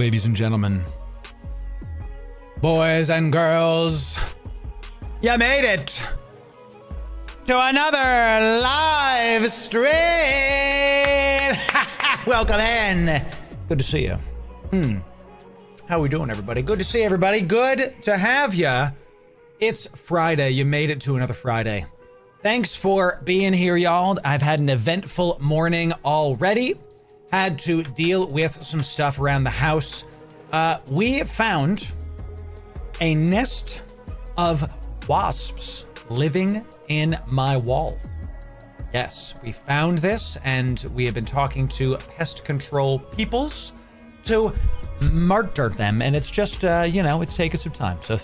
Ladies and gentlemen, boys and girls, you made it to another live stream. Welcome in. Good to see you. How we doing, everybody? Good to see everybody. Good to have you. It's Friday. You made it to another Friday. Thanks for being here, y'all. I've had an eventful morning already. Had to deal with some stuff around the house. We found a nest of wasps living in my wall. Yes, we found this, and we have been talking to pest control peoples to murder them, and it's just, it's taken some time. So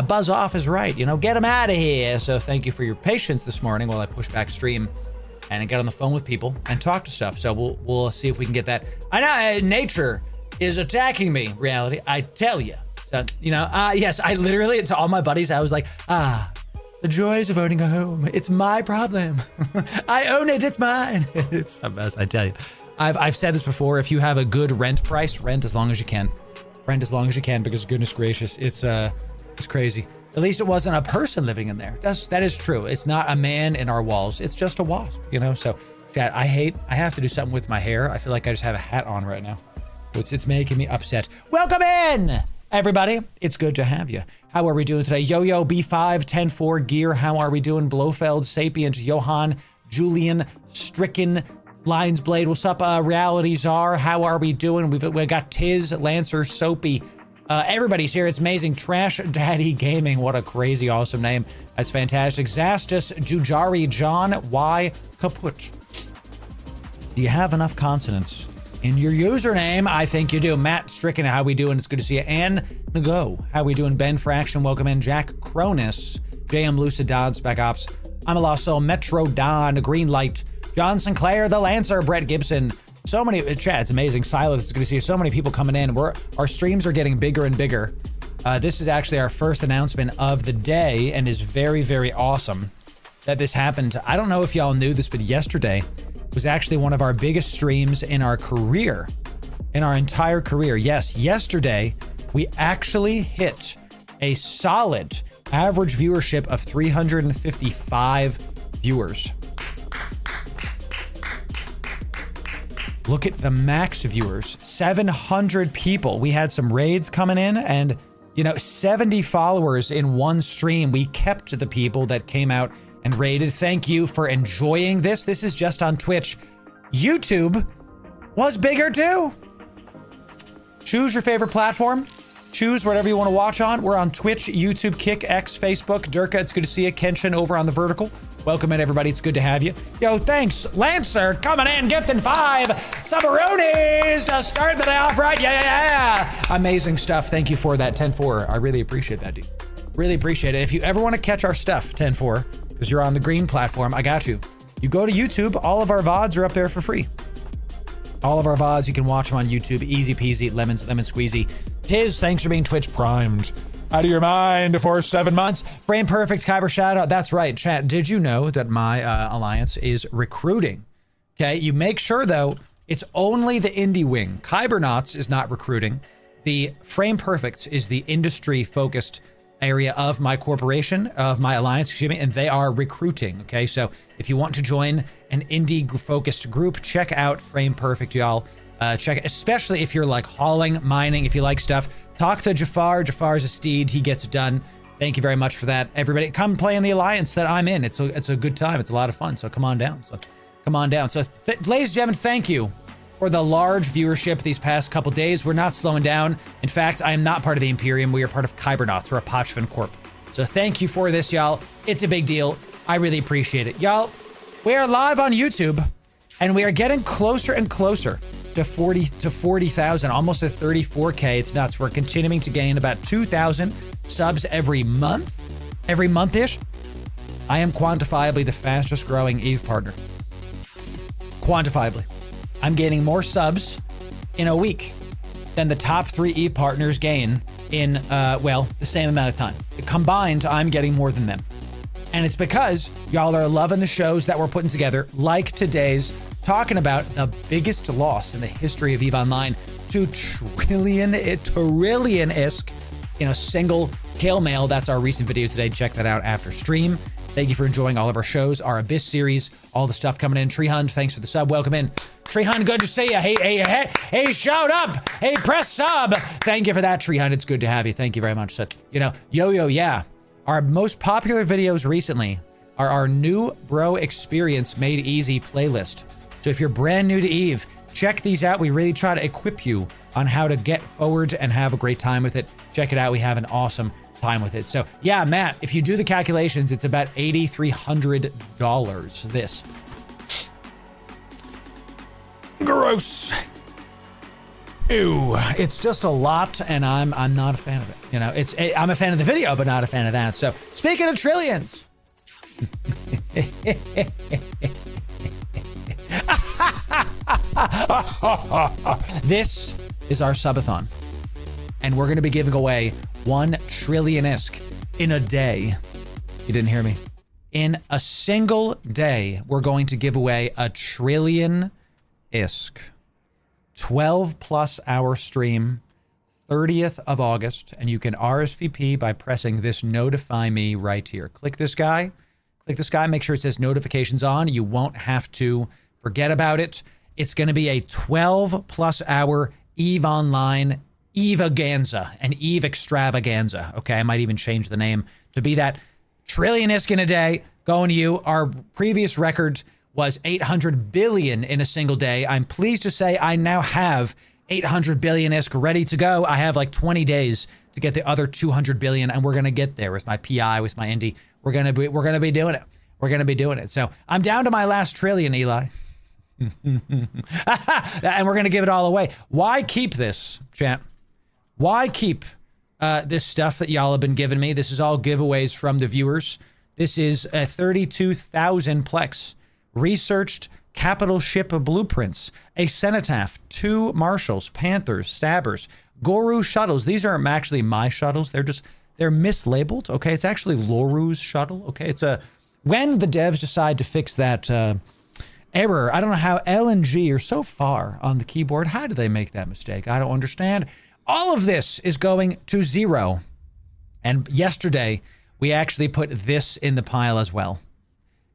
buzz off is right, get them out of here. So thank you for your patience this morning while I push back stream and get on the phone with people and talk to stuff. So we'll see if we can get that. I know nature is attacking me, reality, I tell you. So, yes, I literally, to all my buddies, I was like, the joys of owning a home. It's my problem. I own it, it's mine. It's a mess, I tell you. I've said this before, if you have a good rent price, rent as long as you can. Rent as long as you can, because goodness gracious, it's crazy. At least it wasn't a person living in there. That is true. It's not a man in our walls. It's just a wasp, So, chat, I have to do something with my hair. I feel like I just have a hat on right now. It's making me upset. Welcome in, everybody. It's good to have you. How are we doing today? Yo-Yo, B5, 10-4, Gear. How are we doing? Blofeld, Sapient, Johan, Julian, Stricken, Lions Blade. What's up, Realities are? How are we doing? We've got Tiz, Lancer, Soapy. Everybody's here. It's amazing. Trash Daddy Gaming. What a crazy, awesome name. That's fantastic. Zastus, Jujari, John, Y, Kaput. Do you have enough consonants in your username? I think you do. Matt Stricken, how we doing? It's good to see you. Ann Nago, how we doing? Ben Fraction, welcome in. Jack Cronus, JM Lucid Don, Spec Ops. I'm a Lost Soul, Metro Don, Green Light, John Sinclair, The Lancer, Brett Gibson. So many, chat, it's amazing. Silas, it's good to see so many people coming in. Our streams are getting bigger and bigger. This is actually our first announcement of the day and is very, very awesome that this happened. I don't know if y'all knew this, but yesterday was actually one of our biggest streams in our career, in our entire career. Yes, yesterday we actually hit a solid average viewership of 355 viewers. Look at the max viewers, 700 people. We had some raids coming in and, 70 followers in one stream. We kept the people that came out and raided. Thank you for enjoying this. This is just on Twitch. YouTube was bigger too. Choose your favorite platform. Choose whatever you want to watch on. We're on Twitch, YouTube, Kick, X, Facebook. Durka, it's good to see you. Kenshin over on the vertical. Welcome in, everybody. It's good to have you. Yo, thanks, Lancer, coming in, gifting 5 Submaroonies to start the day off right. Yeah. Amazing stuff. Thank you for that, 10-4. I really appreciate that, dude. Really appreciate it. If you ever want to catch our stuff, 10-4, because you're on the green platform, I got you. You go to YouTube. All of our VODs are up there for free. All of our VODs, you can watch them on YouTube. Easy peasy, lemon squeezy. Tiz, thanks for being Twitch primed. Out of your mind for 7 months. Frame Perfect, Kyber shout out. That's right, chat. Did you know that my alliance is recruiting? Okay, you make sure though, it's only the indie wing. KYBERNAUT is not recruiting. The Frame Perfect is the industry focused area of my corporation, of my alliance, excuse me, and they are recruiting. Okay, so if you want to join an indie focused group, check out Frame Perfect, y'all. Check it, especially if you're like hauling, mining, if you like stuff. Talk to Jafar. Jafar's a steed. He gets it done. Thank you very much for that. Everybody, come play in the alliance that I'm in. It's a good time. It's a lot of fun. So come on down. So, ladies and gentlemen, thank you for the large viewership these past couple days. We're not slowing down. In fact, I am not part of the Imperium. We are part of KYBERNAUT. We're a Pochvan Corp. So thank you for this, y'all. It's a big deal. I really appreciate it. Y'all, we are live on YouTube, and we are getting closer and closer to 40,000, almost at 34K. It's nuts. We're continuing to gain about 2,000 subs every month-ish. I am quantifiably the fastest growing EVE partner. Quantifiably. I'm gaining more subs in a week than the top 3 EVE partners gain in, the same amount of time. Combined, I'm getting more than them. And it's because y'all are loving the shows that we're putting together, like today's, talking about the biggest loss in the history of EVE Online. to trillion isk in a single kill mail. That's our recent video today. Check that out after stream. Thank you for enjoying all of our shows, our Abyss series, all the stuff coming in. Tree Hunt, thanks for the sub. Welcome in. Tree Hunt, good to see you. Hey, shout up. Hey, press sub. Thank you for that, Tree Hunt. It's good to have you. Thank you very much. So, you know, yeah. Our most popular videos recently are our new Bro Experience Made Easy playlist. So if you're brand new to EVE, check these out. We really try to equip you on how to get forward and have a great time with it. Check it out. We have an awesome time with it. So yeah, Matt, if you do the calculations, it's about $8,300. This. Gross. Ew. It's just a lot, and I'm not a fan of it. You know, I'm a fan of the video, but not a fan of that. So speaking of trillions. This is our subathon, and we're going to be giving away 1 trillion isk in a day. You didn't hear me. In a single day, we're going to give away 1 trillion isk. 12+ hour stream, 30th of August, and you can RSVP by pressing this notify me right here. Click this guy, make sure it says notifications on. You won't have to forget about it. It's going to be a 12+ hour EVE Online Evaganza, an EVE extravaganza. Okay, I might even change the name to be that trillion isk in a day going to you. Our previous record was 800 billion in a single day. I'm pleased to say I now have 800 billion isk ready to go. I have like 20 days to get the other 200 billion, and we're going to get there with my PI, with my Indy. We're going to be doing it. We're going to be doing it. So I'm down to my last trillion, Eli. And we're going to give it all away. Why keep this, chat? Why keep this stuff that y'all have been giving me? This is all giveaways from the viewers. This is 32,000 Plex. Researched capital ship blueprints, a cenotaph, 2 marshals, panthers, stabbers, Goru shuttles. These aren't actually my shuttles. They're mislabeled. Okay, it's actually Loru's shuttle. Okay, it's when the devs decide to fix that error. I don't know how L and G are so far on the keyboard. How do they make that mistake? I don't understand. All of this is going to 0. And yesterday, we actually put this in the pile as well.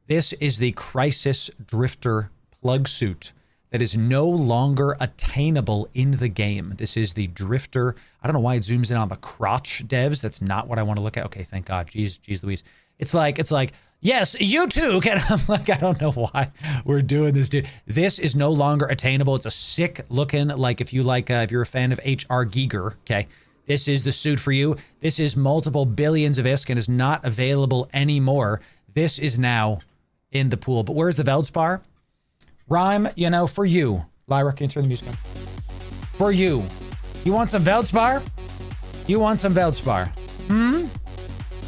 This is the Crisis Drifter plug suit that is no longer attainable in the game. This is the Drifter. I don't know why it zooms in on the crotch, devs. That's not what I want to look at. Okay, thank God. Jeez Louise. It's like, yes, you too can. I'm like, I don't know why we're doing this, dude. This is no longer attainable. It's a sick looking, like if you're a fan of H.R. Giger, okay, this is the suit for you. This is multiple billions of isk and is not available anymore. This is now in the pool. But where's the Veldspar? Rhyme, you know, for you. Lyra, can you turn the music on? For you. You want some Veldspar? You want some Veldspar?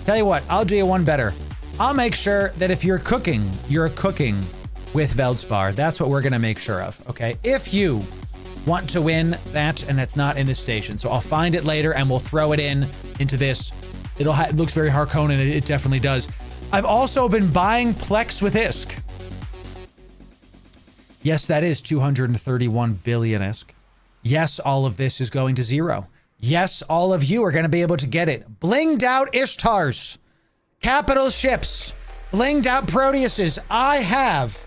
Tell you what, I'll do you one better. I'll make sure that if you're cooking with Veldspar. That's what we're going to make sure of, okay? If you want to win that, and that's not in this station. So I'll find it later and we'll throw it into this. It looks very Harkonnen. It definitely does. I've also been buying Plex with isk. Yes, that is 231 billion isk. Yes, all of this is going to 0. Yes, all of you are going to be able to get it. Blinged out Ishtars. Capital ships. Blinged out Proteuses. I have...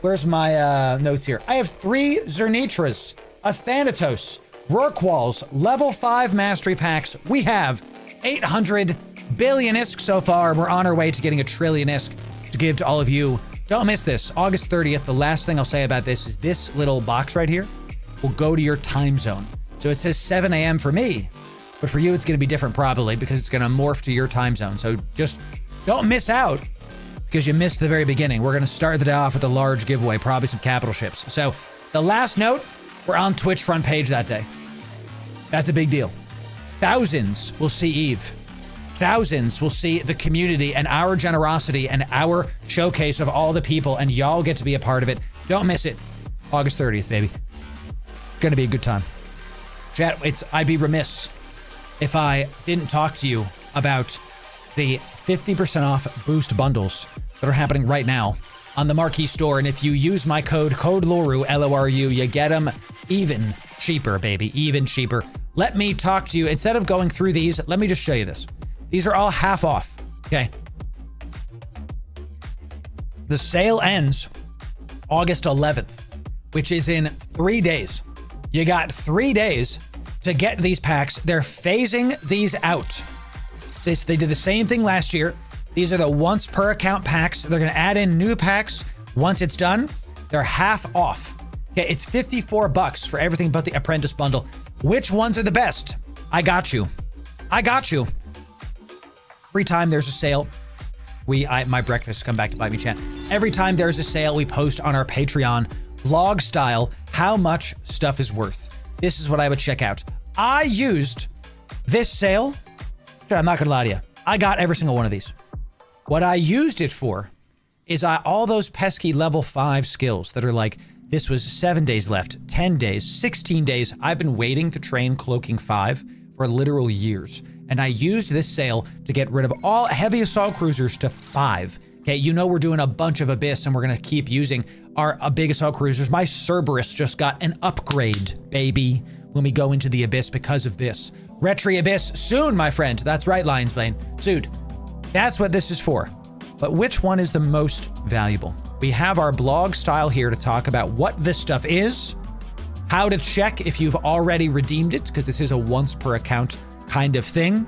Where's my notes here? I have 3 Zernitras, a Thanatos, Rorquals, level 5 mastery packs. We have 800 billion isk so far. We're on our way to getting 1 trillion isk to give to all of you. Don't miss this. August 30th, the last thing I'll say about this is this little box right here will go to your time zone. So it says 7 a.m. for me, but for you, it's going to be different probably because it's going to morph to your time zone. So just don't miss out because you missed the very beginning. We're going to start the day off with a large giveaway, probably some capital ships. So the last note, we're on Twitch front page that day. That's a big deal. Thousands will see EVE. Thousands will see the community and our generosity and our showcase of all the people, and y'all get to be a part of it. Don't miss it. August 30th, baby. Gonna be a good time. Chat, I'd be remiss if I didn't talk to you about the 50% off boost bundles that are happening right now on the Marquee store. And if you use my code Loru, L-O-R-U, you get them even cheaper, baby, even cheaper. Let me talk to you. Instead of going through these, let me just show you this. These are all half off, okay? The sale ends August 11th, which is in 3 days. You got 3 days to get these packs. They're phasing these out. They did the same thing last year. These are the once per account packs. They're gonna add in new packs. Once it's done, they're half off. Okay, it's $54 for everything but the Apprentice bundle. Which ones are the best? I got you. I got you. Every time there's a sale, my breakfast come back to bite me, chat. Every time there's a sale, we post on our Patreon, vlog style, how much stuff is worth. This is what I would check out. I used this sale. I'm not gonna lie to you. I got every single one of these. What I used it for is all those pesky level 5 skills that are like, this was 7 days left, 10 days, 16 days. I've been waiting to train Cloaking 5 for literal years. And I used this sale to get rid of all heavy assault cruisers to 5. Okay, you know we're doing a bunch of Abyss and we're gonna keep using our big assault cruisers. My Cerberus just got an upgrade, baby, when we go into the Abyss because of this. Retri Abyss soon, my friend. That's right, Lionsbane. Soon. That's what this is for. But which one is the most valuable? We have our blog style here to talk about what this stuff is, how to check if you've already redeemed it, because this is a once per account kind of thing.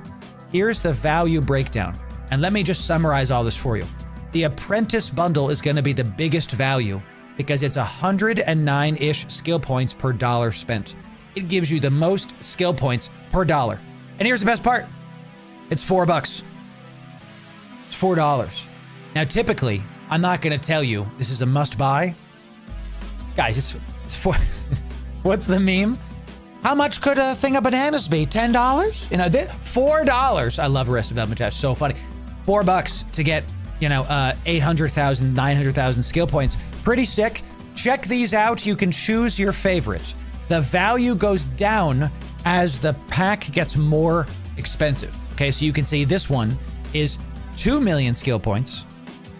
Here's the value breakdown. And let me just summarize all this for you. The Apprentice bundle is going to be the biggest value because it's 109-ish skill points per dollar spent. It gives you the most skill points per dollar. And here's the best part. It's $4. It's $4. Now, typically, I'm not going to tell you this is a must buy. Guys, it's for what's the meme? How much could a thing of bananas be? $10? You know, $4. I love Arrested Development Chat. So funny. $4 to get, 800,000, 900,000 skill points. Pretty sick. Check these out. You can choose your favorite. The value goes down as the pack gets more expensive. Okay, so you can see this one is 2 million skill points.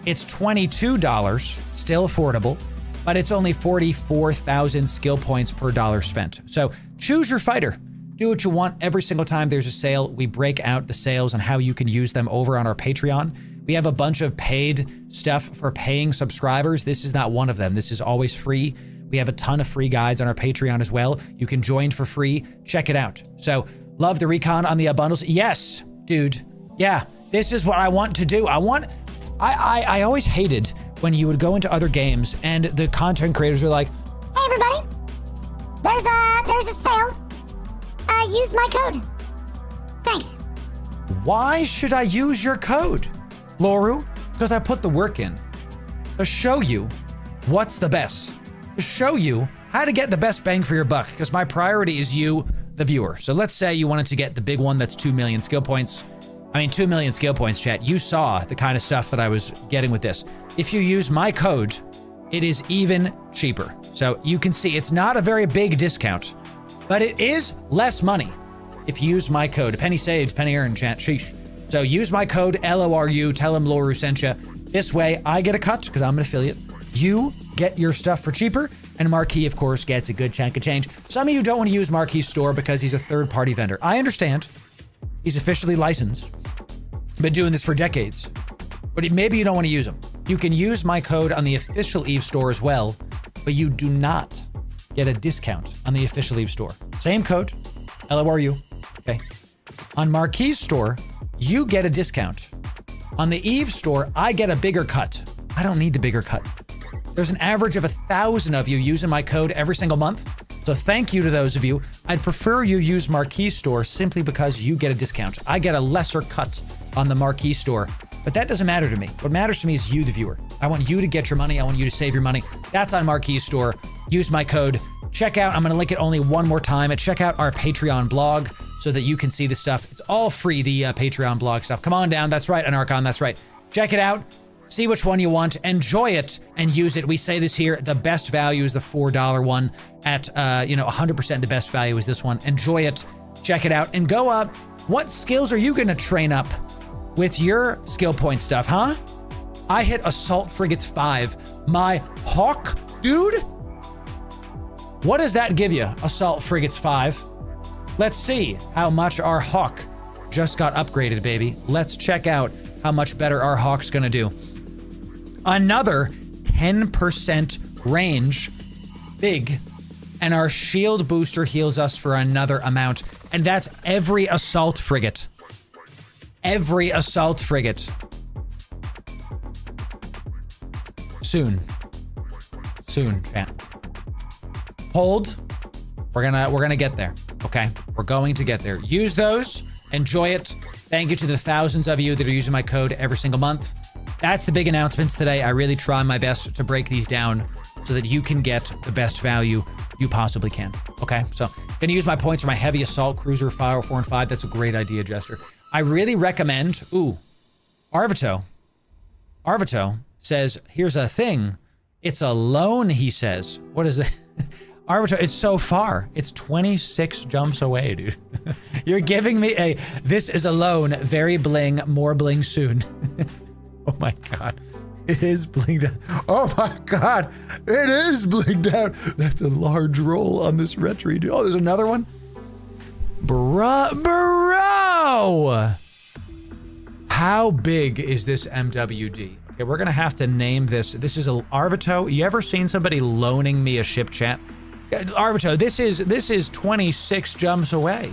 It's $22, still affordable, but it's only 44,000 skill points per dollar spent. So choose your fighter. Do what you want. Every single time there's a sale, we break out the sales and how you can use them over on our Patreon. We have a bunch of paid stuff for paying subscribers. This is not one of them. This is always free. We have a ton of free guides on our Patreon as well. You can join for free. Check it out. So love the recon on the bundles. Yes, dude. Yeah, this is what I want to do. I always hated when you would go into other games and the content creators are like, hey everybody, there's a sale. Use my code. Thanks. Why should I use your code, Loru? Because I put the work in to show you what's the best, to show you how to get the best bang for your buck, because my priority is you, the viewer. So let's say you wanted to get the big one that's 2 million skill points. 2 million skill points, chat. You saw the kind of stuff that I was getting with this. If you use my code, it is even cheaper. So you can see it's not a very big discount, but it is less money if you use my code. A penny saved, penny earned, chat. Sheesh. So use my code, LORU, tell him Loru sent you. This way, I get a cut because I'm an affiliate. You get your stuff for cheaper, and Marquis, of course, gets a good chunk of change. Some of you don't want to use Marquis' store because he's a third-party vendor. I understand. He's officially licensed. Been doing this for decades. But maybe you don't want to use him. You can use my code on the official Eve store as well, but you do not get a discount on the official Eve store. Same code, LORU, okay? On Marquis' store, you get a discount. On the Eve store, I get a bigger cut. I don't need the bigger cut. There's an average of 1,000 of you using my code every single month. So thank you to those of you. I'd prefer you use Marquis store simply because you get a discount. I get a lesser cut on the Marquis store, but that doesn't matter to me. What matters to me is you, the viewer. I want you to get your money. I want you to save your money. That's on Marquis store. Use my code. Check out, I'm going to link it only one more time. Check out our Patreon blog so that you can see the stuff. It's all free, the Patreon blog stuff. Come on down. That's right, Anarchon. That's right. Check it out. See which one you want, enjoy it, and use it. We say this here, the best value is the $4 one at, 100% the best value is this one. Enjoy it, check it out, and go up. What skills are you gonna train up with your skill point stuff, huh? I hit Assault Frigates 5. My Hawk, dude? What does that give you? Assault Frigates 5. Let's see how much our Hawk just got upgraded, baby. Let's check out how much better our Hawk's gonna do. Another 10% range. Big. And our shield booster heals us for another amount. And that's every assault frigate. Every assault frigate. Soon. Soon, chat. Hold. We're gonna get there. Okay? We're going to get there. Use those. Enjoy it. Thank you to the thousands of you that are using my code every single month. That's the big announcements today. I really try my best to break these down so that you can get the best value you possibly can. Okay, so gonna use my points for my heavy assault cruiser 4 and 5. That's a great idea, Jester. I really recommend, Arvito says, here's a thing. It's a loan, he says. What is it? Arvito, it's so far. It's 26 jumps away, dude. You're giving me this is a loan, very bling, more bling soon. Oh my God. It is blinged out. Oh my God. It is blinged out. That's a large roll on this retry, dude. Oh, there's another one. Bro. How big is this MWD? Okay, we're gonna have to name this. This is a Arvito. You ever seen somebody loaning me a ship, chat? Arvito, this is 26 jumps away.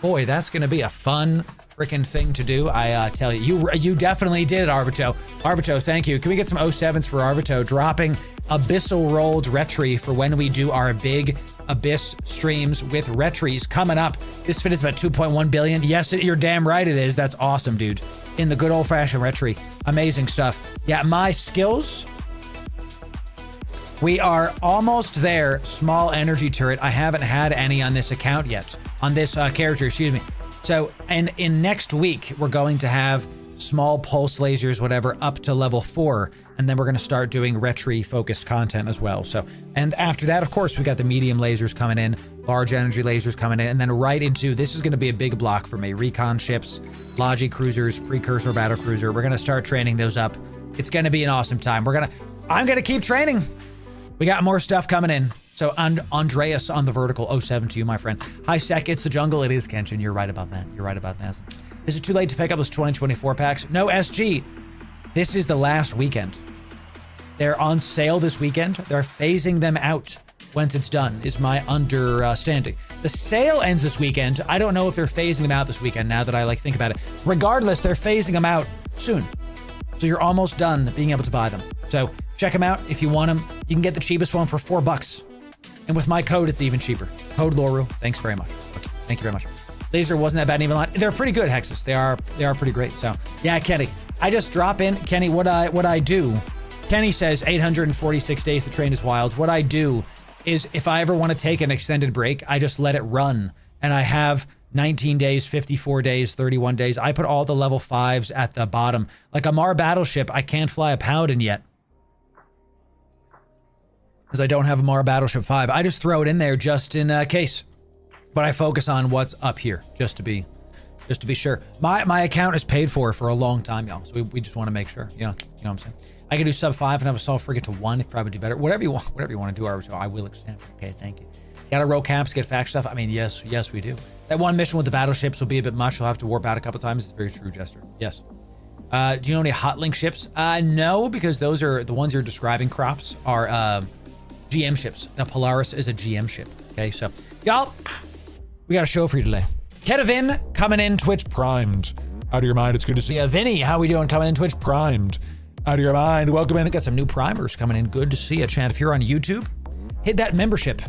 Boy, that's gonna be a fun freaking thing to do. I tell you, you definitely did it, Arvito. Arvito, thank you. Can we get some 07s for Arvito? Dropping Abyssal Rolled Retry for when we do our big Abyss streams with Retries coming up. This fit is about 2.1 billion. Yes, you're damn right it is. That's awesome, dude. In the good old-fashioned Retry. Amazing stuff. Yeah, my skills. We are almost there. Small energy turret. I haven't had any on this account yet. On this character, excuse me. So, and in next week, we're going to have small pulse lasers, whatever, up to level 4. And then we're going to start doing retry focused content as well. So, and after that, of course, we got the medium lasers coming in, large energy lasers coming in, and then right into, this is going to be a big block for me. Recon ships, Logi cruisers, precursor battle cruiser. We're going to start training those up. It's going to be an awesome time. I'm going to keep training. We got more stuff coming in. So, Andreas on the vertical, 07 to you, my friend. Hi, Sec, it's the jungle. It is, Kenshin. You're right about that. You're right about that. Is it too late to pick up those 2024 packs? No, SG. This is the last weekend. They're on sale this weekend. They're phasing them out once it's done, is my understanding. The sale ends this weekend. I don't know if they're phasing them out this weekend now that I think about it. Regardless, they're phasing them out soon. So you're almost done being able to buy them. So check them out if you want them. You can get the cheapest one for $4. And with my code, it's even cheaper. Code Loru. Thanks very much. Thank you very much. Laser wasn't that bad even line. They're pretty good, Hexus. They are pretty great. So yeah, Kenny. I just drop in. Kenny, what I do. Kenny says 846 days. The train is wild. What I do is if I ever want to take an extended break, I just let it run. And I have 19 days, 54 days, 31 days. I put all the level 5s at the bottom. Like a Mar battleship, I can't fly a Paladin yet. Because I don't have a Mar Battleship 5. I just throw it in there just in case. But I focus on what's up here, just to be sure. My account is paid for a long time, y'all. So we just want to make sure. You know what I'm saying? I can do sub 5 and have assault frigate to 1 if probably do better. Whatever you want to do, Arvito, I will extend. Okay, thank you. Gotta roll camps, get fact stuff. I mean, yes, we do. That one mission with the battleships will be a bit much. You'll have to warp out a couple times. It's very true, Jester. Yes. Do you know any hotlink ships? No, because those are the ones you're describing. Crops are GM ships. Now Polaris is a GM ship. Okay, so y'all, we got a show for you today. Kedavin coming in, Twitch primed. Out of your mind, it's good to see you. Vinny, how we doing? Coming in, Twitch primed. Out of your mind, welcome in. Got some new primers coming in. Good to see you, chat. If you're on YouTube, hit that membership.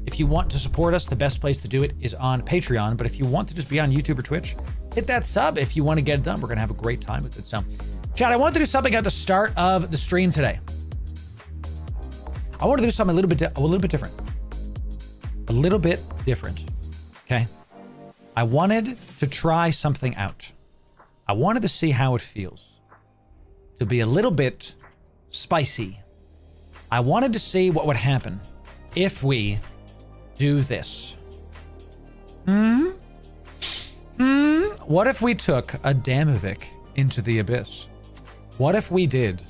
If you want to support us, the best place to do it is on Patreon. But if you want to just be on YouTube or Twitch, hit that sub if you want to get it done. We're gonna have a great time with it. So, chat, I want to do something at the start of the stream today. I want to do something a little bit different. A little bit different. Okay. I wanted to try something out. I wanted to see how it feels. To be a little bit spicy. I wanted to see what would happen if we do this. What if we took a Damovic into the Abyss? What if we did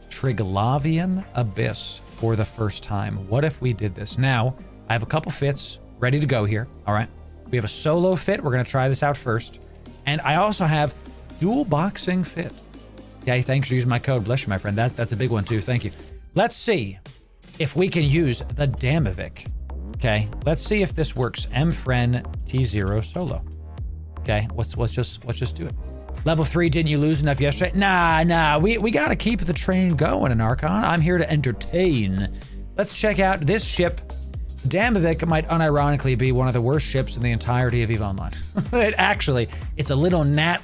Triglavian Abyss for the first time? What if we did this? Now, I have a couple fits ready to go here. All right. We have a solo fit. We're going to try this out first. And I also have dual boxing fit. Okay, thanks for using my code. Bless you, my friend. That's a big one too. Thank you. Let's see if we can use the Damovic. Okay, let's see if this works. MFriend T0 solo. Okay, let's just do it. Level 3, didn't you lose enough yesterday? Nah, we gotta keep the train going in Archon. I'm here to entertain. Let's check out this ship. Damovic might unironically be one of the worst ships in the entirety of EVE Online. It's a little gnat.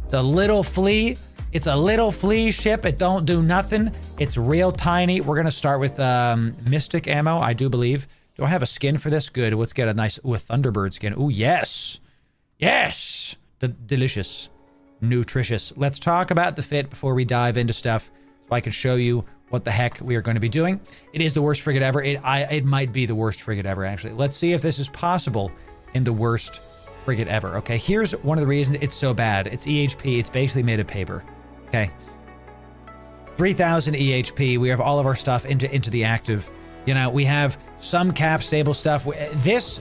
It's a little flea. It's a little flea ship. It don't do nothing. It's real tiny. We're gonna start with Mystic ammo, I do believe. Do I have a skin for this? Good. Let's get a nice Thunderbird skin. Ooh, yes. Yes. Delicious. Nutritious. Let's talk about the fit before we dive into stuff so I can show you what the heck we are going to be doing. It is the worst frigate ever. It might be the worst frigate ever, actually. Let's see if this is possible in the worst frigate ever. Okay, here's one of the reasons it's so bad. It's EHP. It's basically made of paper. Okay. 3,000 EHP. We have all of our stuff into the active. You know, we have some cap stable stuff. This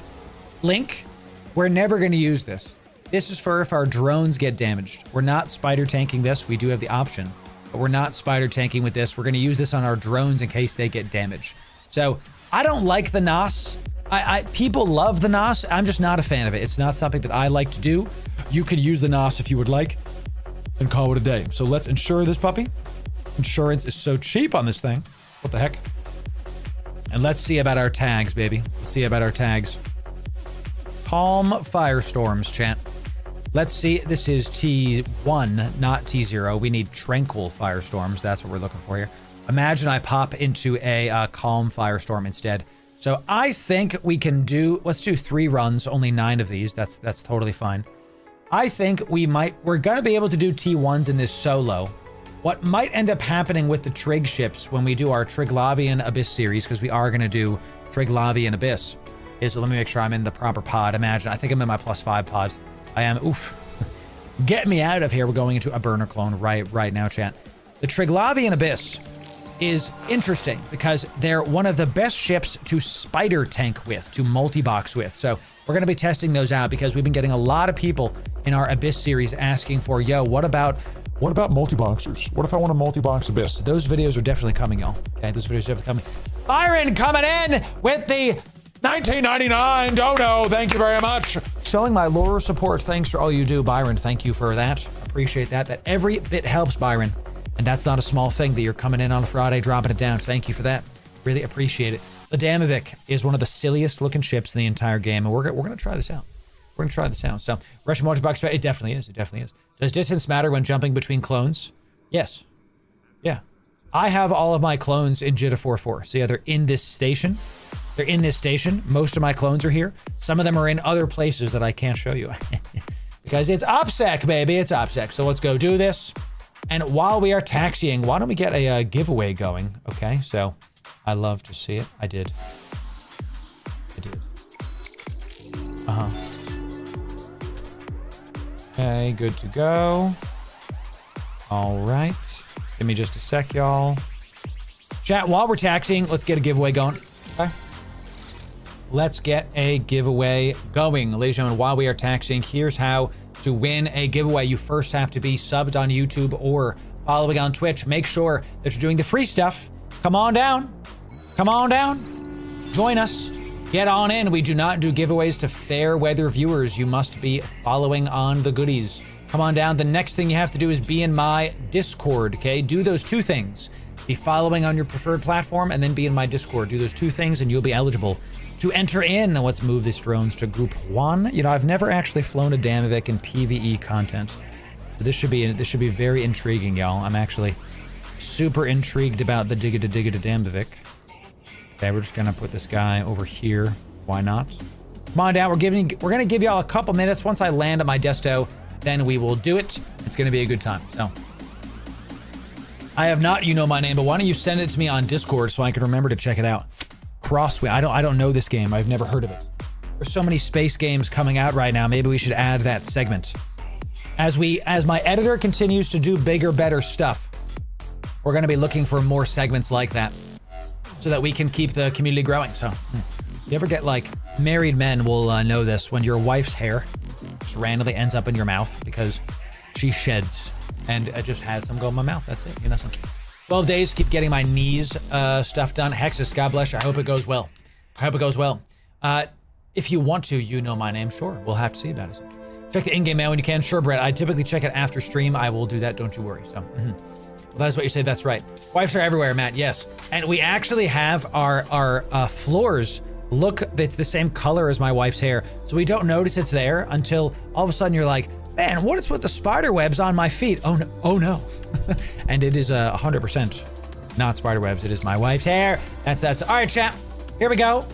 link, we're never going to use this. This is for if our drones get damaged. We're not spider tanking this. We do have the option, but we're not spider tanking with this. We're going to use this on our drones in case they get damaged. So I don't like the NOS. People love the NOS. I'm just not a fan of it. It's not something that I like to do. You could use the NOS if you would like and call it a day. So let's insure this puppy. Insurance is so cheap on this thing. What the heck? And let's see about our tags, baby. Let's see about our tags. Calm Firestorms, chat. Let's see. This is T1, not T0. We need Tranquil Firestorms. That's what we're looking for here. Imagine I pop into a Calm Firestorm instead. So I think we can do, let's do 3 runs, only 9 of these. That's totally fine. I think we're going to be able to do T1s in this solo. What might end up happening with the Trig ships when we do our Triglavian Abyss series, because we are going to do Triglavian Abyss, is, let me make sure I'm in the proper pod. Imagine, I think I'm in my +5 pod. I am, oof. Get me out of here. We're going into a burner clone right now, chat. The Triglavian Abyss is interesting because they're one of the best ships to spider tank with, to multi-box with. So we're going to be testing those out because we've been getting a lot of people in our Abyss series asking for, yo, what about multi-boxers? What if I want a multi-box Abyss? Those videos are definitely coming, y'all. Okay, those videos are definitely coming. Byron coming in with the 1999 dono. Thank you very much. Showing my Loru support. Thanks for all you do, Byron. Thank you for that. Appreciate that. That every bit helps, Byron. And that's not a small thing that you're coming in on a Friday, dropping it down. Thank you for that. Really appreciate it. The Damovic is one of the silliest looking ships in the entire game, and we're going to try this out. We're going to try this out. So, Russian multi-box, it definitely is. It definitely is. Does distance matter when jumping between clones? Yes. Yeah. I have all of my clones in JITA 4.4. So yeah, they're in this station. They're in this station. Most of my clones are here. Some of them are in other places that I can't show you. Because it's OPSEC, baby. It's OPSEC. So let's go do this. And while we are taxiing, why don't we get a giveaway going? Okay, so I love to see it. I did. Okay, good to go. All right. Give me just a sec, y'all. Chat, while we're taxiing, let's get a giveaway going. Okay. Let's get a giveaway going. Ladies and gentlemen, while we are taxiing, here's how to win a giveaway. You first have to be subbed on YouTube or following on Twitch. Make sure that you're doing the free stuff. Come on down. Come on down. Join us. Get on in. We do not do giveaways to fair weather viewers. You must be following on the goodies. Come on down. The next thing you have to do is be in my Discord, okay? Do those 2 things. Be following on your preferred platform and then be in my Discord. Do those 2 things and you'll be eligible to enter in. Let's move these drones to group 1. You know, I've never actually flown a Damovic in PvE content. So this should be very intriguing, y'all. I'm actually super intrigued about the Digga Damovic. Okay, we're just gonna put this guy over here. Why not? Come on down. We're gonna give y'all a couple minutes. Once I land at my desto, then we will do it. It's gonna be a good time. So I have not, you know my name, but why don't you send it to me on Discord so I can remember to check it out. Crossway. I don't know this game. I've never heard of it. There's so many space games coming out right now. Maybe we should add that segment. As my editor continues to do bigger, better stuff, we're going to be looking for more segments like that so that we can keep the community growing. So You ever get like, married men will know this, when your wife's hair just randomly ends up in your mouth because she sheds and I just had some go in my mouth. That's it. You know something. 12 days, keep getting my knees stuff done. Hexus, God bless you. I hope it goes well. I hope it goes well. If you want to, you know my name, sure. We'll have to see about it. Check the in-game mail when you can. Sure, Brett. I typically check it after stream. I will do that, don't you worry. So, well, that's what you say. That's right. Wipes are everywhere, Matt. Yes. And we actually have our floors look, it's the same color as my wife's hair. So we don't notice it's there until all of a sudden you're like, man, what is with the spider webs on my feet? Oh no, oh no. And it is 100% not spider webs. It is my wife's hair. That's, all right, chat. Here we go.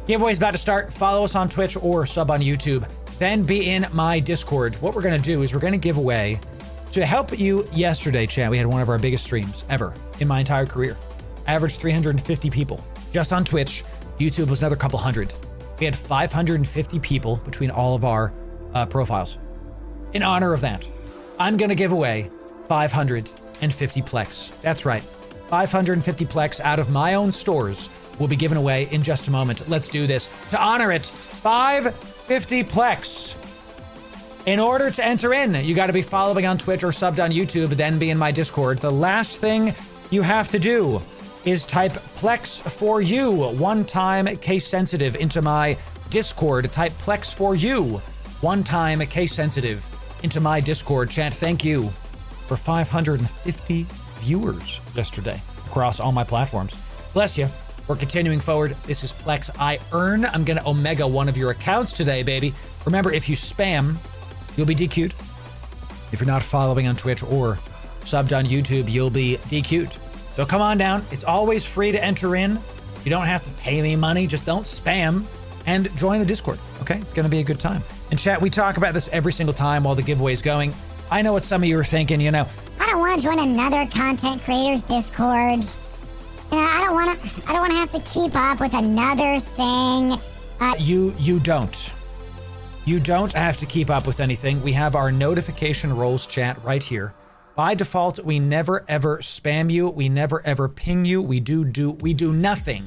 Giveaway's about to start. Follow us on Twitch or sub on YouTube. Then be in my Discord. What we're gonna do is we're gonna give away, to help you yesterday, chat, we had one of our biggest streams ever in my entire career. Averaged 350 people just on Twitch. YouTube was another couple hundred. We had 550 people between all of our profiles. In honor of that, I'm gonna give away 550 Plex. That's right, 550 Plex out of my own stores will be given away in just a moment. Let's do this. To honor it, 550 Plex. In order to enter in, you gotta be following on Twitch or subbed on YouTube, then be in my Discord. The last thing you have to do is type Plex for you, one time case sensitive, into my Discord. Type Plex for you, one time case sensitive, into my Discord. Chat, thank you for 550 viewers yesterday across all my platforms. Bless you. We're continuing forward. This is Plex I Earn. I'm gonna Omega one of your accounts today, baby. Remember, if you spam, you'll be DQ'd. If you're not following on Twitch or subbed on YouTube, you'll be DQ'd. So come on down. It's always free to enter in. You don't have to pay me money. Just don't spam and join the Discord. Okay? It's going to be a good time. And chat, we talk about this every single time while the giveaway's going. I know what some of you are thinking, you know. I don't want to join another content creator's Discord. You know, I don't want to have to keep up with another thing. You don't. You don't have to keep up with anything. We have our notification roles chat right here. By default, we never ever spam you. We never ever ping you. We do nothing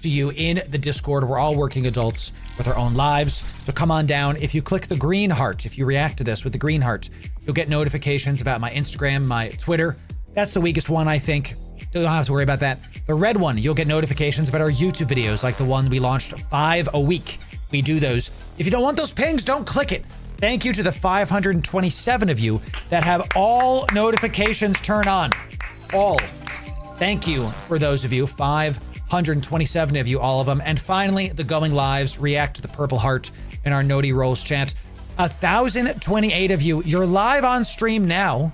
to you in the Discord. We're all working adults with our own lives. So come on down. If you click the green heart, if you react to this with the green heart, you'll get notifications about my Instagram, my Twitter. That's the weakest one, I think. You don't have to worry about that. The red one, you'll get notifications about our YouTube videos, like the one we launched 5 a week. We do those. If you don't want those pings, don't click it. Thank you to the 527 of you that have all notifications turned on. All. Thank you for those of you. 527 of you, all of them. And finally, the going lives react to the purple heart in our Noti Rolls chat. 1,028 of you. You're live on stream now.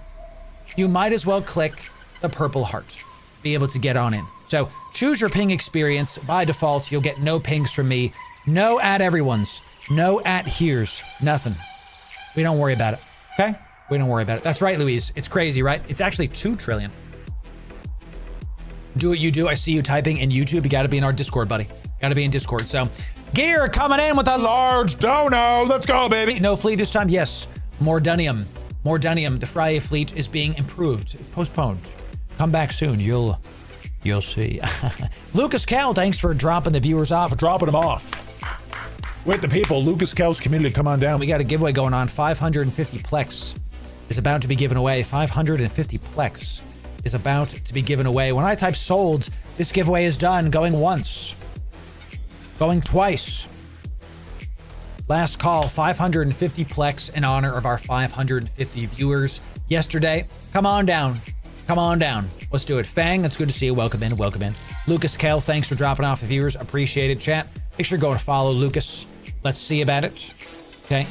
You might as well click the purple heart. Be able to get on in. So choose your ping experience. By default, you'll get no pings from me. No at everyone's. No at here's. Nothing. We don't worry about it. Okay? We don't worry about it. That's right, Louise. It's crazy, right? It's actually 2 trillion. Do what you do. I see you typing in YouTube. You got to be in our Discord, buddy. Got to be in Discord. So, Gear coming in with a large dono. Let's go, baby. No fleet this time. Yes. More Dunium. More Dunium. The Friday fleet is being improved. It's postponed. Come back soon. You'll see. Lucas Cal, thanks for dropping the viewers off. Dropping them off. With the people, Lucas Cal's community, come on down. We got a giveaway going on. 550 Plex is about to be given away. 550 Plex is about to be given away. When I type sold, this giveaway is done. Going once. Going twice. Last call, 550 Plex in honor of our 550 viewers yesterday. Come on down. Come on down. Let's do it. Fang, it's good to see you. Welcome in. Welcome in. Lucas Cal, thanks for dropping off the viewers. Appreciate it, chat. Make sure to go and follow Lucas. Let's see about it. Okay.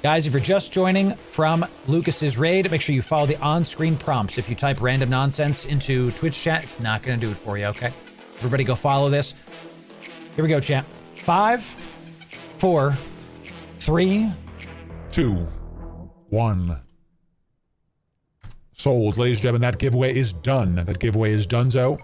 Guys, if you're just joining from Lucas's raid, make sure you follow the on-screen prompts. If you type random nonsense into Twitch chat, it's not going to do it for you, okay? Everybody go follow this. Here we go, chat. 5, 4, 3, 2, 1. Sold. Ladies and gentlemen, that giveaway is done. That giveaway is donezo.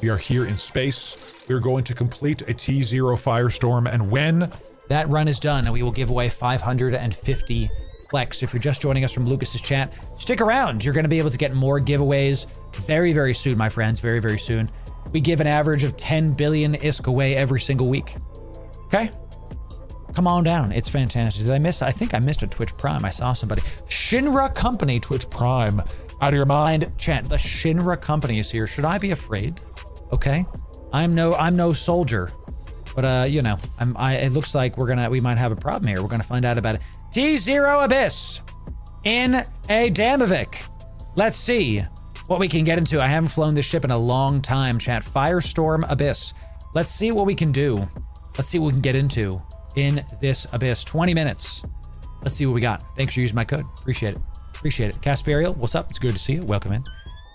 We are here in space. We're going to complete a T0 Firestorm, and when that run is done, we will give away 550 Plex. If you're just joining us from Lucas's chat, stick around. You're going to be able to get more giveaways very, very soon, my friends. Very, very soon. We give an average of 10 billion ISK away every single week. Okay. Come on down. It's fantastic. Did I miss? I think I missed a Twitch Prime. I saw somebody. Shinra Company Twitch Prime. Out of your mind. Chat, the Shinra Company is here. Should I be afraid? Okay. I'm no soldier. But you know, it looks like we might have a problem here. We're gonna find out about it. T0 Abyss in a Damovic. Let's see what we can get into. I haven't flown this ship in a long time, chat. Firestorm Abyss. Let's see what we can do. Let's see what we can get into in this Abyss. 20 minutes. Let's see what we got. Thanks for using my code. Appreciate it. Appreciate it. Casperial, what's up? It's good to see you. Welcome in.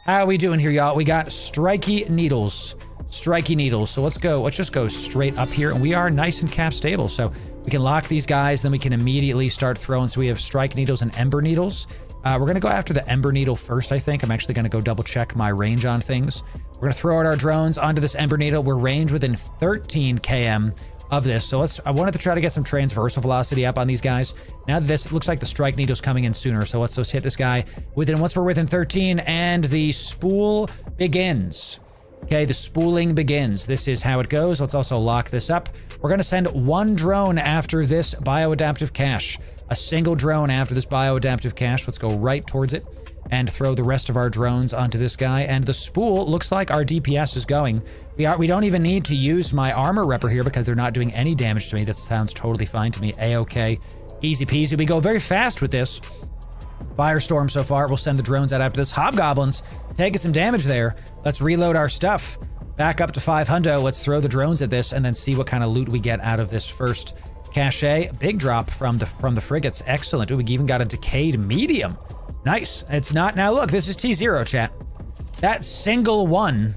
How are we doing here, y'all? We got Strikey Needles. Strikey Needles. So let's go. Let's just go straight up here. And we are nice and cap stable. So we can lock these guys. Then we can immediately start throwing. So we have Strike Needles and Ember Needles. We're going to go after the Ember Needle first, I think. I'm actually going to go double check my range on things. We're going to throw out our drones onto this Ember Needle. We're ranged within 13 km of this. So I wanted to try to get some transversal velocity up on these guys. Now that it looks like the Strike Needle's coming in sooner. So let's hit this guy once we're within 13 and the spool begins. Okay, the spooling begins. This is how it goes. Let's also lock this up. We're going to send one drone after this bioadaptive cache. A single drone after this bioadaptive cache. Let's go right towards it and throw the rest of our drones onto this guy. And the spool looks like our DPS is going. We don't even need to use my armor repper here because they're not doing any damage to me. That sounds totally fine to me. A-okay. Easy peasy. We go very fast with this. Firestorm so far. We'll send the drones out after this. Hobgoblins taking some damage there. Let's reload our stuff. Back up to 500. Let's throw the drones at this and then see what kind of loot we get out of this first cache. Big drop from the frigates. Excellent. Ooh, we even got a decayed medium. Nice. It's not. Now look, this is T0, chat. That single one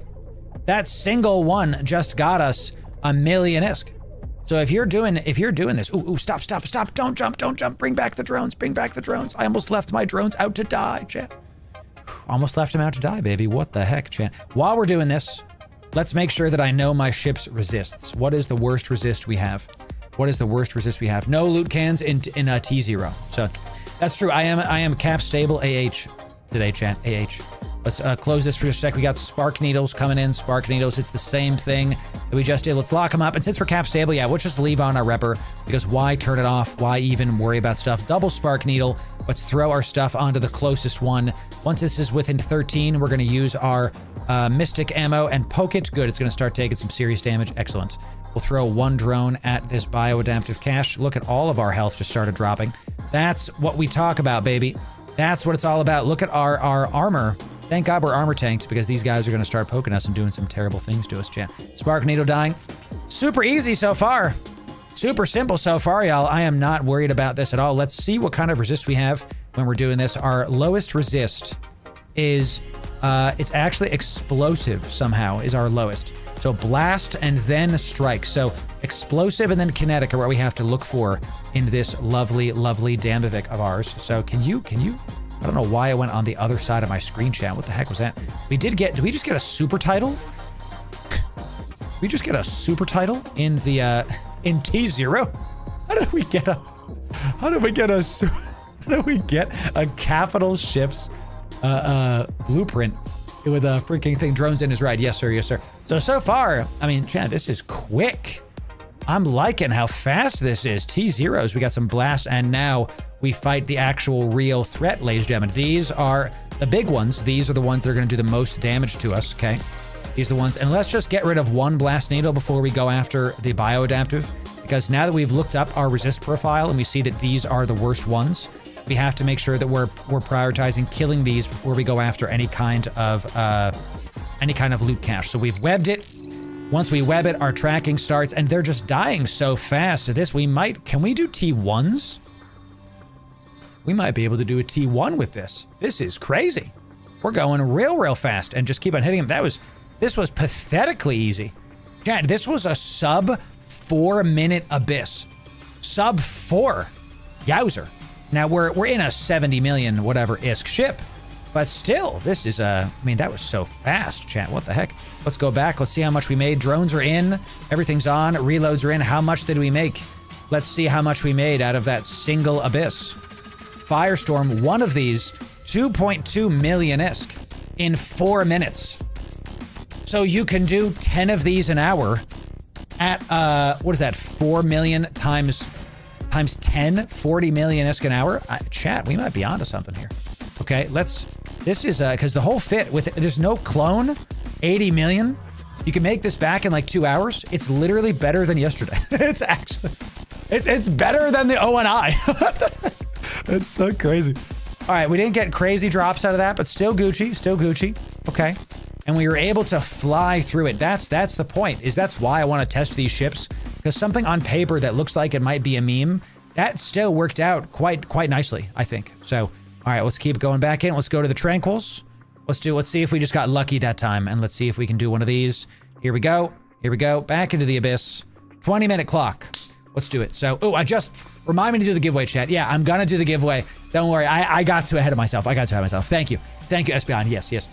just got us a million ISK. So if you're doing this, ooh, stop, don't jump, bring back the drones. I almost left my drones out to die, chat. Almost left them out to die, baby. What the heck, chat? While we're doing this, let's make sure that I know my ship's resists. What is the worst resist we have? No loot cans in T0. So that's true. I am cap stable AH today, chat. AH. Let's close this for just a sec. We got Spark Needles coming in. Spark Needles, it's the same thing that we just did. Let's lock them up. And since we're cap stable, yeah, we'll just leave on our repper because why turn it off? Why even worry about stuff? Double Spark Needle. Let's throw our stuff onto the closest one. Once this is within 13, we're going to use our Mystic ammo and poke it. Good, it's going to start taking some serious damage. Excellent. We'll throw one drone at this bioadaptive cache. Look at all of our health just started dropping. That's what we talk about, baby. That's what it's all about. Look at our armor. Thank God we're armor tanked because these guys are going to start poking us and doing some terrible things to us, chat. Spark Needle dying. Super easy so far. Super simple so far, y'all. I am not worried about this at all. Let's see what kind of resist we have when we're doing this. Our lowest resist is, it's actually explosive somehow is our lowest. So blast and then strike. So explosive and then kinetic are what we have to look for in this lovely, lovely Damovic of ours. So can you? I don't know why I went on the other side of my screen, chat. What the heck was that? Did we just get a super title? We just get a super title in the in T0? How did we get a capital ship's blueprint with a freaking thing? Drones in is right. Yes, sir. Yes, sir. So far, I mean, chat, this is quick. I'm liking how fast this is. T0s, we got some blasts, and now we fight the actual real threat, ladies and gentlemen. These are the big ones. These are the ones that are going to do the most damage to us, okay? These are the ones, and let's just get rid of one blast needle before we go after the bioadaptive, because now that we've looked up our resist profile and we see that these are the worst ones, we have to make sure that we're prioritizing killing these before we go after any kind of loot cache. So we've webbed it. Once we web it, our tracking starts, and they're just dying so fast. Can we do T1s? We might be able to do a T1 with this. This is crazy. We're going real fast and just keep on hitting them. This was pathetically easy. Chat, this was a sub 4 minute Abyss. Sub 4. Yowzer. Now we're in a 70 million whatever ISK ship. But still, this is I mean, that was so fast, chat. What the heck? Let's go back. Let's see how much we made. Drones are in. Everything's on. Reloads are in. How much did we make? Let's see how much we made out of that single Abyss. Firestorm, one of these, 2.2 million ISK in 4 minutes. So you can do 10 of these an hour at, what is that, 4 million times 10, 40 million ISK an hour. Chat, we might be onto something here. Okay, this is, because the whole fit with, there's no clone, 80 million. You can make this back in like 2 hours. It's literally better than yesterday. It's actually, it's better than the ONI. It's so crazy. All right, we didn't get crazy drops out of that, but still Gucci, okay. And we were able to fly through it. That's the point, is that's why I want to test these ships, because something on paper that looks like it might be a meme, that still worked out quite nicely, I think. So, all right, let's keep going back in. Let's go to the Tranquils. Let's see if we just got lucky that time, and let's see if we can do one of these. Here we go. Back into the Abyss. 20-minute clock. Let's do it. So, remind me to do the giveaway, chat. Yeah, I'm gonna do the giveaway. Don't worry, I got too ahead of myself. Thank you, Espion. Yes.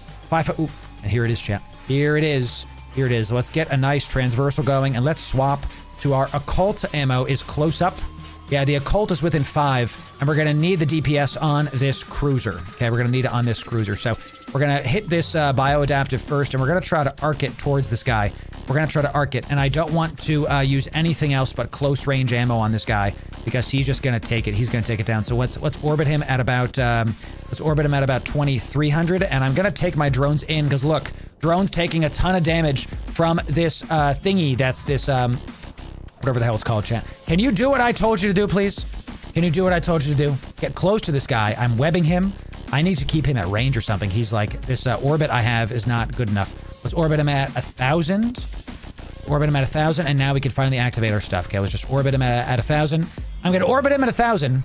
Ooh, and here it is, chat. Here it is. Let's get a nice transversal going, and let's swap to our occult ammo is close up. Yeah, the occult is within 5, and we're gonna need the DPS on this cruiser. Okay, we're gonna need it on this cruiser. So we're gonna hit this bioadaptive first, and we're gonna try to arc it towards this guy. We're gonna try to arc it, and I don't want to use anything else but close range ammo on this guy, because he's just gonna take it. He's gonna take it down. So let's orbit him at about 2300, and I'm gonna take my drones in, because look, drones taking a ton of damage from this thingy. That's this whatever the hell it's called, chat. Can you do what I told you to do, please? Can you do what I told you to do? Get close to this guy. I'm webbing him. I need to keep him at range or something. He's like, this orbit I have is not good enough. Let's orbit him at 1,000. Orbit him at 1,000, and now we can finally activate our stuff. Okay, let's just orbit him at 1,000. I'm gonna orbit him at 1,000.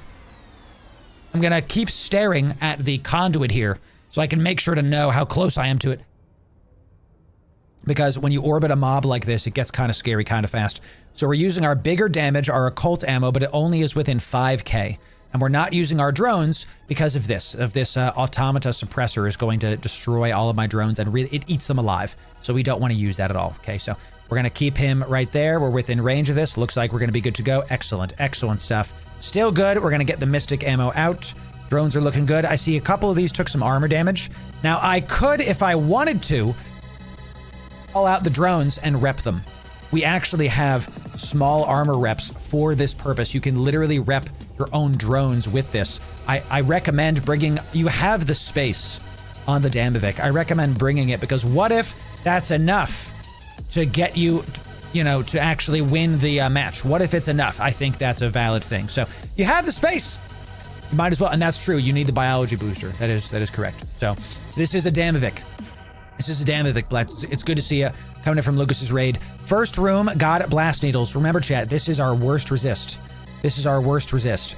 I'm gonna keep staring at the conduit here so I can make sure to know how close I am to it. Because when you orbit a mob like this, it gets kind of scary kind of fast. So we're using our bigger damage, our occult ammo, but it only is within 5k. And we're not using our drones because of this automata suppressor is going to destroy all of my drones, and really it eats them alive. So we don't want to use that at all. Okay, so we're going to keep him right there. We're within range of this. Looks like we're going to be good to go. Excellent stuff. Still good. We're going to get the mystic ammo out. Drones are looking good. I see a couple of these took some armor damage. Now I could, if I wanted to, call out the drones and rep them. We actually have small armor reps for this purpose. You can literally rep your own drones with this. I recommend bringing, you have the space on the Damovic. I recommend bringing it, because what if that's enough to get you, to actually win the match? What if it's enough? I think that's a valid thing. So you have the space. You might as well, and that's true. You need the biology booster. That is correct. So this is a Damovic. This is a Damovic, Black. It's good to see you coming in from Lucas's raid. First room, got blast needles. Remember, chat, this is our worst resist.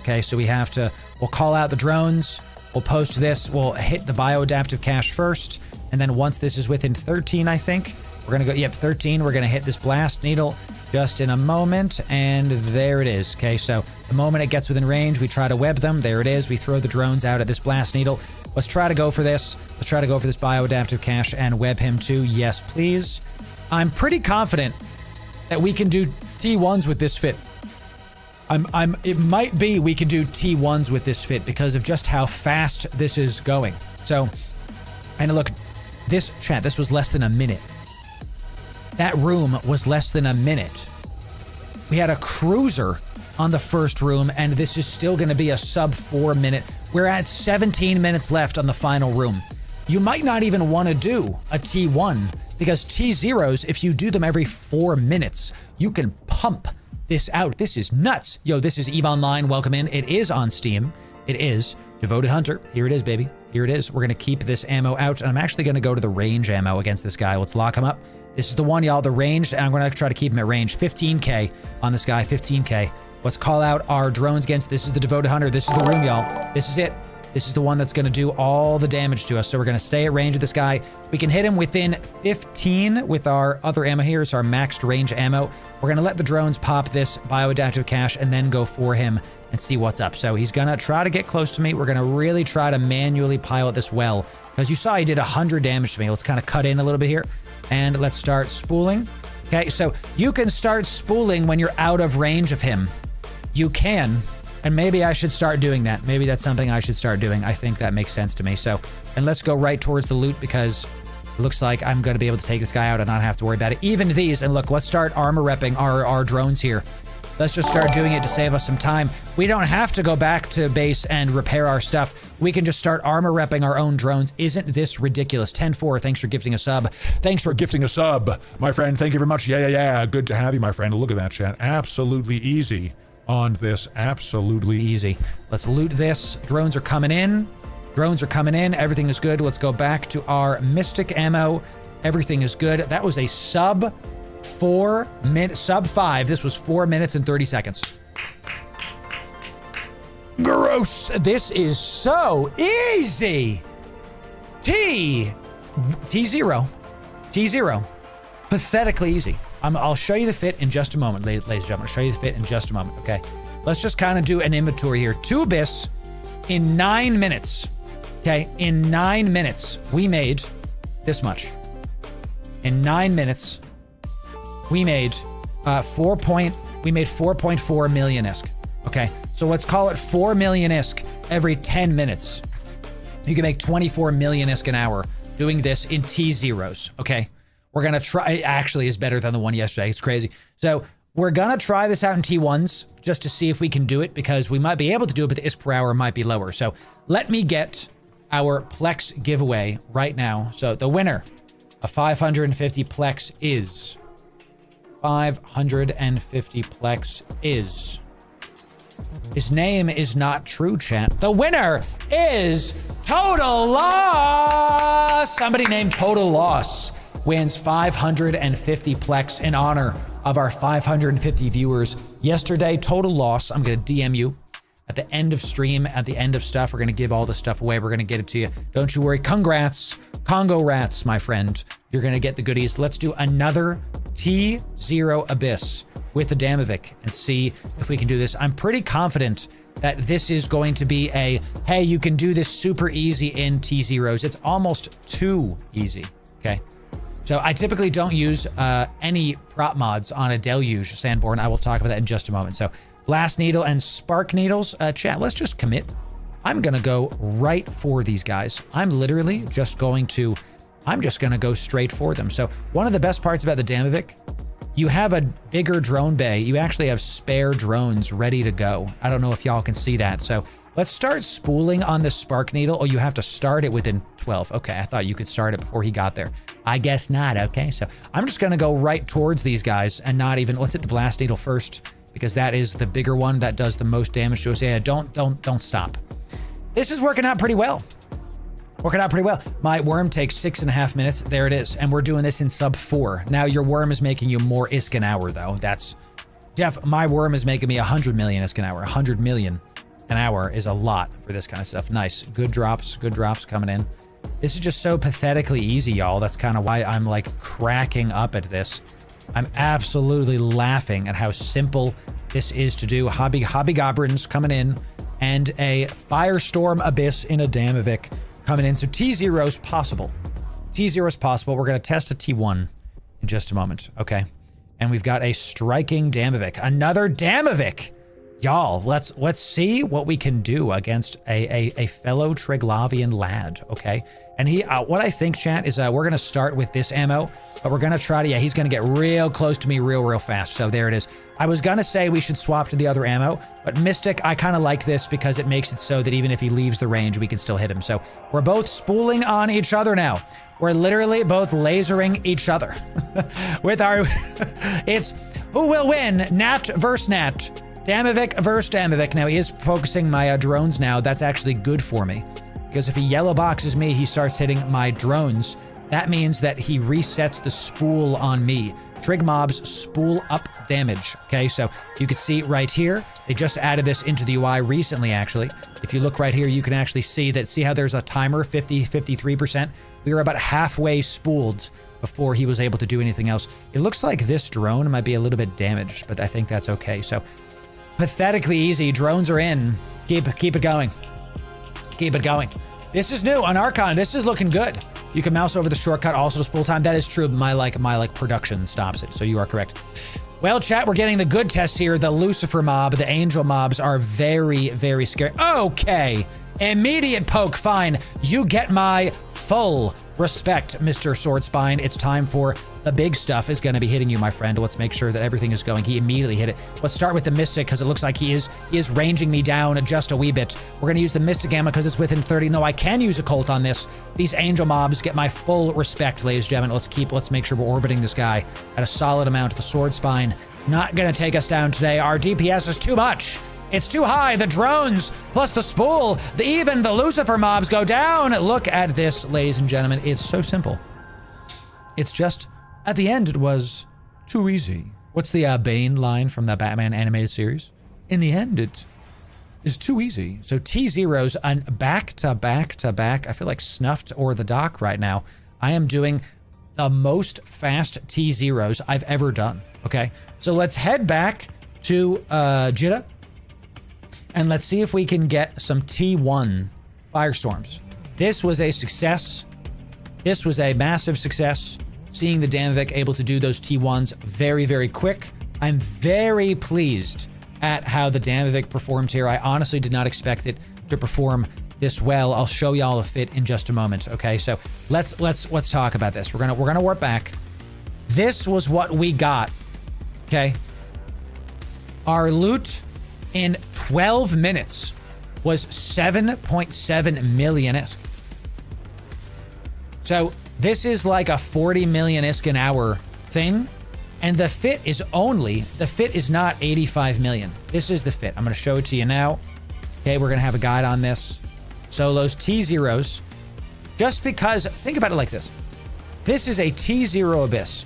Okay, so we'll call out the drones. We'll post this. We'll hit the bioadaptive cache first. And then once this is within 13, I think, we're going to go, 13. We're going to hit this blast needle just in a moment. And there it is. Okay, so the moment it gets within range, we try to web them. There it is. We throw the drones out at this blast needle. Let's try to go for this. Let's try to go for this bioadaptive cache and web him too. Yes, please. I'm pretty confident that we can do T1s with this fit. It might be we can do T1s with this fit because of just how fast this is going. So, and look, this was less than a minute. That room was less than a minute. We had a cruiser on the first room, and this is still going to be a sub 4 minute. We're at 17 minutes left on the final room. You might not even want to do a T1, because T0s, if you do them every 4 minutes, you can pump this out. This is nuts. Yo, this is EVE Online. Welcome in. It is on Steam. It is Devoted Hunter. Here it is, baby. Here it is. We're going to keep this ammo out, and I'm actually going to go to the range ammo against this guy. Let's lock him up. This is the one, y'all, the ranged, and I'm going to try to keep him at range. 15k on this guy, 15k. Let's call out our drones against, this is the Devoted Hunter. This is the room, y'all. This is it. This is the one that's going to do all the damage to us. So we're going to stay at range with this guy. We can hit him within 15 with our other ammo here. It's our maxed range ammo. We're going to let the drones pop this bioadaptive cache and then go for him and see what's up. So he's going to try to get close to me. We're going to really try to manually pilot this well, because you saw he did 100 damage to me. Let's kind of cut in a little bit here, and let's start spooling. Okay, so you can start spooling when you're out of range of him. You can. And maybe I should start doing that. Maybe that's something I should start doing. I think that makes sense to me. So, and let's go right towards the loot, because It looks like I'm going to be able to take this guy out and not have to worry about it. Even these, and look, let's start armor repping our drones here. Let's just start doing it to save us some time. We don't have to go back to base and repair our stuff. We can just start armor repping our own drones. Isn't this ridiculous? 10-4, thanks for gifting a sub. Thanks for gifting a sub, my friend. Thank you very much. Yeah. Good to have you, my friend. Look at that, chat. Absolutely easy on this. Absolutely easy. Let's loot this. Drones are coming in. Drones are coming in. Everything is good. Let's go back to our Mystic ammo. Everything is good. That was a sub 5. This was 4 minutes and 30 seconds. Gross. This is so easy. T0. Pathetically easy. I'll show you the fit in just a moment, ladies and gentlemen. I'll show you the fit in just a moment, okay? Let's just kind of do an inventory here. 2 Abyss in 9 minutes. Okay, in 9 minutes, we made this much. In 9 minutes, we made 4.4 million ISK. Okay, so let's call it 4 million ISK every 10 minutes. You can make 24 million ISK an hour doing this in T0s. Okay, we're gonna try. It actually is better than the one yesterday. It's crazy. So we're gonna try this out in T1s just to see if we can do it, because we might be able to do it, but the ISK per hour might be lower. So let me get our Plex giveaway right now. So the winner of 550 Plex is 550 Plex is. His name is not true, chat. The winner is Total Loss. Somebody named Total Loss wins 550 Plex in honor of our 550 viewers yesterday. Total Loss. I'm going to DM you at the end of stream, at the end of stuff. We're going to give all the stuff away. We're going to get it to you. Don't you worry. Congrats. Congo rats, my friend. You're going to get the goodies. Let's do another T0 Abyss with the Damovic and see if we can do this. I'm pretty confident that this is going to be a, hey, you can do this super easy in T0s. It's almost too easy, okay? So I typically don't use any prop mods on a Deluge Sandborn. I will talk about that in just a moment. So Blast Needle and Spark Needles. Chat, let's just commit. I'm going to go right for these guys. I'm literally just going to, I'm just going to go straight for them. So one of the best parts about the Damovic, you have a bigger drone bay. You actually have spare drones ready to go. I don't know if y'all can see that. So let's start spooling on the Spark Needle. Oh, you have to start it within 12. Okay, I thought you could start it before he got there. I guess not. Okay, so I'm just going to go right towards these guys and not even, let's hit the Blast Needle first, because that is the bigger one that does the most damage to us. Yeah, don't stop. This is working out pretty well. Working out pretty well. My worm takes 6.5 minutes. There it is. And we're doing this in sub 4. Now your worm is making you more ISK an hour though. That's my worm is making me 100 million ISK an hour. 100 million an hour is a lot for this kind of stuff. Nice. Good drops coming in. This is just so pathetically easy, y'all. That's kind of why I'm like cracking up at this. I'm absolutely laughing at how simple this is to do. Hobby Goblins coming in, and a Firestorm Abyss in a Damovic coming in. So T0 is possible. T0 is possible. We're going to test a T1 in just a moment. Okay. And we've got a striking Damovic. Another Damovic. Y'all, let's see what we can do against a fellow Triglavian lad, okay? And he, what I think, chat, is we're gonna start with this ammo, but we're gonna try to, yeah, he's gonna get real close to me real fast. So there it is. I was gonna say we should swap to the other ammo, but Mystic, I kind of like this because it makes it so that even if he leaves the range, we can still hit him. So we're both spooling on each other now. We're literally both lasering each other with our, it's who will win, Nat versus Nat. Damovic versus Damovic. Now he is focusing my drones now. That's actually good for me, because if he yellow boxes me, he starts hitting my drones. That means that he resets the spool on me. Trig mobs spool up damage. Okay, so you can see right here, they just added this into the UI recently, actually. If you look right here, you can actually see that, see how there's a timer, 53%? We were about halfway spooled before he was able to do anything else. It looks like this drone might be a little bit damaged, but I think that's okay. So pathetically easy. Drones are in. Keep it going. Keep it going. This is new on Archon. This is looking good. You can mouse over the shortcut also to spool time. That is true. My production stops it. So you are correct. Well, chat, we're getting the good tests here. The Lucifer mob, the Angel mobs are very scary. Okay. Immediate poke. Fine. You get my full Respect, Mr. Swordspine. It's time for the big stuff is going to be hitting you, my friend. Let's make sure that everything is going. He immediately hit it. Let's start with the Mystic because it looks like he is ranging me down just a wee bit. We're going to use the Mystic Gamma because it's within 30. No, I can use a Colt on this. These Angel Mobs get my full respect, ladies and gentlemen. Let's make sure we're orbiting this guy at a solid amount. The Swordspine not going to take us down today. Our DPS is too much. It's too high. The drones, plus the spool, even the Lucifer mobs go down. Look at this, ladies and gentlemen. It's so simple. It's just, at the end, it was too easy. What's the Bane line from the Batman animated series? In the end, it is too easy. So T0s on back to back to back. I feel like Snuffed or the Doc right now. I am doing the most fast T0s I've ever done. Okay, so let's head back to Jitta. And let's see if we can get some T1 Firestorms. This was a success. This was a massive success. Seeing the Damovic able to do those T1s very, very quick. I'm very pleased at how the Damovic performed here. I honestly did not expect it to perform this well. I'll show y'all a fit in just a moment. Okay, so let's talk about this. We're gonna warp back. This was what we got. Okay. Our loot in 12 minutes was 7.7 million ISK. So this is like a 40 million ISK an hour thing. And the fit is not 85 million. This is the fit. I'm going to show it to you now. Okay, we're going to have a guide on this. Solos, T0s. Just because, think about it like this. This is a T0 Abyss.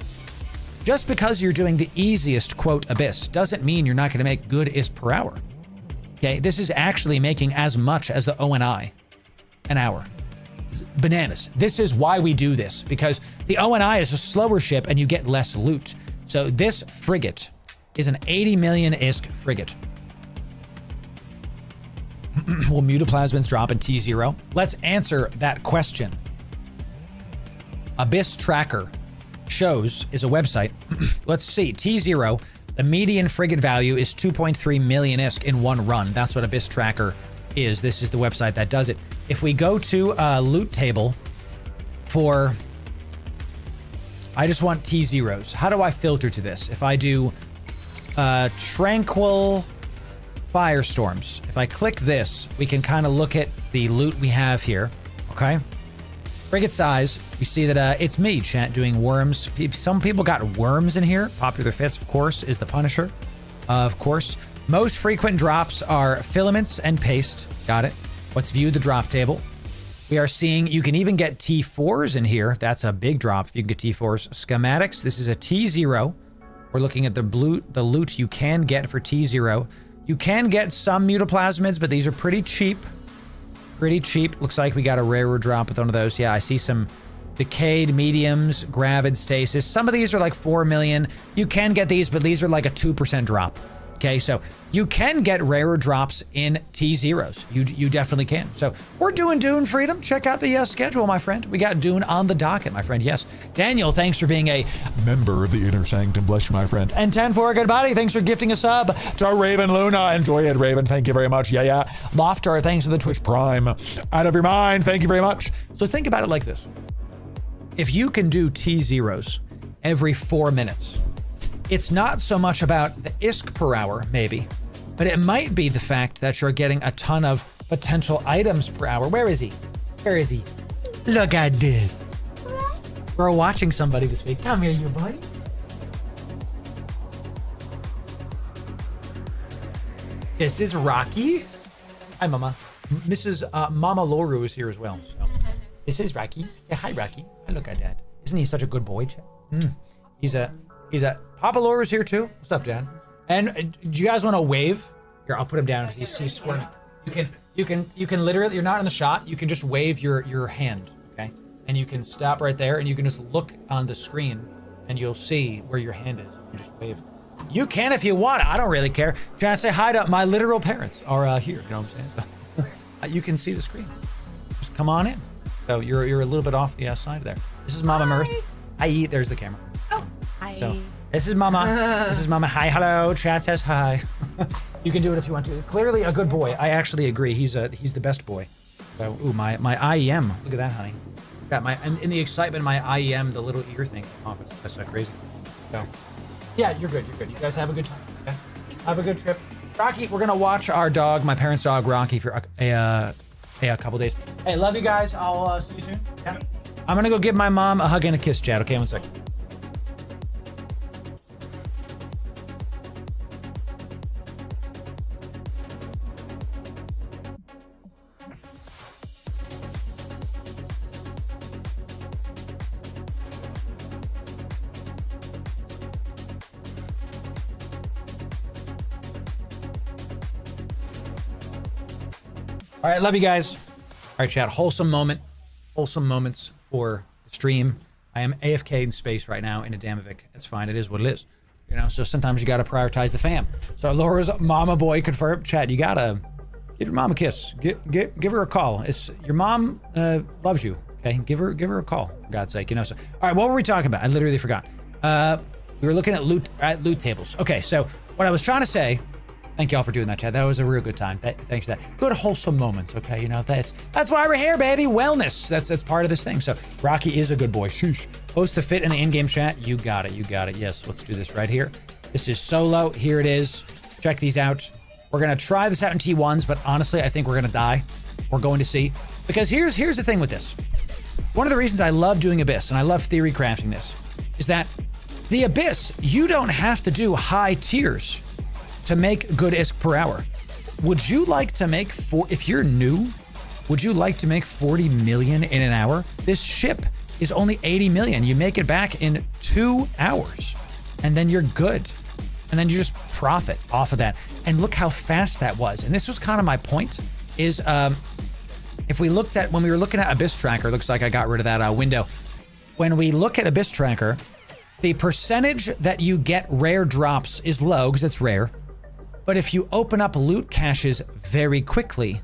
Just because you're doing the easiest, quote, Abyss, doesn't mean you're not going to make good ISK per hour. Okay, this is actually making as much as the ONI an hour. Bananas. This is why we do this, because the ONI is a slower ship and you get less loot. So this frigate is an 80 million ISK frigate. Will Mutaplasmids drop in T0? Let's answer that question. Abyss Tracker shows is a website. Let's see. T0, the median frigate value is 2.3 million ISK in one run. That's what Abyss Tracker is. This is the website that does it. If we go to a loot table for, I just want T0s. How do I filter to this? If I do Tranquil Firestorms, if I click this, we can kind of look at the loot we have here. Okay. Frigate size, we see that it's me, chat, doing worms. Some people got worms in here. Popular fits, of course, is the Punisher. Of course. Most frequent drops are filaments and paste. Got it. Let's view the drop table. We are seeing you can even get T4s in here. That's a big drop if you can get T4s. Schematics, this is a T0. We're looking at the loot you can get for T0. You can get some Mutaplasmids, but these are pretty cheap. Pretty cheap. Looks like we got a rarer drop with one of those. Yeah, I see some decayed mediums, gravid stasis. Some of these are like 4 million. You can get these, but these are like a 2% drop. Okay, so you can get rarer drops in T0s. You definitely can. So we're doing Dune Freedom. Check out the schedule, my friend. We got Dune on the docket, my friend. Yes. Daniel, thanks for being a member of the Inner Sanctum. Bless you, my friend. And 10 for a good body. Thanks for gifting a sub. To Raven Luna. Enjoy it, Raven. Thank you very much. Yeah. Loftar, thanks for the Twitch Prime. Out of your mind. Thank you very much. So think about it like this. If you can do T0s every 4 minutes, it's not so much about the ISK per hour, maybe, but it might be the fact that you're getting a ton of potential items per hour. Where is he? Where is he? Look at this. We're watching somebody this week. Come here, you boy. This is Rocky. Hi, Mama. Mrs. Mama Loru is here as well. So. This is Rocky. Say hi, Rocky. I look at Dad. Isn't he such a good boy, Chad? He's a Papa Loru's here too. What's up, Dad? And do you guys want to wave? Here, I'll put him down because he's squirming. You can literally, you're not in the shot. You can just wave your hand, okay? And you can stop right there and you can just look on the screen and you'll see where your hand is. You just wave. You can if you want. I don't really care. Trying to say hi to my literal parents are here. You know what I'm saying? So you can see the screen. Just come on in. So you're a little bit off the side there. This is Mama Mirth. Hi. There's the camera. Oh, hi. So this is Mama. This is Mama. Hi, hello. Chat says hi. You can do it if you want to. Clearly a good boy. I actually agree. He's the best boy. So, ooh, my IEM. Look at that, honey. Got my, and in the excitement, my IEM, the little ear thing, that's so crazy. So, yeah, you're good. You guys have a good time. Okay? Have a good trip. Rocky, we're gonna watch our dog, my parents' dog, Rocky, for a couple days. Hey, love you guys. I'll see you soon. Yeah. I'm gonna go give my mom a hug and a kiss, Chad. Okay, 1 second. All right, love you guys. All right, chat. Wholesome moments for the stream. I am AFK in space right now in a Damovic. It's fine. It is what it is. You know, so sometimes you got to prioritize the fam. So Laura's mama boy confirmed. Chat, you got to give your mom a kiss. Give her a call. It's your mom loves you. Okay, give her a call, for God's sake. You know. So, all right, what were we talking about? I literally forgot. We were looking at loot tables. Okay, so what I was trying to say. Thank y'all for doing that, Chad. That was a real good time. Thanks for that. Good wholesome moments, okay? You know, that's why we're here, baby. Wellness. That's part of this thing. So Rocky is a good boy. Sheesh. Post the fit in the in-game chat. You got it. Yes, let's do this right here. This is solo. Here it is. Check these out. We're gonna try this out in T1s, but honestly, I think we're gonna die. We're going to see. Because here's the thing with this. One of the reasons I love doing Abyss, and I love theory crafting this, is that the Abyss, you don't have to do high tiers to make good ISK per hour. Would you like to make, if you're new, would you like to make 40 million in an hour? This ship is only 80 million. You make it back in 2 hours and then you're good. And then you just profit off of that. And look how fast that was. And this was kind of my point is, if we looked at, when we were looking at Abyss Tracker, looks like I got rid of that window. When we look at Abyss Tracker, the percentage that you get rare drops is low because it's rare. But if you open up loot caches very quickly,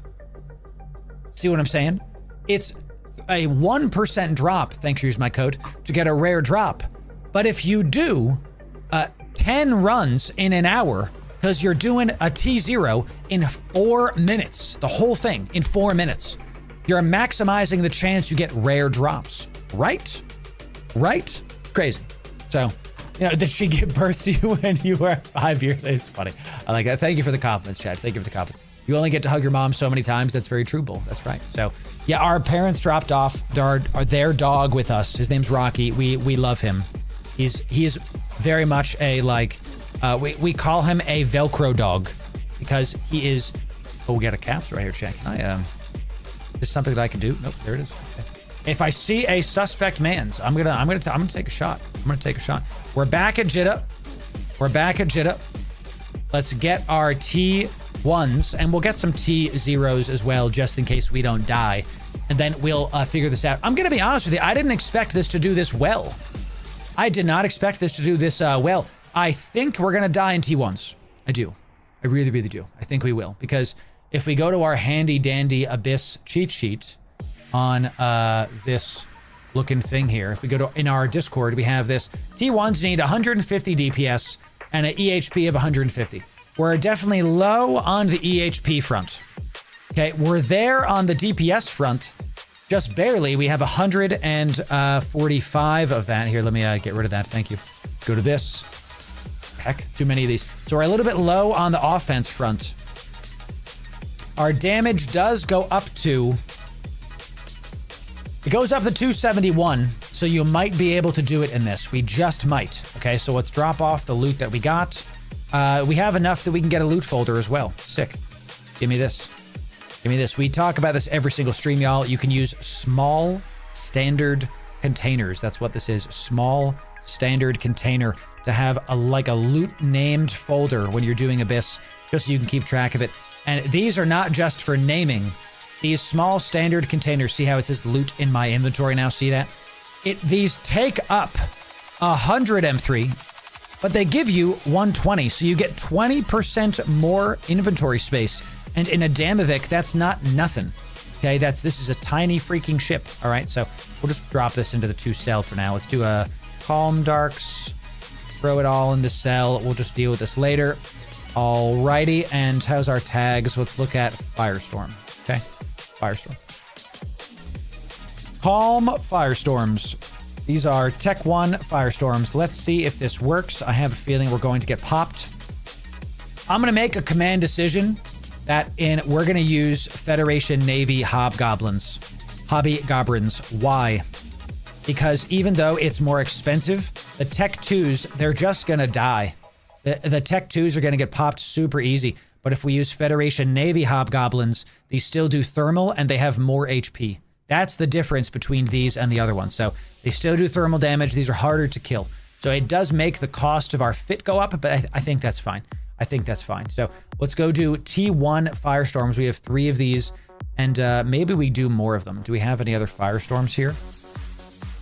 see what I'm saying? It's a 1% drop, thanks for using my code, to get a rare drop. But if you do 10 runs in an hour, because you're doing a T0 in 4 minutes, the whole thing in 4 minutes, you're maximizing the chance you get rare drops, right? Right? Crazy. So, you know, did she give birth to you when you were 5 years? It's funny. I like that. Thank you for the compliments, Chad. Thank you for the compliments. You only get to hug your mom so many times. That's very true, Bull. That's right. So, yeah, our parents dropped off their dog with us. His name's Rocky. We love him. He's very much a, like, we call him a Velcro dog because he is. Oh, we got a caps right here, Chad. Can I, is this something that I can do? Nope, there it is. Okay. If I see a suspect mans, I'm gonna take a shot. I'm gonna take a shot. We're back at Jitta. Let's get our T1s and we'll get some T0s as well, just in case we don't die. And then we'll figure this out. I'm gonna be honest with you. I didn't expect this to do this well. I did not expect this to do this well. I think we're gonna die in T1s. I do. I really, really do. I think we will, because if we go to our handy dandy Abyss cheat sheet on this looking thing here, if we go to in our Discord, we have this. T1s need 150 DPS and an EHP of 150. We're definitely low on the EHP front. Okay, we're there on the DPS front, just barely. We have 145 of that. Here, let me get rid of that. Thank you. Go to this. Heck, too many of these. So we're a little bit low on the offense front. Our damage does go up to... It goes up to 271, so you might be able to do it in this. We just might. Okay, so let's drop off the loot that we got. We have enough that we can get a loot folder as well. Sick. Give me this. Give me this. We talk about this every single stream, y'all. You can use small standard containers. That's what this is. Small standard container to have a loot named folder when you're doing Abyss, just so you can keep track of it. And these are not just for naming. These small standard containers, see how it says loot in my inventory now? See that? These take up 100 M3, but they give you 120, so you get 20% more inventory space. And in a Damovic, that's not nothing. Okay, this is a tiny freaking ship. All right, so we'll just drop this into the 2 cell for now. Let's do a calm darks, throw it all in the cell. We'll just deal with this later. Alrighty, and how's our tags? Let's look at Firestorm. Okay, Firestorm. Calm Firestorms. These are Tech 1 Firestorms. Let's see if this works. I have a feeling we're going to get popped. I'm going to make a command decision that we're going to use Federation Navy Hobgoblins. Why? Because even though it's more expensive, the Tech 2s, they're just going to die. The Tech 2s are going to get popped super easy. But if we use Federation Navy Hobgoblins, these still do thermal and they have more HP. That's the difference between these and the other ones. So they still do thermal damage. These are harder to kill. So it does make the cost of our fit go up, but I think that's fine. I think that's fine. So let's go do T1 Firestorms. We have 3 of these, and maybe we do more of them. Do we have any other Firestorms here?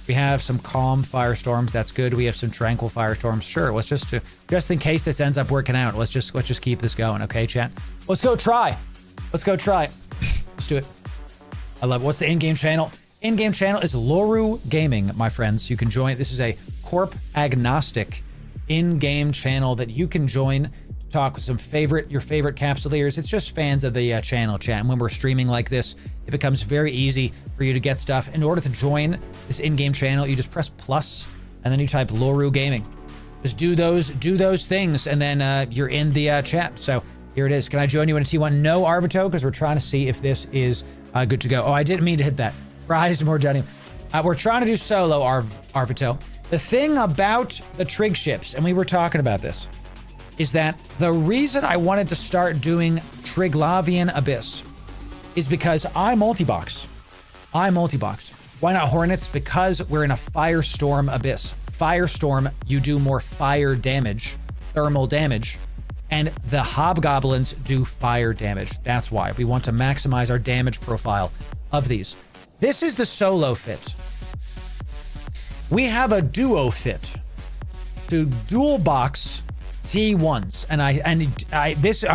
We have some Calm Firestorms. That's good. We have some Tranquil Firestorms. Sure, let's just in case this ends up working out, let's just keep this going, okay, chat? Let's go try. Let's go try. Let's do it. I love it. What's the in-game channel? In-game channel is Loru Gaming, my friends. You can join. This is a Corp agnostic in-game channel that you can join to talk with your favorite Capsuleers. It's just fans of the channel, chat. And when we're streaming like this, it becomes very easy for you to get stuff. In order to join this in-game channel, you just press plus and then you type Loru Gaming. Just do those things, and then you're in the chat. So here it is. Can I join you in a T1? No, Arvito, because we're trying to see if this is good to go. Oh, I didn't mean to hit that. Rise more Dunny. We're trying to do solo, Arvito. The thing about the trig ships, and we were talking about this, is that the reason I wanted to start doing Triglavian Abyss is because I multi-box. Why not Hornets? Because we're in a Firestorm Abyss. Firestorm, you do more fire damage, thermal damage, and the Hobgoblins do fire damage. That's why we want to maximize our damage profile of these. This is the solo fit. We have a duo fit to dual box T1s, and I'm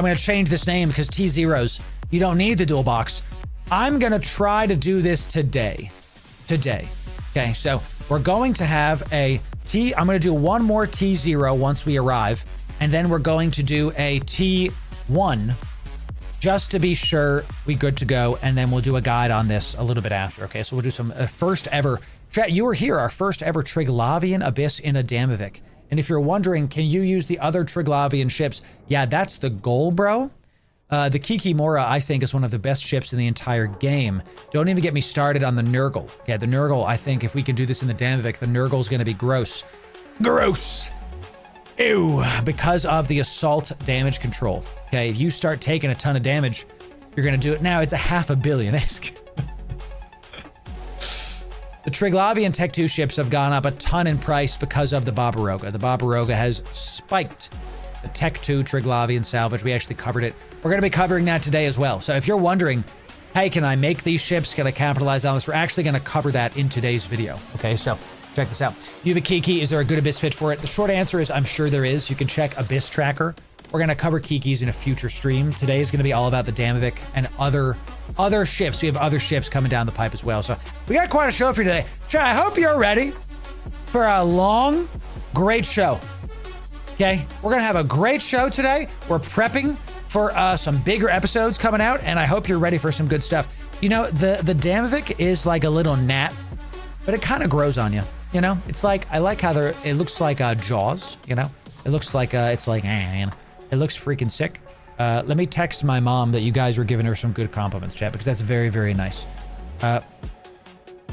going to change this name because T0s, you don't need the dual box. I'm going to try to do this today. Okay, so we're going to have I'm going to do one more T0 once we arrive, and then we're going to do a T1 just to be sure we good to go, and then we'll do a guide on this a little bit after. Okay, so we'll do some first ever. Chat, you were here, our first ever Triglavian Abyss in a Damovic. And if you're wondering, can you use the other Triglavian ships? Yeah, that's the goal, bro. The Kiki Mora, I think, is one of the best ships in the entire game. Don't even get me started on the Nurgle. Yeah, the Nurgle, I think if we can do this in the Damovic, the Nurgle's going to be gross. Gross! Ew! Because of the assault damage control. Okay, if you start taking a ton of damage, you're going to do it. Now, it's a $500 million. The Triglavian Tech 2 ships have gone up a ton in price because of the Barbaroga. The Barbaroga has spiked the Tech 2 Triglavian salvage. We actually covered it. We're going to be covering that today as well. So if you're wondering, hey, can I make these ships? Can I capitalize on this? We're actually going to cover that in today's video. Okay, so check this out. You have a Kiki. Is there a good Abyss fit for it? The short answer is I'm sure there is. You can check Abyss Tracker. We're going to cover Kikis in a future stream. Today is going to be all about the Damovic and other ships. We have other ships coming down the pipe as well. So we got quite a show for you today. Chat, I hope you're ready for a long, great show. Okay, we're going to have a great show today. We're prepping for some bigger episodes coming out, and I hope you're ready for some good stuff. You know, the Damovic is like a little gnat, but it kind of grows on you. You know, it's like, I like how it looks like Jaws, you know? It looks like, it's like, man, it looks freaking sick. Let me text my mom that you guys were giving her some good compliments, chat, because that's very, very nice.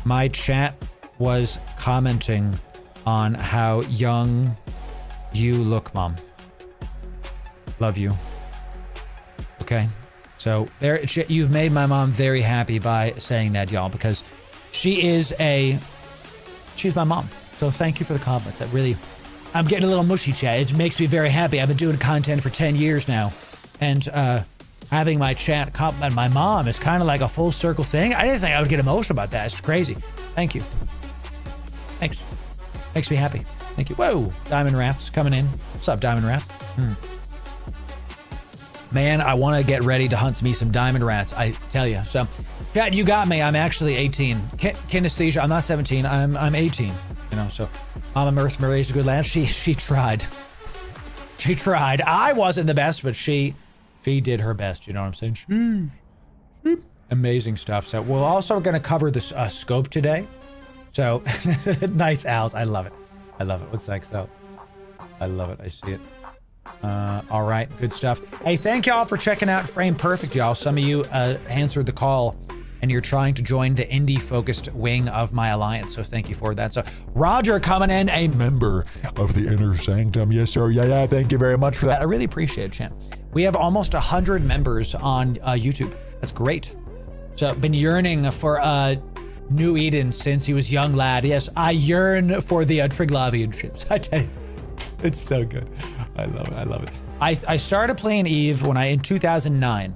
My chat was commenting on how young you look, Mom. Love you. Okay. So there, you've made my mom very happy by saying that, y'all, because she's my mom. So thank you for the compliments. That really, I'm getting a little mushy, chat. It makes me very happy. I've been doing content for 10 years now. And having my chat compliment my mom is kind of like a full circle thing. I didn't think I would get emotional about that. It's crazy. Thank you. Thanks. Makes me happy. Thank you. Whoa, Diamond Wrath's coming in. What's up, Diamond Wrath? Man, I want to get ready to hunt me some Diamond Rats, I tell you. So, chat, you got me. I'm actually 18. Kinesthesia, I'm not 17. I'm 18. You know, so Mama Mirth Murray's a good lad. She tried. She tried. I wasn't the best, but she did her best. You know what I'm saying? Amazing stuff. So we're also going to cover this scope today. So nice, Als. I love it. I love it. What's that? So I love it. I see it. All right. Good stuff. Hey, thank y'all for checking out Frame Perfect, y'all. Some of you answered the call and you're trying to join the indie-focused wing of my alliance. So thank you for that. So Roger coming in, a Member of the Inner Sanctum. Yes, sir. Yeah. Thank you very much for that. I really appreciate it, Chan. We have almost 100 members on YouTube. That's great. So been yearning for New Eden since he was young lad. Yes, I yearn for the Triglavian ships. I tell you, it's so good. I love it. I love it. I started playing Eve when in 2009.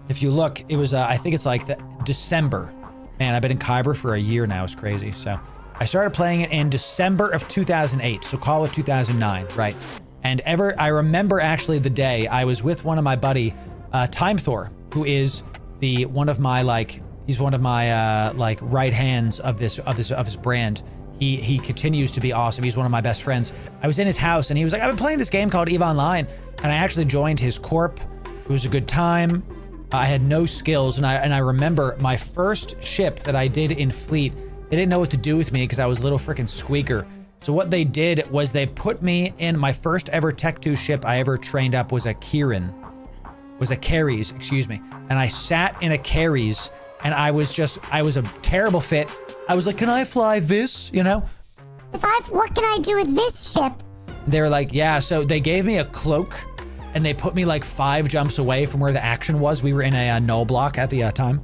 If you look, it was, I think it's like December. Man, I've been in Kyber for a year now. It's crazy. So I started playing it in December of 2008. So call it 2009, right? And I remember actually the day I was with one of my buddy, Time Thor, who is one of my right hands of his brand. He continues to be awesome. He's one of my best friends. I was in his house and he was like, I've been playing this game called EVE Online, and I actually joined his Corp. It was a good time. I had no skills, and I remember my first ship that I did in Fleet, they didn't know what to do with me because I was a little freaking squeaker. So what they did was they put me in my first ever Tech 2 ship I ever trained up was a Carries, excuse me. And I sat in a Carries, and I was a terrible fit. I was like, can I fly this, you know? What can I do with this ship? They were like, yeah. So they gave me a cloak and they put me like 5 jumps away from where the action was. We were in a null block at the time.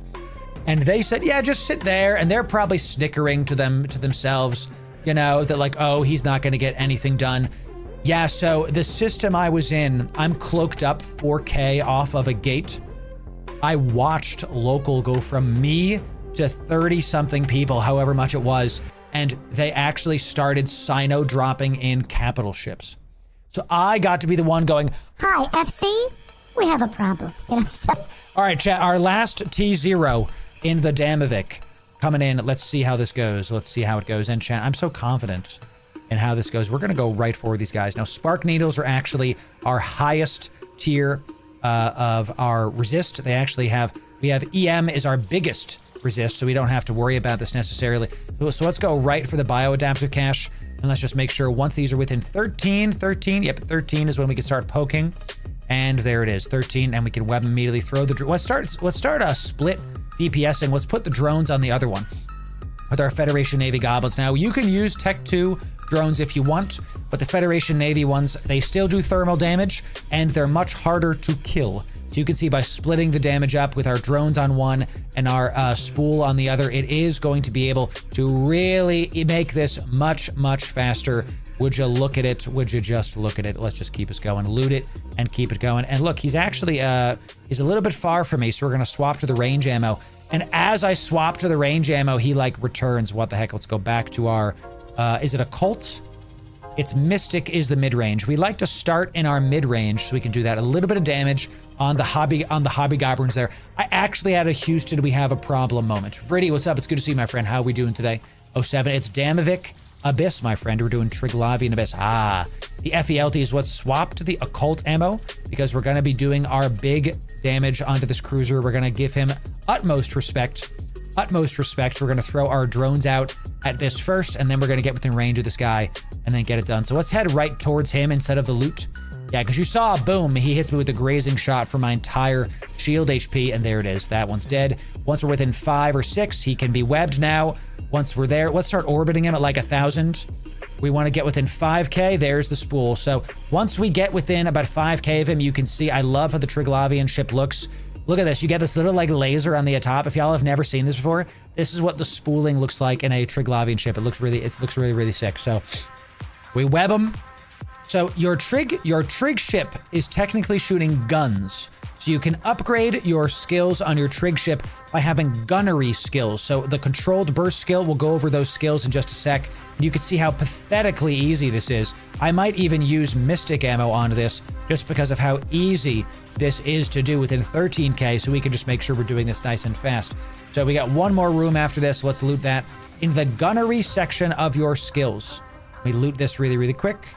And they said, yeah, just sit there. And they're probably snickering to themselves, you know, that like, oh, he's not going to get anything done. Yeah, so the system I was in, I'm cloaked up 4K off of a gate. I watched local go from me to 30-something people, however much it was, and they actually started Sino dropping in capital ships. So I got to be the one going, hi, FC, we have a problem. You know, so. All right, chat, our last T0 in the Damovic coming in. Let's see how this goes. Let's see how it goes. And chat, I'm so confident in how this goes. We're going to go right for these guys. Now, Spark Needles are actually our highest tier of our resist. We have EM is our biggest resist, so we don't have to worry about this necessarily. So let's go right for the bioadaptive cache, and let's just make sure once these are within 13, yep, 13 is when we can start poking. And there it is, 13, and we can web immediately throw the, let's start a split DPSing. Let's put the drones on the other one with our Federation Navy Goblins. Now, you can use Tech 2 drones if you want, but the Federation Navy ones, they still do thermal damage, and they're much harder to kill. So you can see by splitting the damage up with our drones on one and our spool on the other, it is going to be able to really make this much, much faster. Would you look at it? Would you just look at it? Let's just keep us going. Loot it and keep it going. And look, he's actually, he's a little bit far from me, so we're going to swap to the range ammo. And as I swap to the range ammo, he like returns. What the heck? Let's go back to our, is it Occult? It's Mystic is the mid-range. We like to start in our mid-range so we can do that. A little bit of damage on the hobby goblins there. I actually had a Houston we have a problem moment. Freddy, what's up? It's good to see you, my friend. How are we doing today? 07. It's Damovic Abyss, my friend. We're doing Triglavian Abyss. The FELT is what swapped to the Occult ammo because we're going to be doing our big damage onto this cruiser. We're going to give him utmost respect. Utmost respect. We're going to throw our drones out at this first, and then we're going to get within range of this guy and then get it done. So let's head right towards him instead of the loot. Yeah, because you saw, boom, he hits me with a grazing shot for my entire shield HP, and there it is. That one's dead. Once we're within 5 or 6, he can be webbed now. Once we're there, let's start orbiting him at like 1,000. We want to get within 5K. There's the spool. So once we get within about 5K of him, you can see, I love how the Triglavian ship looks. Look at this. You get this little like laser on the top. If y'all have never seen this before, this is what the spooling looks like in a Triglavian ship. It looks really sick. So we web them. So your trig ship is technically shooting guns. So you can upgrade your skills on your trig ship by having gunnery skills. So the controlled burst skill, we'll go over those skills in just a sec. You can see how pathetically easy this is. I might even use Mystic ammo on this just because of how easy this is to do within 13K, so we can just make sure we're doing this nice and fast. So we got one more room after this. Let's loot that. In the gunnery section of your skills, we loot this really quick.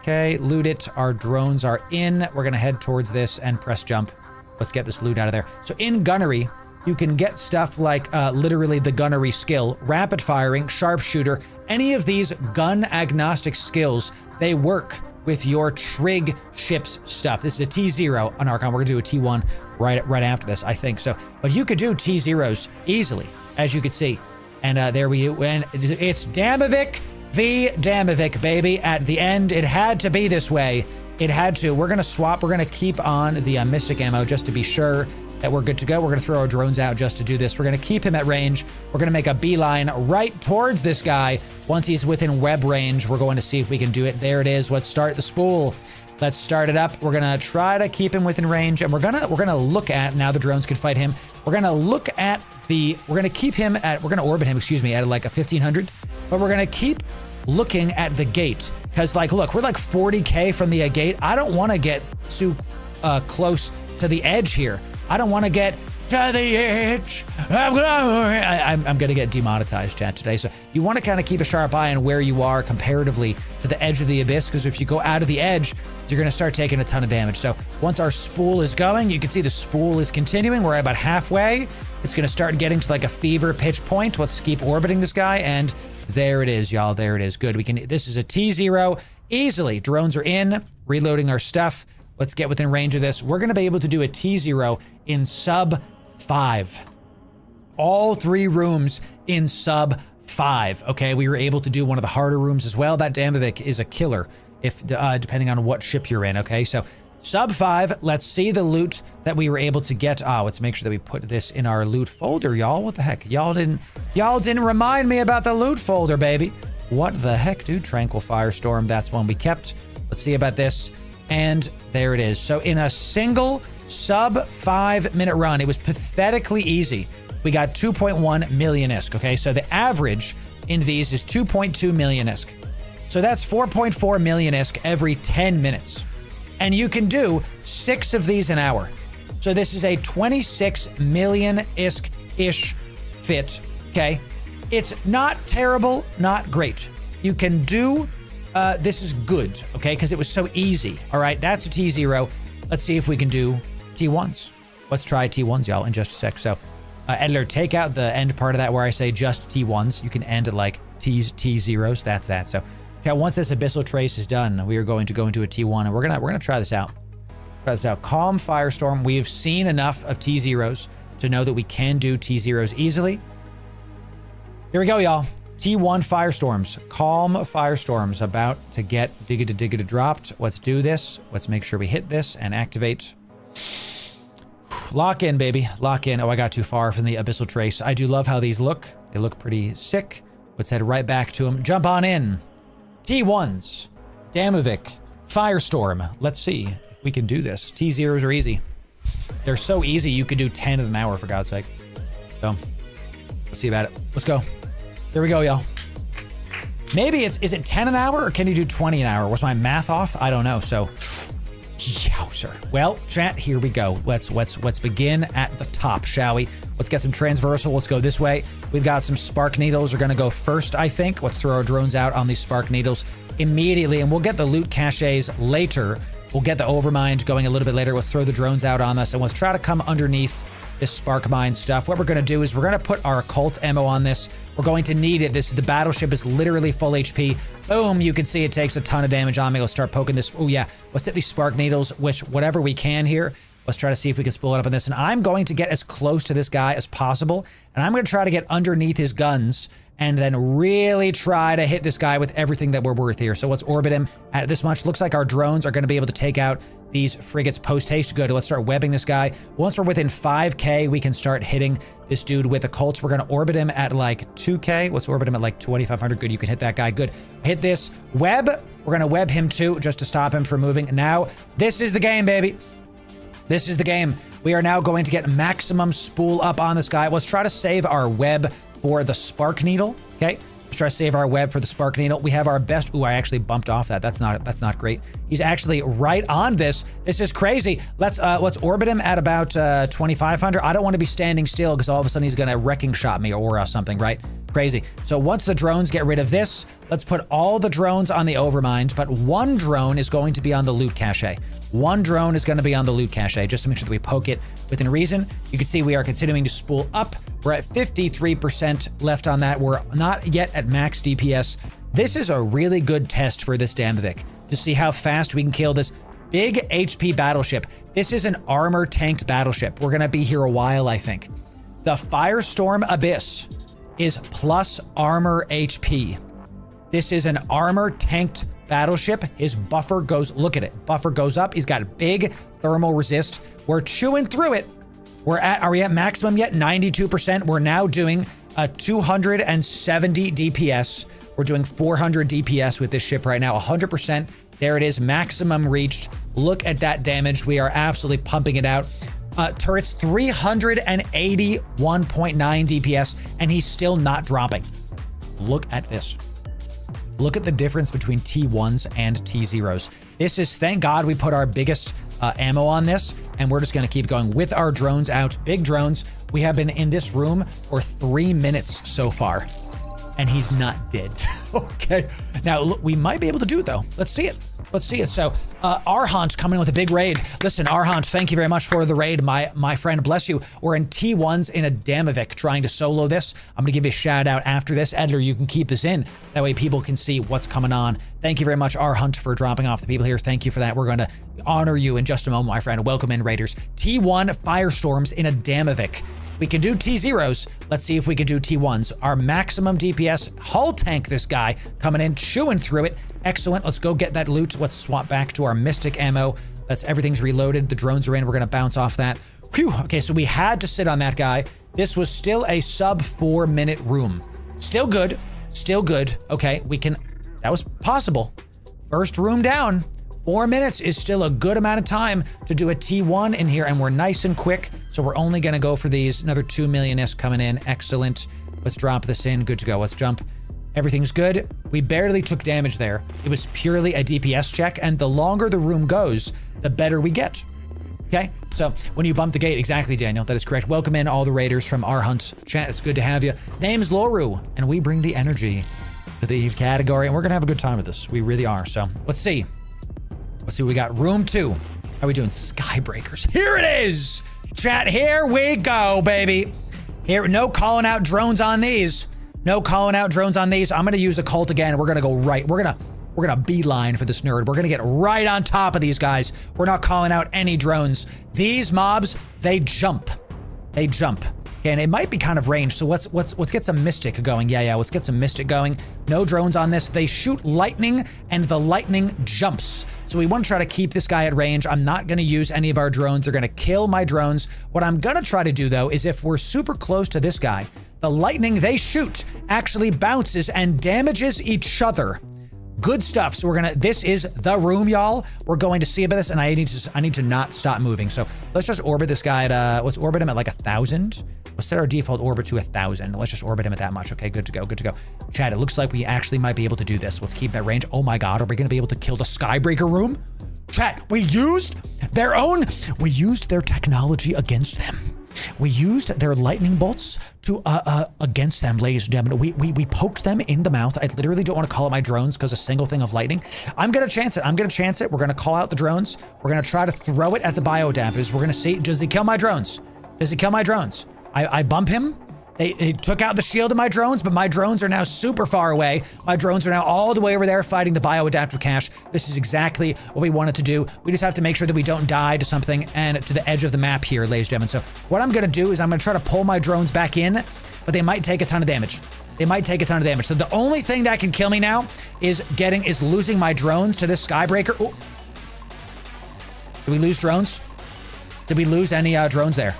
Okay, loot it. Our drones are in. We're going to head towards this and press jump. Let's get this loot out of there. So in gunnery, you can get stuff like literally the gunnery skill, rapid firing, sharpshooter. Any of these gun agnostic skills, they work with your trig ships stuff. This is a T0 on Archon. We're gonna do a T1 right after this, I think so. But you could do T0s easily, as you could see. And there we go. And it's Damovic v Damovic, baby. At the end, it had to be this way. It had to. We're gonna swap. We're gonna keep on the Mystic ammo just to be sure that we're good to go. We're gonna throw our drones out just to do this. We're gonna keep him at range. We're gonna make a beeline right towards this guy. Once he's within web range, we're going to see if we can do it. There it is. Let's start the spool. Let's start it up. We're gonna try to keep him within range, and we're gonna look at, now the drones can fight him. We're gonna look at we're gonna keep him at, we're gonna orbit him, excuse me, at like a 1500, but we're gonna keep looking at the gate. Because like, look, we're like 40K from the gate. I don't wanna get too close to the edge here. I don't wanna get to the edge. I'm gonna get demonetized, chat, today. So you wanna kind of keep a sharp eye on where you are comparatively to the edge of the abyss, because if you go out of the edge, you're gonna start taking a ton of damage. So once our spool is going, you can see the spool is continuing. We're at about halfway. It's gonna start getting to like a fever pitch point. Let's keep orbiting this guy, and there it is, y'all. There it is. Good. This is a T0 easily. Drones are in, reloading our stuff. Let's get within range of this. We're gonna be able to do a T0 in sub 5. All 3 rooms in sub 5. Okay, we were able to do one of the harder rooms as well. That Damovic is a killer, if depending on what ship you're in. Okay, so sub 5. Let's see the loot that we were able to get. Let's make sure that we put this in our loot folder, y'all. What the heck? Y'all didn't remind me about the loot folder, baby. What the heck, dude? Tranquil Firestorm. That's one we kept. Let's see about this. And there it is. So in a single sub 5-minute run, it was pathetically easy. We got 2.1 million ISK, okay? So the average in these is 2.2 million ISK. So that's 4.4 million ISK every 10 minutes. And you can do 6 of these an hour. So this is a 26 million ISK-ish fit, okay? It's not terrible, not great. You can do, this is good, okay? Because it was so easy, all right? That's a T0. Let's see if we can do T1s. Let's try T1s, y'all, in just a sec. So, editor, take out the end part of that where I say just T1s. You can end at like T0s. That's that. So, okay, once this abyssal trace is done, we are going to go into a T1, and we're gonna try this out. Calm Firestorm. We've seen enough of T0s to know that we can do T0s easily. Here we go, y'all. T1 Firestorms. Calm Firestorms about to get Diggity dropped. Let's do this. Let's make sure we hit this and activate. Lock in, baby. Lock in. Oh, I got too far from the abyssal trace. I do love how these look. They look pretty sick. Let's head right back to them. Jump on in. T1s. Damovic. Firestorm. Let's see if we can do this. T0s are easy. They're so easy, you could do 10 in an hour, for God's sake. So, let's see about it. Let's go. There we go, y'all. Maybe is it 10 an hour, or can you do 20 an hour? Was my math off? I don't know. So, yowzer. Well, chat, here we go. Let's begin at the top, shall we? Let's get some transversal. Let's go this way. We've got some spark needles are gonna go first, I think. Let's throw our drones out on these spark needles immediately, and we'll get the loot caches later. We'll get the overmind going a little bit later. Let's throw the drones out on us, and let's try to come underneath this spark mine stuff. What we're gonna do is we're gonna put our occult ammo on this. We're going to need it. The battleship is literally full HP. Boom, you can see it takes a ton of damage on me. Let's start poking this. Oh yeah, let's hit these spark needles, which whatever we can here. Let's try to see if we can spool it up on this. And I'm going to get as close to this guy as possible. And I'm gonna try to get underneath his guns and then really try to hit this guy with everything that we're worth here. So let's orbit him at this much. Looks like our drones are gonna be able to take out these frigates post-haste. Good, let's start webbing this guy. Once we're within 5K, we can start hitting this dude with the cults. We're gonna orbit him at like 2K. Let's orbit him at like 2,500. Good, you can hit that guy. Good, hit this web. We're gonna web him too, just to stop him from moving. Now, this is the game, baby. This is the game. We are now going to get maximum spool up on this guy. Let's try to save our web for the spark needle, okay? Let's try to save our web for the spark needle. We have our best. Ooh, I actually bumped off that. That's not great. He's actually right on this. This is crazy. Let's orbit him at about 2,500. I don't want to be standing still because all of a sudden he's gonna wrecking shot me or something, right? Crazy. So once the drones get rid of this, let's put all the drones on the overmind, but one drone is going to be on the loot cache. One drone is going to be on the loot cache, just to make sure that we poke it within reason. You can see we are continuing to spool up. We're at 53% left on that. We're not yet at max DPS. This is a really good test for this Damovic to see how fast we can kill this big HP battleship. This is an armor tanked battleship. We're going to be here a while, I think. The Firestorm Abyss is plus armor HP. This is an armor tanked battleship. His buffer goes, look at it. Buffer goes up. He's got big thermal resist. We're chewing through it. Are we at maximum yet? 92%. We're now doing a 270 DPS. We're doing 400 DPS with this ship right now. 100%. There it is. Maximum reached. Look at that damage. We are absolutely pumping it out. Turret's 381.9 DPS, and he's still not dropping. Look at this. Look at the difference between T1s and T0s. This is, thank God we put our biggest ammo on this, and we're just going to keep going with our drones out. Big drones. We have been in this room for 3 minutes so far, and he's not dead. Okay. Now, look, we might be able to do it, though. Let's see it. Let's see it. So, Arhant coming with a big raid. Listen, Arhant, thank you very much for the raid. My friend, bless you. We're in T1s in a Damovic trying to solo this. I'm going to give you a shout out after this. Editor, you can keep this in. That way people can see what's coming on. Thank you very much, Arhant, for dropping off the people here. Thank you for that. We're going to honor you in just a moment, my friend. Welcome in, Raiders. T1 Firestorms in a Damovic. We can do T0s. Let's see if we can do T1s. Our maximum DPS, hull tank this guy, coming in, chewing through it. Excellent. Let's go get that loot. Let's swap back to our Mystic ammo. Everything's reloaded. The drones are in. We're going to bounce off that. Whew. Okay, so we had to sit on that guy. This was still a sub 4 minute room. Still good. Still good. Okay, that was possible. First room down. 4 minutes is still a good amount of time to do a T1 in here, and we're nice and quick, so we're only going to go for these. Another 2 million-ish coming in. Excellent. Let's drop this in. Good to go. Let's jump. Everything's good. We barely took damage there. It was purely a DPS check, and the longer the room goes, the better we get. Okay? So when you bump the gate, exactly, Daniel, that is correct. Welcome in all the raiders from our hunt chat. It's good to have you. Name's Loru, and we bring the energy to the category, and we're going to have a good time with this. We really are. So let's see. Let's see what we got. Room 2. How are we doing? Skybreakers. Here it is. Chat, here we go, baby. Here, no calling out drones on these. No calling out drones on these. I'm going to use a cult again. We're going to go right. We're going to beeline for this nerd. We're going to get right on top of these guys. We're not calling out any drones. These mobs, they jump. They jump. Okay, and it might be kind of ranged. So let's get some Mystic going. Yeah, let's get some Mystic going. No drones on this. They shoot lightning, and the lightning jumps. So we want to try to keep this guy at range. I'm not going to use any of our drones. They're going to kill my drones. What I'm going to try to do, though, is if we're super close to this guy, the lightning they shoot actually bounces and damages each other. Good stuff. So this is the room, y'all. We're going to see about this, and I need to not stop moving. So let's just orbit this guy at, let's orbit him at like 1,000. Let's set our default orbit to 1,000. Let's just orbit him at that much. Okay, good to go, good to go. Chad, it looks like we actually might be able to do this. Let's keep that range. Oh my God, are we gonna be able to kill the Skybreaker room? Chat, we used their technology against them. We used their lightning bolts to against them, ladies and gentlemen. We poked them in the mouth. I literally don't want to call out my drones because a single thing of lightning. I'm gonna chance it. We're gonna call out the drones. We're gonna try to throw it at the biodampers. We're gonna see, does he kill my drones? Does he kill my drones? I bump him. They took out the shield of my drones, but my drones are now super far away. My drones are now all the way over there fighting the bioadaptive cache. This is exactly what we wanted to do. We just have to make sure that we don't die to something and to the edge of the map here, ladies and gentlemen. So what I'm going to do is I'm going to try to pull my drones back in, but they might take a ton of damage. So the only thing that can kill me now is losing my drones to this Skybreaker. Ooh. Did we lose drones? Did we lose any drones there?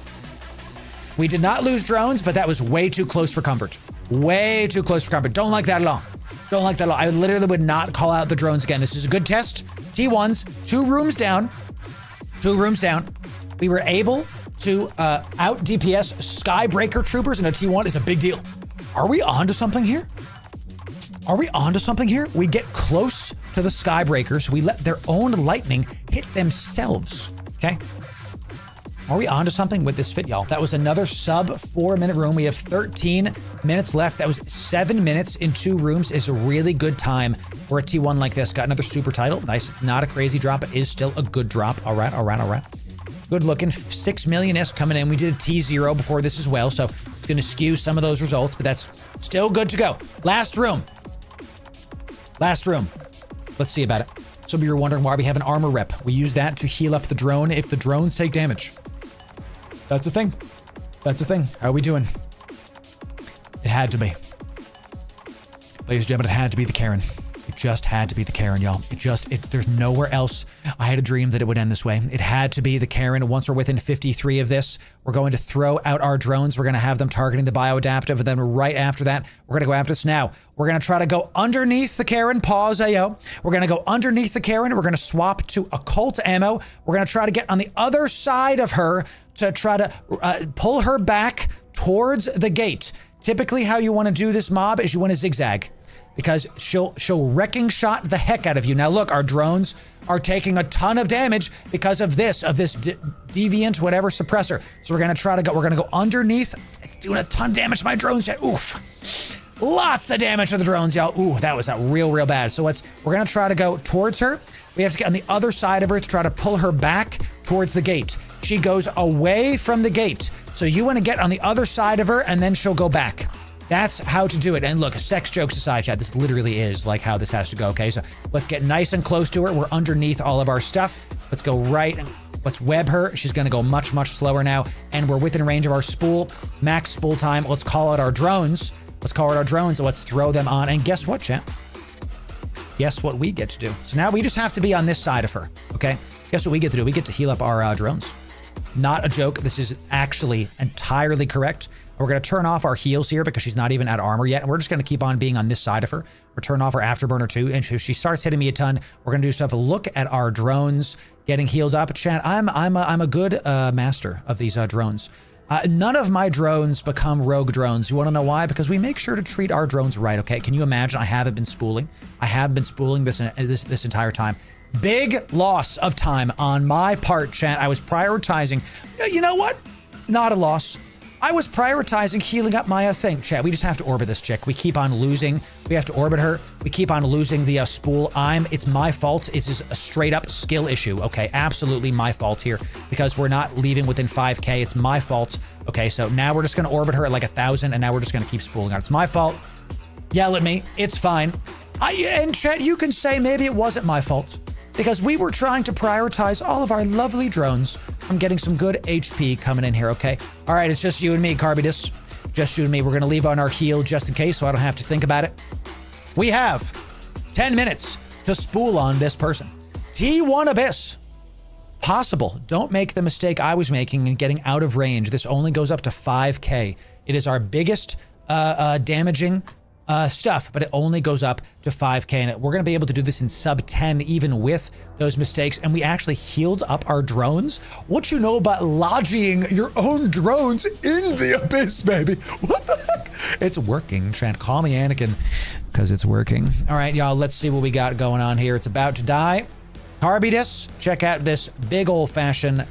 We did not lose drones, but that was way too close for comfort. Way too close for comfort. Don't like that at all. Don't like that at all. I literally would not call out the drones again. This is a good test. T1s, 2 rooms down. 2 rooms down. We were able to out DPS Skybreaker troopers in a T1 is a big deal. Are we on to something here? We get close to the Skybreakers. We let their own lightning hit themselves. Okay? Are we onto something with this fit, y'all? That was another sub 4-minute room. We have 13 minutes left. That was 7 minutes in 2 rooms. Is a really good time for a T1 like this. Got another super title. Nice. It's not a crazy drop. It is still a good drop. All right, all right, all right. Good looking. 6 million-ish coming in. We did a T0 before this as well, so it's going to skew some of those results, but that's still good to go. Last room. Last room. Let's see about it. Some of you are wondering why we have an armor rep. We use that to heal up the drone if the drones take damage. That's a thing. That's a thing. How are we doing? It had to be. Ladies and gentlemen, it had to be the Karen. It just had to be the Karen, y'all. There's nowhere else. I had a dream that it would end this way. It had to be the Karen. Once we're within 53 of this, we're going to throw out our drones. We're going to have them targeting the bioadaptive, and then right after that, we're going to go after this now. We're going to try to go underneath the Karen. Pause, ayo. We're going to go underneath the Karen. We're going to swap to occult ammo. We're going to try to get on the other side of her to try to pull her back towards the gate. Typically, how you want to do this mob is you want to zigzag, because she'll wrecking shot the heck out of you. Now look, our drones are taking a ton of damage because of this deviant whatever suppressor. So we're gonna go underneath. It's doing a ton of damage to my drones. Oof. Lots of damage to the drones, y'all. Ooh, that was real bad. So we're gonna try to go towards her. We have to get on the other side of her to try to pull her back towards the gate. She goes away from the gate. So you want to get on the other side of her, and then she'll go back. That's how to do it. And look, sex jokes aside, chat, this literally is like how this has to go, okay? So let's get nice and close to her. We're underneath all of our stuff. Let's go right and let's web her. She's gonna go much slower now. And we're within range of our spool. Max spool time. Let's call out our drones. Let's throw them on. And guess what, chat? Guess what we get to do? So now we just have to be on this side of her, okay? Guess what we get to do? We get to heal up our drones. Not a joke. This is actually entirely correct. We're going to turn off our heals here because she's not even at armor yet. And we're just going to keep on being on this side of her. We're turn off our afterburner too. And if she starts hitting me a ton, we're going to do stuff. Look at our drones getting healed up. Chat, I'm a good master of these drones. None of my drones become rogue drones. You want to know why? Because we make sure to treat our drones right, okay? Can you imagine? I haven't been spooling. I have been spooling this entire time. Big loss of time on my part, chat. I was prioritizing. You know what? Not a loss. I was prioritizing healing up my thing. Chat, we just have to orbit this chick. We keep on losing. We have to orbit her. We keep on losing the spool. It's my fault. It's just a straight up skill issue. Okay, absolutely my fault here because we're not leaving within 5K. It's my fault. Okay, so now we're just going to orbit her at like 1,000 and now we're just going to keep spooling her. It's my fault. Yell at me. It's fine. And chat, you can say maybe it wasn't my fault because we were trying to prioritize all of our lovely drones from getting some good HP coming in here, okay? All right, it's just you and me, KYBERNAUT. Just you and me. We're going to leave on our heal just in case so I don't have to think about it. We have 10 minutes to spool on this person. T1 Abyss. Possible. Don't make the mistake I was making in getting out of range. This only goes up to 5K. It is our biggest damaging stuff, but it only goes up to 5K, and we're going to be able to do this in sub 10 even with those mistakes, and we actually healed up our drones. What you know about lodging your own drones in the abyss, baby? What the heck? It's working, Trent. Call me Anakin, because it's working. All right, y'all, let's see what we got going on here. It's about to die. KYBERNAUT, check out this big old-fashioned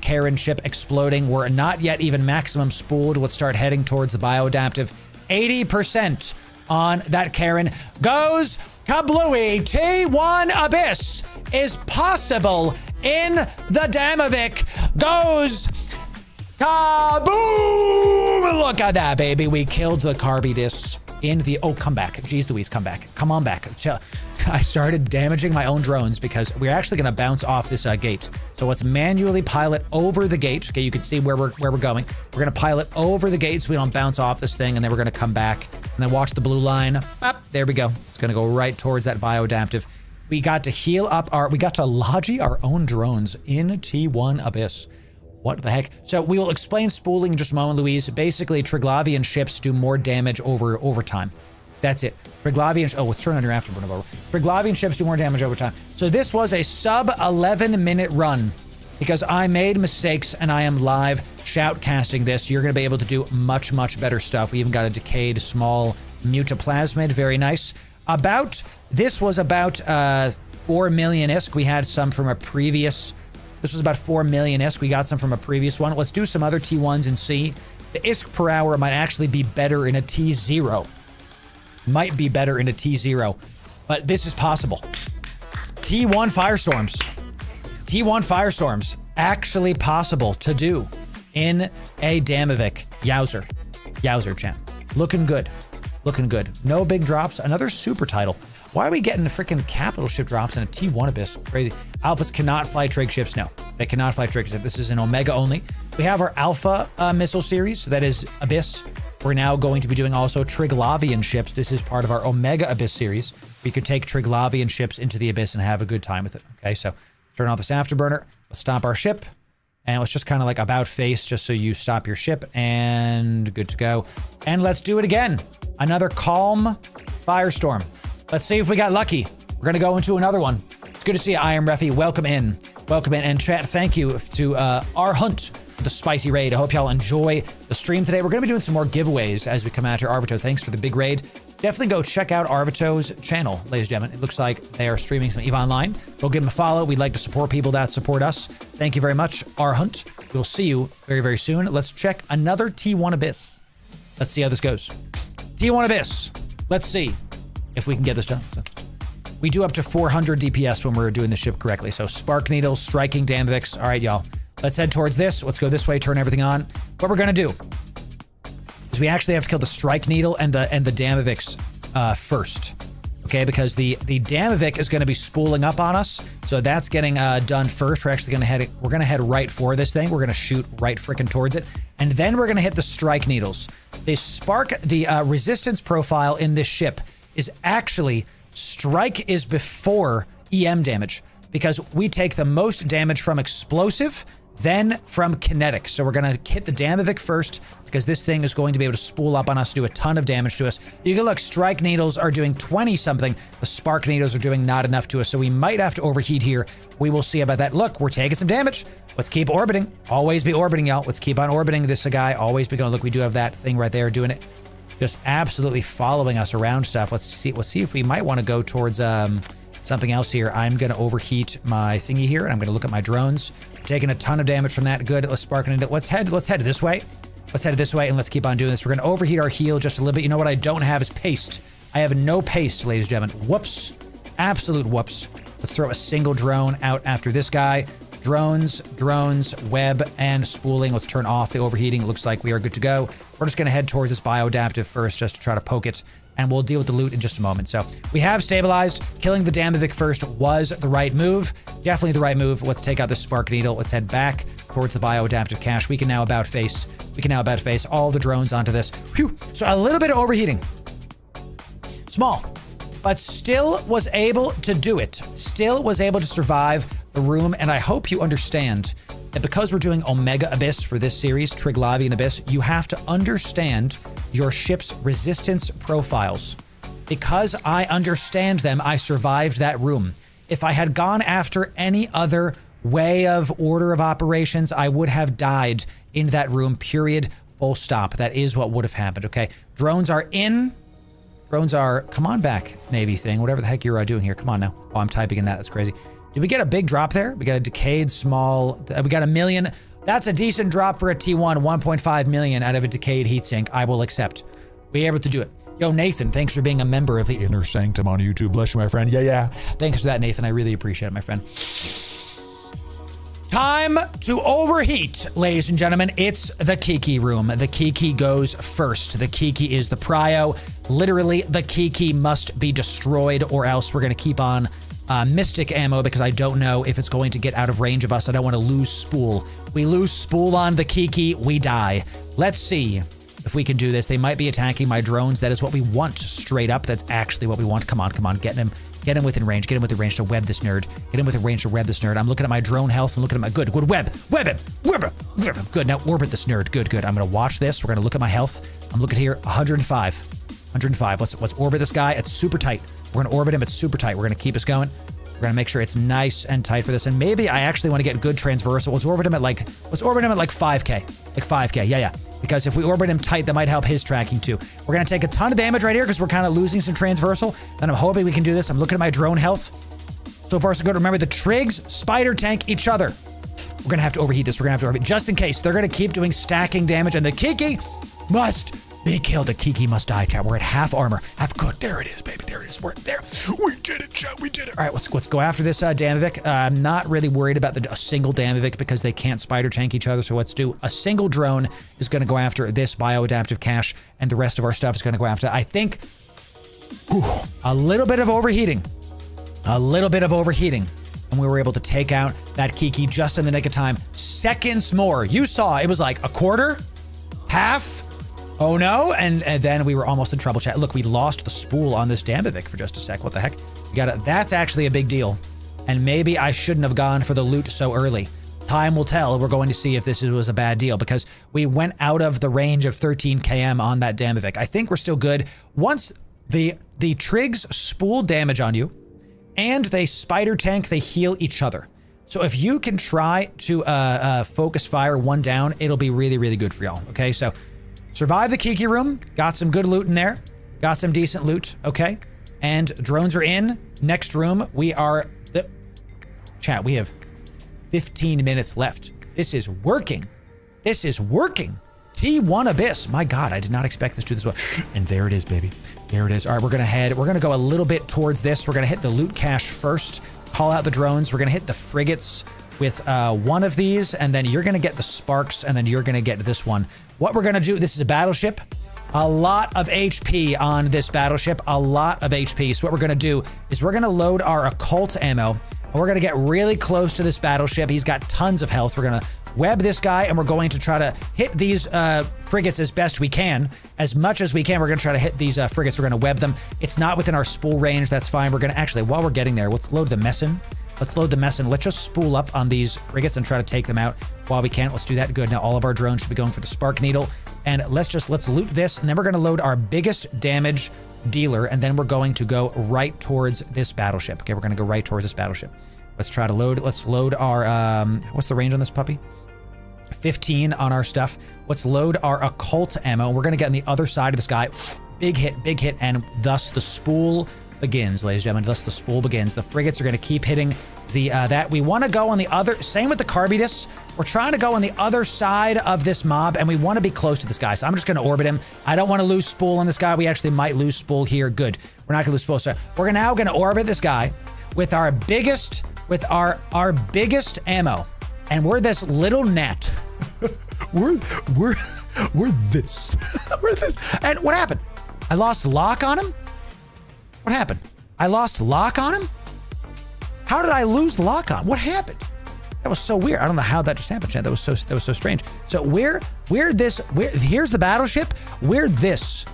Karen ship exploding. We're not yet even maximum spooled. Let's start heading towards the bioadaptive. 80% on that Karen goes kablooey. T1 Abyss is possible in the Damovic. Goes kaboom! Look at that, baby. We killed the KYBERNAUT in the... Oh, come back. Jeez Louise, come back. Come on back. I started damaging my own drones because we're actually going to bounce off this gate. So let's manually pilot over the gate. Okay, you can see where we're going. We're going to pilot over the gate so we don't bounce off this thing, and then we're going to come back and then watch the blue line. Up, there we go. It's going to go right towards that bioadaptive. We got to heal up we got to lodge our own drones in T1 Abyss. What the heck? So we will explain spooling in just a moment, Louise. Basically, Triglavian ships do more damage over time. That's it. Triglavian... Oh, let's turn on your afterburner over. Triglavian ships do more damage over time. So this was a sub 11-minute run because I made mistakes and I am live shoutcasting this. You're going to be able to do much better stuff. We even got a decayed small mutaplasmid. Very nice. This was about 4 million ISK. We had some from a previous This was about 4 million ISK. We got some from a previous one. Let's do some other T1s and see. The ISK per hour might actually be better in a T0. Might be better in a T0, but this is possible. T1 Firestorms. T1 Firestorms. Actually possible to do in a Damovic. Yowzer. Yowzer, champ. Looking good. Looking good. No big drops. Another super title. Why are we getting the freaking capital ship drops in a T1 Abyss? Crazy. Alphas cannot fly trig ships. No, they cannot fly trig ships. This is an Omega only. We have our Alpha missile series. That is Abyss. We're now going to be doing also Triglavian ships. This is part of our Omega Abyss series. We could take Triglavian ships into the Abyss and have a good time with it. Okay, so turn off this afterburner. Let's stop our ship. And let's just kind of like about face just so you stop your ship. And good to go. And let's do it again. Another calm Firestorm. Let's see if we got lucky. We're going to go into another one. It's good to see you, I am Refi. Welcome in. Welcome in. And chat, thank you to our hunt, the spicy raid. I hope y'all enjoy the stream today. We're going to be doing some more giveaways as we come after Arvito. Thanks for the big raid. Definitely go check out Arvito's channel, ladies and gentlemen. It looks like they are streaming some EVE Online. Go give them a follow. We'd like to support people that support us. Thank you very much, our hunt. We'll see you very, very soon. Let's check another T1 Abyss. Let's see how this goes. T1 Abyss. Let's see if we can get this done. So, we do up to 400 DPS when we're doing the ship correctly. So Spark Needles, Striking Damovics. All right, y'all. Let's head towards this. Let's go this way, turn everything on. What we're going to do is we actually have to kill the Strike Needle and the Damovics first. Okay, because the Damovic is going to be spooling up on us. So that's getting done first. We're actually going to head right for this thing. We're going to shoot right frickin' towards it. And then we're going to hit the Strike Needles. The resistance profile in this ship is actually strike is before EM damage because we take the most damage from explosive, then from kinetic. So we're going to hit the Damovic first because this thing is going to be able to spool up on us, do a ton of damage to us. You can look, strike needles are doing 20 something. The spark needles are doing not enough to us. So we might have to overheat here. We will see about that. Look, we're taking some damage. Let's keep orbiting. Always be orbiting, y'all. Let's keep on orbiting this guy. Always be going. Look, we do have that thing right there doing it. Just absolutely following us around stuff. Let's see if we might want to go towards something else here. I'm going to overheat my thingy here, and I'm going to look at my drones. Taking a ton of damage from that. Good. Let's spark it. Let's head this way. Let's head this way, and let's keep on doing this. We're going to overheat our heal just a little bit. You know what I don't have is paste. I have no paste, ladies and gentlemen. Whoops. Absolute whoops. Let's throw a single drone out after this guy. Drones, web, and spooling. Let's turn off the overheating. It looks like we are good to go. We're just going to head towards this bioadaptive first just to try to poke it, and we'll deal with the loot in just a moment. So we have stabilized. Killing the Damovic first was the right move. Definitely the right move. Let's take out this spark needle. Let's head back towards the bioadaptive cache. We can now about face all the drones onto this. Whew. So a little bit of overheating. Small, but still was able to do it. Still was able to survive the room, and I hope you understand that because we're doing Omega Abyss for this series, Triglavian Abyss, you have to understand your ship's resistance profiles. Because I understand them, I survived that room. If I had gone after any other way of order of operations, I would have died in that room, period, full stop. That is what would have happened, okay? Drones are in. Drones are, come on back, Navy thing, whatever the heck you're doing here. Come on now. Oh, I'm typing in that. That's crazy. Did we get a big drop there? We got a decayed small, we got 1 million. That's a decent drop for a T1, 1.5 million out of a decayed heatsink. I will accept. We able to do it. Yo, Nathan, thanks for being a member of the Inner Sanctum on YouTube. Bless you, my friend. Yeah. Thanks for that, Nathan. I really appreciate it, my friend. Time to overheat, ladies and gentlemen. It's the Kiki room. The Kiki goes first. The Kiki is the prio. Literally, the Kiki must be destroyed, or else we're going to keep on Mystic ammo because I don't know if it's going to get out of range of us. I don't want to lose spool. We lose spool on the Kiki, we die. Let's see if we can do this. They might be attacking my drones. That is what we want, straight up. That's actually what we want. Come on. Get him within range. Get him within range to web this nerd. Get him within range to web this nerd. I'm looking at my drone health and looking at my good web him. Good. Now orbit this nerd. Good. I'm gonna watch this. We're gonna look at my health. I'm looking here, 105. Let's orbit this guy. It's super tight. We're gonna orbit him. It's super tight. We're gonna keep us going. We're gonna make sure it's nice and tight for this. And maybe I actually want to get good transversal. Let's orbit him at like 5K. Yeah. Because if we orbit him tight, that might help his tracking too. We're gonna take a ton of damage right here because we're kind of losing some transversal. And I'm hoping we can do this. I'm looking at my drone health. So far so good. Remember, the Trigs spider tank each other. We're gonna have to overheat this. We're gonna have to overheat just in case. They're gonna keep doing stacking damage, and the Kiki must be killed. The Kiki must die, chat. We're at half armor. Half good. There it is, baby. There it is. We're there. We did it, chat. We did it. All right, let's go after this Damovic. I'm not really worried about a single Damovic because they can't spider tank each other. So let's do a single drone is going to go after this bioadaptive cache, and the rest of our stuff is going to go after, I think, a little bit of overheating. A little bit of overheating. And we were able to take out that Kiki just in the nick of time. Seconds more. You saw it was like a quarter, half. Oh no, and then we were almost in trouble, chat. Look, we lost the spool on this Damovic for just a sec. What the heck? That's actually a big deal. And maybe I shouldn't have gone for the loot so early. Time will tell. We're going to see if this was a bad deal because we went out of the range of 13 km on that Damovic. I think we're still good. Once the trigs spool damage on you and they spider tank, they heal each other. So if you can try to focus fire one down, it'll be really, really good for y'all. Okay, so survive the Kiki room. Got some good loot in there. Got some decent loot. Okay. And drones are in. Next room. We are... Chat, we have 15 minutes left. This is working. This is working. T1 Abyss. My God, I did not expect this to do this well. And there it is, baby. There it is. All right, we're going to head. We're going to go a little bit towards this. We're going to hit the loot cache first. Call out the drones. We're going to hit the frigates with one of these, and then you're going to get the sparks, and then you're going to get this one. What we're going to do, this is a battleship. A lot of HP on this battleship. A lot of HP. So what we're going to do is we're going to load our occult ammo, and we're going to get really close to this battleship. He's got tons of health. We're going to web this guy, and we're going to try to hit these frigates as best we can. As much as we can, we're going to try to hit these frigates. We're going to web them. It's not within our spool range. That's fine. We're going to actually, while we're getting there, let's load the messin. Let's load the mess and let's just spool up on these frigates and try to take them out while we can. Let's do that. Good. Now all of our drones should be going for the spark needle. And let's loot this. And then we're going to load our biggest damage dealer. And then we're going to go right towards this battleship. Okay, we're going to go right towards this battleship. Let's try to load. Let's load our, what's the range on this puppy? 15 on our stuff. Let's load our occult ammo. We're going to get on the other side of this guy. Big hit. And thus the spool begins, ladies and gentlemen. Thus the spool begins. The frigates are going to keep hitting the that. We want to go on the other, same with the Carbidus. We're trying to go on the other side of this mob, and we want to be close to this guy. So I'm just going to orbit him. I don't want to lose spool on this guy. We actually might lose spool here. Good. We're not going to lose spool. So we're now going to orbit this guy with our biggest, our biggest ammo, and we're this little gnat. we're this. We're this. And what happened? I lost lock on him. What happened? I lost lock on him? How did I lose lock on? What happened? That was so weird. I don't know how that just happened, Chad. That was so strange. So we're here's the battleship. We're this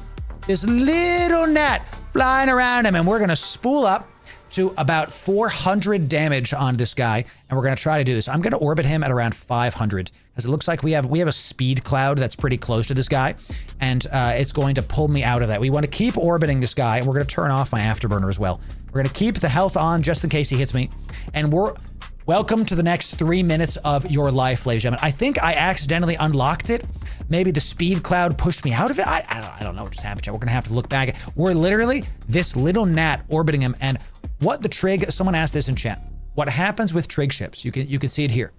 little gnat flying around him, and we're gonna spool up to about 400 damage on this guy, and we're gonna try to do this. I'm gonna orbit him at around 500 because it looks like we have a speed cloud that's pretty close to this guy, and it's going to pull me out of that. We want to keep orbiting this guy, and we're gonna turn off my afterburner as well. We're gonna keep the health on just in case he hits me, and we're welcome to the next 3 minutes of your life, ladies and gentlemen. I think I accidentally unlocked it. Maybe the speed cloud pushed me out of it. I don't know what just happened. We're gonna have to look back. We're literally this little gnat orbiting him, and what the trig, someone asked this in chat. What happens with trig ships? You can see it here.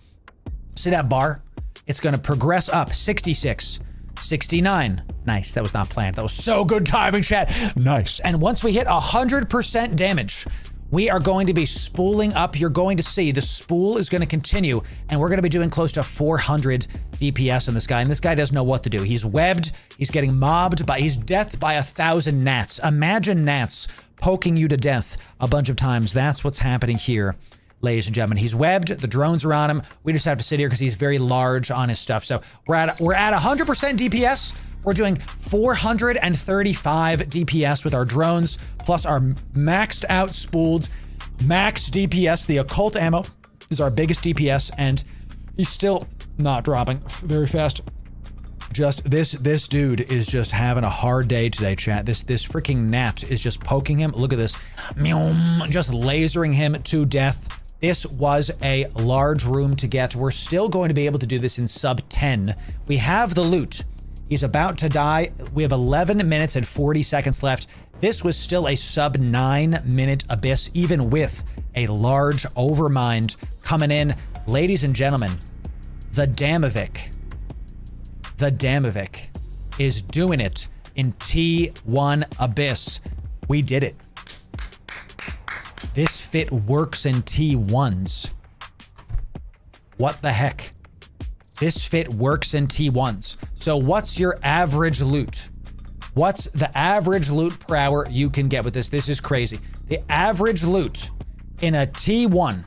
See that bar? It's gonna progress up. 66, 69. Nice, that was not planned. That was so good timing, chat. Nice. And once we hit 100% damage, we are going to be spooling up. You're going to see the spool is going to continue, and we're going to be doing close to 400 DPS on this guy. And this guy doesn't know what to do. He's webbed. He's getting mobbed by, he's death by 1,000 gnats. Imagine gnats poking you to death a bunch of times. That's what's happening here, ladies and gentlemen. He's webbed. The drones are on him. We just have to sit here because he's very large on his stuff. So we're at 100% DPS. We're doing 435 DPS with our drones, plus our maxed out spooled max DPS. The occult ammo is our biggest DPS, and he's still not dropping very fast. Just this dude is just having a hard day today, chat. This freaking gnat is just poking him. Look at this. Just lasering him to death. This was a large room to get. We're still going to be able to do this in sub 10. We have the loot. He's about to die. We have 11 minutes and 40 seconds left. This was still a sub 9-minute abyss, even with a large overmind coming in. Ladies and gentlemen, the Damovic is doing it in T1 Abyss. We did it. This fit works in T1s. What the heck? This fit works in T1s. So what's your average loot? What's the average loot per hour you can get with this? This is crazy. The average loot in a T1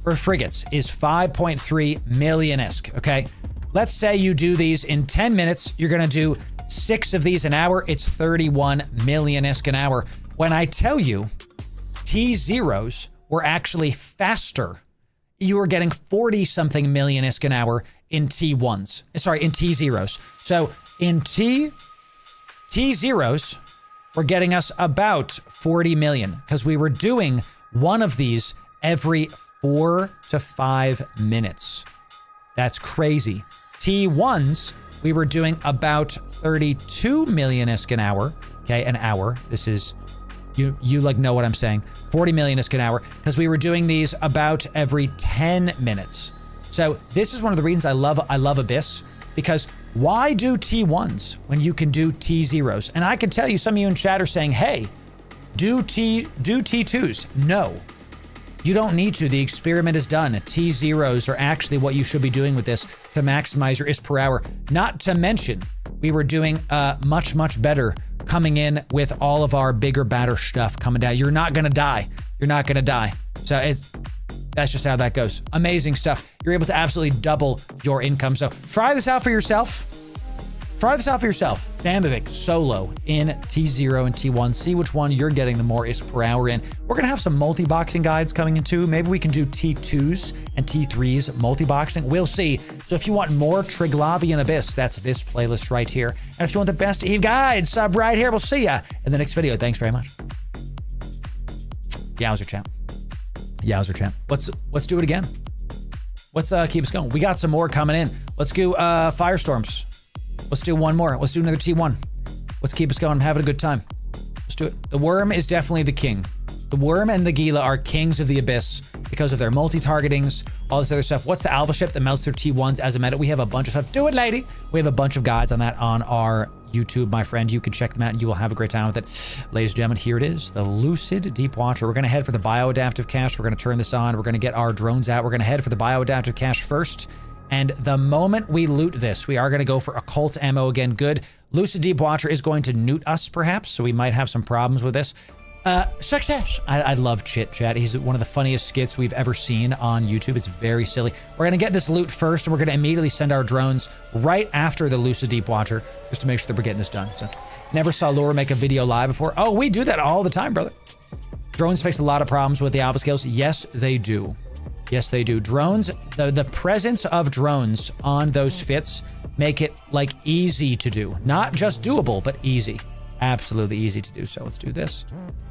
for frigates is 5.3 million-esque, okay? Let's say you do these in 10 minutes. You're gonna do 6 of these an hour. It's 31 million-esque an hour. When I tell you T0s were actually faster, you were getting 40-something million-esque an hour in T1s. Sorry, in T0s. So in T0s, we're getting us about 40 million because we were doing one of these every 4 to 5 minutes. That's crazy. T1s, we were doing about 32 million-esque an hour. Okay, an hour. This is, you like know what I'm saying. 40 million-esque an hour because we were doing these about every 10 minutes. So this is one of the reasons I love Abyss, because why do T1s when you can do T0s? And I can tell you, some of you in chat are saying, hey, do T2s. No, you don't need to. The experiment is done. T0s are actually what you should be doing with this to maximize your ISP per hour. Not to mention, we were doing much, much better coming in with all of our bigger, badder stuff coming down. You're not gonna die. You're not gonna die. So that's just how that goes. Amazing stuff. You're able to absolutely double your income. So try this out for yourself. Try this out for yourself. Damovic solo in T0 and T1. See which one you're getting the more ISP per hour in. We're gonna have some multi-boxing guides coming in too. Maybe we can do T2s and T3s multi-boxing. We'll see. So if you want more Triglavian Abyss, that's this playlist right here. And if you want the best EVE guide, sub right here. We'll see ya in the next video. Thanks very much. Yowzer champ. Yowzer champ. Let's do it again. Let's keep us going. We got some more coming in. Let's do Firestorms. Let's do one more. Let's do another T1. Let's keep us going. I'm having a good time. Let's do it. The Worm is definitely the king. The Worm and the Gila are kings of the Abyss because of their multi-targetings, all this other stuff. What's the alpha ship that melts through T1s as a meta? We have a bunch of stuff. Do it, lady. We have a bunch of guides on that on our YouTube, my friend. You can check them out and you will have a great time with it. Ladies and gentlemen, here it is. The Lucid Deep Watcher. We're going to head for the bioadaptive cache. We're going to turn this on. We're going to get our drones out. We're going to head for the bioadaptive cache first. And the moment we loot this, we are going to go for occult ammo again. Good. Lucid Deep Watcher is going to newt us, perhaps, so we might have some problems with this. Success. I love Chit Chat. He's one of the funniest skits we've ever seen on YouTube. It's very silly. We're going to get this loot first, and we're going to immediately send our drones right after the Lucid Deep Watcher, just to make sure that we're getting this done. So, never saw Loru make a video live before. Oh, we do that all the time, brother. Drones fix a lot of problems with the alpha scales. Yes, they do. Yes, they do. Drones, the presence of drones on those fits make it like easy to do. Not just doable, but easy. Absolutely easy to do. So let's do this.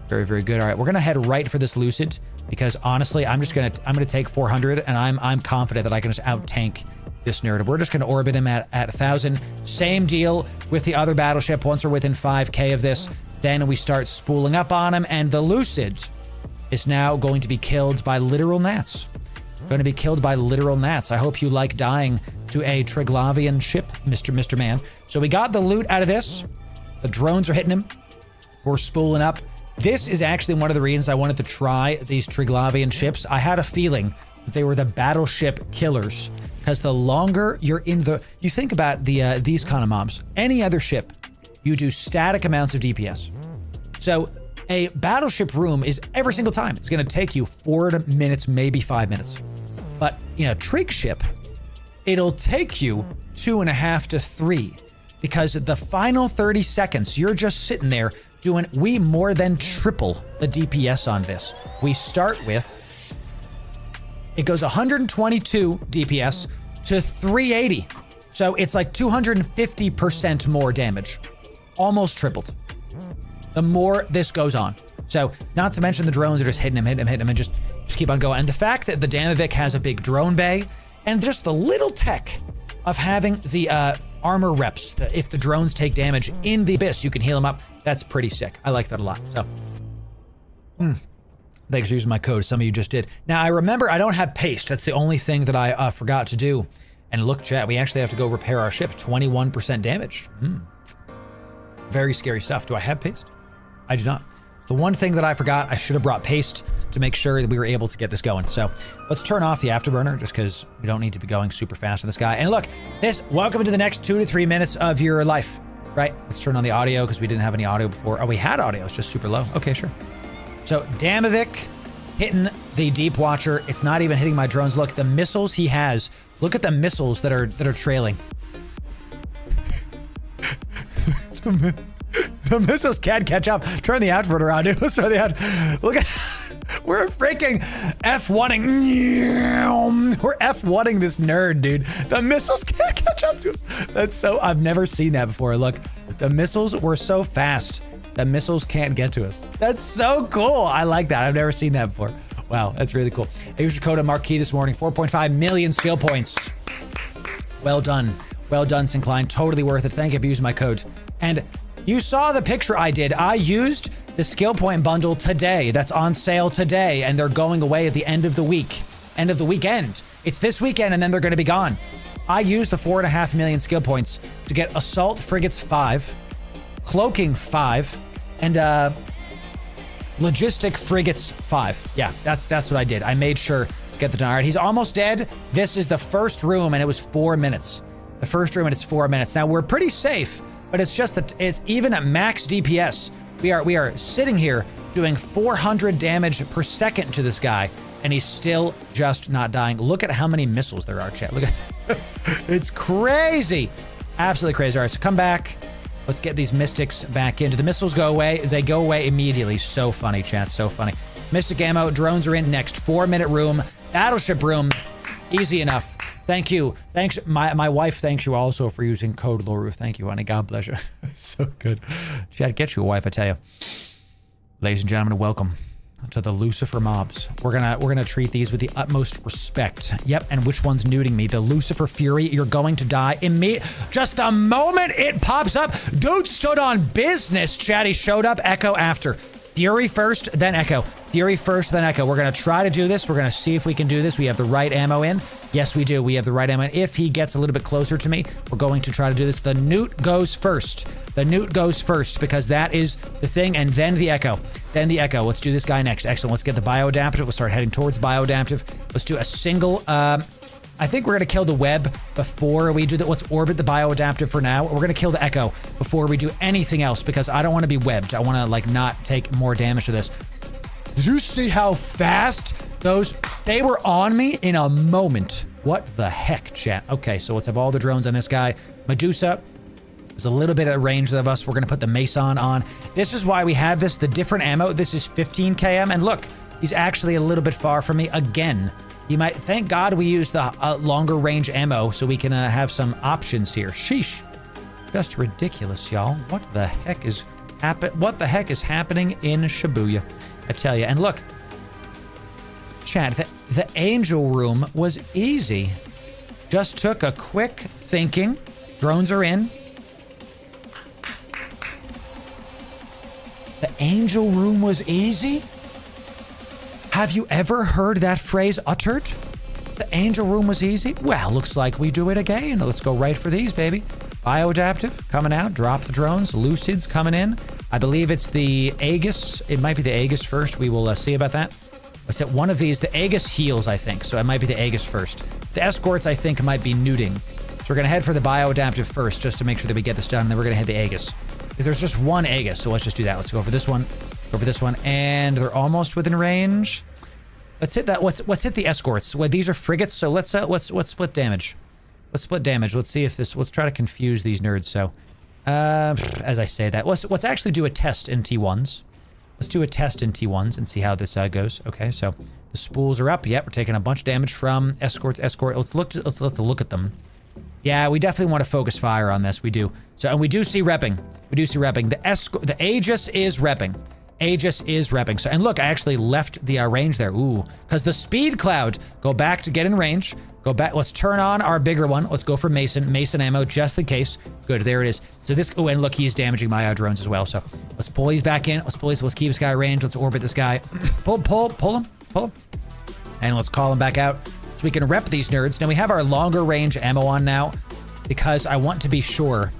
Very, very good. All right, we're gonna head right for this Lucid because honestly, I'm gonna take 400 and I'm confident that I can just out tank this narrative. We're just gonna orbit him at 1,000. Same deal with the other battleship. Once we're within 5K of this, then we start spooling up on him, and the Lucid is now going to be killed by literal gnats. Going to be killed by literal gnats. I hope you like dying to a Triglavian ship, Mr. Man. So we got the loot out of this. The drones are hitting him. We're spooling up. This is actually one of the reasons I wanted to try these Triglavian ships. I had a feeling that they were the battleship killers, because the longer you're in the... You think about these kind of mobs. Any other ship, you do static amounts of DPS. So a battleship room is every single time. It's going to take you 4 minutes, maybe 5 minutes. But in a trig ship, it'll take you 2.5 to 3, because the final 30 seconds, you're just sitting there doing, we more than triple the DPS on this. We start with, it goes 122 DPS to 380. So it's like 250% more damage, almost tripled. The more this goes on. So not to mention the drones are just hitting him, and just keep on going. And the fact that the Damovic has a big drone bay, and just the little tech of having the armor reps, if the drones take damage in the Abyss, you can heal them up. That's pretty sick. I like that a lot. So, thanks for using my code. Some of you just did. Now, I remember I don't have paste. That's the only thing that I forgot to do. And look, chat, we actually have to go repair our ship. 21% damaged. Very scary stuff. Do I have paste? I do not. The one thing that I forgot, I should have brought paste to make sure that we were able to get this going. So let's turn off the afterburner just because we don't need to be going super fast on this guy. And look, welcome to the next 2 to 3 minutes of your life, right? Let's turn on the audio because we didn't have any audio before. Oh, we had audio. It's just super low. Okay, sure. So Damovic hitting the Deep Watcher. It's not even hitting my drones. Look, the missiles he has. Look at the missiles that are trailing. The missiles can't catch up. Turn the afterburner on, dude. Let's turn the out. Look at, we're freaking F1ing. We're F1ing this nerd, dude. The missiles can't catch up to us. That's so, I've never seen that before. Look, the missiles were so fast that missiles can't get to us. That's so cool. I like that. I've never seen that before. Wow, that's really cool. I used your code on Marquee this morning. 4.5 million skill points. Well done. Well done, Syncline. Totally worth it. Thank you for using my code. And you saw the picture I did. I used the skill point bundle today. That's on sale today, and they're going away at the end of the week. End of the weekend. It's this weekend, and then they're going to be gone. I used the 4.5 million skill points to get Assault Frigates 5, Cloaking 5, and Logistic Frigates 5. Yeah, that's what I did. I made sure to get the done. All right, he's almost dead. This is the first room, and it was 4 minutes. The first room, and it's 4 minutes. Now, we're pretty safe. But it's just that it's even at max DPS, we are sitting here doing 400 damage per second to this guy, and he's still just not dying. Look at how many missiles there are, chat. Look at it's crazy. Absolutely crazy. All right, so come back. Let's get these mystics back into. The missiles go away. They go away immediately. So funny, chat. So funny. Mystic ammo. Drones are in next. 4-minute room. Battleship room. Easy enough. Thank you. Thanks. My wife thanks you also for using code Loru. Thank you, honey. God bless you. So good. Chad, get you a wife, I tell you. Ladies and gentlemen, welcome to the Lucifer mobs. We're gonna treat these with the utmost respect. Yep, and which one's nuding me? The Lucifer Fury. You're going to die immediately. Just the moment it pops up, dude stood on business. Chad, he showed up. Echo after. Fury first, then Echo. Fury first, then Echo. We're going to try to do this. We're going to see if we can do this. We have the right ammo in. Yes, we do. We have the right ammo in. If he gets a little bit closer to me, we're going to try to do this. The Newt goes first. The Newt goes first because that is the thing, and then the Echo. Then the Echo. Let's do this guy next. Excellent. Let's get the Bioadaptive. We'll start heading towards Bioadaptive. Let's do a single... I think we're going to kill the web before we do that. Let's orbit the Bioadaptive for now. We're going to kill the Echo before we do anything else because I don't want to be webbed. I want to, like, not take more damage to this. Did you see how fast they were on me in a moment? What the heck, chat? Okay, so let's have all the drones on this guy. Medusa is a little bit at range of us. We're going to put the Mason on. This is why we have this, the different ammo. This is 15 km, and look, he's actually a little bit far from me again. You might thank God we used the longer range ammo so we can have some options here. Sheesh. Just ridiculous, y'all. What the heck is happening in Shibuya? I tell you. And look, chat, the angel room was easy. Just took a quick thinking. Drones are in. The angel room was easy? Have you ever heard that phrase uttered? The angel room was easy? Well, looks like we do it again. Let's go right for these, baby. Bioadaptive coming out. Drop the drones. Lucid's coming in. I believe it's the Aegis. It might be the Aegis first. We will see about that. Let's hit one of these. The Aegis heals, I think. So it might be the Aegis first. The escorts, I think, might be nuding. So we're going to head for the Bioadaptive first just to make sure that we get this done. And then we're going to hit the Aegis. Because there's just one Aegis. So let's just do that. Let's go for this one. Go for this one, and they're almost within range. Let's hit that. Let's hit the escorts. Well, these are frigates, so let's split damage. Let's split damage. Let's see if this. Let's try to confuse these nerds. So, as I say that, let's actually do a test in T1s. Let's do a test in T1s and see how this goes. Okay, so the spools are up. Yep, we're taking a bunch of damage from escorts. Let's look at them. Yeah, we definitely want to focus fire on this. We do. So, and we do see repping. We do see repping. The Aegis is repping. Aegis is repping. So, and look, I actually left the range there. Ooh, because the speed cloud. Go back to get in range. Go back. Let's turn on our bigger one. Let's go for Mason ammo just in case. Good, there it is. So this. Oh, and look, he's damaging my drones as well. So let's pull these back in. Let's keep this guy range. Let's orbit this guy. Pull him. And let's call him back out. we can rep these nerds. Now we have our longer range ammo on now because I want to be sure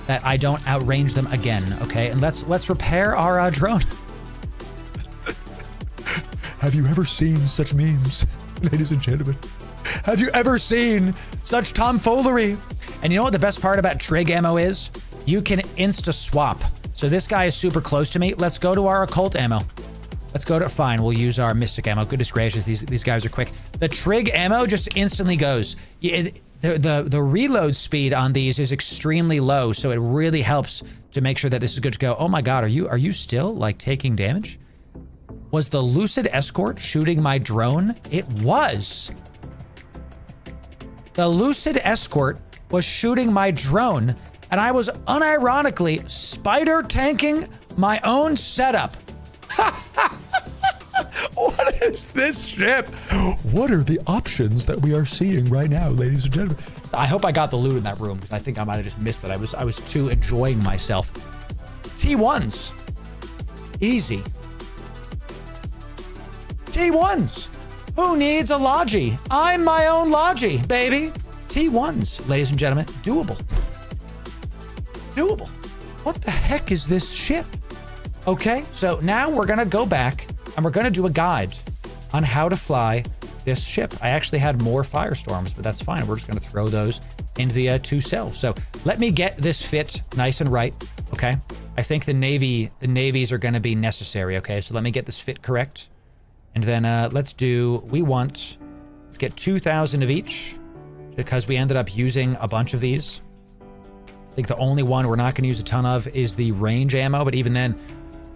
that I don't outrange them again, okay? And let's repair our drone. Have you ever seen such memes, ladies and gentlemen? Have you ever seen such tomfoolery? And you know what the best part about trig ammo is? You can insta-swap. So this guy is super close to me. Let's go to our occult ammo. Let's go to, fine, we'll use our mystic ammo. Goodness gracious, these guys are quick. The trig ammo just instantly goes. The reload speed on these is extremely low, so it really helps to make sure that this is good to go. Oh my God, are you still like taking damage? Was the Lucid Escort shooting my drone? It was. The Lucid Escort was shooting my drone, and I was unironically spider tanking my own setup. What is this ship? What are the options that we are seeing right now, ladies and gentlemen? I hope I got the loot in that room because I think I might have just missed it. I was too enjoying myself. T1s. Easy. T1s. Who needs a Logi? I'm my own Logi, baby. T1s, ladies and gentlemen. Doable. Doable. What the heck is this ship? Okay, so now we're gonna go back and we're gonna do a guide on how to fly this ship. I actually had more Firestorms, but that's fine. We're just gonna throw those into the 2 cells. So let me get this fit nice and right, okay? I think the navies are gonna be necessary, okay? So let me get this fit correct. And then let's get 2,000 of each because we ended up using a bunch of these. I think the only one we're not gonna use a ton of is the range ammo, but even then,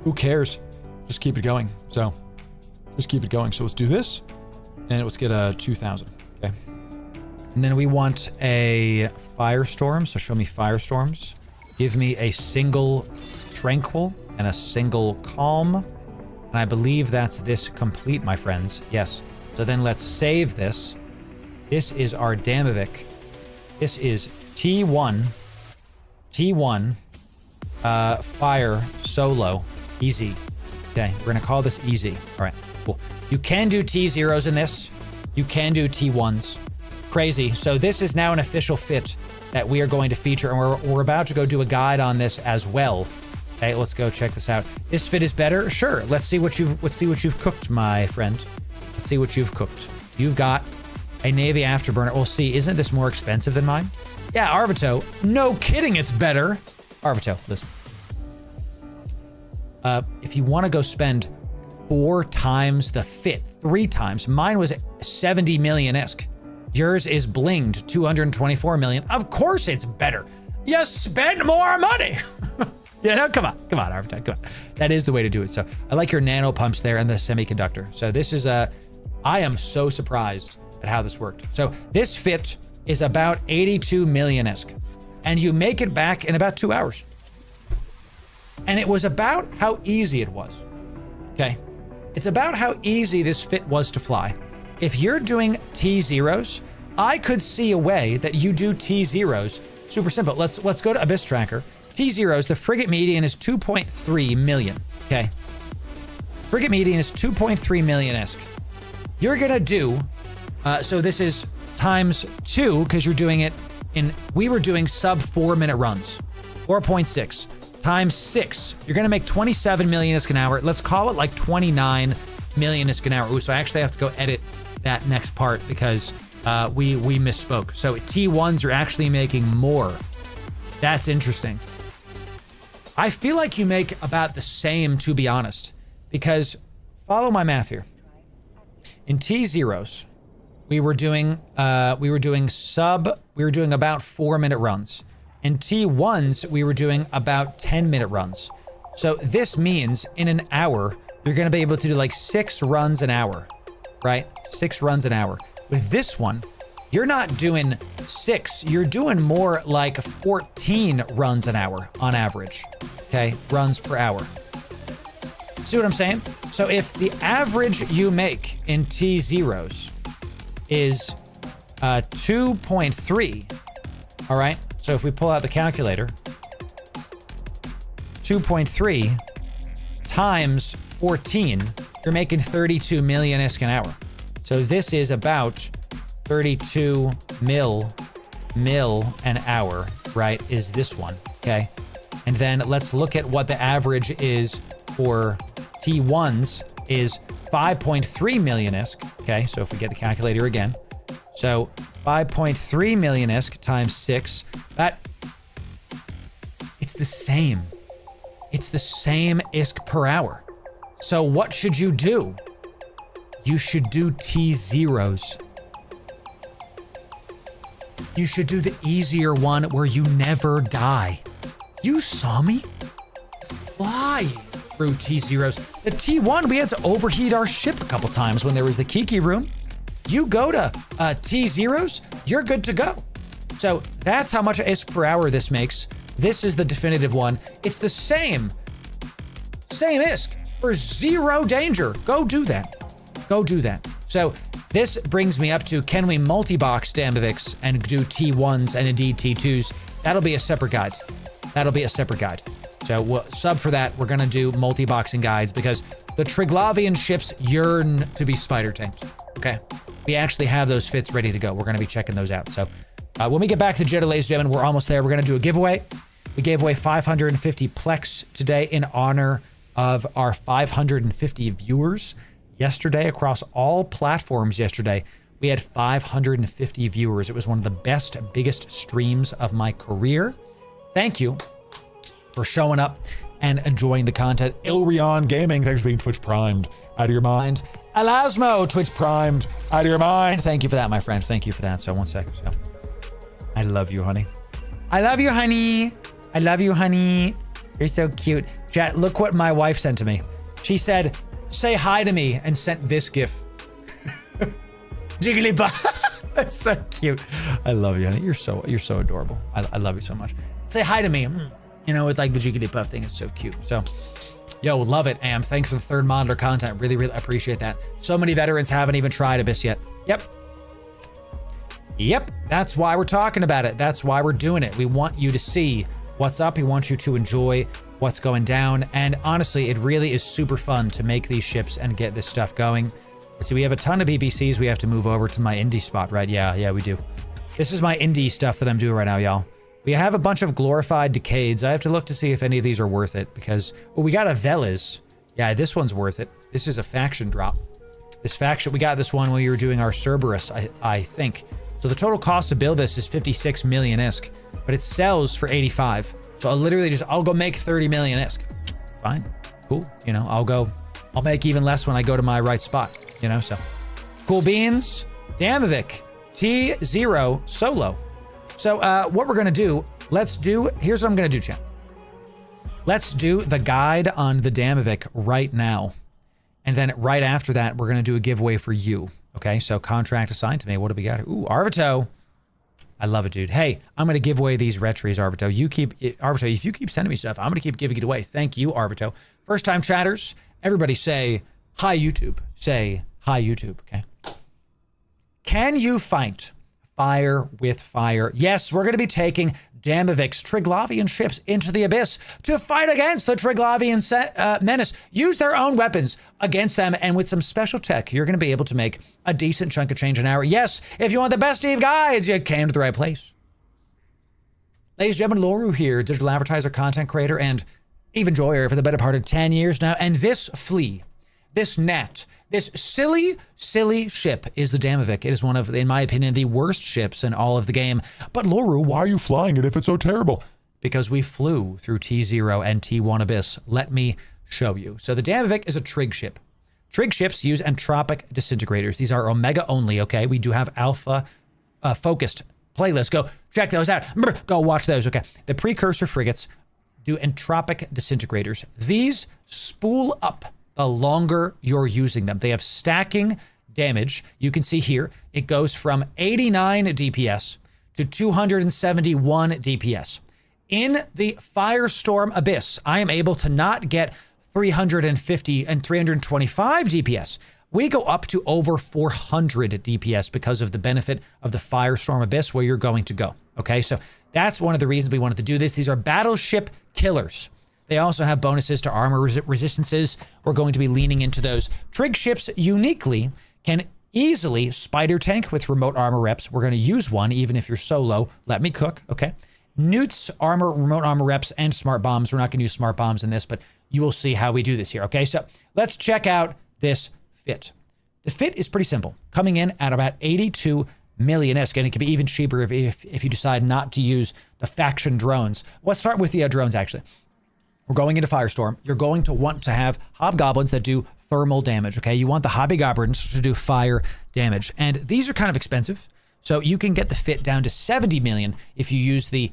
who cares? Just keep it going. So just keep it going. So let's do this and let's get a 2,000, okay? And then we want a Firestorm. So show me Firestorms. Give me a single Tranquil and a single Calm. And I believe that's this complete, my friends. Yes. So then let's save this. This is our Damovic. This is T1 Fire Solo. Easy. Okay, we're gonna call this easy. All right, cool. You can do T0s in this. You can do T1s. Crazy. So this is now an official fit that we are going to feature, and we're about to go do a guide on this as well. Okay, let's go check this out. This fit is better? Sure. Let's see what you've cooked, my friend. Let's see what you've cooked. You've got a Navy Afterburner. We'll see. Isn't this more expensive than mine? Yeah, Arvito. No kidding, it's better. Arvito, listen. If you want to go spend 4 times the fit, 3 times, mine was 70 million-esque. Yours is blinged 224 million. Of course it's better. You spend more money. Yeah, no, come on, Arvito, come on. That is the way to do it. So I like your nano pumps there and the semiconductor. So this is I am so surprised at how this worked. So this fit is about 82 million-esque, and you make it back in about 2 hours. And it was about how easy it was, okay? It's about how easy this fit was to fly. If you're doing T0s, I could see a way that you do T0s. Super simple. Let's go to Abyss Tracker. T0s, the frigate median is 2.3 million, okay? Frigate median is 2.3 million-esque. You're gonna do, so this is times 2, because you're doing it we were doing sub 4-minute runs, 4.6. Times 6, you're gonna make 27 million-esque an hour. Let's call it like 29 million-esque an hour. Ooh, so I actually have to go edit that next part because we misspoke. So T1s are actually making more. That's interesting. I feel like you make about the same, to be honest, because follow my math here. In T0s, we were doing about 4-minute runs. In T1s, we were doing about 10-minute runs. So this means in an hour, you're gonna be able to do like 6 runs an hour, right? 6 runs an hour. With this one, you're not doing 6, you're doing more like 14 runs an hour on average, okay? Runs per hour. See what I'm saying? So if the average you make in T0s is 2.3, all right? So if we pull out the calculator, 2.3 times 14, you're making 32 million-esque an hour. So this is about 32 mil an hour, right, is this one, okay? And then let's look at what the average is for T1s is 5.3 million ISK, okay? So if we get the calculator again, so 5.3 million ISK times 6, it's the same. It's the same ISK per hour. So what should you do? You should do T0s. You should do the easier one where you never die. You saw me fly through T0s. The T1, we had to overheat our ship a couple times when there was the Kiki room. You go to T0s, you're good to go. So that's how much ISK per hour this makes. This is the definitive one. It's the same ISK for 0 danger. Go do that. Go do that. So this brings me up to, can we multi-box Damovics and do T1s and indeed T2s? That'll be a separate guide. That'll be a separate guide. So we'll sub for that. We're gonna do multi-boxing guides because the Triglavian ships yearn to be spider tanked, okay? We actually have those fits ready to go. We're gonna be checking those out. So when we get back to Jeddah, ladies and gentlemen, we're almost there. We're gonna do a giveaway. We gave away 550 Plex today in honor of our 550 viewers. Yesterday, across all platforms yesterday, we had 550 viewers. It was one of the best, biggest streams of my career. Thank you for showing up and enjoying the content. Ilrion Gaming, thanks for being Twitch primed. Out of your mind. Elasmo, Twitch Primed. Out of your mind. Thank you for that, my friend. Thank you for that. So 1 second. So, I love you, honey. I love you, honey. I love you, honey. You're so cute. Chat, look what my wife sent to me. She said, say hi to me, and sent this gif. Jigglypuff. That's so cute. I love you, honey. You're so adorable. I love you so much. Say hi to me. You know, it's like the Jigglypuff thing. It's so cute. So, yo, love it, Am. Thanks for the third monitor content. Really, really appreciate that. So many veterans haven't even tried Abyss yet. Yep. That's why we're talking about it. That's why we're doing it. We want you to see what's up. We want you to enjoy what's going down. And honestly, it really is super fun to make these ships and get this stuff going. Let's see, we have a ton of BBCs. We have to move over to my indie spot, right? Yeah, we do. This is my indie stuff that I'm doing right now, y'all. We have a bunch of glorified Decades. I have to look to see if any of these are worth it because, oh, we got a Velas. Yeah, this one's worth it. This is a faction drop. This faction, we got this one when we were doing our Cerberus, I think. So the total cost to build this is 56 million ISK, but it sells for 85. So I'll go make 30 million ISK. Fine, cool. You know, I'll make even less when I go to my right spot, you know, so. Cool beans, Damovic T0 solo. So what we're gonna do, here's what I'm gonna do, chat. Let's do the guide on the Damovic right now. And then right after that, we're gonna do a giveaway for you. Okay, so contract assigned to me. What do we got here? Ooh, Arvito. I love it, dude. Hey, I'm gonna give away these retries, Arvito. Arvito, if you keep sending me stuff, I'm gonna keep giving it away. Thank you, Arvito. First time chatters, everybody say hi YouTube. Say hi YouTube, okay? Can you fight fire with fire? Yes, we're gonna be taking Damovic's Triglavian ships into the Abyss to fight against the Triglavian menace. Use their own weapons against them, and with some special tech, you're gonna be able to make a decent chunk of change an hour. Yes, if you want the best Eve guides, you came to the right place. Ladies and gentlemen, Loru here, digital advertiser, content creator, and Eve enjoyer for the better part of 10 years now. And this flea, this gnat, this silly ship is the Damovic. It is one of, in my opinion, the worst ships in all of the game. But Loru, Why are you flying it if it's so terrible? Because we flew through T0 and T1 Abyss. Let me show you. So the Damovic is a trig ship. Trig ships use entropic disintegrators. These are Omega only, okay? We do have Alpha focused playlists. Go check those out. Go watch those, okay? The precursor frigates do entropic disintegrators. These spool up the longer you're using them. They have stacking damage. You can see here, it goes from 89 DPS to 271 DPS. In the Firestorm Abyss, I am able to not get 350 and 325 DPS. We go up to over 400 DPS because of the benefit of the Firestorm Abyss where you're going to go. Okay, so that's one of the reasons we wanted to do this. These are battleship killers. They also have bonuses to armor resistances. We're going to be leaning into those. Trig ships uniquely can easily spider tank with remote armor reps. We're going to use one even if you're solo. Let me cook, okay? Newts, armor, remote armor reps, and smart bombs. We're not going to use smart bombs in this, but you will see how we do this here, okay? So let's check out this fit. The fit is pretty simple, coming in at about 82 million-esque, and it can be even cheaper if you decide not to use the faction drones. Let's start with the drones, actually. We're going into Firestorm. You're going to want to have hobgoblins that do thermal damage, okay? You want the hobgoblins to do fire damage, and these are kind of expensive. So you can get the fit down to 70 million if you use the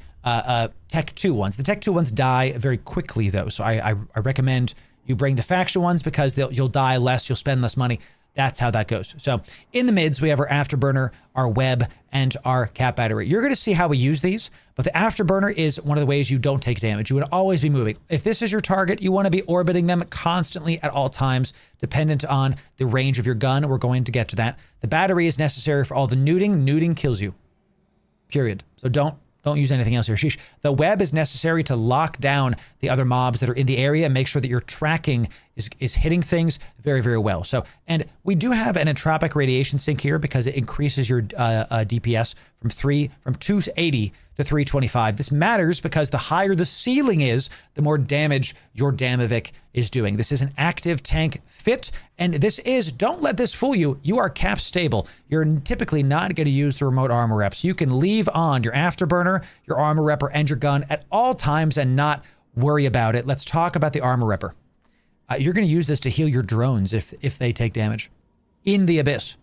Tech 2 ones. The Tech 2 ones die very quickly, though, so I recommend you bring the faction ones because you'll die less, you'll spend less money. That's how that goes. So in the mids, we have our Afterburner, our Web, and our Cap Battery. You're going to see how we use these, but the Afterburner is one of the ways you don't take damage. You would always be moving. If this is your target, you want to be orbiting them constantly at all times, dependent on the range of your gun. We're going to get to that. The battery is necessary for all the nuding. Nuding kills you, period. So don't use anything else here. Sheesh. The Web is necessary to lock down the other mobs that are in the area and make sure that your tracking is hitting things very, very well. So, and we do have an entropic radiation sink here because it increases your DPS from 280 to 325. This matters because the higher the ceiling is, the more damage your Damovic is doing. This is an active tank fit, and this is, don't let this fool you, you are cap stable. You're typically not going to use the remote armor reps. You can leave on your Afterburner, your armor repper, and your gun at all times and not worry about it. Let's talk about the armor repper. You're going to use this to heal your drones if they take damage in the Abyss.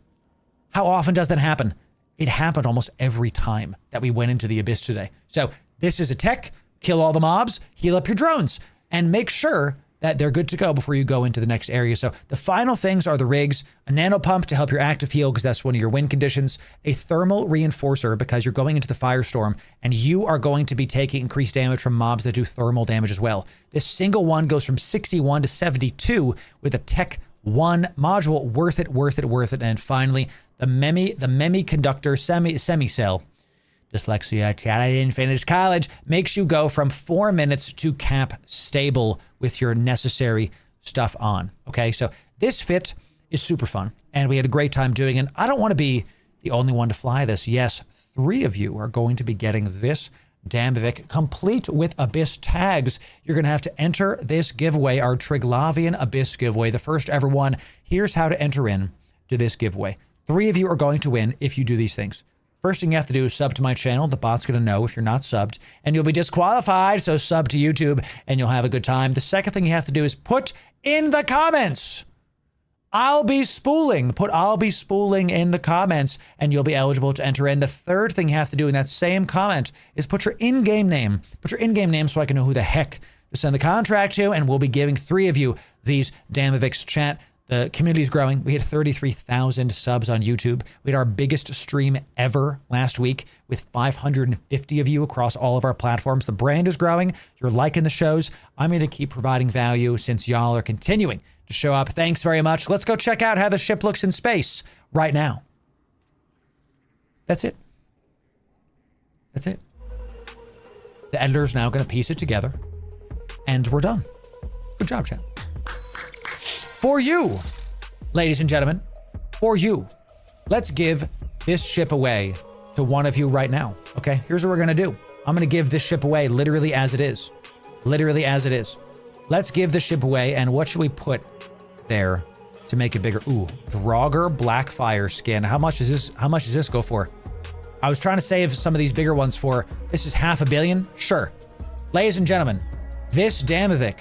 How often does that happen? It happened almost every time that we went into the Abyss today. So this is a tech, kill all the mobs, heal up your drones, and make sure that they're good to go before you go into the next area. So the final things are the rigs, a nano pump to help your active heal because that's one of your win conditions, a thermal reinforcer because you're going into the Firestorm and you are going to be taking increased damage from mobs that do thermal damage as well. This single one goes from 61 to 72 with a Tech 1 module. Worth it, worth it, worth it. And finally, the Memi conductor semi-cell. Dyslexia, chat, I didn't finish college, makes you go from 4 minutes to cap stable with your necessary stuff on. Okay, so this fit is super fun, and we had a great time doing it. I don't want to be the only one to fly this. Yes, 3 of you are going to be getting this Damovic complete with Abyss tags. You're going to have to enter this giveaway, our Triglavian Abyss giveaway, the first ever one. Here's how to enter in to this giveaway. 3 of you are going to win if you do these things. First thing you have to do is sub to my channel. The bot's going to know if you're not subbed, and you'll be disqualified, so sub to YouTube, and you'll have a good time. The second thing you have to do is put in the comments, I'll be spooling. Put I'll be spooling in the comments, and you'll be eligible to enter in. The third thing you have to do in that same comment is put your in-game name. Put your in-game name so I can know who the heck to send the contract to, and we'll be giving 3 of you these Damovics. Chat. The community is growing. We had 33,000 subs on YouTube. We had our biggest stream ever last week with 550 of you across all of our platforms. The brand is growing. You're liking the shows. I'm going to keep providing value since y'all are continuing to show up. Thanks very much. Let's go check out how the ship looks in space right now. That's it. That's it. The editor's now going to piece it together, and we're done. Good job, chat. For you, ladies and gentlemen, for you, let's give this ship away to one of you right now. Okay, here's what we're gonna do. I'm gonna give this ship away literally as it is. Literally as it is. Let's give the ship away, and what should we put there to make it bigger? Ooh, Draugr Blackfire skin. How much does this go for? I was trying to save some of these bigger ones for, this is $500 million? Sure. Ladies and gentlemen, this Damovic,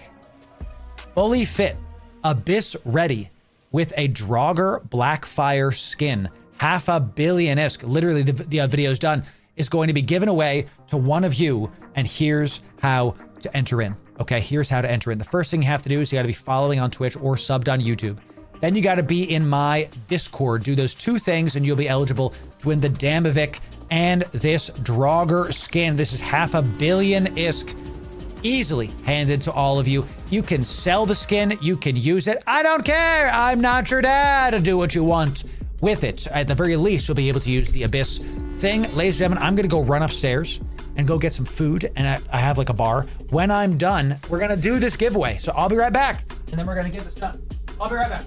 fully fit, Abyss ready with a Draugr Blackfire skin, $500 million-esque, literally the video's done, is going to be given away to one of you, and here's how to enter in. Okay, here's how to enter in. The first thing you have to do is you got to be following on Twitch or subbed on YouTube. Then you got to be in my Discord. Do those 2 things and you'll be eligible to win the Damovic and this Draugr skin. This is $500 million-esque. Easily handed to all of you. You can sell the skin, you can use it. I don't care. I'm not your dad. Do what you want with it. At the very least, you'll be able to use the Abyss thing. Ladies and gentlemen, I'm gonna go run upstairs and go get some food, and I have like a bar. When I'm done, we're gonna do this giveaway. So I'll be right back, and then we're gonna get this done. I'll be right back.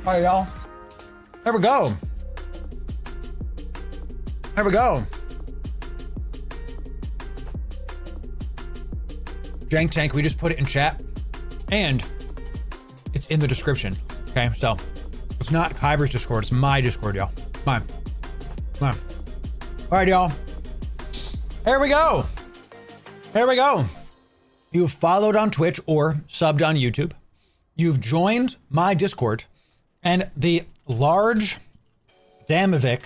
All right, y'all. There we go. There we go. Jank Tank, we just put it in chat. And it's in the description. Okay, so it's not KYBER's Discord, it's my Discord, y'all. Mine. All right, y'all. Here we go. Here we go. You've followed on Twitch or subbed on YouTube. You've joined my Discord, and the large Damovic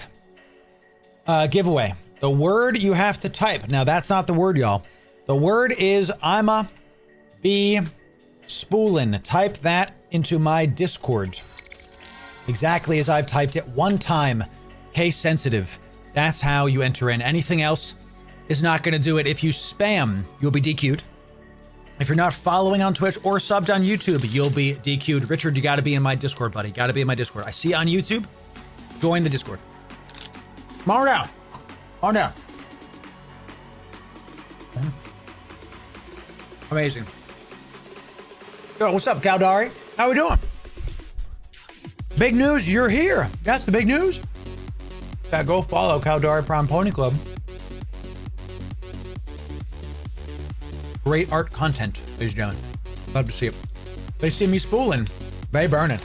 giveaway. The word you have to type. Now, that's not the word, y'all. The word is I'ma be spoolin'. Type that into my Discord. Exactly as I've typed it one time. Case sensitive. That's how you enter in. Anything else is not going to do it. If you spam, you'll be DQ'd. If you're not following on Twitch or subbed on YouTube, you'll be DQ'd. Richard, you got to be in my Discord, buddy. Got to be in my Discord. I see you on YouTube. Join the Discord. Come on down. Come on down. Amazing. Yo, what's up, Caldari? How we doing? Big news, you're here. That's the big news. Gotta go follow Caldari Prime Pony Club. Great art content, ladies and gentlemen. Love to see it. They see me spooling. They burn it.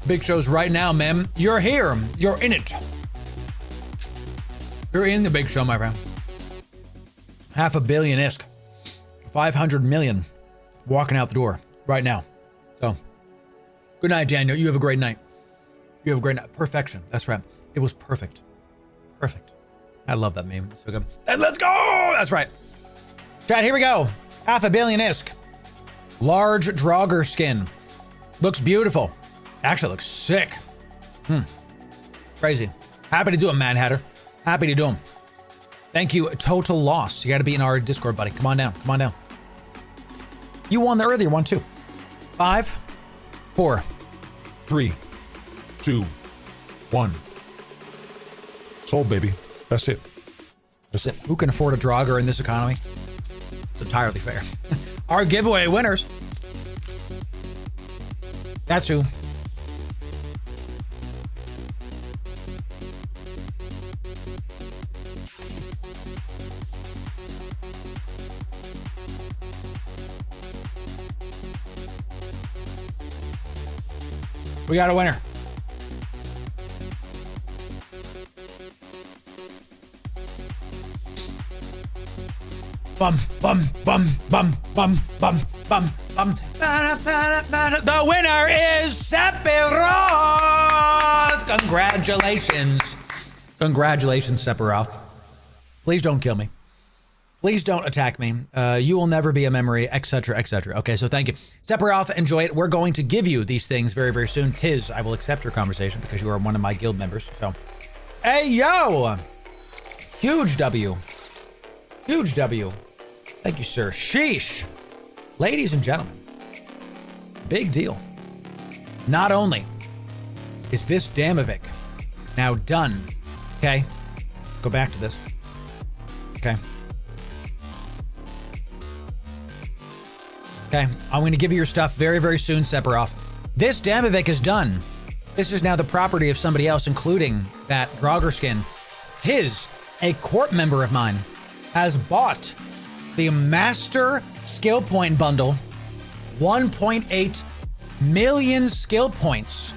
Big shows right now, man. You're here. You're in it. You're in the big show, my friend. 500 million-isk. 500 million walking out the door right now. So, good night, Daniel. You have a great night. You have a great night. Perfection. That's right. It was perfect. Perfect. I love that meme. It's so good. And let's go! That's right. Chat, here we go. 500 million-isk. Large Draugr skin. Looks beautiful. Actually looks sick. Crazy. Happy to do it, Mad Hatter. Happy to do them. Thank you, Total Loss. You got to be in our Discord, buddy. Come on down. Come on down. You won the earlier one, too. 5, 4, 3, 2, 1. Sold, baby. That's it. That's it. Who can afford a Draugr in this economy? It's entirely fair. Our giveaway winners. That's who. We got a winner. Bum, bum, bum, bum, bum, bum, bum, bum. The winner is Sephiroth! Congratulations. Congratulations, Sephiroth. Please don't kill me. Please don't attack me. You will never be a memory, etc., etc. Okay, so thank you. Sephiroth, enjoy it. We're going to give you these things very, very soon. Tiz, I will accept your conversation because you are one of my guild members. So, hey, yo! Huge W. Huge W. Thank you, sir. Sheesh. Ladies and gentlemen, big deal. Not only is this Damovic now done, okay? Go back to this. Okay. Okay, I'm going to give you your stuff very, very soon, Sephiroth. This Damovic is done. This is now the property of somebody else, including that Draugr skin. Tiz, a Corp member of mine, has bought the Master Skill Point Bundle, 1.8 million skill points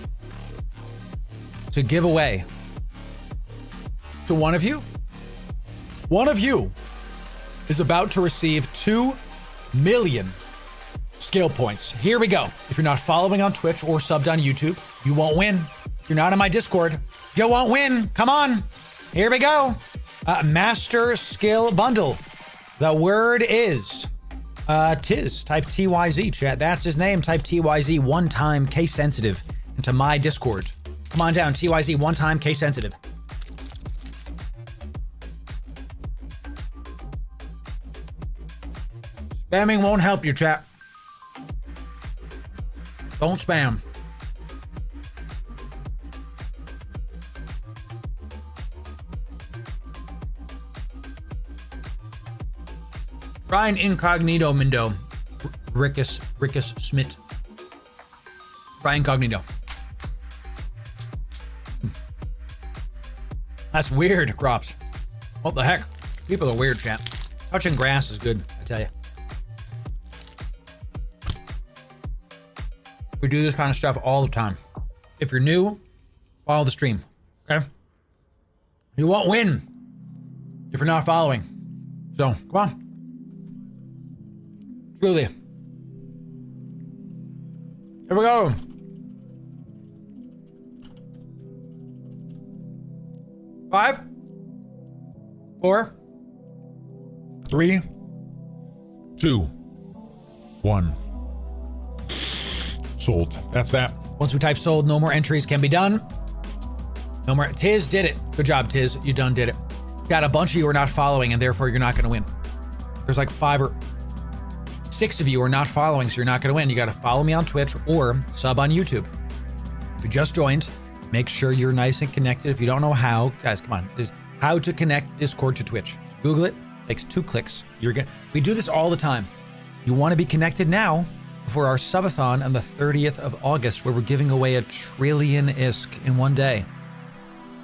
to give away to one of you. One of you is about to receive 2 million skill points. Here we go. If you're not following on Twitch or subbed on YouTube, you won't win. If you're not in my Discord, you won't win. Come on. Here we go. Master Skill Bundle. The word is Tiz. Type TYZ, chat. That's his name. Type TYZ one time, case sensitive, into my Discord. Come on down. TYZ one time, case sensitive. Spamming won't help you, chat. Don't spam. Try an incognito, Mindo. Rickus Smith. Try incognito. That's weird, Crops. What the heck? People are weird, chat. Touching grass is good, I tell you. We do this kind of stuff all the time. If you're new, follow the stream, okay? You won't win if you're not following. So, come on. Truly. Here we go. Five, 4, 3, 2, 1. Sold. That's that. Once we type sold, no more entries can be done. No more. Tiz did it. Good job, Tiz. You done did it. Got a bunch of you are not following, and therefore you're not going to win. There's like 5 or 6 of you are not following, so you're not going to win. You got to follow me on Twitch or sub on YouTube. If you just joined, make sure you're nice and connected. If you don't know how, guys, come on. There's how to connect Discord to Twitch. Just Google it. Takes 2 clicks. We do this all the time. You want to be connected now for our Subathon on the 30th of August, where we're giving away a trillion ISK in one day.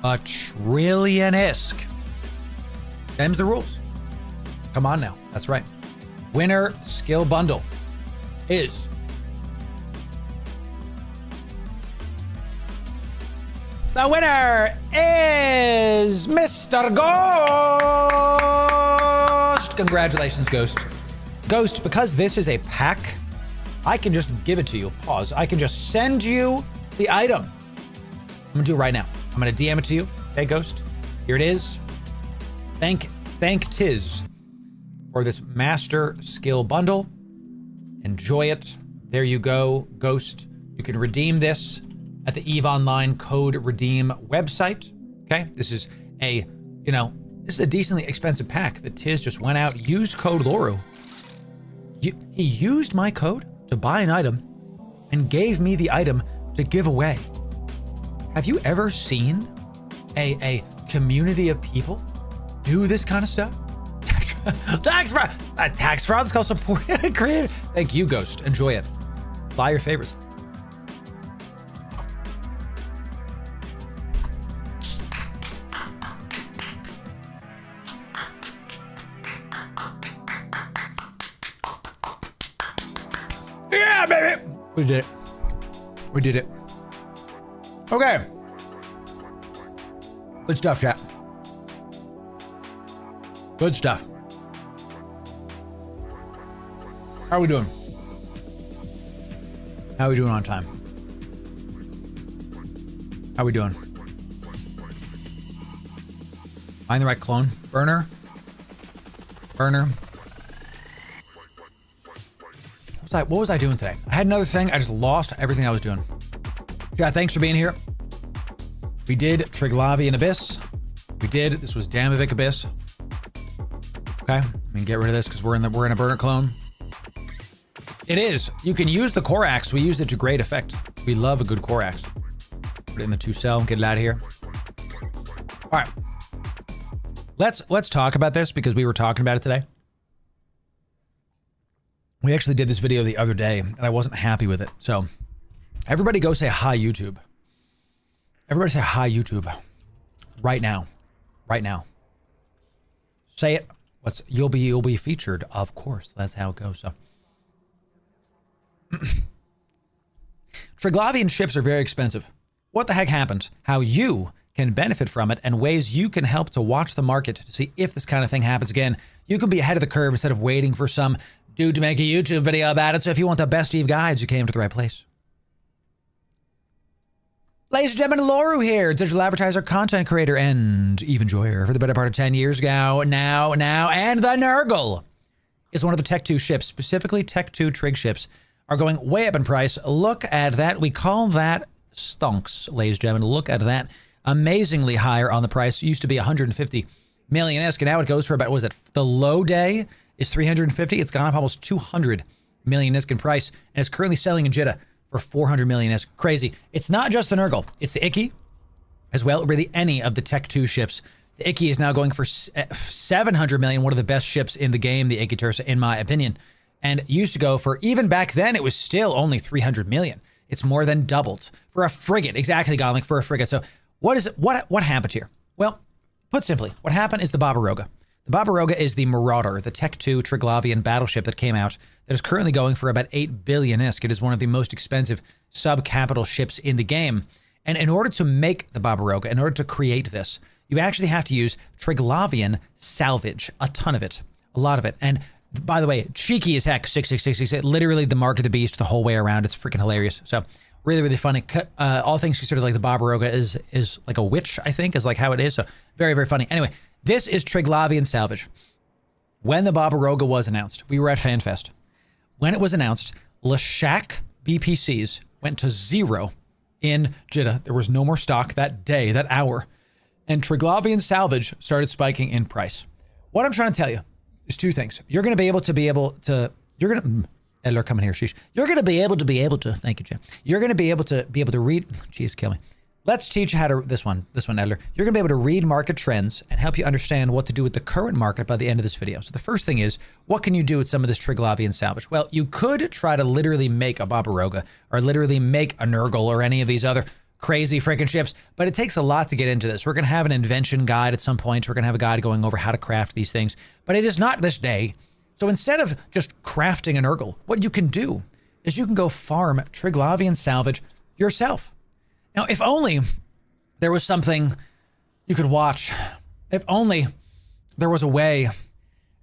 A trillion ISK. Them's the rules. Come on now. That's right. Winner skill bundle is the winner is Mr. Ghost. Congratulations, Ghost. Ghost, because this is a pack, I can just give it to you. Pause. I can just send you the item. I'm gonna do it right now. I'm gonna DM it to you. Okay, Ghost. Here it is. Thank Tiz for this master skill bundle. Enjoy it. There you go, Ghost. You can redeem this at the EVE Online code redeem website. Okay, this is a decently expensive pack that Tiz just went out, used code Loru. He used my code to buy an item and gave me the item to give away. Have you ever seen a community of people do this kind of stuff? Tax fraud is called support creator. Thank you, Ghost. Enjoy it. Buy your favorites. Yeah, baby. We did it. We did it. Okay. Good stuff, chat. Good stuff. How are we doing? How are we doing on time? How are we doing? Find the right clone. Burner. What was I doing today? I had another thing. I just lost everything I was doing. Chat, thanks for being here. We did Triglavian Abyss. This was Damovic Abyss. Okay, I mean, get rid of this because we're in a burner clone. It is. You can use the core axe. We use it to great effect. We love a good core axe. Put it in the 2 cell. Get it out of here. All right. Let's talk about this because we were talking about it today. We actually did this video the other day and I wasn't happy with it. So everybody go say hi, YouTube. Everybody say hi, YouTube. Right now. Right now. Say it. You'll be featured, of course. That's how it goes. So Triglavian ships are very expensive. What the heck happens? How you can benefit from it and ways you can help to watch the market to see if this kind of thing happens again. You can be ahead of the curve instead of waiting for some dude to make a YouTube video about it. So if you want the best Eve guides, you came to the right place. Ladies and gentlemen, Loru here, digital advertiser, content creator, and Eve enjoyer for the better part of 10 years ago. Now, and the Nurgle is one of the Tech 2 ships, specifically Tech 2 trig ships, are going way up in price. Look at that. We call that stonks, ladies and gentlemen. Look at that. Amazingly higher on the price. It used to be 150 million ISK, and now it goes for about, what was it? The low day, is 350. It's gone up almost 200 million ISK in price, and it's currently selling in Jeddah for 400 million ISK. Crazy. It's not just the Nurgle. It's the Iki as well, really any of the Tech 2 ships. The Iki is now going for 700 million, one of the best ships in the game, the Iki Tursa, in my opinion. And used to go for, even back then, it was still only 300 million. It's more than doubled for a frigate. Exactly, Godlink, for a frigate. So what happened here? Well, put simply, what happened is the Barbaroga. The Barbaroga is the Marauder, the Tech 2 Triglavian battleship that came out that is currently going for about 8 billion ISK. It is one of the most expensive sub-capital ships in the game. And in order to make the Barbaroga, in order to create this, you actually have to use Triglavian salvage, a ton of it, a lot of it. And by the way, cheeky as heck, 66666, literally the mark of the beast the whole way around. It's freaking hilarious. So really, really funny. All things considered, like the Barbaroga is like a witch, I think, is like how it is. So very, very funny. Anyway, this is Triglavian salvage. When the Barbaroga was announced, we were at FanFest. When it was announced, Lashak BPCs went to 0 in Jeddah. There was no more stock that day, that hour. And Triglavian salvage started spiking in price. What I'm trying to tell you is two things. You're going to be able to, you're going to, Edler coming here, sheesh. You're going to be able to, thank you, Jim. You're going to be able to read, jeez, kill me. Let's teach you how to, this one, Edler. You're going to be able to read market trends and help you understand what to do with the current market by the end of this video. So the first thing is, what can you do with some of this Triglavian salvage? Well, you could try to literally make a Barbaroga or literally make a Nurgle or any of these other crazy freaking ships, but it takes a lot to get into this. We're going to have an invention guide at some point. We're going to have a guide going over how to craft these things, but it is not this day. So instead of just crafting an Nurgle, what you can do is you can go farm Triglavian salvage yourself. Now, if only there was something you could watch, if only there was a way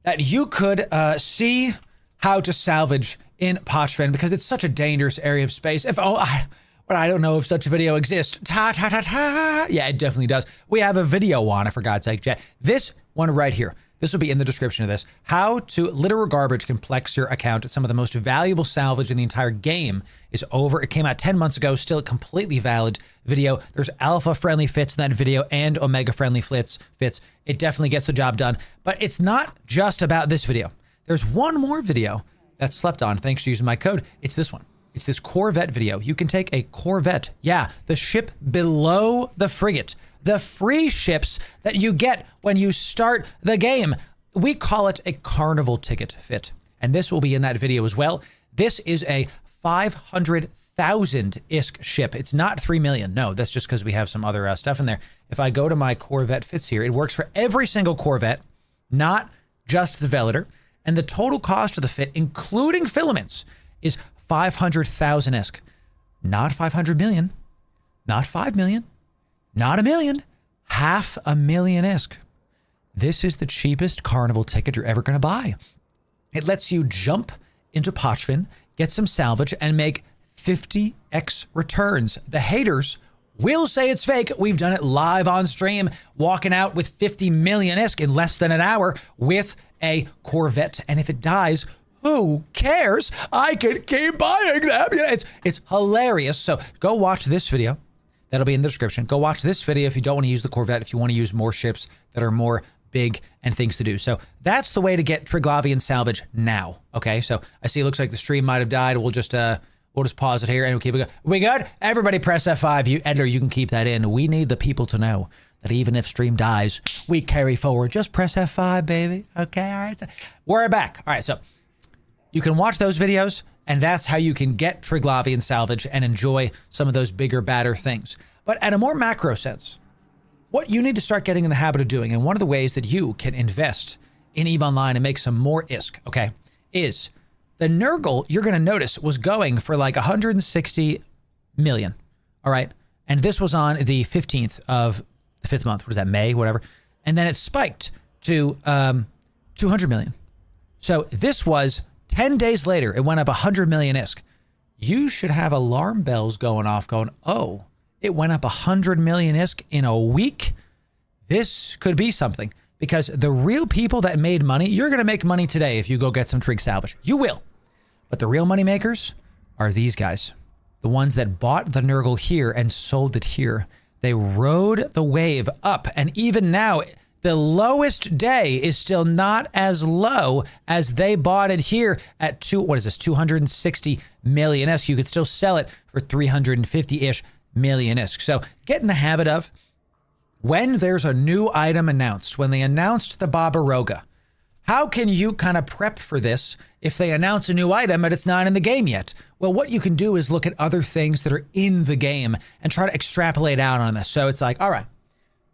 that you could see how to salvage in Pochven, because it's such a dangerous area of space. But I don't know if such a video exists. Yeah, it definitely does. We have a video on it, for God's sake, chat. This one right here. This will be in the description of this. How to literal garbage can Plex your account. Some of the most valuable salvage in the entire game is over. It came out 10 months ago, still a completely valid video. There's alpha-friendly fits in that video and omega-friendly fits. It definitely gets the job done. But it's not just about this video. There's one more video that's slept on thanks to using my code. It's this one. It's this Corvette video. You can take a Corvette, yeah, the ship below the frigate, the free ships that you get when you start the game. We call it a carnival ticket fit. And this will be in that video as well. This is a 500,000 ISK ship. It's not 3 million. No, that's just because we have some other stuff in there. If I go to my Corvette fits here, it works for every single Corvette, not just the Velator. And the total cost of the fit, including filaments, is 500,000 ISK. Not 500 million, not 5 million, not a million, 500,000 ISK. This is the cheapest carnival ticket you're ever going to buy. It lets you jump into Pochven, get some salvage, and make 50x returns. The haters will say it's fake. We've done it live on stream, walking out with 50 million ISK in less than an hour with a Corvette. And if it dies, who cares? I can keep buying them. It's hilarious. So go watch this video. That'll be in the description. Go watch this video if you don't want to use the Corvette, if you want to use more ships that are more big and things to do. So that's the way to get Triglavian salvage now. Okay, so I see it looks like the stream might have died. We'll just pause it here and we'll keep it going. We good? Everybody press F5. You, Edler, you can keep that in. We need the people to know that even if stream dies, we carry forward. Just press F5, baby. Okay, all right. So we're back. All right, so you can watch those videos, and that's how you can get Triglavian salvage and enjoy some of those bigger, badder things. But at a more macro sense, what you need to start getting in the habit of doing, and one of the ways that you can invest in EVE Online and make some more ISK, okay, is the Nurgle, you're going to notice, was going for like 160 million, all right? And this was on the 15th of the 5th month. What is that, May, whatever? And then it spiked to 200 million. So this was 10 days later, it went up 100 million ISK. You should have alarm bells going off going, oh, it went up 100 million ISK in a week. This could be something, because the real people that made money, you're going to make money today if you go get some Trig salvage. You will. But the real money makers are these guys. The ones that bought the Nurgle here and sold it here. They rode the wave up. And even now, the lowest day is still not as low as they bought it here at 260 million ISK. You could still sell it for 350-ish million ISK. So get in the habit of, when there's a new item announced, when they announced the Barbaroga, how can you kind of prep for this if they announce a new item but it's not in the game yet? Well, what you can do is look at other things that are in the game and try to extrapolate out on this. So it's like, all right,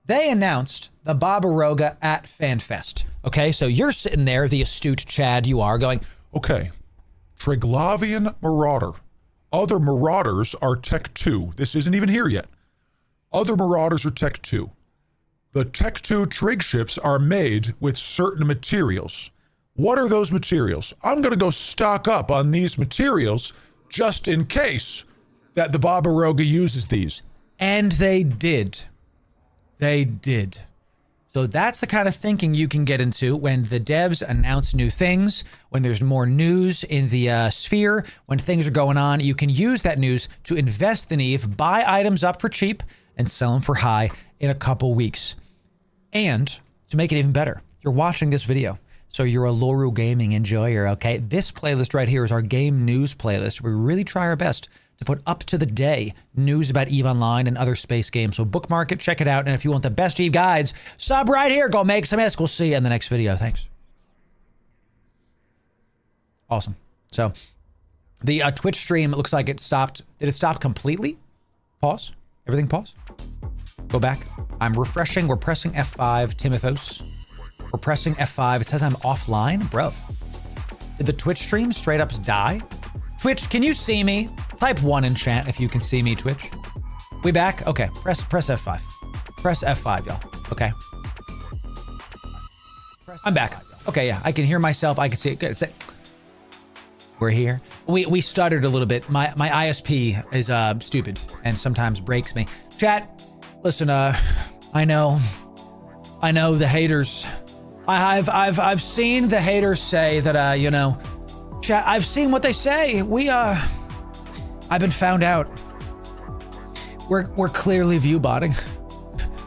they announced the Barbaroga at FanFest. Okay, so you're sitting there, the astute Chad you are, going, Okay, Triglavian Marauder. Other Marauders are Tech 2. This isn't even here yet. Other Marauders are Tech 2. The Tech 2 Trig ships are made with certain materials. What are those materials? I'm going to go stock up on these materials just in case that the Barbaroga uses these. and they did. They did. So that's the kind of thinking you can get into when the devs announce new things, when there's more news in the sphere, when things are going on. You can use that news to invest in Eve, buy items up for cheap, and sell them for high in a couple weeks. And to make it even better, you're watching this video, so you're a Loru gaming enjoyer, okay? This playlist right here is our game news playlist. We really try our best to put up to the day news about EVE Online and other space games. So bookmark it, check it out, and if you want the best EVE guides, sub right here. Go make some ISK. We'll see you in the next video. Thanks. Awesome. So the Twitch stream, it looks like it stopped. Did it stop completely? Pause. Everything pause. Go back. I'm refreshing. We're pressing F5. Timothos. We're pressing F5. It says I'm offline. Bro. Did the Twitch stream straight up die? Twitch, can you see me? Type 1 in chat if you can see me, Twitch. We back? Okay, press F5. Press F5, y'all. Okay. I'm back. Okay, yeah, I can hear myself. I can see it. Good. We're here. We stuttered a little bit. My ISP is stupid and sometimes breaks me. Chat, listen, I know the haters. I've seen the haters say that you know, chat, I've seen what they say. I've been found out. We're clearly view botting.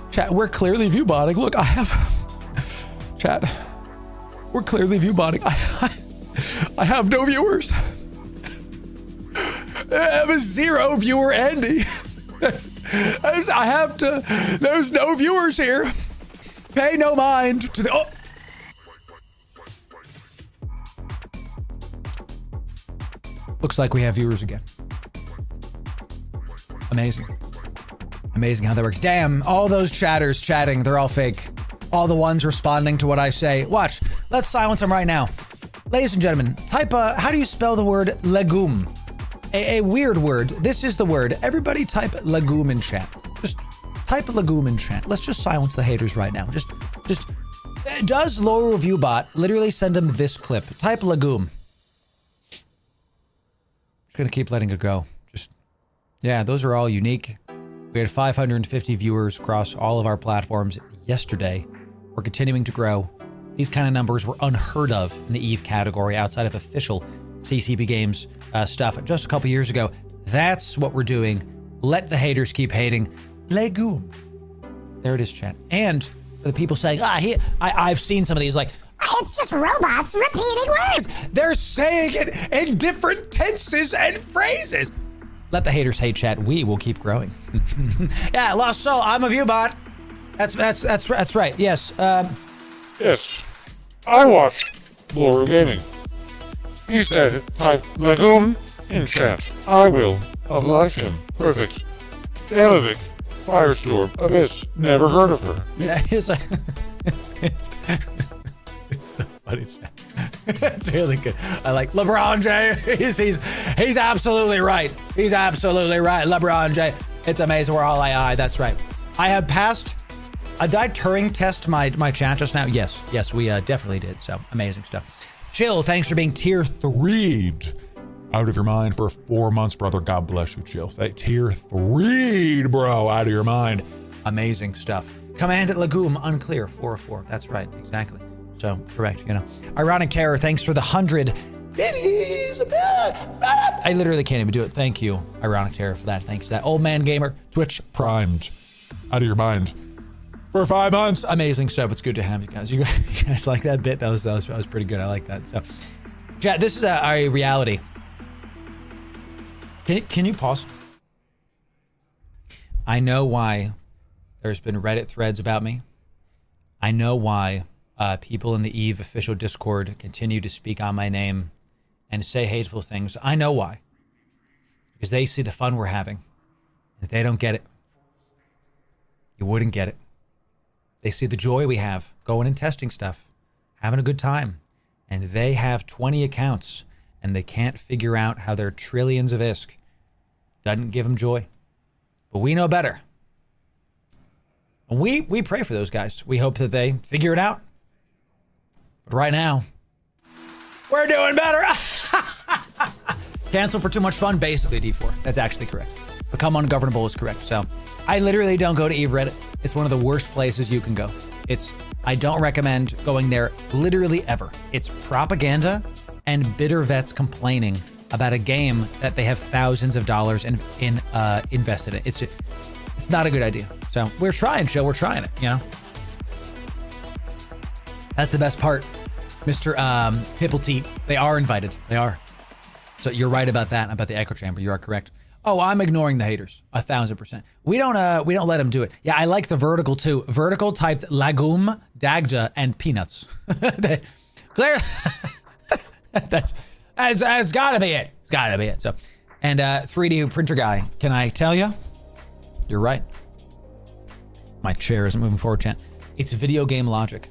Chat, we're clearly view botting. Look, I have chat. We're clearly view botting. I have no viewers. I have a 0 viewer Andy. I have to. There's no viewers here. Pay no mind to the. Oh. Looks like we have viewers again. Amazing. Amazing how that works. Damn, all those chatters chatting, they're all fake. All the ones responding to what I say. Watch, let's silence them right now. Ladies and gentlemen, type, how do you spell the word legume? A weird word. This is the word. Everybody type legume in chat. Just type legume in chat. Let's just silence the haters right now. Just, does Loru Viewbot literally send them this clip? Type legume. Just gonna keep letting it go. Yeah, those are all unique. We had 550 viewers across all of our platforms yesterday. We're continuing to grow. These kind of numbers were unheard of in the EVE category outside of official CCP Games stuff just a couple years ago. That's what we're doing. Let the haters keep hating. Legume. There it is, chat. And for the people saying, I've seen some of these, like, it's just robots repeating words. They're saying it in different tenses and phrases. Let the haters hate, chat. We will keep growing. Yeah, Lost Soul, I'm a viewbot. That's right. Yes. Yes, I watch Loru Gaming. He said, type legume in chat. I will oblige him. Perfect. Damovic Firestorm Abyss. Never heard of her. Yeah, it's so funny, chat. It's really good. I like LeBron James. He's absolutely right. He's absolutely right. LeBron James. It's amazing. We're all AI. That's right. I have passed. Did I Turing test my chat just now? Yes, we definitely did. So amazing stuff. Chill. Thanks for being tier 3'd Out of your mind for 4 months, brother. God bless you, Chill. Tier 3'd, bro. Out of your mind. Amazing stuff. Command legume unclear. 4 of 4. That's right. Exactly. So, correct, you know. Ironic Terror, thanks for the 100 biddies. I literally can't even do it. Thank you, Ironic Terror, for that. Thanks to that. Old Man Gamer, Twitch Primed. Out of your mind. for 5 months. Amazing stuff. It's good to have you guys. You guys like that bit? That was pretty good. I like that. So, chat, this is a reality. Can you pause? I know why there's been Reddit threads about me. I know why people in the EVE official Discord continue to speak on my name and say hateful things. I know why. Because they see the fun we're having. If they don't get it, you wouldn't get it. They see the joy we have going and testing stuff, having a good time. And they have 20 accounts and they can't figure out how their trillions of ISK doesn't give them joy. But we know better. And we pray for those guys. We hope that they figure it out. But right now, we're doing better. Cancel for too much fun, basically D4. That's actually correct. Become ungovernable is correct. So I literally don't go to EVE Reddit. It's one of the worst places you can go. I don't recommend going there literally ever. It's propaganda and bitter vets complaining about a game that they have thousands of dollars invested in. It's not a good idea. So we're trying, Chill. We're trying it, you know? That's the best part. Mr. Pipplety, they are invited. They are. So you're right about that, about the echo chamber. You are correct. Oh, I'm ignoring the haters 1,000%. We don't let them do it. Yeah, I like the vertical too. Vertical typed legume, dagda, and peanuts. Clear. That's gotta be it. It's gotta be it. So, and 3D printer guy, can I tell you? You're right. My chair isn't moving forward, chat. It's video game logic.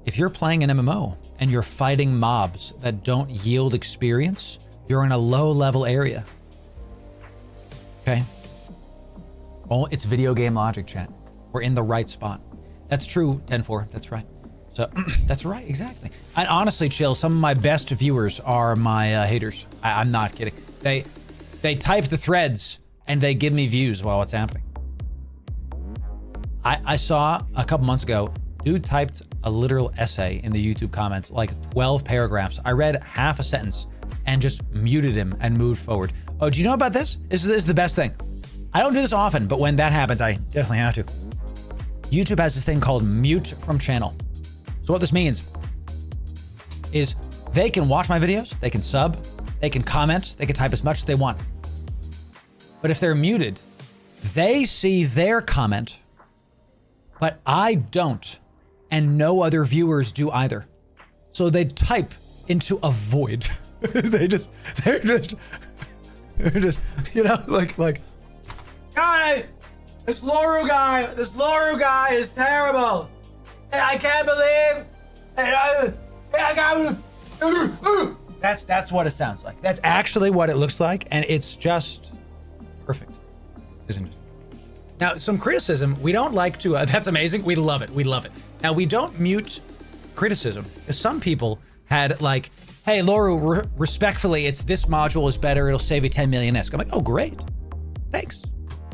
If you're playing an MMO and you're fighting mobs that don't yield experience, you're in a low level area. Okay? Well, it's video game logic, chat. We're in the right spot. That's true, 10-4. That's right. So, that's right, exactly. And honestly, Chill, some of my best viewers are my haters. I'm not kidding. They type the threads and they give me views while it's happening. I saw a couple months ago, dude typed a literal essay in the YouTube comments, like 12 paragraphs. I read half a sentence and just muted him and moved forward. Oh, do you know about this? This is the best thing. I don't do this often, but when that happens, I definitely have to. YouTube has this thing called mute from channel. So what this means is they can watch my videos, they can sub, they can comment, they can type as much as they want. But if they're muted, they see their comment, but I don't, and no other viewers do either. So they type into a void. they're just, you know, like, guys, this Loru guy is terrible. I can't believe. That's what it sounds like. That's actually what it looks like, and it's just perfect, isn't it? Now, some criticism, we don't like to, that's amazing, we love it, Now, we don't mute criticism, because some people had like, hey, Loru, respectfully, it's this module is better, it'll save you 10 million ISK. I'm like, oh, great, thanks.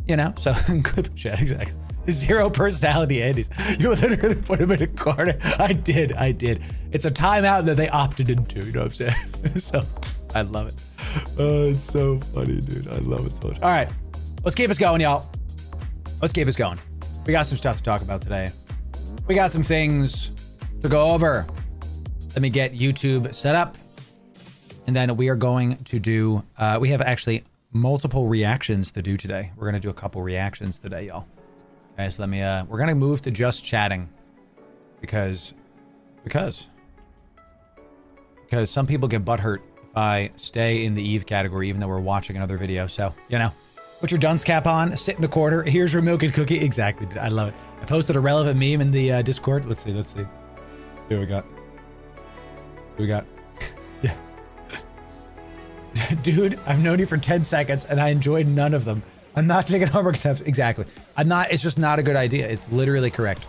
You know, so good chat, exactly. Zero personality Andes. You literally put him in a corner. I did. It's a timeout that they opted into, you know what I'm saying? So, I love it. Oh, it's so funny, dude. I love it so much. All right, let's keep us going, y'all. Let's keep us going. We got some stuff to talk about today. We got some things to go over. Let me get YouTube set up. And then we are going to do, we have actually multiple reactions to do today. We're going to do a couple reactions today, y'all. Okay, so let me, we're going to move to just chatting because some people get butthurt if I stay in the Eve category, even though we're watching another video. So, you know, put your dunce cap on, sit in the corner. Here's your milk and cookie. Exactly, dude. I love it. I posted a relevant meme in the Discord. Let's see. Let's see what we got. Yes. Dude, I've known you for 10 seconds and I enjoyed none of them. I'm not taking homework steps. Exactly. I'm not, it's just not a good idea. It's literally correct.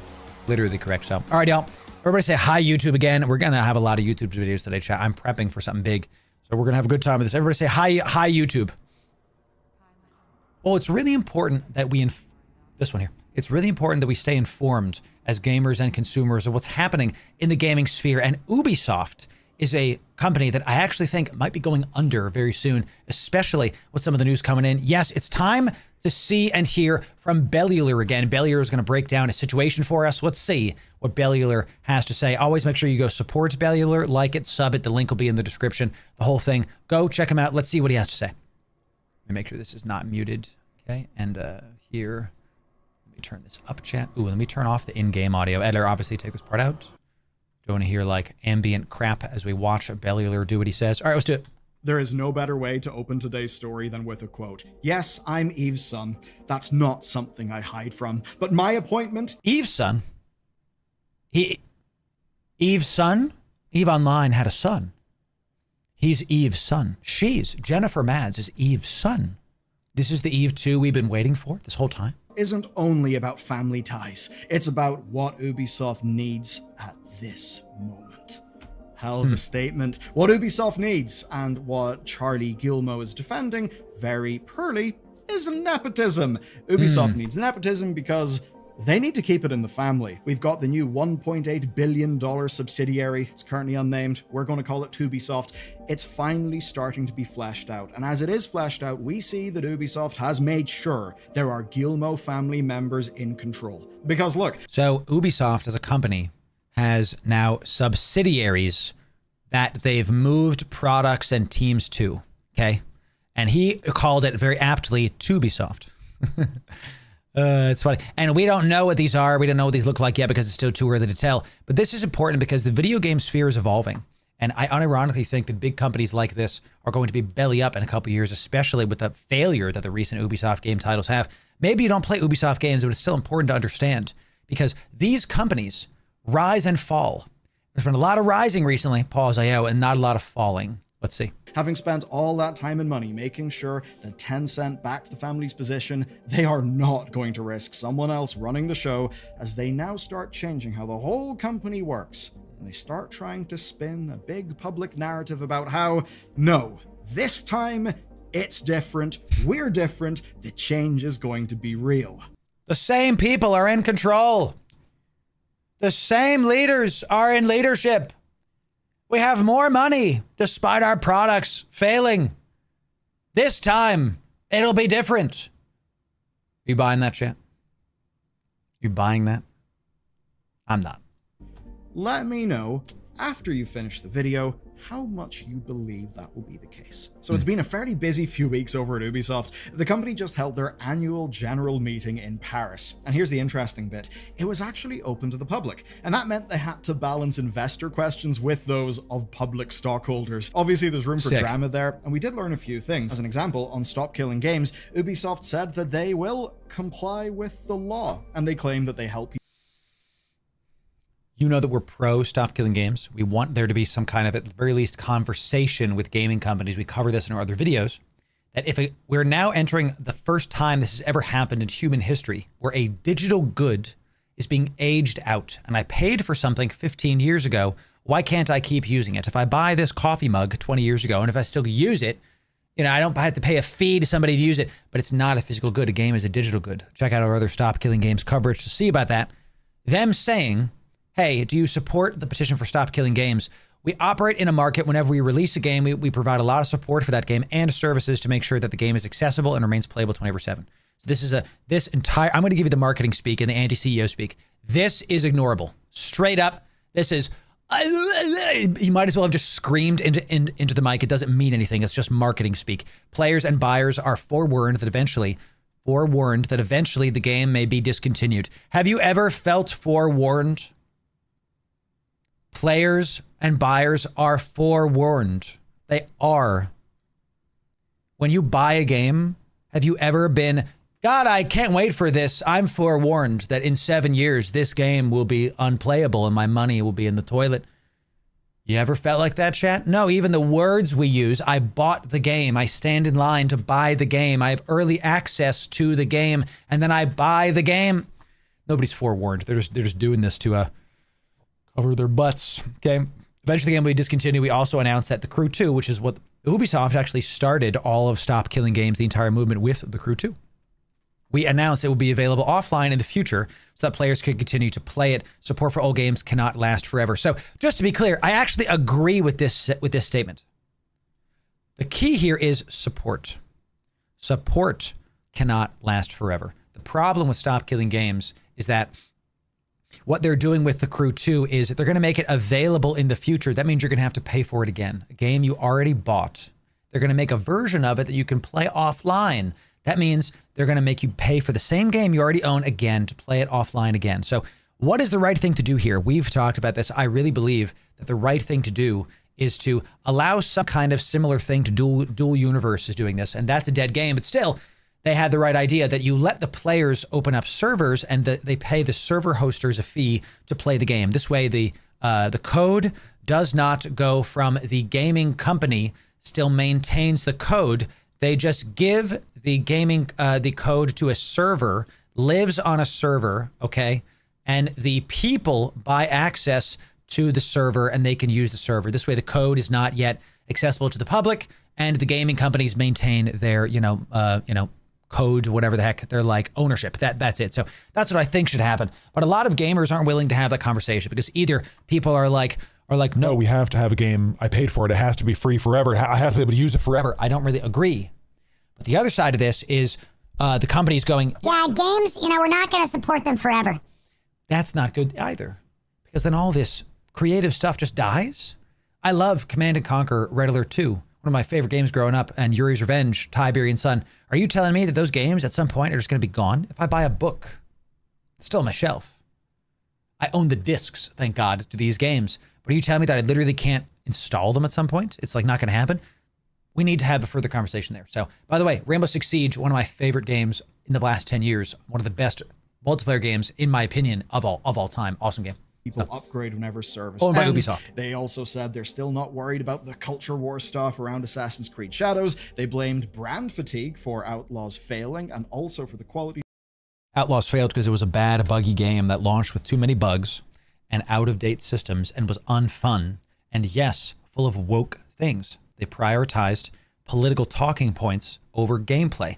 Literally correct. So, all right, y'all. Everybody say hi, YouTube again. We're going to have a lot of YouTube videos today, chat. I'm prepping for something big. So we're going to have a good time with this. Everybody say hi, YouTube. Well, it's really important that we, this one here. It's really important that we stay informed as gamers and consumers of what's happening in the gaming sphere. And Ubisoft is a company that I actually think might be going under very soon, especially with some of the news coming in. Yes, it's time to see and hear from Bellular again. Bellular is going to break down a situation for us. Let's see what Bellular has to say. Always make sure you go support Bellular, like it, sub it. The link will be in the description. The whole thing. Go check him out. Let's see what he has to say. Let me make sure this is not muted. Okay, and here, let me turn this up, chat. Ooh, let me turn off the in-game audio. Editor, obviously take this part out. Don't want to hear like ambient crap as we watch Bellular do what he says. All right, let's do it. There is no better way to open today's story than with a quote. Yes, I'm Eve's son. That's not something I hide from. But my appointment... Eve's son? Eve's son? Eve Online had a son. He's Eve's son. Jennifer Mads is Eve's son. This is the Eve 2 we've been waiting for this whole time. ...isn't only about family ties. It's about what Ubisoft needs at this moment. Hell of a statement. What Ubisoft needs, and what Charlie Gilmo is defending very poorly, is nepotism. Ubisoft needs nepotism because they need to keep it in the family. We've got the new $1.8 billion subsidiary. It's currently unnamed. We're going to call it Ubisoft. It's finally starting to be fleshed out. And as it is fleshed out, we see that Ubisoft has made sure there are Gilmo family members in control. Because look. So Ubisoft as a company has now subsidiaries that they've moved products and teams to, okay? And he called it very aptly Ubisoft. It's funny. And we don't know what these are. We don't know what these look like yet because it's still too early to tell. But this is important because the video game sphere is evolving. And I unironically think that big companies like this are going to be belly up in a couple of years, especially with the failure that the recent Ubisoft game titles have. Maybe you don't play Ubisoft games, but it's still important to understand because these companies rise and fall. There's been a lot of rising recently, pause.io, and not a lot of falling. Let's see. Having spent all that time and money making sure that Tencent backed the family's position, they are not going to risk someone else running the show as they now start changing how the whole company works. And they start trying to spin a big public narrative about how, no, this time it's different, we're different, the change is going to be real. The same people are in control. The same leaders are in leadership. We have more money despite our products failing. This time, it'll be different. You buying that shit? You buying that? I'm not. Let me know after you finish the video how much you believe that will be the case. So it's been a fairly busy few weeks over at Ubisoft. The company just held their annual general meeting in Paris. And here's the interesting bit. It was actually open to the public. And that meant they had to balance investor questions with those of public stockholders. Obviously, there's room for drama there. And we did learn a few things. As an example, on Stop Killing Games, Ubisoft said that they will comply with the law. And they claim that they help people. You know that we're pro Stop Killing Games. We want there to be some kind of, at the very least, conversation with gaming companies. We cover this in our other videos. That if we're now entering the first time this has ever happened in human history, where a digital good is being aged out, and I paid for something 15 years ago, why can't I keep using it? If I buy this coffee mug 20 years ago, and if I still use it, you know, I don't have to pay a fee to somebody to use it, but it's not a physical good. A game is a digital good. Check out our other Stop Killing Games coverage to see about that. Them saying, hey, do you support the petition for Stop Killing Games? We operate in a market whenever we release a game, we provide a lot of support for that game and services to make sure that the game is accessible and remains playable 24/7. So I'm going to give you the marketing speak and the anti-CEO speak. This is ignorable. Straight up, this is, you might as well have just screamed into the mic. It doesn't mean anything. It's just marketing speak. Players and buyers are forewarned that eventually the game may be discontinued. Have you ever felt forewarned? Players and buyers are forewarned. They are. When you buy a game, have you ever been, God, I can't wait for this. I'm forewarned that in 7 years, this game will be unplayable and my money will be in the toilet. You ever felt like that, chat? No, even the words we use, I bought the game. I stand in line to buy the game. I have early access to the game, and then I buy the game. Nobody's forewarned. They're just doing this to cover their butts, okay? Eventually the game will be discontinued. We also announced that The Crew 2, which is what Ubisoft actually started all of Stop Killing Games, the entire movement with The Crew 2. We announced it will be available offline in the future so that players can continue to play it. Support for old games cannot last forever. So just to be clear, I actually agree with this statement. The key here is support. Support cannot last forever. The problem with Stop Killing Games is that what they're doing with The Crew 2 is they're going to make it available in the future. That means you're going to have to pay for it again. A game you already bought. They're going to make a version of it that you can play offline. That means they're going to make you pay for the same game you already own again to play it offline again. So what is the right thing to do here? We've talked about this. I really believe that the right thing to do is to allow some kind of similar thing to Dual Universe is doing this. And that's a dead game, but still, they had the right idea that you let the players open up servers and they pay the server hosters a fee to play the game. This way, the code does not go from the gaming company, still maintains the code. They just give the gaming the code to a server, lives on a server, okay? And the people buy access to the server and they can use the server. This way, the code is not yet accessible to the public, and the gaming companies maintain their, code, whatever the heck they're like, ownership. That's it. So that's what I think should happen. But a lot of gamers aren't willing to have that conversation because either people are like, no, we have to have a game. I paid for it. It has to be free forever. I have to be able to use it forever. I don't really agree. But the other side of this is the company's going, Yeah, games, we're not going to support them forever. That's not good either, because then all this creative stuff just dies. I love Command & Conquer Red Alert 2, one of my favorite games growing up, and Yuri's Revenge, Tiberian Sun. Are you telling me that those games at some point are just going to be gone? If I buy a book, it's still on my shelf. I own the discs, thank God, to these games. But are you telling me that I literally can't install them at some point? It's like not going to happen? We need to have a further conversation there. So, by the way, Rainbow Six Siege, one of my favorite games in the last 10 years, one of the best multiplayer games, in my opinion, of all time. Awesome game. People upgrade whenever service. Owned by ends. Ubisoft. They also said they're still not worried about the culture war stuff around Assassin's Creed Shadows. They blamed brand fatigue for Outlaws failing and also for the quality. Outlaws failed because it was a bad, buggy game that launched with too many bugs and out-of-date systems and was unfun. And yes, full of woke things. They prioritized political talking points over gameplay.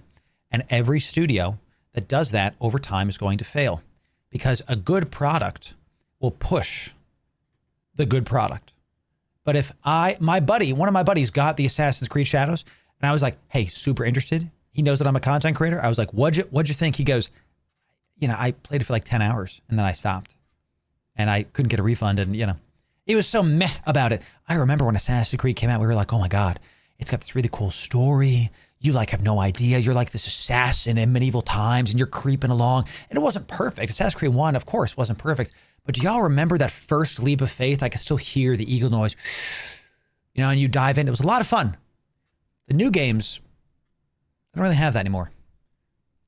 And every studio that does that over time is going to fail, because a good product will push the good product. But if one of my buddies got the Assassin's Creed Shadows, and I was like, hey, super interested. He knows that I'm a content creator. I was like, what'd you think? He goes, I played it for like 10 hours and then I stopped and I couldn't get a refund. And he was so meh about it. I remember when Assassin's Creed came out, we were like, oh my God, it's got this really cool story. You have no idea. You're like this assassin in medieval times and you're creeping along. And it wasn't perfect. Assassin's Creed 1, of course, wasn't perfect. But do y'all remember that first leap of faith? I could still hear the eagle noise, and you dive in. It was a lot of fun. The new games, I don't really have that anymore.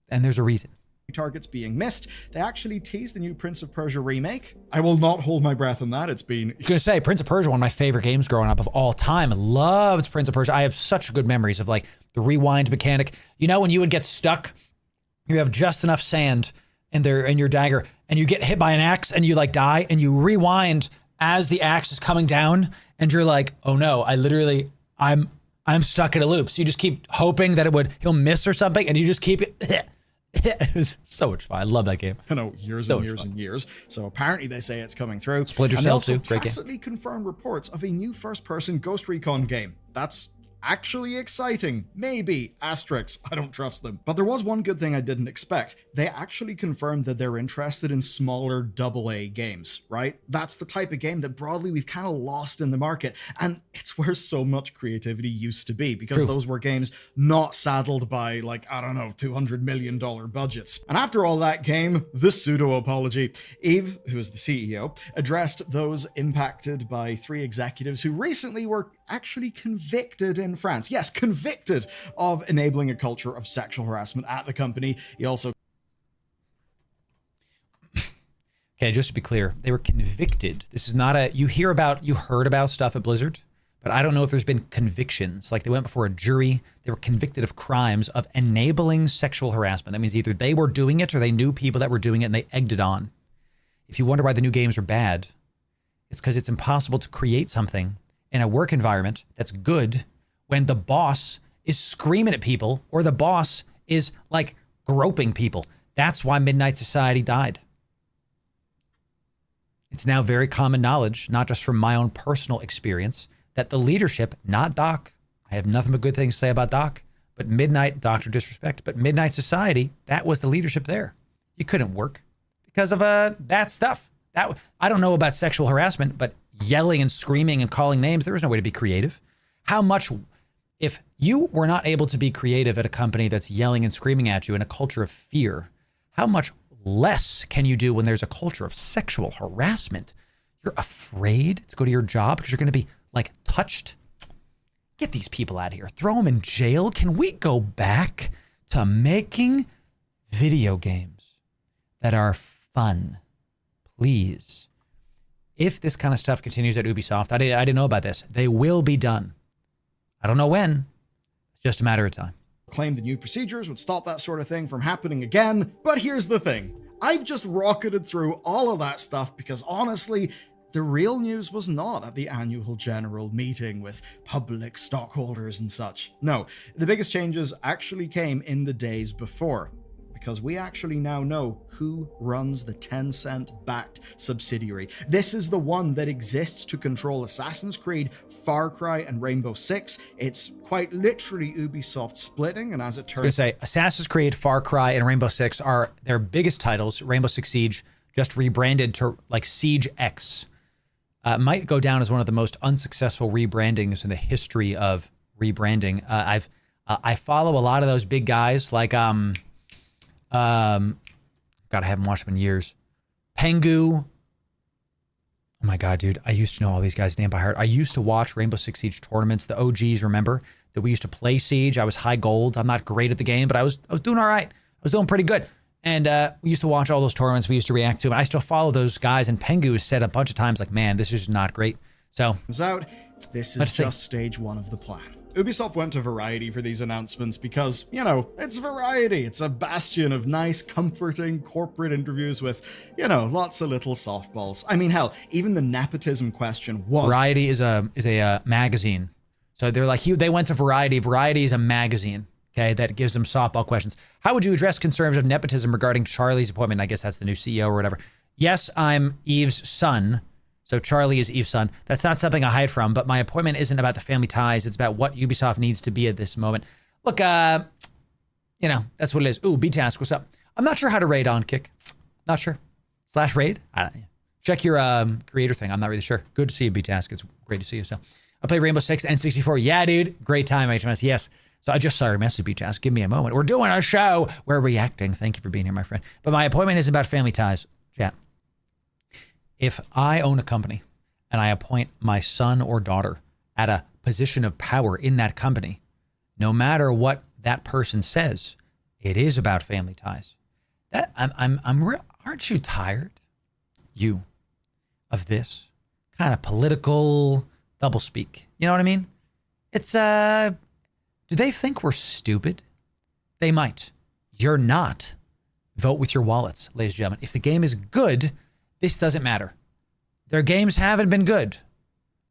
And there's a reason. Targets being missed. They actually teased the new Prince of Persia remake. I will not hold my breath on that. It's been... I was going to say, Prince of Persia, one of my favorite games growing up of all time. I loved Prince of Persia. I have such good memories of the rewind mechanic. When you would get stuck, you have just enough sand in your dagger and you get hit by an axe and you die and you rewind as the axe is coming down and you're like, oh no, I'm stuck in a loop. So you just keep hoping that he'll miss or something and you just keep it. It was so much fun. I love that game. I know, years and years. So apparently they say it's coming through. Splinter Cell 2, great game. Tacitly confirmed reports of a new first-person Ghost Recon game. That's actually exciting. Maybe. Asterisks. I don't trust them. But there was one good thing I didn't expect. They actually confirmed that they're interested in smaller AA games, right? That's the type of game that broadly we've kind of lost in the market. And it's where so much creativity used to be, because those were games not saddled by $200 million budgets. And after all that came the pseudo apology. Eve, who is the CEO, addressed those impacted by 3 executives who recently were actually convicted in France. Yes, convicted of enabling a culture of sexual harassment at the company. He also... Okay, just to be clear, they were convicted. This is not you heard about stuff at Blizzard, but I don't know if there's been convictions. They went before a jury. They were convicted of crimes of enabling sexual harassment. That means either they were doing it or they knew people that were doing it and they egged it on. If you wonder why the new games are bad, it's because it's impossible to create something in a work environment that's good when the boss is screaming at people or the boss is groping people. That's why Midnight Society died. It's now very common knowledge, not just from my own personal experience, that the leadership, not Doc, I have nothing but good things to say about Doc, But Midnight, Dr. Disrespect, but Midnight Society, that was the leadership there. You couldn't work because of that stuff. I don't know about sexual harassment, but yelling and screaming and calling names, there was no way to be creative. How much, if you were not able to be creative at a company that's yelling and screaming at you in a culture of fear, how much less can you do when there's a culture of sexual harassment? You're afraid to go to your job because you're going to be like touched. Get these people out of here. Throw them in jail. Can we go back to making video games that are fun? Please. If this kind of stuff continues at Ubisoft, I didn't know about this. They will be done. I don't know when. It's just a matter of time. Claimed the new procedures would stop that sort of thing from happening again. But here's the thing. I've just rocketed through all of that stuff because honestly, the real news was not at the annual general meeting with public stockholders and such. No, the biggest changes actually came in the days before, because we actually now know who runs the Tencent-backed subsidiary. This is the one that exists to control Assassin's Creed, Far Cry, and Rainbow Six. It's quite literally Ubisoft splitting, and as it turns out, Assassin's Creed, Far Cry, and Rainbow Six are their biggest titles. Rainbow Six Siege just rebranded to like Siege X. Might go down as one of the most unsuccessful rebrandings in the history of rebranding. I follow a lot of those big guys like God, I haven't watched them in years. Pengu. Oh my God, dude. I used to know all these guys' name by heart. I used to watch Rainbow Six Siege tournaments. The OGs, remember that we used to play Siege. I was high gold. I'm not great at the game, but I was doing all right. I was doing pretty good. And we used to watch all those tournaments. We used to react to them. I still follow those guys. And Pengu has said a bunch of times, like, man, this is not great. So, turns out, this is just stage one of the plan. Ubisoft went to Variety for these announcements because, you know, it's Variety. It's a bastion of nice, comforting corporate interviews with, you know, lots of little softballs. I mean, hell, even the nepotism question was... Variety is a magazine. So they're like, they went to Variety. Variety is a magazine. Okay, that gives them softball questions. How would you address concerns of nepotism regarding Charlie's appointment? I guess that's the new CEO or whatever. Yes, I'm Eve's son. So Charlie is Eve's son. That's not something I hide from, but my appointment isn't about the family ties. It's about what Ubisoft needs to be at this moment. Look, you know, that's what it is. Ooh, B-Task, what's up? I'm not sure how to raid on Kick. Not sure. /raid? I don't know. Check your creator thing. I'm not really sure. Good to see you, B-Task. It's great to see you. So I played Rainbow Six and 64. Yeah, dude. Great time, HMS. Yes. So I just saw your message, B-Task. Give me a moment. We're doing a show. We're reacting. Thank you for being here, my friend. But my appointment is about family ties. Chat. If I own a company and I appoint my son or daughter at a position of power in that company, no matter what that person says, it is about family ties. That aren't you tired, you, of this kind of political doublespeak? You know what I mean? It's do they think we're stupid? They might. You're not. Vote with your wallets, ladies and gentlemen. If the game is good, this doesn't matter. Their games haven't been good.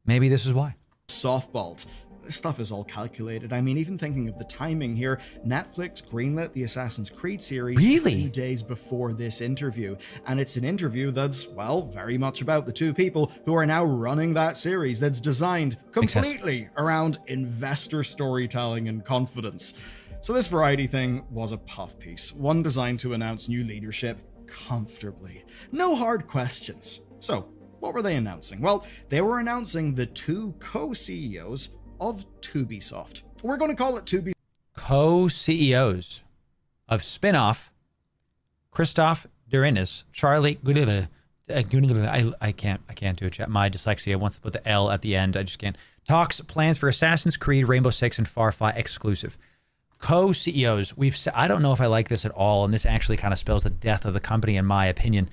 Maybe this is why. Softballed. This stuff is all calculated. I mean, even thinking of the timing here, Netflix greenlit the Assassin's Creed series a few days before this interview. And it's an interview that's, well, very much about the two people who are now running that series that's designed completely around investor storytelling and confidence. So this Variety thing was a puff piece, one designed to announce new leadership comfortably. No hard questions. So, what were they announcing? Well, they were announcing the two co-CEOs of Ubisoft. We're going to call it Ubisoft. Co-CEOs of spin-off Christoph Durinis, Charlie. I can't do it, chat. My dyslexia wants to put the L at the end. I just can't. Talks plans for Assassin's Creed, Rainbow Six, and Far Cry exclusive. Co-CEOs. I don't know if I like this at all, and this actually kind of spells the death of the company, in my opinion.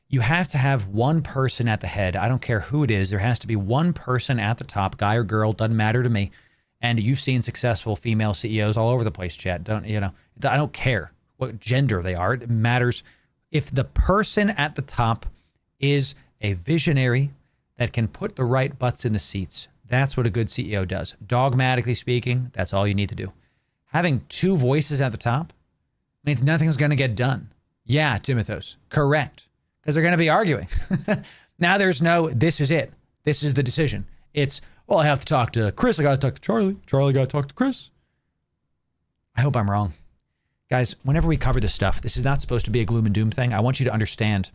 You have to have one person at the head. I don't care who it is. There has to be one person at the top, guy or girl, doesn't matter to me. And you've seen successful female CEOs all over the place, chat. I don't care what gender they are. It matters if the person at the top is a visionary that can put the right butts in the seats. That's what a good CEO does. Dogmatically speaking, that's all you need to do. Having two voices at the top means nothing's going to get done. Yeah, Timothos, correct. Because they're going to be arguing. Now there's no, this is it. This is the decision. It's, well, I have to talk to Chris. I got to talk to Charlie. Charlie got to talk to Chris. I hope I'm wrong. Guys, whenever we cover this stuff, this is not supposed to be a gloom and doom thing. I want you to understand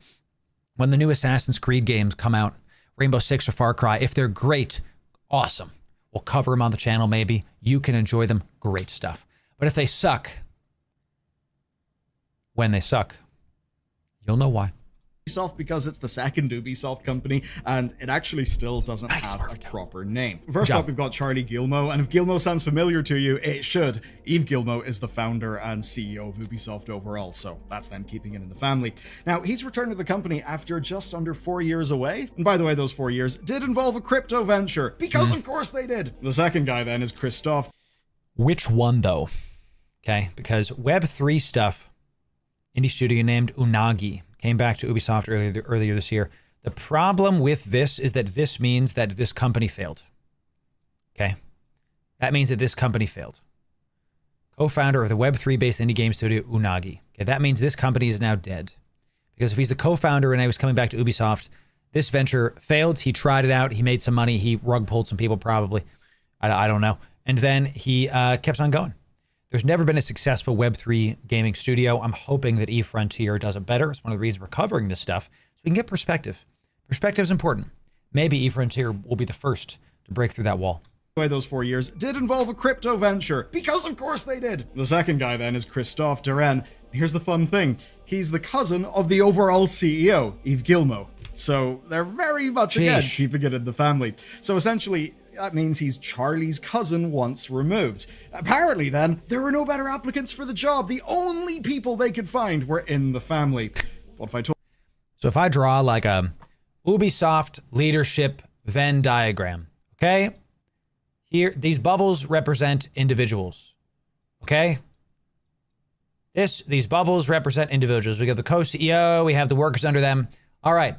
when the new Assassin's Creed games come out, Rainbow Six or Far Cry, if they're great, awesome. We'll cover them on the channel maybe. You can enjoy them. Great stuff. But if they suck, when they suck, you'll know why. Ubisoft because it's the second Ubisoft company and it actually still doesn't have a proper name. First up, we've got Charlie Guillemot, and if Guillemot sounds familiar to you, it should. Yves Guillemot is the founder and CEO of Ubisoft overall, so that's them keeping it in the family. Now, he's returned to the company after just under 4 years away, and by the way, those 4 years did involve a crypto venture, because of course they did. The second guy then is Christophe. Which one though? Okay, because Web3 stuff, indie studio named Unagi, came back to Ubisoft earlier this year. The problem with this is that this means that this company failed. Okay? That means that this company failed. Co-founder of the Web3-based indie game studio Unagi. Okay, that means this company is now dead. Because if he's the co-founder and he was coming back to Ubisoft, this venture failed. He tried it out. He made some money. He rug pulled some people probably. I don't know. And then he kept on going. There's never been a successful Web3 gaming studio. I'm hoping that eFrontier does it better. It's one of the reasons we're covering this stuff, so we can get perspective. Perspective is important. Maybe eFrontier will be the first to break through that wall. By those 4 years did involve a crypto venture, because of course they did. The second guy then is Christophe Duren. Here's the fun thing. He's the cousin of the overall CEO, Yves Guillemot. So they're very much, again, keeping it in the family. So essentially, that means he's Charlie's cousin once removed. Apparently then, there were no better applicants for the job. The only people they could find were in the family. What if I told... So if I draw like a Ubisoft leadership Venn diagram, okay? Here, these bubbles represent individuals, okay? These bubbles represent individuals. We have the co-CEO, we have the workers under them. All right.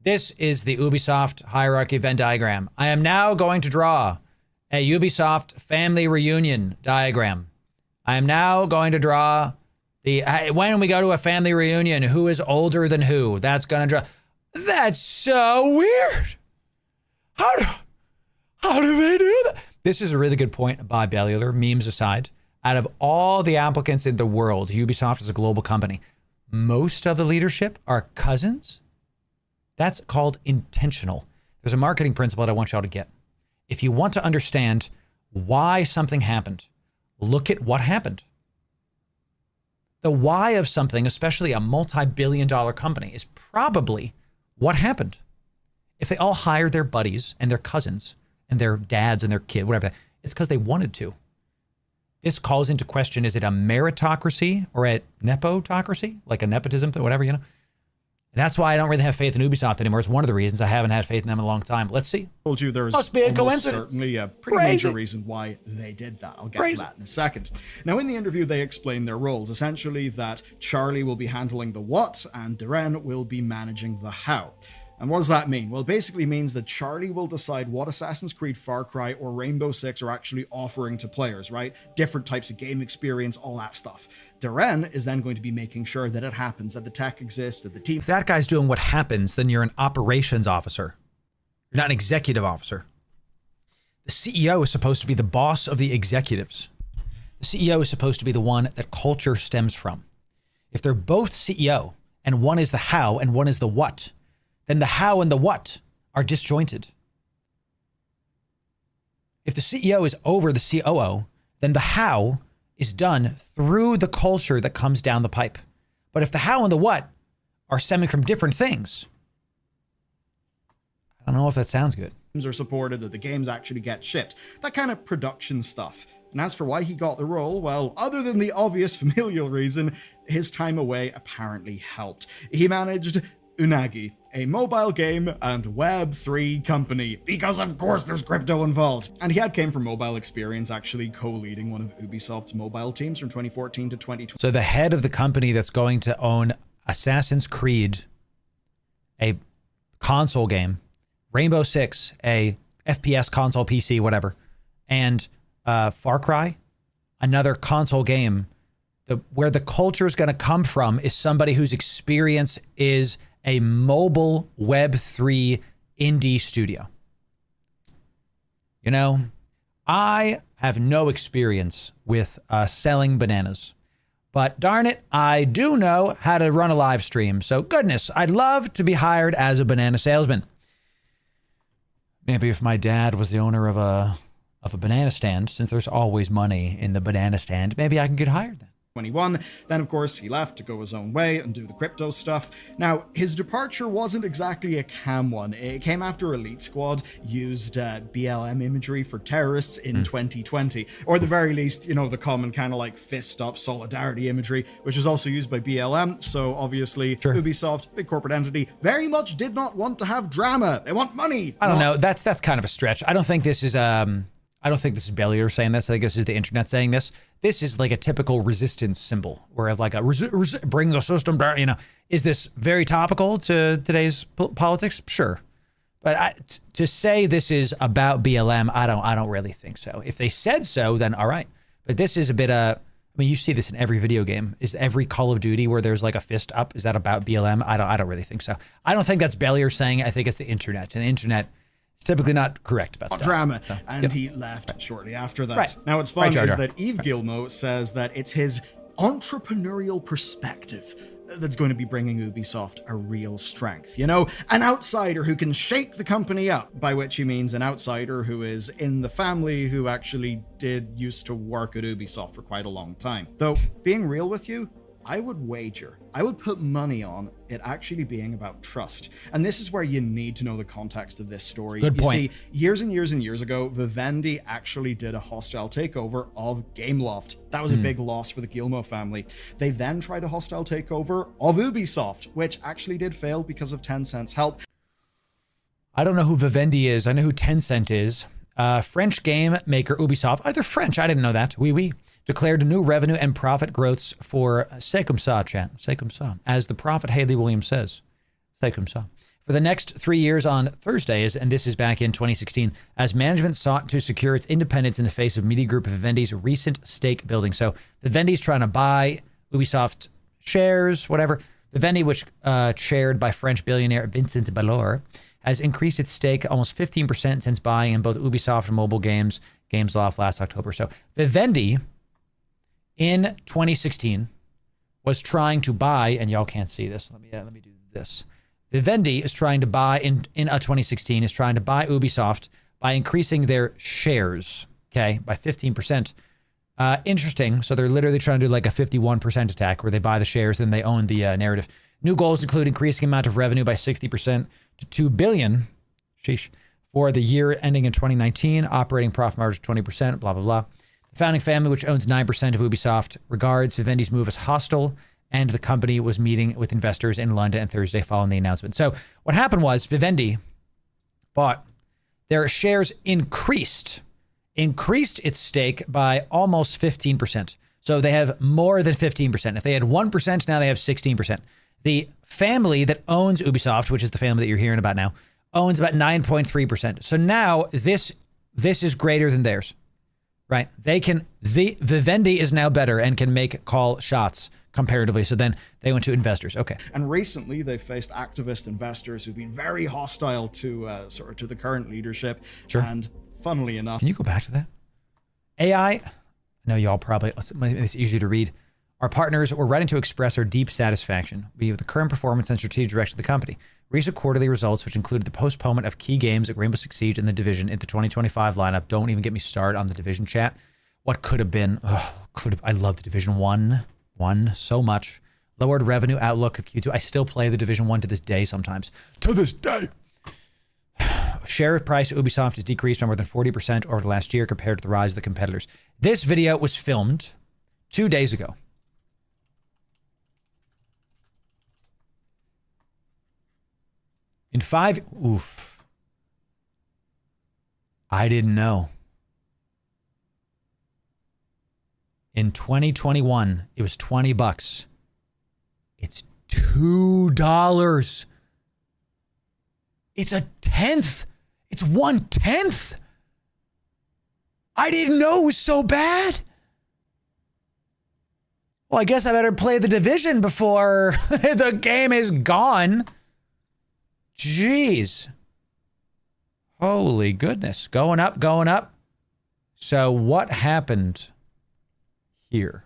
This is the Ubisoft hierarchy Venn diagram. I am now going to draw a Ubisoft family reunion diagram. I am now going to draw the, when we go to a family reunion, who is older than who? That's going to draw. That's so weird. How do they do that? This is a really good point by Bellular, memes aside. Out of all the applicants in the world, Ubisoft is a global company. Most of the leadership are cousins. That's called intentional. There's a marketing principle that I want y'all to get. If you want to understand why something happened, look at what happened. The why of something, especially a multi-billion-dollar company, is probably what happened. If they all hired their buddies and their cousins and their dads and their kid, whatever, it's because they wanted to. This calls into question, is it a meritocracy or a nepotocracy? Like a nepotism, whatever, you know? That's why I don't really have faith in Ubisoft anymore. It's one of the reasons I haven't had faith in them in a long time. Let's see. Told you there's must be a coincidence. Certainly a pretty major reason why they did that. I'll get to that in a second. Now, in the interview, they explain their roles. Essentially, that Charlie will be handling the what and Duren will be managing the how. And what does that mean? Well, it basically means that Charlie will decide what Assassin's Creed, Far Cry, or Rainbow Six are actually offering to players, right? Different types of game experience, all that stuff. Duren is then going to be making sure that it happens, that the tech exists, that the team... If that guy's doing what happens, then you're an operations officer. You're not an executive officer. The CEO is supposed to be the boss of the executives. The CEO is supposed to be the one that culture stems from. If they're both CEO, and one is the how and one is the what, then the how and the what are disjointed. If the CEO is over the COO, then the how is done through the culture that comes down the pipe. But if the how and the what are stemming from different things, I don't know if that sounds good. Are supported, that the games actually get shipped. That kind of production stuff. And as for why he got the role, well, other than the obvious familial reason, his time away apparently helped. He managed Unagi, a mobile game and Web3 company, because of course there's crypto involved. And he came from mobile experience, actually co-leading one of Ubisoft's mobile teams from 2014 to 2020. So the head of the company that's going to own Assassin's Creed, a console game, Rainbow Six, a FPS console PC, whatever, and Far Cry, another console game, where the culture is going to come from is somebody whose experience is a mobile Web3 indie studio. You know, I have no experience with selling bananas. But darn it, I do know how to run a live stream. So goodness, I'd love to be hired as a banana salesman. Maybe if my dad was the owner of a banana stand, since there's always money in the banana stand, maybe I can get hired then. 21. Then, of course, he left to go his own way and do the crypto stuff. Now, his departure wasn't exactly a calm one. It came after Elite Squad used BLM imagery for terrorists in 2020. Or at the very least, you know, the common kind of like fist up solidarity imagery, which is also used by BLM. So obviously, Ubisoft, big corporate entity, very much did not want to have drama. They want money. I don't know. That's kind of a stretch. I don't think this is I don't think this is Bellier saying this. I think this is the internet saying this. This is like a typical resistance symbol, where like a bring the system down. You know, is this very topical to today's politics? Sure, but to say this is about BLM, I don't really think so. If they said so, then all right. But this is a bit. I mean, you see this in every video game. Is every Call of Duty where there's like a fist up? Is that about BLM? I don't really think so. I don't think that's Bellier saying it. I think it's the internet, and the internet. It's typically not correct about stuff. Drama. So, and he left shortly after that. Right. Now, what's fun Jar is Jar. that Yves Guillemot says that it's his entrepreneurial perspective that's going to be bringing Ubisoft a real strength. You know, an outsider who can shake the company up, by which he means an outsider who is in the family who actually used to work at Ubisoft for quite a long time. Though, being real with you, I would put money on it actually being about trust. And this is where you need to know the context of this story. Good point. You see, years and years and years ago, Vivendi actually did a hostile takeover of Gameloft. That was a big loss for the Guillemot family. They then tried a hostile takeover of Ubisoft, which actually did fail because of Tencent's help. I don't know who Vivendi is. I know who Tencent is. French game maker Ubisoft. Oh, they're French. I didn't know that. Oui. Declared new revenue and profit growths for c'est comme ça, chat. C'est comme ça. As the prophet Haley Williams says. C'est comme ça. For the next 3 years on Thursdays, and this is back in 2016, as management sought to secure its independence in the face of media group Vivendi's recent stake building. So Vivendi's trying to buy Ubisoft shares, whatever. Vivendi, which chaired by French billionaire Vincent Ballor, has increased its stake almost 15% since buying in both Ubisoft and mobile games, Gameloft last October. So Vivendi, in 2016, was trying to buy, and y'all can't see this. Let me do this. Vivendi is trying to buy in 2016 is trying to buy Ubisoft by increasing their shares, okay, by 15%. Interesting. So they're literally trying to do like a 51% attack where they buy the shares and they own the narrative. New goals include increasing amount of revenue by 60% to 2 billion. Sheesh. For the year ending in 2019, operating profit margin 20%, blah, blah, blah. The founding family, which owns 9% of Ubisoft, regards Vivendi's move as hostile, and the company was meeting with investors in London on Thursday following the announcement. So what happened was Vivendi bought their shares increased its stake by almost 15%. So they have more than 15%. If they had 1%, now they have 16%. The family that owns Ubisoft, which is the family that you're hearing about now, owns about 9.3%. So now this is greater than theirs, right? Vivendi is now better and can call shots comparatively. So then they went to investors. Okay. And recently they faced activist investors who've been very hostile to to the current leadership. Sure. And funnily enough, can you go back to that? AI, I know y'all probably, it's easy to read. Our partners were writing to express our deep satisfaction with the current performance and strategic direction of the company. Recent quarterly results, which included the postponement of key games at Rainbow Six Siege and The Division into 2025 lineup. Don't even get me started on The Division, chat. What could have been? I love The Division 1 so much. Lowered revenue outlook of Q2. I still play The Division 1 to this day sometimes. To this day. Share price of Ubisoft has decreased by more than 40% over the last year compared to the rise of the competitors. This video was filmed 2 days ago. I didn't know. In 2021, it was $20. It's $2. It's a tenth. It's 1/10. I didn't know it was so bad. Well, I guess I better play The Division before the game is gone. Jeez. Holy goodness. Going up. So what happened here?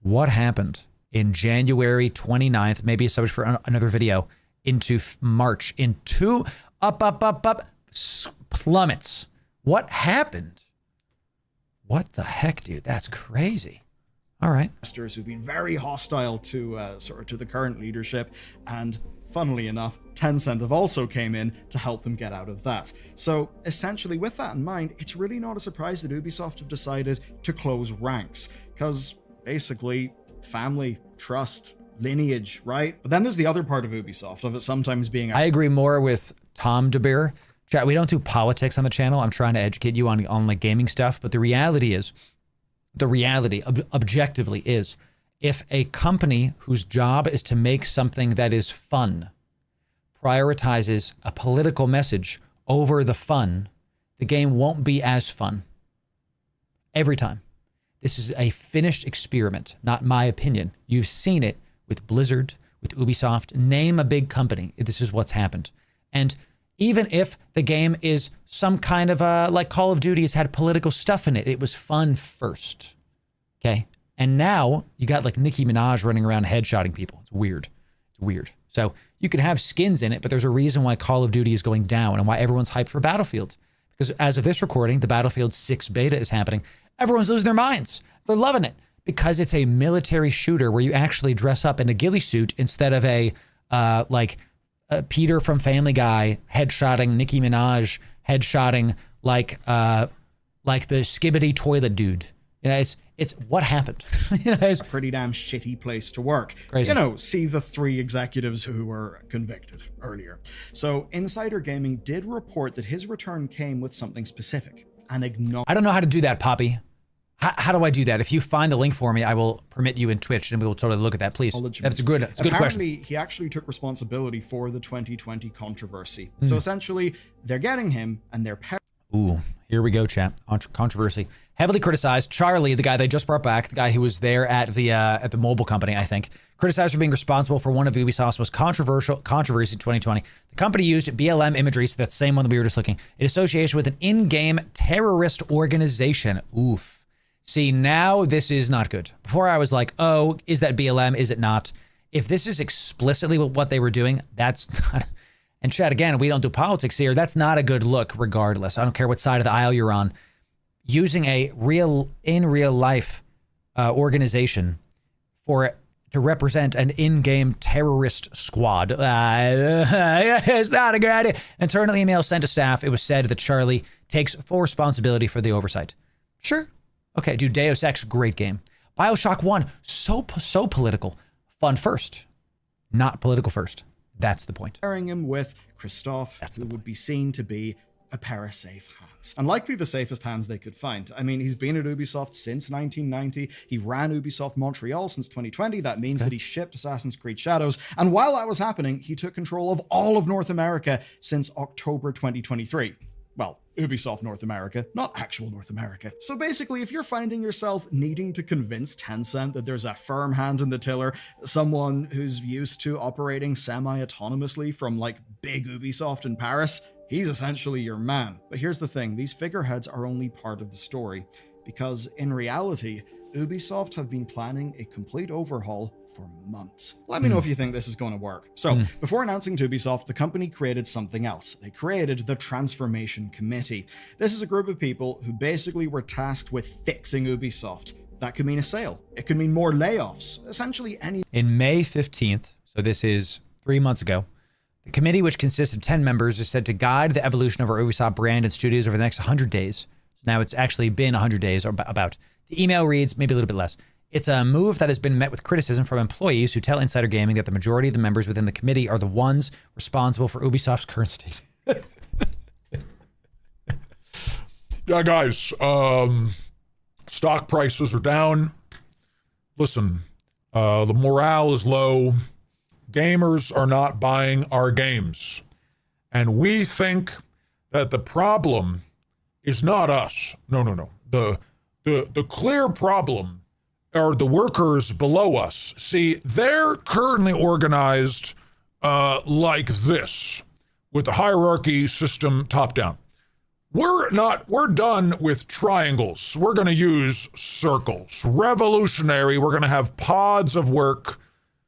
What happened in January 29th, maybe a subject for another video, into March, into up, plummets. What happened? What the heck, dude? That's crazy. All right. Investors who've been very hostile to to the current leadership, and funnily enough, Tencent have also came in to help them get out of that. So essentially, with that in mind, it's really not a surprise that Ubisoft have decided to close ranks, because basically, family, trust, lineage, right? But then there's the other part of Ubisoft, of it sometimes being... I agree more with Tom DeBeer. Chat, we don't do politics on the channel. I'm trying to educate you on like gaming stuff, but the reality objectively is, if a company whose job is to make something that is fun prioritizes a political message over the fun, the game won't be as fun. Every time. This is a finished experiment, not my opinion. You've seen it with Blizzard, with Ubisoft. Name a big company. This is what's happened. And even if the game is some kind of like Call of Duty has had political stuff in it, it was fun first. Okay? And now you got like Nicki Minaj running around headshotting people. It's weird. It's weird. So you can have skins in it, but there's a reason why Call of Duty is going down and why everyone's hyped for Battlefield. Because as of this recording, the Battlefield 6 beta is happening. Everyone's losing their minds. They're loving it because it's a military shooter where you actually dress up in a ghillie suit instead of a Peter from Family Guy headshotting Nicki Minaj headshotting like the skibbity toilet dude. You know, it's what happened. You know, it's a pretty damn shitty place to work. Crazy. You know, see the 3 executives who were convicted earlier. So Insider Gaming did report that his return came with something specific. I don't know how to do that, Poppy. How do I do that? If you find the link for me, I will permit you in Twitch and we will totally look at that, please. That's a good question. Apparently, he actually took responsibility for the 2020 controversy. So essentially, they're getting him and they're... Ooh, here we go, chat. Controversy. Heavily criticized. Charlie, the guy they just brought back, the guy who was there at the mobile company, I think, criticized for being responsible for one of Ubisoft's most controversial controversies in 2020. The company used BLM imagery, so that's the same one that we were just looking, in association with an in-game terrorist organization. Oof. See, now this is not good. Before I was like, oh, is that BLM? Is it not? If this is explicitly what they were doing, that's not... And chat, again, we don't do politics here. That's not a good look regardless. I don't care what side of the aisle you're on. Using a real life organization to represent an in-game terrorist squad. It's not a good idea. Internal email sent to staff. It was said that Charlie takes full responsibility for the oversight. Sure. Okay, dude, Deus Ex, great game. BioShock 1, so political. Fun first, not political first. That's the point. Pairing him with Christophe, who would be seen to be a pair of safe hands. And likely the safest hands they could find. I mean, he's been at Ubisoft since 1990. He ran Ubisoft Montreal since 2020. That means that he shipped Assassin's Creed Shadows. And while that was happening, he took control of all of North America since October 2023. Well, Ubisoft North America, not actual North America. So basically, if you're finding yourself needing to convince Tencent that there's a firm hand in the tiller, someone who's used to operating semi-autonomously from like big Ubisoft in Paris, he's essentially your man. But here's the thing, these figureheads are only part of the story, because in reality, Ubisoft have been planning a complete overhaul for months. Let me know if you think this is going to work. So, before announcing to Ubisoft, the company created something else. They created the Transformation Committee. This is a group of people who basically were tasked with fixing Ubisoft. That could mean a sale. It could mean more layoffs. Essentially any... In May 15th, so this is 3 months ago, the committee, which consists of 10 members, is said to guide the evolution of our Ubisoft brand and studios over the next 100 days. So now it's actually been 100 days, or about. The email reads, maybe a little bit less. It's a move that has been met with criticism from employees who tell Insider Gaming that the majority of the members within the committee are the ones responsible for Ubisoft's current state. Yeah, guys, stock prices are down. Listen, the morale is low. Gamers are not buying our games. And we think that the problem is not us. No. The clear problem are the workers below us. See, they're currently organized like this, with the hierarchy system top down. We're done with triangles. We're going to use circles. Revolutionary. We're going to have pods of work.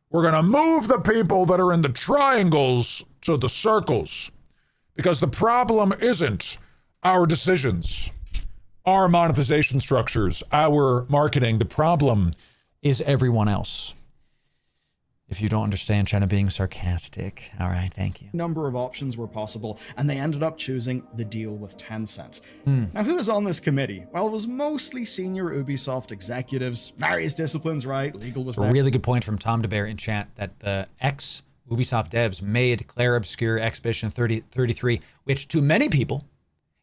We're going to move the people that are in the triangles to the circles. Because the problem isn't our decisions, our monetization structures, our marketing. The problem is everyone else. If you don't understand China being sarcastic. All right, thank you. Number of options were possible, and they ended up choosing the deal with Tencent. Now, who was on this committee? Well, it was mostly senior Ubisoft executives, various disciplines, right? Legal was there. A really good point from Tom DeBear in chat that the ex-Ubisoft devs may declare obscure Expedition 3033, which to many people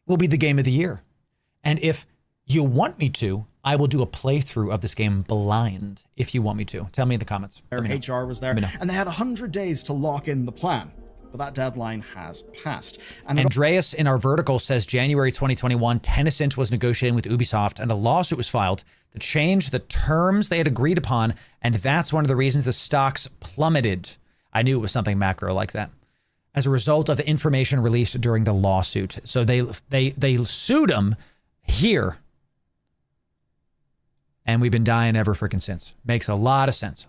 will be the game of the year. And if you want me to, I will do a playthrough of this game blind if you want me to. Tell me in the comments. HR was there, and they had 100 days to lock in the plan. But that deadline has passed. And Andreas in our vertical says January 2021, Tencent was negotiating with Ubisoft and a lawsuit was filed to change the terms they had agreed upon. And that's one of the reasons the stocks plummeted. I knew it was something macro like that. As a result of the information released during the lawsuit. So they sued them here. And we've been dying ever freaking since. Makes a lot of sense.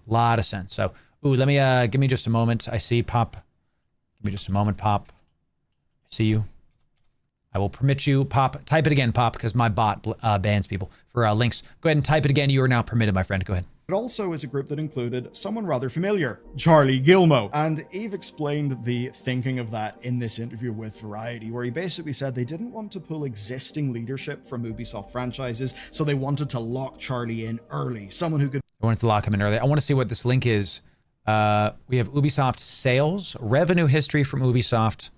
So, let me, give me just a moment. I see Pop. Give me just a moment, Pop. I see you. I will permit you, Pop. Type it again, Pop, because my bot bans people for links. Go ahead and type it again. You are now permitted, my friend. Go ahead. It also is a group that included someone rather familiar, Charlie Gilmour. And Eve explained the thinking of that in this interview with Variety, where he basically said they didn't want to pull existing leadership from Ubisoft franchises, so they wanted to lock Charlie in early. Someone who could... I wanted to lock him in early. I want to see what this link is. We have Ubisoft sales, revenue history from Ubisoft.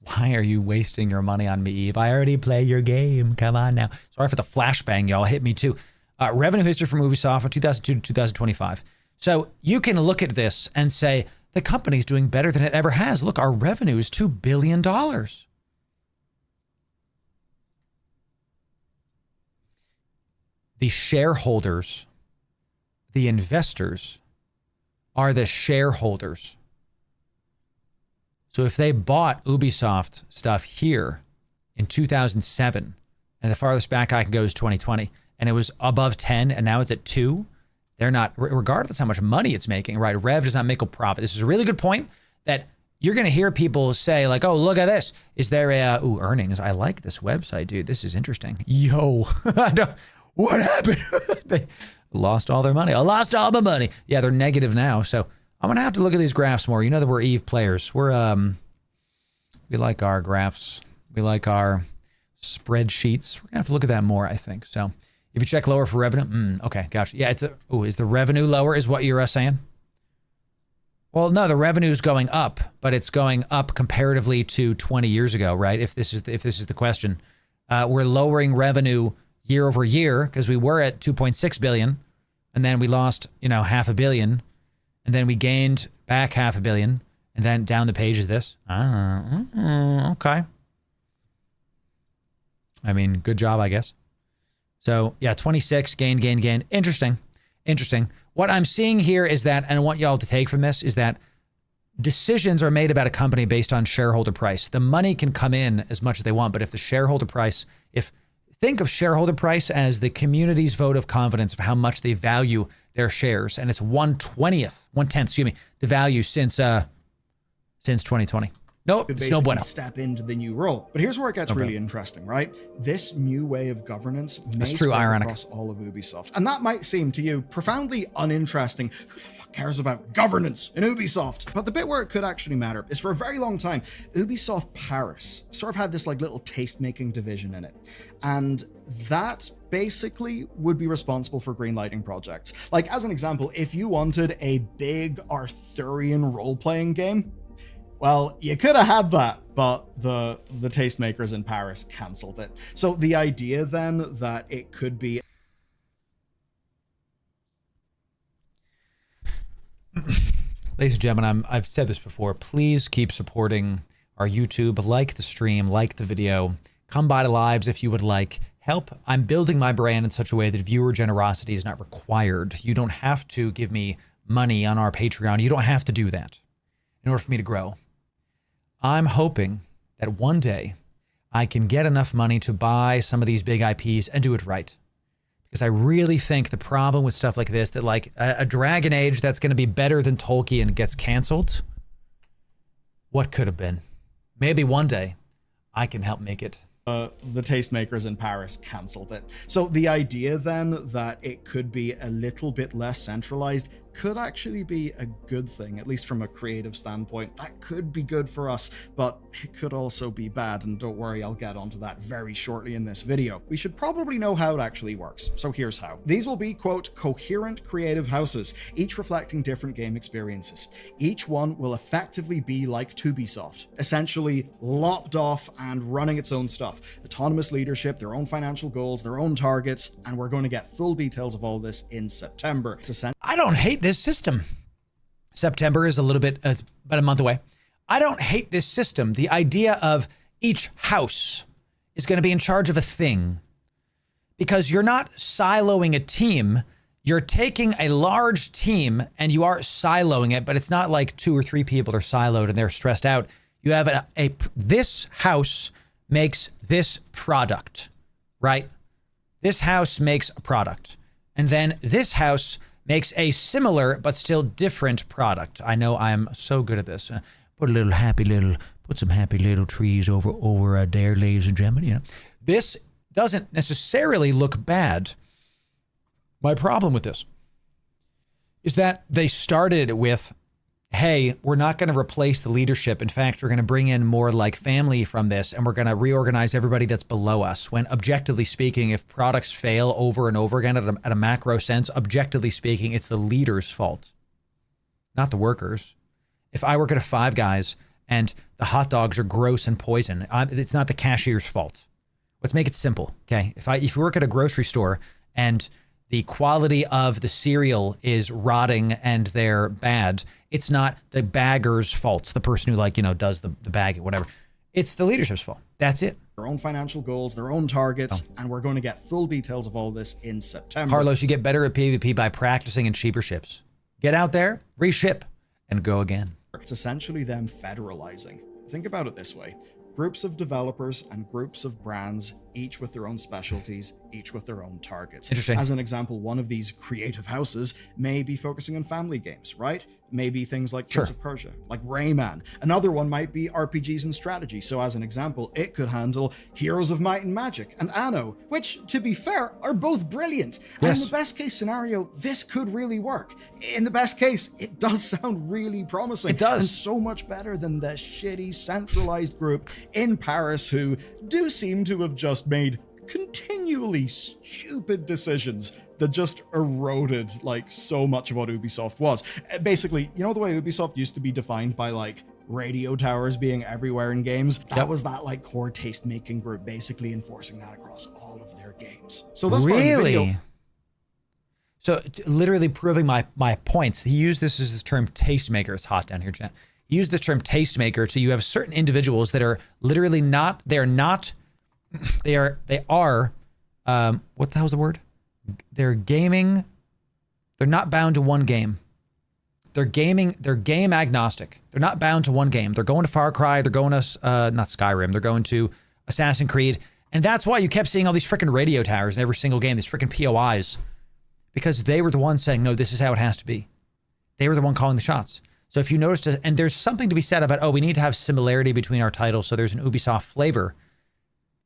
Why are you wasting your money on me, Eve? I already play your game. Come on now. Sorry for the flashbang, y'all. Hit me too. Revenue history from Ubisoft from 2002 to 2025. So you can look at this and say, the company's doing better than it ever has. Look, our revenue is $2 billion. The shareholders, the investors, are the shareholders. So if they bought Ubisoft stuff here in 2007, and the farthest back I can go is 2020, and it was above 10, and now it's at 2, they're not, regardless how much money it's making, right? Rev does not make a profit. This is a really good point that you're going to hear people say like, oh, look at this. Is there a, earnings. I like this website, dude. This is interesting. Yo, what happened? They lost all their money. I lost all my money. Yeah, they're negative now. So I'm going to have to look at these graphs more. You know that we're Eve players. We're, we like our graphs. We like our spreadsheets. We're going to have to look at that more, I think. So if you check lower for revenue, okay, gotcha. Yeah, it's is the revenue lower is what you're saying? Well, no, the revenue is going up, but it's going up comparatively to 20 years ago, right? If this is the question, we're lowering revenue year over year because we were at 2.6 billion, and then we lost, $500 million, and then we gained back $500 million, and then down the page is this. Okay. I mean, good job, I guess. So yeah, 26, gain. Interesting. What I'm seeing here is that, and I want y'all to take from this, is that decisions are made about a company based on shareholder price. The money can come in as much as they want, but if the shareholder price, think of shareholder price as the community's vote of confidence of how much they value their shares, and it's 1/10, the value since 2020. Nope, it's no bueno. Step into the new role. But here's where it gets really interesting, right? This new way of governance may spread across all of Ubisoft. And that might seem to you profoundly uninteresting. Who the fuck cares about governance in Ubisoft? But the bit where it could actually matter is for a very long time, Ubisoft Paris sort of had this like little taste-making division in it. And that basically would be responsible for greenlighting projects. Like as an example, if you wanted a big Arthurian role-playing game, well, you could have had that, but the tastemakers in Paris cancelled it. So the idea then that it could be... Ladies and gentlemen, I've said this before. Please keep supporting our YouTube. Like the stream, like the video. Come by the lives if you would like. Help. I'm building my brand in such a way that viewer generosity is not required. You don't have to give me money on our Patreon. You don't have to do that in order for me to grow. I'm hoping that one day I can get enough money to buy some of these big IPs and do it right. Because I really think the problem with stuff like this, that like a Dragon Age that's going to be better than Tolkien gets canceled. What could have been? Maybe one day I can help make it. The tastemakers in Paris cancelled it. So the idea then that it could be a little bit less centralized could actually be a good thing, at least from a creative standpoint. That could be good for us, but it could also be bad, and don't worry, I'll get onto that very shortly in this video. We should probably know how it actually works, so here's how. These will be, quote, coherent creative houses, each reflecting different game experiences. Each one will effectively be like Ubisoft, essentially lopped off and running its own stuff. Autonomous leadership, their own financial goals, their own targets, and we're going to get full details of all this in September. It's essentially I don't hate this system. September is about a month away. I don't hate this system. The idea of each house is going to be in charge of a thing, because you're not siloing a team. You're taking a large team and you are siloing it, but it's not like 2 or 3 people are siloed and they're stressed out. You have this house makes this product, right? This house makes a product. And then this house makes a similar but still different product. I know I'm so good at this. Put some happy little trees over there, ladies and gentlemen. You know, this doesn't necessarily look bad. My problem with this is that they started with, hey, we're not going to replace the leadership. In fact, we're going to bring in more like family from this, and we're going to reorganize everybody that's below us. When objectively speaking, if products fail over and over again at a macro sense, objectively speaking, it's the leader's fault, not the workers. If I work at a Five Guys and the hot dogs are gross and poison, it's not the cashier's fault. Let's make it simple, okay? If you work at a grocery store and the quality of the cereal is rotting and they're bad, it's not the bagger's fault. It's the person who does the bagging, whatever. It's the leadership's fault. That's it. their own financial goals, their own targets, and we're going to get full details of all this in September. Carlos, you get better at PvP by practicing in cheaper ships. Get out there, reship, and go again. It's essentially them federalizing. Think about it this way. Groups of developers and groups of brands, each with their own specialties, each with their own targets. Interesting. As an example, one of these creative houses may be focusing on family games, right? Maybe things like Prince of Persia, like Rayman. Another one might be RPGs and strategy. So as an example, it could handle Heroes of Might and Magic and Anno, which, to be fair, are both brilliant. And in the best case scenario, this could really work. In the best case, it does sound really promising. It does. And so much better than the shitty centralized group in Paris who do seem to have just made continually stupid decisions that just eroded like so much of what Ubisoft was. Basically, you know the way Ubisoft used to be defined by like radio towers being everywhere in games? That was that like core taste making group basically enforcing that across all of their games. So that's really? So literally proving my points. He used this as the term tastemaker. It's hot down here, chat. He used the term tastemaker. So you have certain individuals that are literally not, they are, what the hell's the word? They're gaming. They're not bound to one game. They're game agnostic. They're not bound to one game. They're going to Far Cry. They're going to, not Skyrim. They're going to Assassin's Creed. And that's why you kept seeing all these freaking radio towers in every single game, these freaking POIs, because they were the ones saying, no, this is how it has to be. They were the one calling the shots. So if you noticed, and there's something to be said about, oh, we need to have similarity between our titles. So there's an Ubisoft flavor.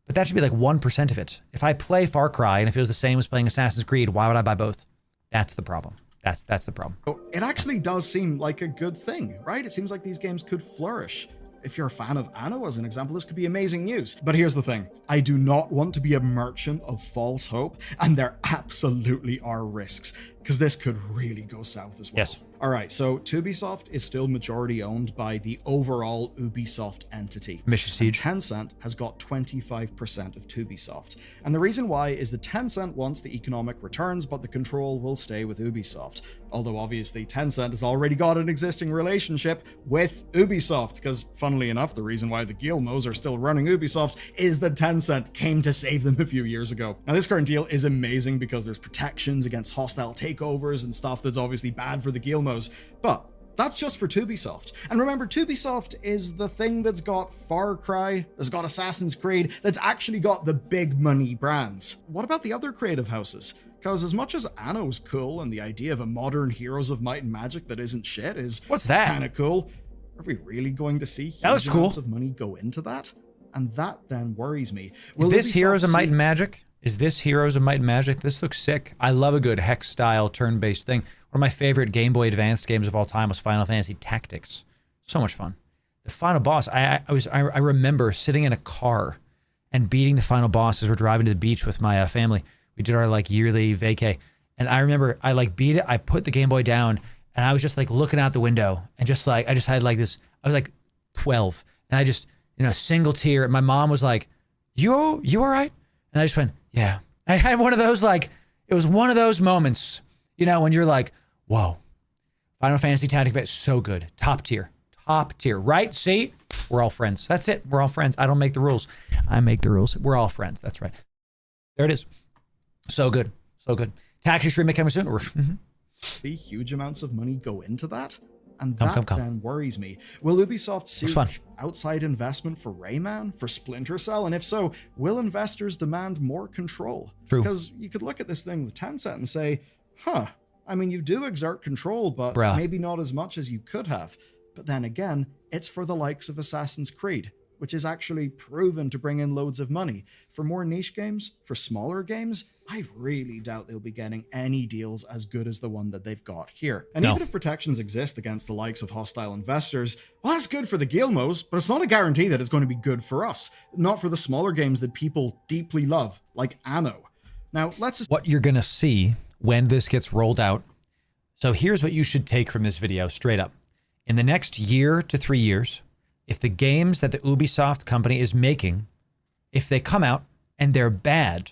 But that should be like 1% of it. If I play Far Cry and it feels the same as playing Assassin's Creed, why would I buy both? That's the problem. That's the problem. It actually does seem like a good thing, right? It seems like these games could flourish. If you're a fan of Anno, as an example, this could be amazing news. But here's the thing. I do not want to be a merchant of false hope, and there absolutely are risks, because this could really go south as well. Yes. All right, so Ubisoft is still majority owned by the overall Ubisoft entity. Mission Siege. Tencent has got 25% of Ubisoft. And the reason why is that Tencent wants the economic returns, but the control will stay with Ubisoft. Although obviously Tencent has already got an existing relationship with Ubisoft, because funnily enough, the reason why the Guillemos are still running Ubisoft is that Tencent came to save them a few years ago. Now this current deal is amazing because there's protections against hostile takeovers and stuff that's obviously bad for the Guillemos, but That's just for Ubisoft. And remember, Ubisoft is the thing that's got Far Cry, that's got Assassin's Creed, that's actually got the big money brands. What about the other creative houses? Because as much as Anno's cool and the idea of a modern Heroes of Might and Magic that isn't shit is What's that? kind of cool, are we really going to see That looks huge cool. amounts of money go into that? And that then worries me. Is Will this Ubisoft Heroes of Might see- and Magic? Is this Heroes of Might and Magic? This looks sick. I love a good hex-style turn-based thing. One of my favorite Game Boy Advanced games of all time was Final Fantasy Tactics. So much fun. The final boss, I remember sitting in a car and beating the final boss as we're driving to the beach with my family. We did our like yearly vacay. And I remember I like beat it. I put the Game Boy down and I was just like looking out the window and just like, I just had like this, I was like 12 and I just, single tear. And my mom was like, you all right? And I just went, yeah. I had one of those, like, it was one of those moments, when you're like, whoa, Final Fantasy Tactics is so good. Top tier, right? See? We're all friends. That's it. We're all friends. I don't make the rules. I make the rules. We're all friends. That's right. There it is. So good. Tactics remake coming soon. See huge amounts of money go into that? And Come. that then worries me. Will Ubisoft seek fun. outside investment for Rayman, for Splinter Cell? And if so, will investors demand more control? True. Because you could look at this thing with Tencent and say, you do exert control, but Bruh. maybe not as much as you could have. But then again, it's for the likes of Assassin's Creed, which is actually proven to bring in loads of money. For more niche games, for smaller games, I really doubt they'll be getting any deals as good as the one that they've got here. And No. even if protections exist against the likes of hostile investors, well, that's good for the Gilmos, but it's not a guarantee that it's going to be good for us. Not for the smaller games that people deeply love, like Anno. Now, let's What you're going to see when this gets rolled out. So here's what you should take from this video straight up. In the next year to 3 years, if the games that the Ubisoft company is making, if they come out and they're bad,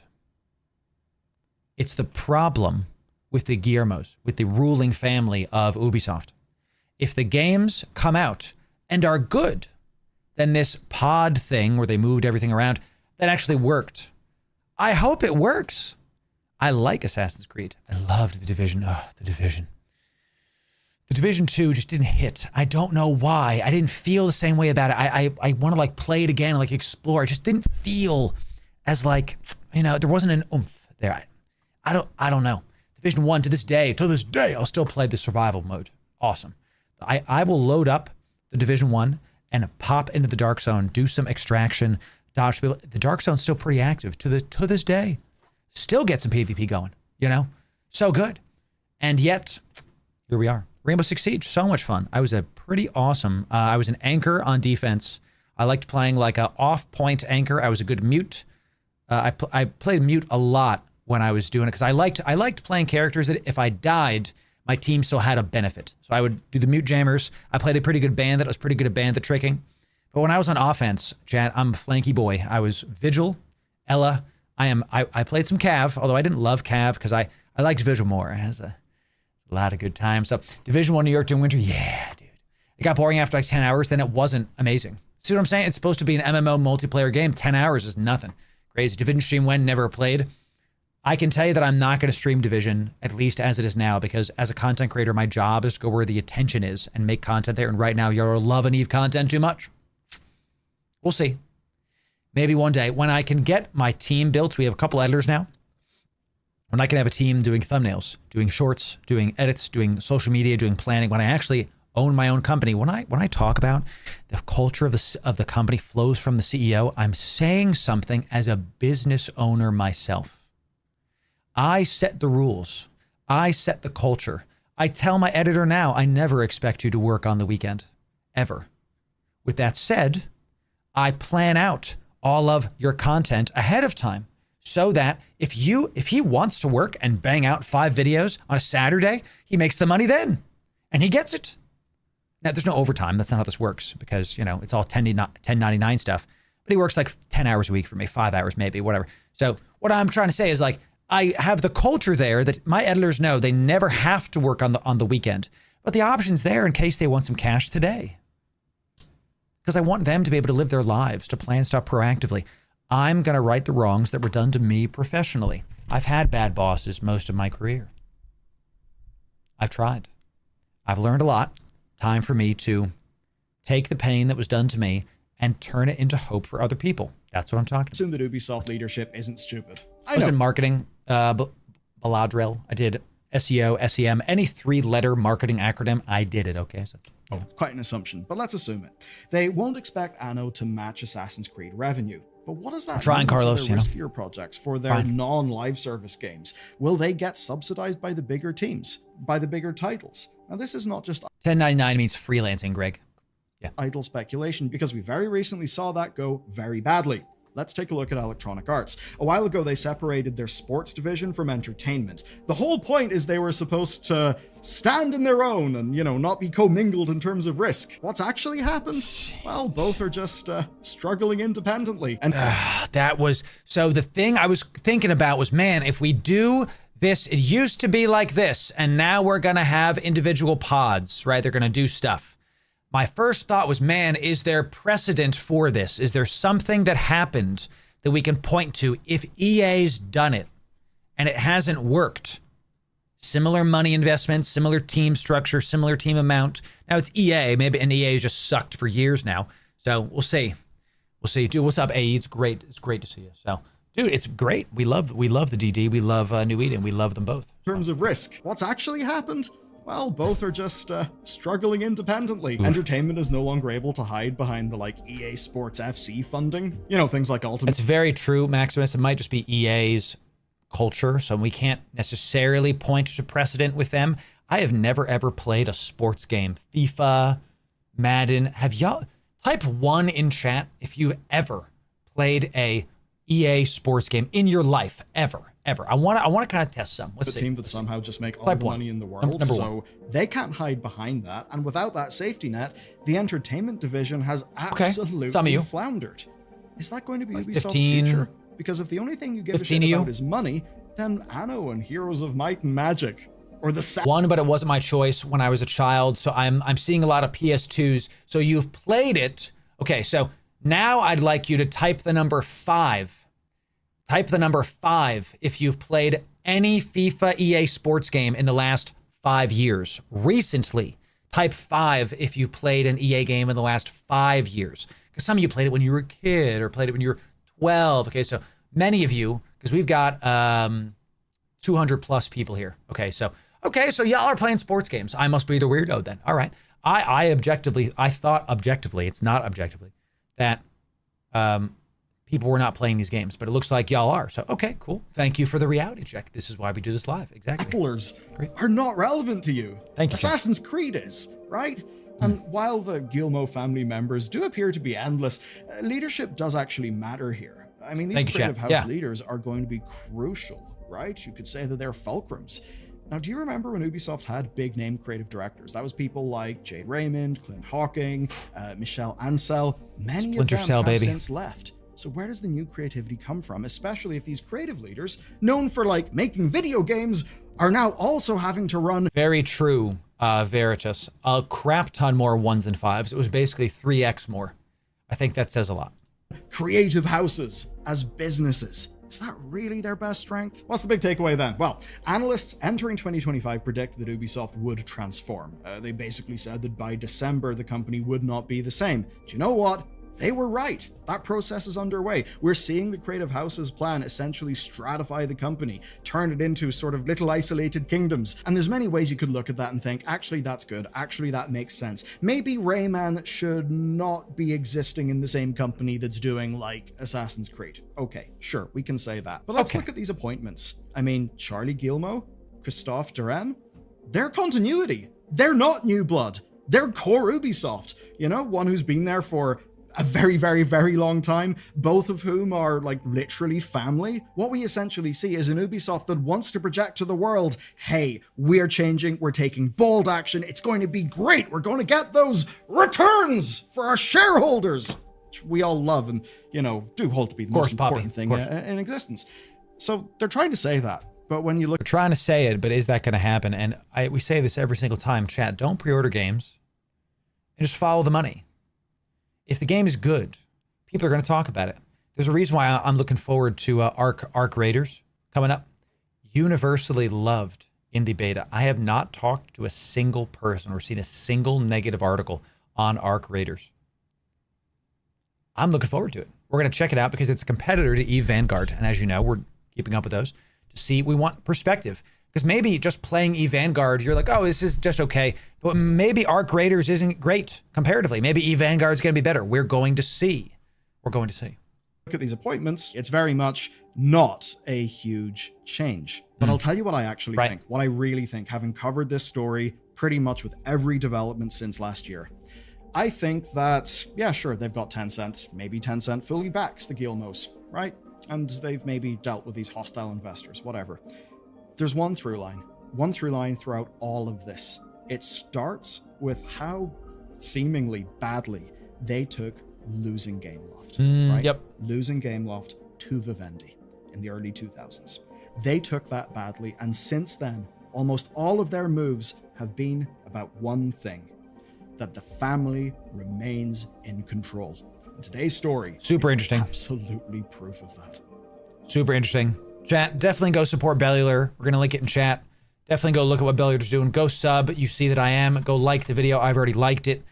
it's the problem with the Guillermos, with the ruling family of Ubisoft. If the games come out and are good, then this pod thing where they moved everything around, that actually worked. I hope it works. I like Assassin's Creed. I loved The Division. Oh, The Division. The Division 2 just didn't hit. I don't know why. I didn't feel the same way about it. I want to like play it again and like explore. I just didn't feel as like, there wasn't an oomph there. I don't know. Division 1 to this day, I'll still play the survival mode. Awesome. I will load up the Division 1 and pop into the Dark Zone, do some extraction, dodge people. The Dark Zone's still pretty active to this day. Still get some PvP going, So good. And yet, here we are. Rainbow Six Siege, so much fun. I was a pretty awesome. I was an anchor on defense. I liked playing like a off-point anchor. I was a good mute. I played mute a lot when I was doing it because I liked playing characters that if I died, my team still had a benefit. So I would do the mute jammers. I played a pretty good bandit. I was pretty good at bandit tricking. But when I was on offense, Chad, I'm a flanky boy. I was Vigil, Ella. I played some Cav, although I didn't love Cav because I liked Vigil more. It has a lot of good times. So Division 1 New York during winter, yeah, dude. It got boring after like 10 hours, then it wasn't amazing. See what I'm saying? It's supposed to be an MMO multiplayer game. 10 hours is nothing. Crazy. Division stream when never played. I can tell you that I'm not going to stream Division, at least as it is now, because as a content creator, my job is to go where the attention is and make content there. And right now, you're loving Eve content too much. We'll see. Maybe one day when I can get my team built, we have a couple editors now. When I can have a team doing thumbnails, doing shorts, doing edits, doing social media, doing planning, when I actually own my own company, when I talk about the culture of the company flows from the CEO, I'm saying something as a business owner myself. I set the rules. I set the culture. I tell my editor now, I never expect you to work on the weekend, ever. With that said, I plan out all of your content ahead of time so that if he wants to work and bang out 5 videos on a Saturday, he makes the money then and he gets it. Now, there's no overtime. That's not how this works because, it's all 1099 stuff. But he works like 10 hours a week for me, 5 hours maybe, whatever. So what I'm trying to say is like, I have the culture there that my editors know they never have to work on the weekend. But the option's there in case they want some cash today. Because I want them to be able to live their lives, to plan stuff proactively. I'm going to right the wrongs that were done to me professionally. I've had bad bosses most of my career. I've tried. I've learned a lot. Time for me to take the pain that was done to me and turn it into hope for other people. That's what I'm talking about. Assume that Ubisoft leadership isn't stupid. I was in marketing, Baladril. I did SEO, SEM, any 3-letter marketing acronym. I did it. Okay. So, Quite an assumption, but let's assume it. They won't expect Anno to match Assassin's Creed revenue. But what does that trying, mean Carlos, for their you riskier projects, for their non-live service games? Will they get subsidized by the bigger teams, by the bigger titles? Now, this is not just 1099 means freelancing, Greg. idle speculation, because we very recently saw that go very badly. Let's take a look at Electronic Arts. A while ago, they separated their sports division from entertainment. The whole point is they were supposed to stand in their own and, not be commingled in terms of risk. What's actually happened? Well, both are just struggling independently. And So the thing I was thinking about was, man, if we do this, it used to be like this, and now we're going to have individual pods, right? They're going to do stuff. My first thought was, man, is there precedent for this? Is there something that happened that we can point to if EA's done it and it hasn't worked? Similar money investments, similar team structure, similar team amount. Now it's EA, maybe, and EA's just sucked for years now. So we'll see. We'll see. Dude, what's up, AE? It's great. It's great to see you. So, dude, it's great. We love the DD. We love New Eden. We love them both. In terms of risk, what's actually happened? Well, both are just struggling independently. Oof. Entertainment is no longer able to hide behind the EA Sports FC funding. Things like Ultimate. It's very true, Maximus. It might just be EA's culture, so we can't necessarily point to precedent with them. I have never ever played a sports game. FIFA, Madden. Have y'all type 1 in chat if you've ever played a EA sports game in your life ever. I want to kind of test some. Let's see. Team that somehow just make all the money in the world, so they can't hide behind that. And without that safety net, the entertainment division has absolutely floundered. Is that going to be Ubisoft's future? Because if the only thing you give a shit about is money, then Anno and Heroes of Might and Magic, or the one, but it wasn't my choice when I was a child. So I'm seeing a lot of PS2s. So you've played it. Okay, so now I'd like you to type the number 5. Type the number 5 if you've played any FIFA EA sports game in the last 5 years. Recently, type 5 if you've played an EA game in the last 5 years. Because some of you played it when you were a kid or played it when you were 12. Okay, so many of you, because we've got 200 plus people here. Okay, so y'all are playing sports games. I must be the weirdo then. All right. I thought objectively, it's not objectively, that people were not playing these games, but it looks like y'all are. So, okay, cool. Thank you for the reality check. This is why we do this live. Exactly. Capsuleers are not relevant to you. Thank you. Assassin's Creed is, right? And while the Guillemot family members do appear to be endless, leadership does actually matter here. I mean, these creative house leaders are going to be crucial, right? You could say that they're fulcrums. Now, do you remember when Ubisoft had big name creative directors? That was people like Jade Raymond, Clint Hawking, Michel Ancel. Many of them have since left. So where does the new creativity come from, especially if these creative leaders, known for making video games, are now also having to run... Very true, Veritas. A crap ton more 1s and 5s. It was basically 3x more. I think that says a lot. Creative houses as businesses. Is that really their best strength? What's the big takeaway then? Well, analysts entering 2025 predicted that Ubisoft would transform. They basically said that by December, the company would not be the same. Do you know what? They were right. That process is underway. We're seeing the creative house's plan essentially stratify the company, turn it into sort of little isolated kingdoms. And there's many ways you could look at that and think, actually, that's good. Actually, that makes sense. Maybe Rayman should not be existing in the same company that's doing Assassin's Creed. Okay, sure, we can say that. But let's look at these appointments. I mean, Charlie Guillemot, Christophe Duran, they're continuity. They're not new blood. They're core Ubisoft. One who's been there for a very, very, very long time, both of whom are literally family. What we essentially see is an Ubisoft that wants to project to the world, hey, we're changing, we're taking bold action, it's going to be great, we're going to get those returns for our shareholders, which we all love and, do hold to be the most important thing in existence. So they're trying to say that. But when you look... We're trying to say it, but is that going to happen? And we say this every single time, chat, don't pre-order games and just follow the money. If the game is good, people are going to talk about it. There's a reason why I'm looking forward to Arc Raiders coming up. Universally loved in the beta. I have not talked to a single person or seen a single negative article on Arc Raiders. I'm looking forward to it. We're going to check it out because it's a competitor to Eve Vanguard. And as you know, we're keeping up with those to see. We want perspective. Because maybe just playing Eve Vanguard, you're like, oh, this is just okay. But maybe Arc Raiders isn't great comparatively. Maybe Eve Vanguard's going to be better. We're going to see. We're going to see. Look at these appointments, it's very much not a huge change. But I'll tell you what I actually think, what I really think, having covered this story pretty much with every development since last year. I think that, yeah, sure, they've got Tencent. Maybe Tencent fully backs the Gilmos, right? And they've maybe dealt with these hostile investors, whatever. There's one through line throughout all of this. It starts with how seemingly badly they took losing Gameloft, right? Yep. Losing Gameloft to Vivendi in the early 2000s. They took that badly, and since then, almost all of their moves have been about one thing, that the family remains in control. And today's story Super is interesting. Absolutely proof of that. Super interesting. Chat, definitely go support Bellular. We're going to link it in chat. Definitely go look at what Bellular's doing. Go sub. You see that I am. Go like the video. I've already liked it.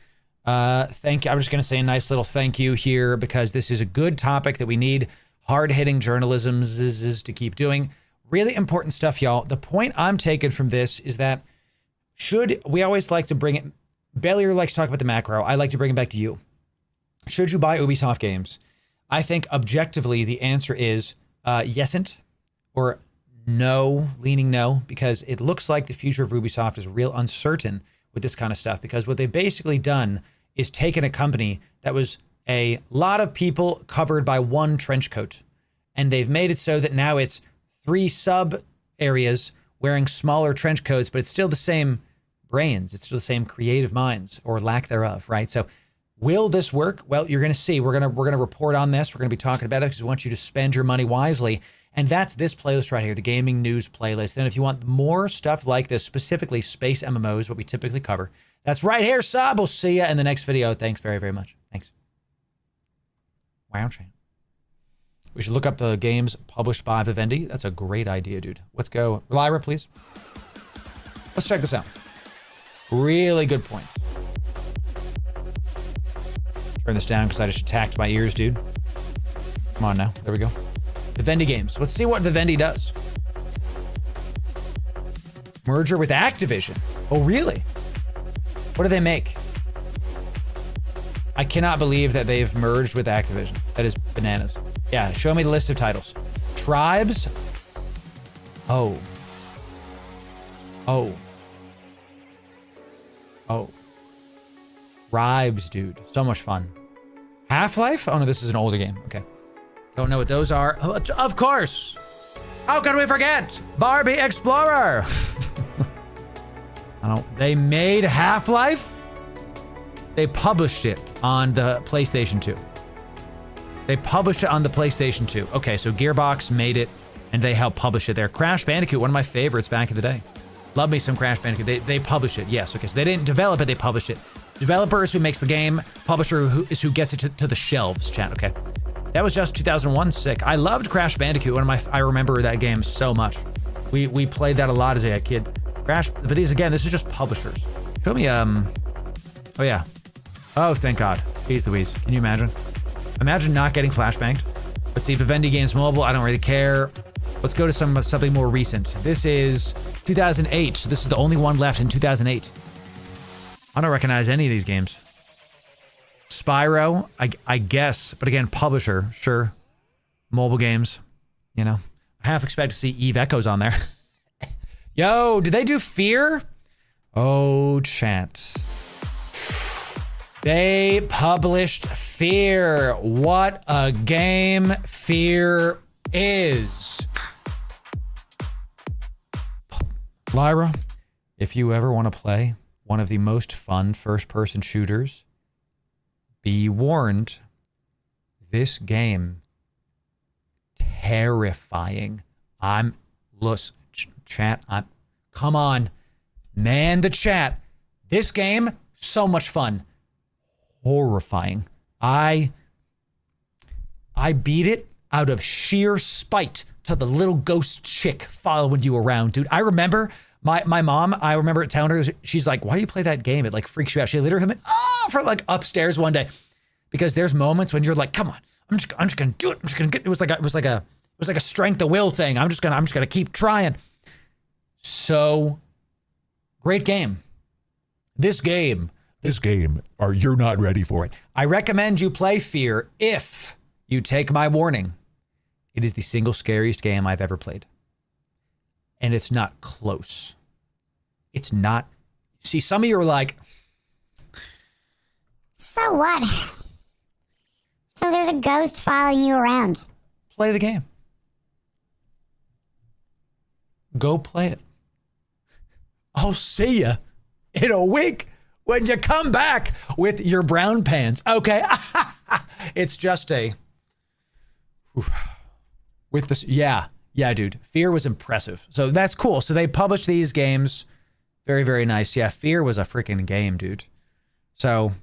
Thank you. I'm just going to say a nice little thank you here because this is a good topic that we need hard-hitting journalism to keep doing. Really important stuff, y'all. The point I'm taking from this is that we always like to bring it, Bellular likes to talk about the macro. I like to bring it back to you. Should you buy Ubisoft games? I think objectively the answer is yesn't or no, leaning no, because it looks like the future of Ubisoft is real uncertain with this kind of stuff because what they've basically done is taken a company that was a lot of people covered by one trench coat and they've made it so that now it's 3 sub areas wearing smaller trench coats, but it's still the same brains. It's still the same creative minds or lack thereof, right? So will this work? Well, you're going to see. We're going to report on this. We're going to be talking about it because we want you to spend your money wisely. And that's this playlist right here, the gaming news playlist. And if you want more stuff like this, specifically space MMOs, what we typically cover, that's right here, sub. We'll see you in the next video. Thanks very, very much. Thanks. Wow, Shane. We should look up the games published by Vivendi. That's a great idea, dude. Let's go. Lyra, please. Let's check this out. Really good point. Turn this down because I just attacked my ears, dude. Come on now. There we go. Vivendi games. Let's see what Vivendi does. Merger with Activision. Oh, really? What do they make? I cannot believe that they've merged with Activision. That is bananas. Yeah, show me the list of titles. Tribes. Oh. Tribes, dude. So much fun. Half-Life? Oh no, this is an older game. Okay. Don't know what those are. Oh, of course. How can we forget? Barbie Explorer. They made Half-Life? They published it on the PlayStation 2. They published it on the PlayStation 2. Okay, so Gearbox made it, and they helped publish it there. Crash Bandicoot, one of my favorites back in the day. Love me some Crash Bandicoot. They published it, yes. Okay, so they didn't develop it, they published it. Developer is who makes the game. Publisher is who gets it to the shelves, chat, okay. That was just 2001, sick. I loved Crash Bandicoot. I remember that game so much. We played that a lot as a kid. Crash, but this is just publishers. Show me, oh yeah. Oh, thank God. Jeez Louise, can you imagine? Imagine not getting flashbanged. Let's see, Vivendi Games Mobile, I don't really care. Let's go to something more recent. This is 2008, so this is the only one left in 2008. I don't recognize any of these games. Spyro, I guess, but again, publisher, sure. Mobile games, you know. I half expect to see Eve Echoes on there. Yo, did they do Fear? Oh, chat. They published Fear. What a game Fear is. Lyra, if you ever want to play one of the most fun first-person shooters, be warned, this game, terrifying. Chat, come on, man the chat. This game, so much fun. Horrifying. I beat it out of sheer spite to the little ghost chick following you around, dude. I remember My mom, I remember telling her, she's like, why do you play that game? It like freaks you out. She literally went, for like upstairs one day, because there's moments when you're like, come on, I'm just gonna do it. I'm just gonna get. It was like a strength of will thing. I'm just gonna keep trying. So great game. This game, you're not ready for it. I recommend you play Fear if you take my warning. It is the single scariest game I've ever played. And it's not close. It's not. See, some of you are like, So what? So there's a ghost following you around. play the game. Go play it. I'll see you in a week when you come back with your brown pants. Okay. It's just a, with this. Yeah, dude. Fear was impressive. So that's cool. So they published these games. Very, very nice. Yeah, Fear was a freaking game, dude. So,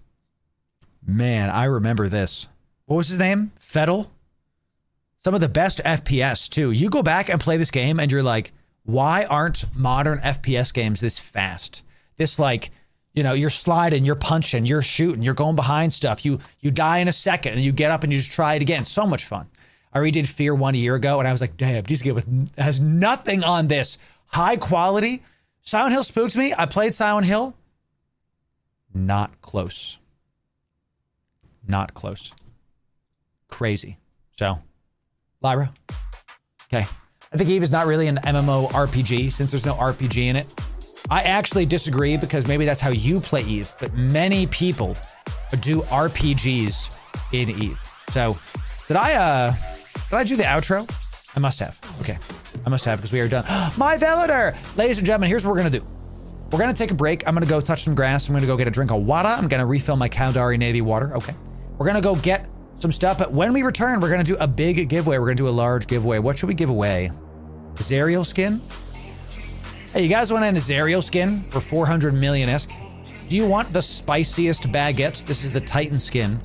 man, I remember this. What was his name? Fettel? Some of the best FPS, too. You go back and play this game and you're like, why aren't modern FPS games this fast? This like, you know, you're sliding, you're punching, you're shooting, you're going behind stuff. You die in a second and you get up and you just try it again. So much fun. I redid Fear 1 year ago and I was like, damn, this game has nothing on this. High quality. Silent Hill spooked me. I played Silent Hill. Not close. Not close. Crazy. So, Lyra. Okay. I think Eve is not really an MMO RPG since there's no RPG in it. I actually disagree because maybe that's how you play Eve, but many people do RPGs in Eve. So, did I do the outro? I must have. Okay. I must have because we are done. My Velator! Ladies and gentlemen, here's what we're going to do. We're going to take a break. I'm going to go touch some grass. I'm going to go get a drink of water. I'm going to refill my Caldari Navy water. Okay. We're going to go get some stuff. But when we return, we're going to do a big giveaway. We're going to do a large giveaway. What should we give away? Zariel skin? Hey, you guys want an Zariel skin for 400 million-esque? Do you want the spiciest baguette? This is the Titan skin.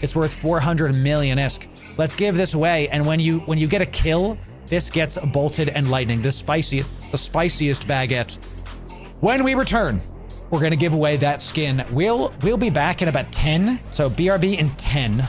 It's worth 400 million-esque. Let's give this away. And when you get a kill, this gets bolted and lightning. The spiciest baguette. When we return, we're gonna give away that skin. We'll be back in about 10. So BRB in 10.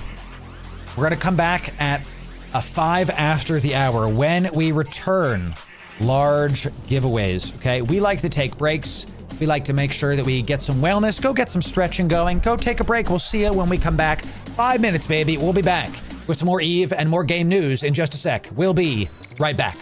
We're gonna come back at 5 after the hour. When we return, large giveaways. Okay, we like to take breaks. We like to make sure that we get some wellness. Go get some stretching going. Go take a break. We'll see you when we come back. 5 minutes, baby. We'll be back with some more Eve and more game news in just a sec. We'll be right back.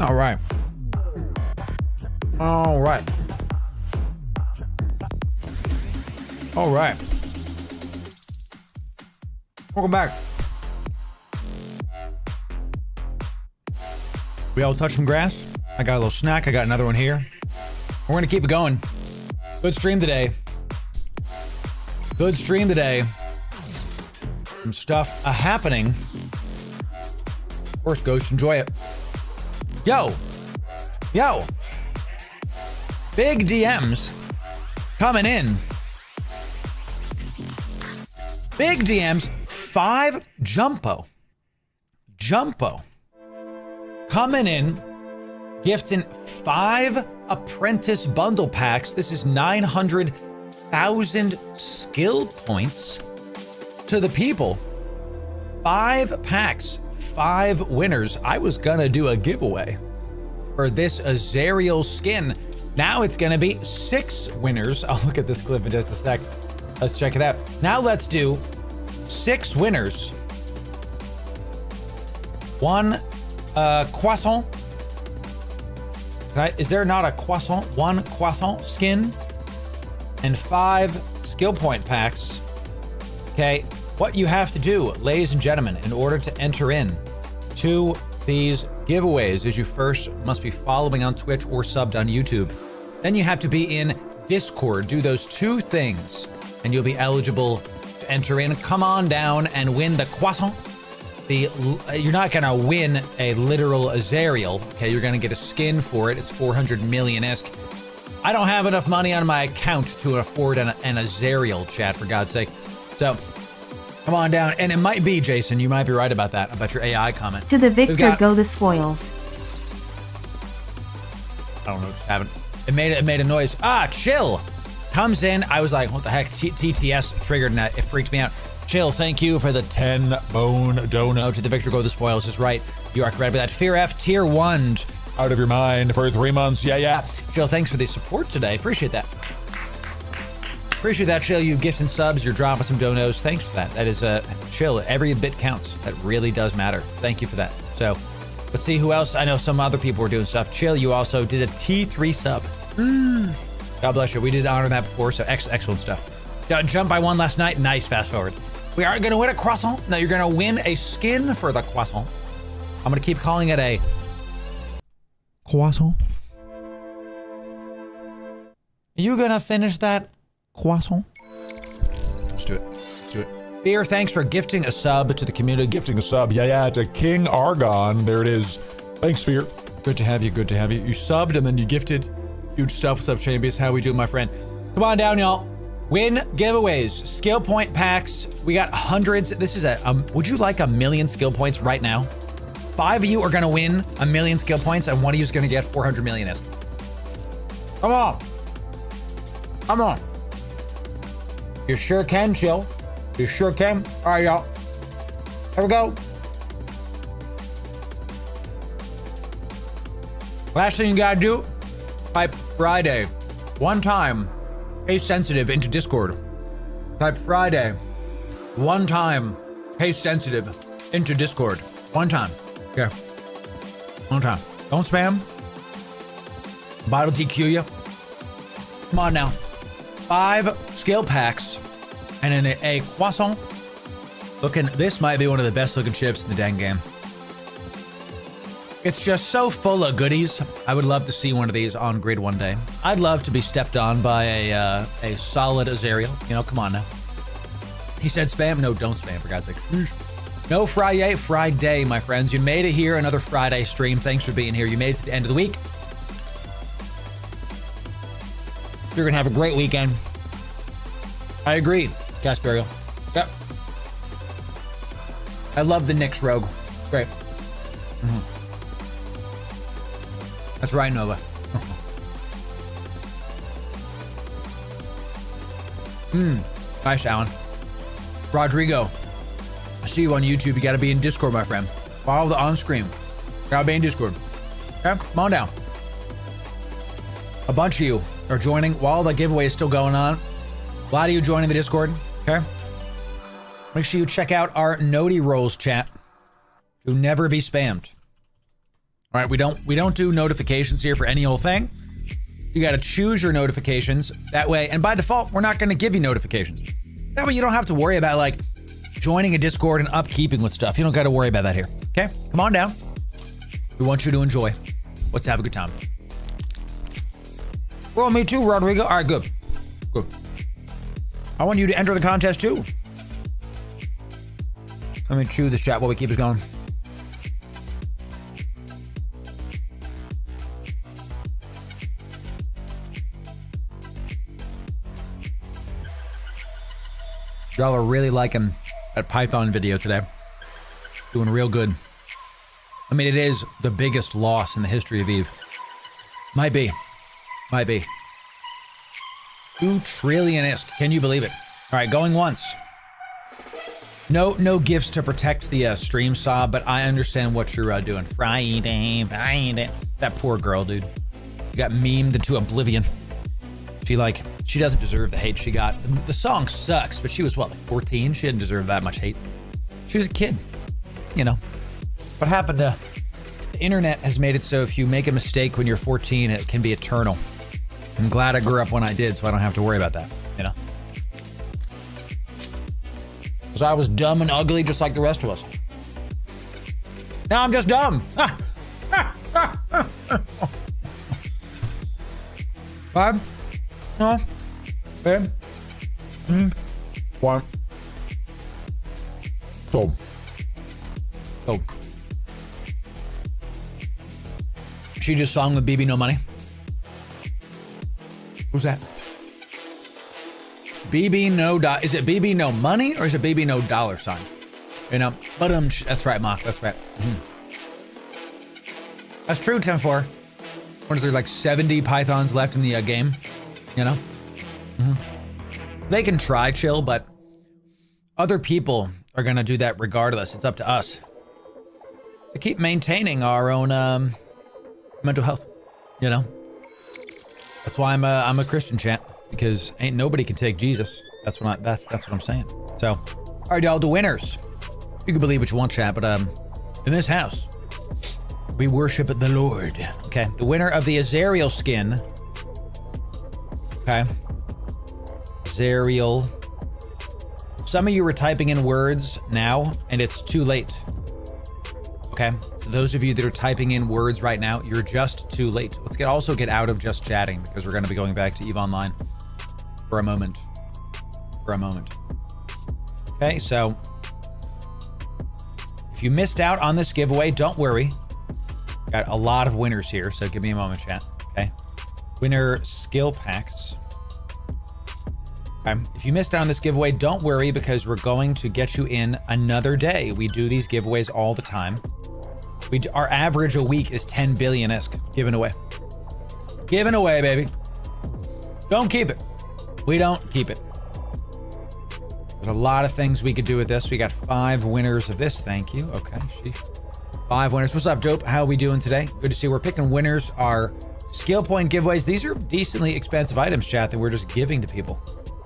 All right. All right. All right. Welcome back. We all touch some grass. I got a little snack. I got another one here. We're going to keep it going. Good stream today. Good stream today. Some stuff happening. Of course, Ghost, enjoy it. Yo. Yo. Big DMs coming in. Big DMs. 5 Jumpo. Jumpo. Coming in. Gifting 5 apprentice bundle packs. This is 900,000 skill points to the people. 5 packs, 5 winners. I was gonna do a giveaway for this Azariel skin. Now it's gonna be 6 winners. I'll look at this clip in just a sec. Let's check it out. Now let's do 6 winners. 1 croissant. Is there not a croissant? 1 croissant skin and 5 skill point packs. Okay, what you have to do, ladies and gentlemen, in order to enter in to these giveaways is you first must be following on Twitch or subbed on YouTube. Then you have to be in Discord. Do those 2 things and you'll be eligible to enter in. Come on down and win the croissant. You're not gonna win a literal Azariel, okay? You're gonna get a skin for it. It's 400 million-esque. I don't have enough money on my account to afford an Azariel, chat, for God's sake. So, come on down. And it might be, Jason, you might be right about that, about your AI comment. To the victor go the spoils. I don't know, just haven't. It made a noise. Ah, chill. Comes in. I was like, what the heck? TTS triggered and it freaks me out. Chill, thank you for the 10 bone donut. To the victor go the spoils is right. You are correct with that. Fear F tier 1 Out of your mind for 3 months. Yeah. Chill, thanks for the support today. Appreciate that. Appreciate that, Chill. You gifting subs, you're dropping some donos. Thanks for that. That is Chill. Every bit counts. That really does matter. Thank you for that. So, let's see who else. I know some other people were doing stuff. Chill, you also did a T3 sub. God bless you. We did honor that before, so excellent stuff. Jump by 1 last night. Nice. Fast forward. We aren't going to win a croissant. No, you're going to win a skin for the croissant. I'm going to keep calling it a croissant. You going to finish that croissant? Let's do it. Let's do it. Fear, thanks for gifting a sub to the community. Gifting a sub. Yeah, to King Argon. There it is. Thanks, Fear. Good to have you. Good to have you. You subbed and then you gifted. Huge stuff. What's up, Champions? How we doing, my friend? Come on down, y'all. Win giveaways, skill point packs. We got hundreds. This is would you like 1 million skill points right now? 5 of you are gonna win 1 million skill points and 1 of you is gonna get 400 million. Come on. Come on. You sure can, Chill. You sure can. All right, y'all. Here we go. Last thing you gotta do, type Friday 1 time. Case sensitive into Discord. Type Friday 1 time. Case sensitive into Discord. 1 time. Okay. 1 time. Don't spam. Bottle TQ you. Come on now. 5 skill packs and then a croissant. This might be one of the best looking chips in the dang game. It's just so full of goodies. I would love to see one of these on grid one day. I'd love to be stepped on by a solid Azariel. You know, come on now. He said spam. No, don't spam, for God's sake. No Friday, my friends. You made it here. Another Friday stream. Thanks for being here. You made it to the end of the week. You're gonna have a great weekend. I agree, Casperio. Yep. I love the Nyx Rogue. Great. That's right, Nova. Nice, Alan. Rodrigo, I see you on YouTube. You gotta be in Discord, my friend. Follow the on-screen. Gotta be in Discord. Okay, come on down. A bunch of you are joining while the giveaway is still going on. A lot of you joining the Discord, okay? Make sure you check out our Noti Rolls chat to never be spammed. All right, we don't do notifications here for any old thing. You got to choose your notifications that way, and by default, we're not going to give you notifications. That way, you don't have to worry about like joining a Discord and upkeeping with stuff. You don't got to worry about that here. Okay, come on down. We want you to enjoy. Let's have a good time. Well, me too, Rodrigo. All right, good. Good. I want you to enter the contest too. Let me chew this chat while we keep this going. Y'all are really liking that Python video today. Doing real good. I mean, it is the biggest loss in the history of EVE. Might be. Might be. 2 trillion-isk. Can you believe it? All right, going once. No gifts to protect the stream saw, but I understand what you're doing. Friday. That poor girl, dude. She got memed into oblivion. She doesn't deserve the hate she got. The song sucks, but she was, what, like 14? She didn't deserve that much hate. She was a kid, you know. What happened to... The internet has made it so if you make a mistake when you're 14, it can be eternal. I'm glad I grew up when I did, so I don't have to worry about that, you know. Because I was dumb and ugly just like the rest of us. Now I'm just dumb. Five? No. Babe? One. So. Oh. She just sung with BB No Money. Who's that? BB No Is it BB No Money or is it BB No dollar sign? You know, but that's right, Mock. That's right. That's true, 10-4. What is there, like 70 pythons left in the game? You know? They can try chill, but other people are gonna do that regardless. It's up to us to keep maintaining our own mental health. You know? That's why I'm a Christian, chat, because ain't nobody can take Jesus. That's what I'm saying. So, all right, y'all, the winners. You can believe what you want, chat, but in this house, we worship the Lord. Okay, the winner of the Azariel skin. Okay, Azariel. Some of you were typing in words now, and it's too late. Okay, so those of you that are typing in words right now, you're just too late. Let's also get out of just chatting because we're going to be going back to EVE Online for a moment. Okay, so if you missed out on this giveaway, don't worry. Got a lot of winners here, so give me a moment, chat. Okay, winner skill packs. Okay. If you missed out on this giveaway, don't worry because we're going to get you in another day. We do these giveaways all the time. Our average a week is 10 billion-esque given away. Given away, baby. Don't keep it. We don't keep it. There's a lot of things we could do with this. We got 5 winners of this. Thank you. Okay. 5 winners. What's up, Dope? How are we doing today? Good to see. We're picking winners. Our skill point giveaways. These are decently expensive items, chat, that we're just giving to people.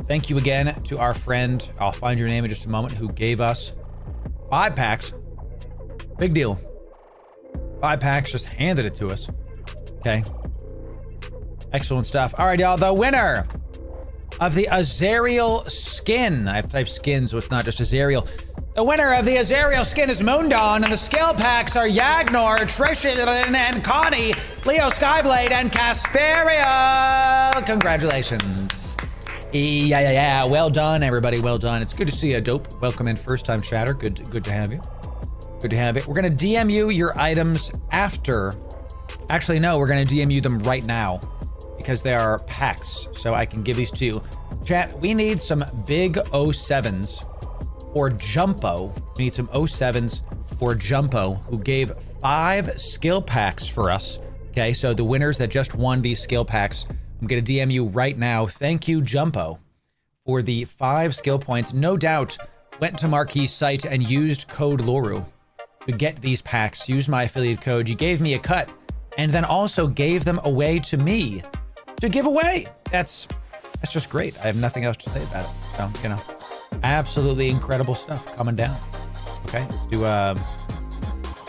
Thank you again to our friend, I'll find your name in just a moment, who gave us 5 packs. Big deal. 5 packs, just handed it to us. Okay. Excellent stuff. All right, y'all, the winner of the Azariel skin. I have to type skin, so it's not just Azariel. The winner of the Azariel skin is Moondawn, and the skill packs are Yagnor, Trishan, and Connie, Leo Skyblade, and Casperia. Congratulations. Yeah. Well done, everybody. Well done. It's good to see you, Dope. Welcome in, first-time chatter. Good to have you. Good to have it. We're going to DM you your items after. Actually, no, we're going to DM you them right now because they are packs, so I can give these to you. Chat, we need some big 07s or Jumpo. We need some 07s or Jumpo who gave 5 skill packs for us. Okay, so the winners that just won these skill packs, I'm going to DM you right now. Thank you, Jumpo, for the 5 skill points. No doubt went to Marquis' site and used code Loru to get these packs. Use my affiliate code. You gave me a cut and then also gave them away to me to give away. That's just great. I have nothing else to say about it. So, you know, Absolutely incredible stuff coming down. Okay, let's do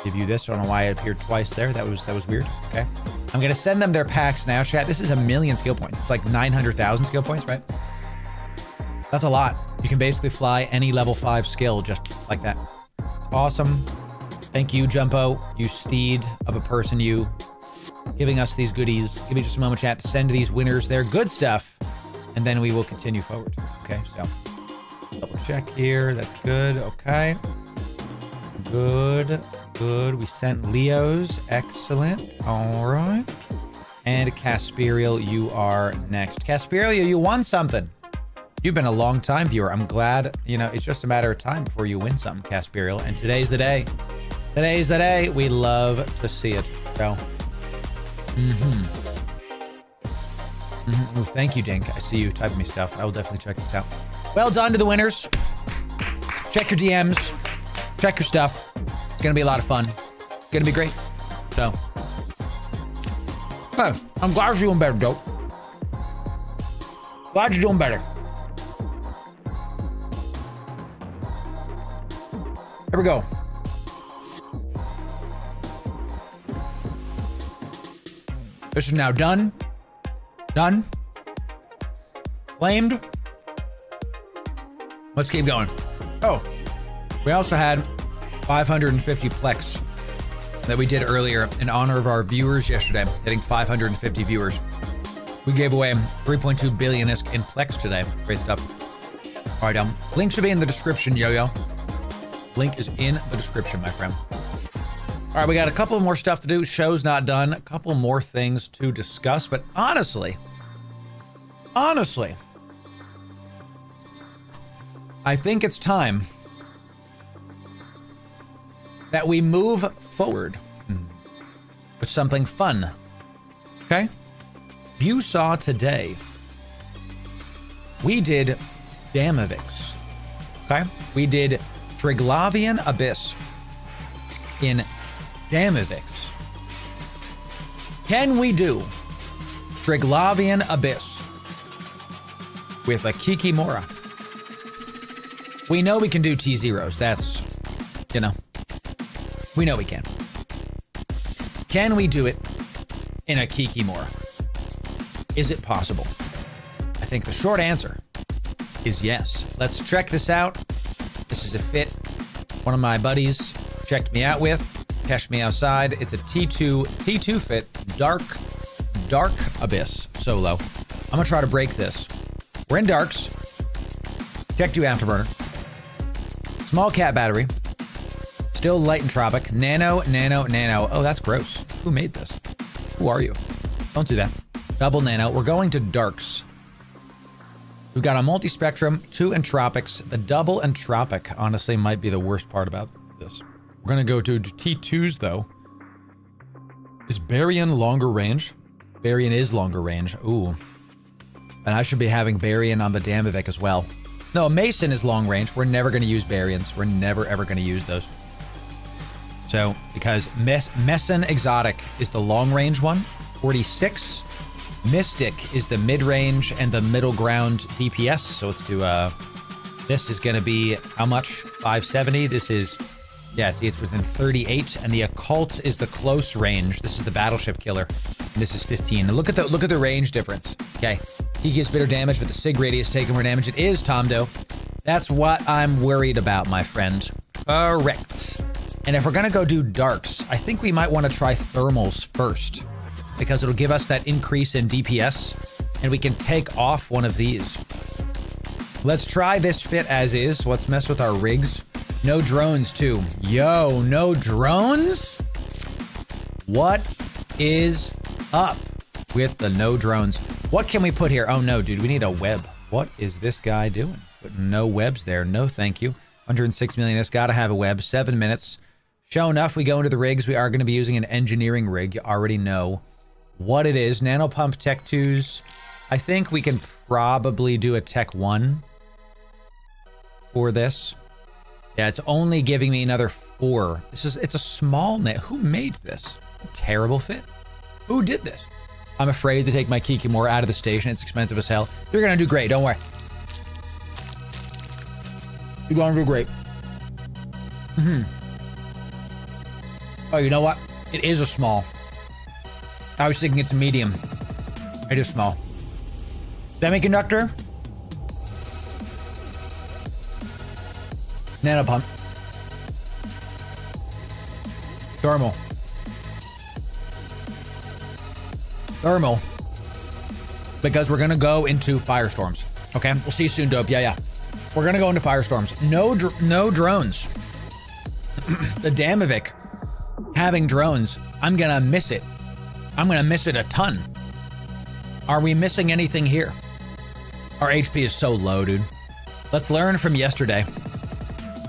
give you this. I don't know why it appeared twice there. That was weird. Okay. I'm gonna send them their packs now, chat. This is 1 million skill points. It's like 900,000 skill points, right? That's a lot. You can basically fly any level 5 skill just like that. Awesome. Thank you, Jumpo, you steed of a person, you giving us these goodies. Give me just a moment, chat, to send these winners their good stuff, and then we will continue forward. Okay, so double check here. That's good. Okay. Good. Good. We sent Leo's. Excellent. All right. And Casperial, you are next. Casperial, you won something. You've been a long time viewer. I'm glad, you know, it's just a matter of time before you win something, Casperial. And today's the day. Today's the day. We love to see it. So, Oh, thank you, Dink. I see you typing me stuff. I will definitely check this out. Well done to the winners. Check your DMs. Check your stuff. It's gonna be a lot of fun. It's gonna be great. So, hey, I'm glad you're doing better, dope. Glad you're doing better. Here we go. This is now done. Done. Claimed. Let's keep going. Oh, we also had 550 Plex that we did earlier in honor of our viewers yesterday, hitting 550 viewers. We gave away 3.2 billion-isk in Plex today. Great stuff. All right, link should be in the description, Yo-Yo. Link is in the description, my friend. All right, we got a couple more stuff to do. Show's not done. A couple more things to discuss, but honestly, I think it's time that we move forward with something fun. Okay? You saw today, we did Damovic. Okay? We did Triglavian Abyss in Damovic. Can we do Triglavian Abyss with a Kiki Mora? We know we can do T0s. That's, you know, we know we can. Can we do it in a Kiki Mora? Is it possible? I think the short answer is yes. Let's check this out. This is a fit one of my buddies checked me out with. Cashed me outside. It's a T2 fit, Dark Abyss solo. I'm gonna try to break this. We're in Darks. Checked you Afterburner. Small cat battery. Still light and tropic. Nano. Oh, that's gross. Who made this? Who are you? Don't do that. Double nano. We're going to Darks. We've got a multi-spectrum, 2 entropics. The double entropic, honestly, might be the worst part about this. We're gonna go to T2s, though. Is Baryon longer range? Baryon is longer range. Ooh. And I should be having Baryon on the Damovic as well. No, Mason is long range. We're never gonna use Baryons. We're never, ever gonna use those. So, because Meson Exotic is the long range one, 46. Mystic is the mid-range and the middle ground DPS. So let's do, this is gonna be, how much? 570. This is, yeah, see, it's within 38. And the Occult is the close range. This is the Battleship Killer. And this is 15. And look at the range difference. Okay, Kiki has bitter damage, but the Sig radius taking more damage. It is Tomdo. That's what I'm worried about, my friend. Correct. And if we're gonna go do Darks, I think we might want to try Thermals first, because it'll give us that increase in DPS, and we can take off one of these. Let's try this fit as is. Let's mess with our rigs. No drones, too. Yo, no drones? What is up with the no drones? What can we put here? Oh, no, dude, we need a web. What is this guy doing? Put no webs there. No, thank you. 106 million. It's got to have a web. 7 minutes. Sure enough, we go into the rigs. We are going to be using an engineering rig. You already know what it is. Nanopump Tech 2s. I think we can probably do a Tech 1 for this. Yeah, it's only giving me another 4. It's a small net. Who made this? A terrible fit. Who did this? I'm afraid to take my Kikimora out of the station. It's expensive as hell. You're gonna do great, don't worry. You're going to do great. Oh, you know what? It is a small. I was thinking it's a medium. It is small. Semiconductor. Nanopump. Thermal. Thermal. Because we're gonna go into firestorms. Okay, we'll see you soon, dope. Yeah. We're gonna go into firestorms. No drones. The Damovic having drones, I'm gonna miss it. I'm gonna miss it a ton. Are we missing anything here? Our HP is so low, dude. Let's learn from yesterday.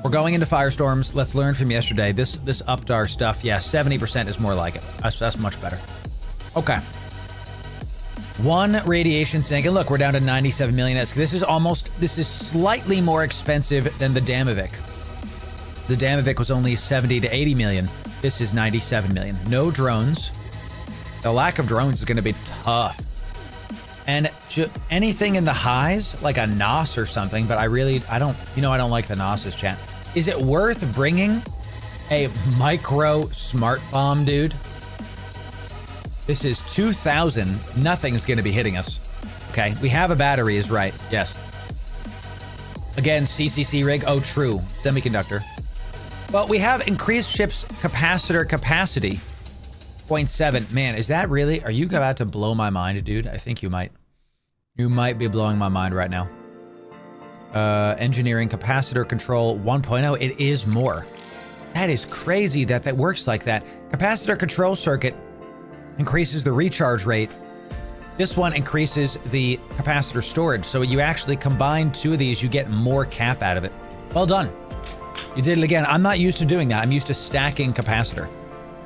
We're going into firestorms. Let's learn from yesterday. This upped our stuff. Yeah, 70% is more like it. That's much better. Okay. One radiation sink, and look, we're down to 97 million. This is slightly more expensive than the Damovic. The Damovic was only 70 to 80 million. This is 97 million. No drones. The lack of drones is going to be tough. And anything in the highs, like a NOS or something, but I don't like the NOS's, chat. Is it worth bringing a micro smart bomb, dude? This is 2,000. Nothing's going to be hitting us. Okay, we have a battery is right. Yes. Again, CCC rig. Oh, true. Semiconductor. But we have increased ship's capacitor capacity. 0.7. Man, is that really? Are you about to blow my mind, dude? I think you might. You might be blowing my mind right now. Engineering capacitor control 1.0. It is more. That is crazy that works like that. Capacitor control circuit increases the recharge rate. This one increases the capacitor storage. So you actually combine two of these, you get more cap out of it. Well done. You did it again. I'm not used to doing that. I'm used to stacking capacitor.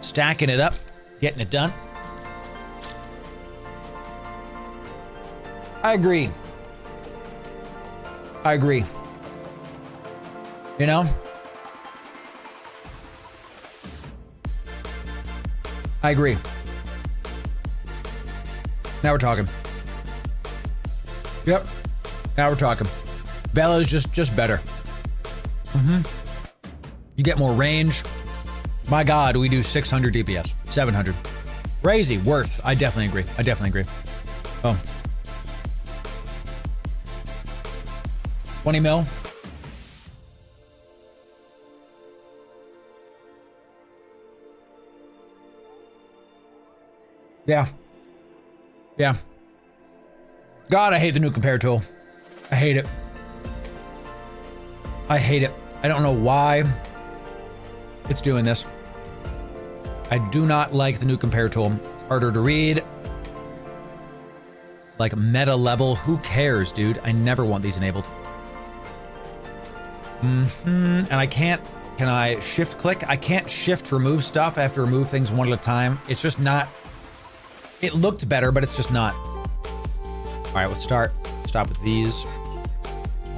Stacking it up, getting it done. I agree. You know? I agree. Now we're talking. Yep. Now we're talking. Velo's just better. You get more range. My God, we do 600 DPS. 700. Crazy. Worth. I definitely agree. Oh. 20 mil. Yeah. God, I hate the new compare tool. I hate it. I don't know why it's doing this. I do not like the new compare tool. It's harder to read. Like meta level. Who cares, dude? I never want these enabled. And I can't. Can I shift click? I can't shift remove stuff. I have to remove things one at a time. It's just not. It looked better, but it's just not. All right, let's stop with these.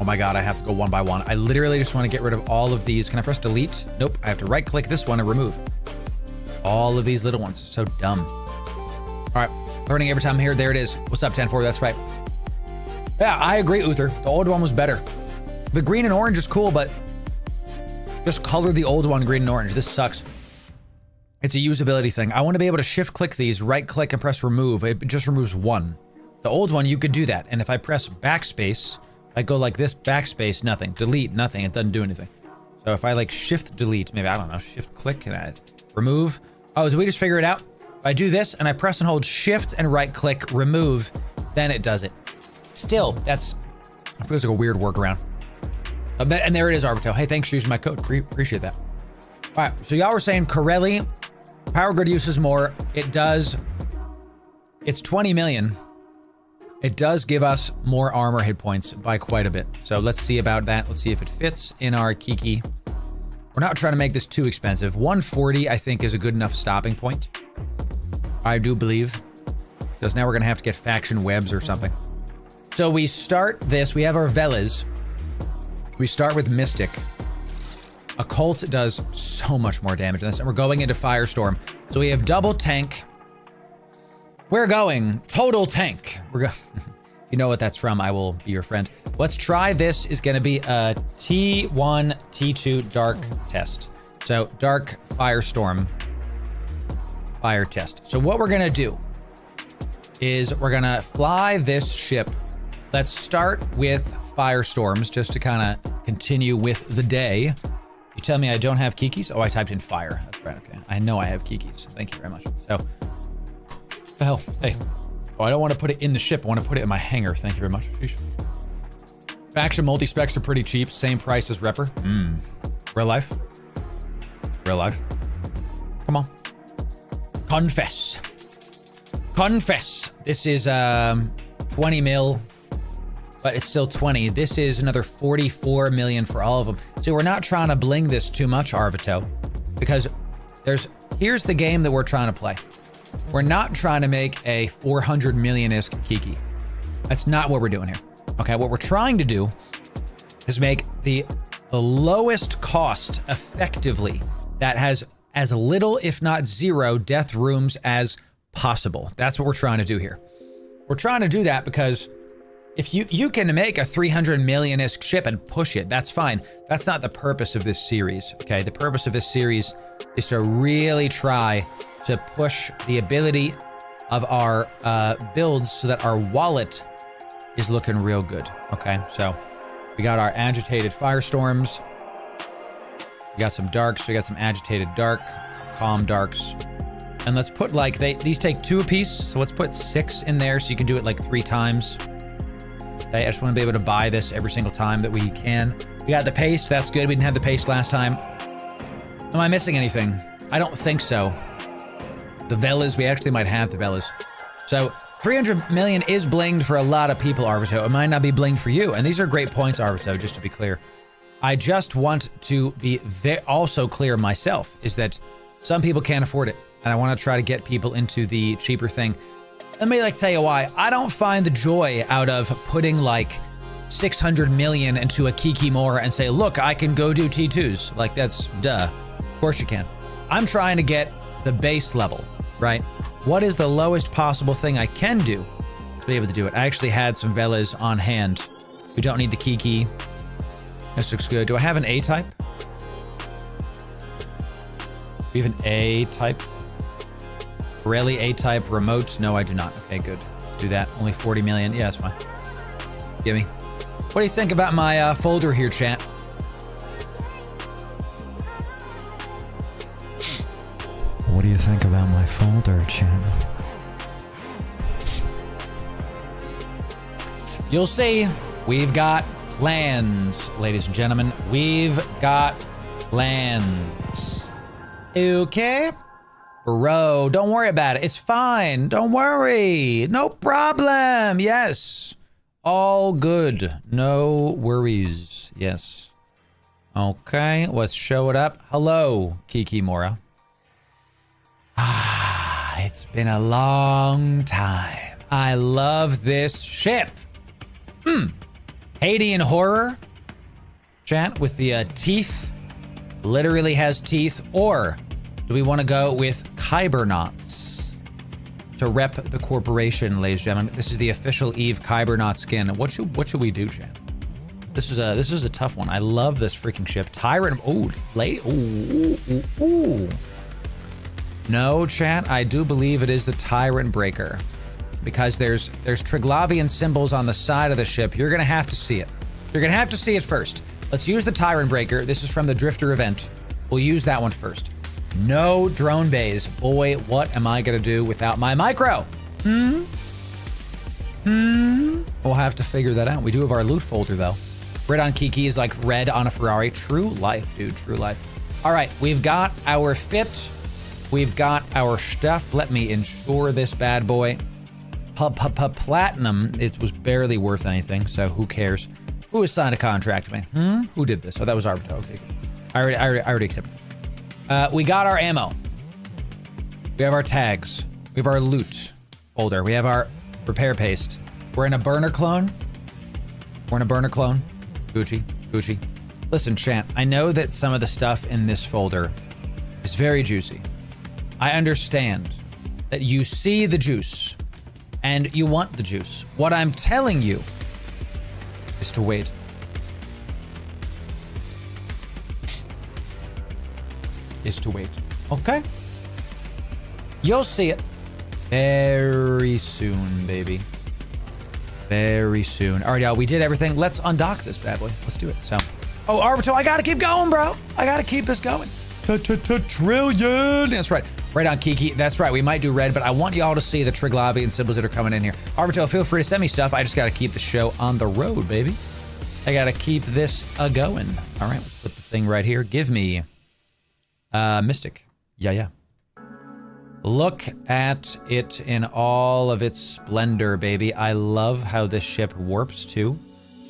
Oh my God, I have to go one by one. I literally just want to get rid of all of these. Can I press delete? Nope, I have to right click this one and remove. All of these little ones, so dumb. All right, learning every time I'm here. There it is. What's up, 10-4? That's right. Yeah, I agree, Uther. The old one was better. The green and orange is cool, but just color the old one green and orange. This sucks. It's a usability thing. I want to be able to shift click these, right click and press remove. It just removes one. The old one, you could do that. And if I press backspace, I go like this, backspace, nothing. Delete, nothing. It doesn't do anything. So if I like shift delete, maybe, I don't know, shift click and I remove. Oh, did we just figure it out? If I do this and I press and hold shift and right click remove, then it does it. Still, it feels like a weird workaround. And there it is, Arbito. Hey, thanks for using my code. Appreciate that. All right, so y'all were saying Corelli, power grid uses more. It does. It's 20 million. It does give us more armor hit points by quite a bit. So let's see about that. Let's see if it fits in our Kiki. We're not trying to make this too expensive. 140, I think, is a good enough stopping point. I do believe. Because now we're going to have to get faction webs or something. So we start this. We have our Velas. We start with Mystic. Occult does so much more damage than this. And we're going into Firestorm. So we have double tank. We're going total tank. You know what that's from. I will be your friend. let's try this. Is going to be a T1, T2 Dark test. So Dark Firestorm fire test. So what we're going to do is we're going to fly this ship. Let's start with Firestorms just to kind of continue with the day. You tell me I don't have Kikis? Oh, I typed in fire. That's right. Okay. I know I have Kikis. Thank you very much. So, what the hell? Hey. Oh, I don't want to put it in the ship. I want to put it in my hangar. Thank you very much. Sheesh. Faction multi-specs are pretty cheap. Same price as Repper. Real life? Real life? Come on. Confess. Confess. This is 20 mil, but it's still 20. This is another 44 million for all of them. So we're not trying to bling this too much, Arvito, because here's the game that we're trying to play. We're not trying to make a 400 million-isk Kiki. That's not what we're doing here. Okay, what we're trying to do is make the lowest cost effectively that has as little, if not zero, death rooms as possible. That's what we're trying to do here. We're trying to do that because if you can make a 300 million-isk ship and push it, that's fine. That's not the purpose of this series, okay? The purpose of this series is to really try to push the ability of our builds so that our wallet is looking real good, okay? So we got our agitated firestorms. We got some darks. We got some agitated dark, calm darks. And let's put like, these take 2 apiece. So let's put 6 in there so you can do it like 3 times. Okay, I just want to be able to buy this every single time that we can. We got the paste. That's good. We didn't have the paste last time. Am I missing anything? I don't think so. The Velas, we actually might have the Velas. So 300 million is blinged for a lot of people, Arvito. It might not be blinged for you. And these are great points, Arvito, just to be clear. I just want to be also clear myself, is that some people can't afford it. And I want to try to get people into the cheaper thing. Let me tell you why. I don't find the joy out of putting like 600 million into a Kiki more and say, look, I can go do T2s. Like that's duh. Of course you can. I'm trying to get the base level, right? What is the lowest possible thing I can do to be able to do it? I actually had some Velas on hand. We don't need the Kiki. This looks good. Do I have an A-type? We have an A-type. Pirelli A-type remote? No, I do not. Okay, good. Do that. Only 40 million. Yeah, that's fine. Give me. What do you think about my folder here, chat? What do you think about my folder, chat? You'll see. We've got plans, ladies and gentlemen. We've got plans. Okay? Bro, don't worry about it. It's fine. Don't worry. No problem. Yes. All good. No worries. Yes. Okay, let's show it up. Hello, Kiki Mora. It's been a long time. I love this ship. Haitian horror. Chat with the teeth. Literally has teeth. Or do we want to go with KYBERNAUTs to rep the corporation, ladies and gentlemen? This is the official Eve KYBERNAUT skin. What should we do, chat? This is a tough one. I love this freaking ship. Tyrant. Ooh. No, chat. I do believe it is the Tyrant Breaker, because there's Triglavian symbols on the side of the ship. You're gonna have to see it. You're gonna have to see it first. Let's use the Tyrant Breaker. This is from the Drifter event. We'll use that one first. No drone bays. Boy, what am I gonna do without my micro? We'll have to figure that out. We do have our loot folder though. Red on Kiki is like red on a Ferrari. True life, dude. True life. All right, we've got our fit. We've got our stuff. Let me insure this bad boy. Platinum. It was barely worth anything, so who cares? Who has signed a contract with me? Who did this? Oh, that was Arvito. Okay, good. I already accepted. We got our ammo. We have our tags. We have our loot folder. We have our repair paste. We're in a burner clone. Gucci. Listen, chat, I know that some of the stuff in this folder is very juicy. I understand that you see the juice and you want the juice. What I'm telling you is to wait. Is to wait. Okay? You'll see it very soon, baby. Very soon. All right, y'all, we did everything. Let's undock this bad boy. Let's do it. So, oh, Arbito, I gotta keep going, bro. I gotta keep this going. Trillion. That's right. Right on, Kiki. That's right. We might do red, but I want y'all to see the Triglavian symbols that are coming in here. Arbito, feel free to send me stuff. I just gotta keep the show on the road, baby. I gotta keep this going. All right, let's put the thing right here. Give me Mystic. Yeah. Look at it in all of its splendor, baby. I love how this ship warps too.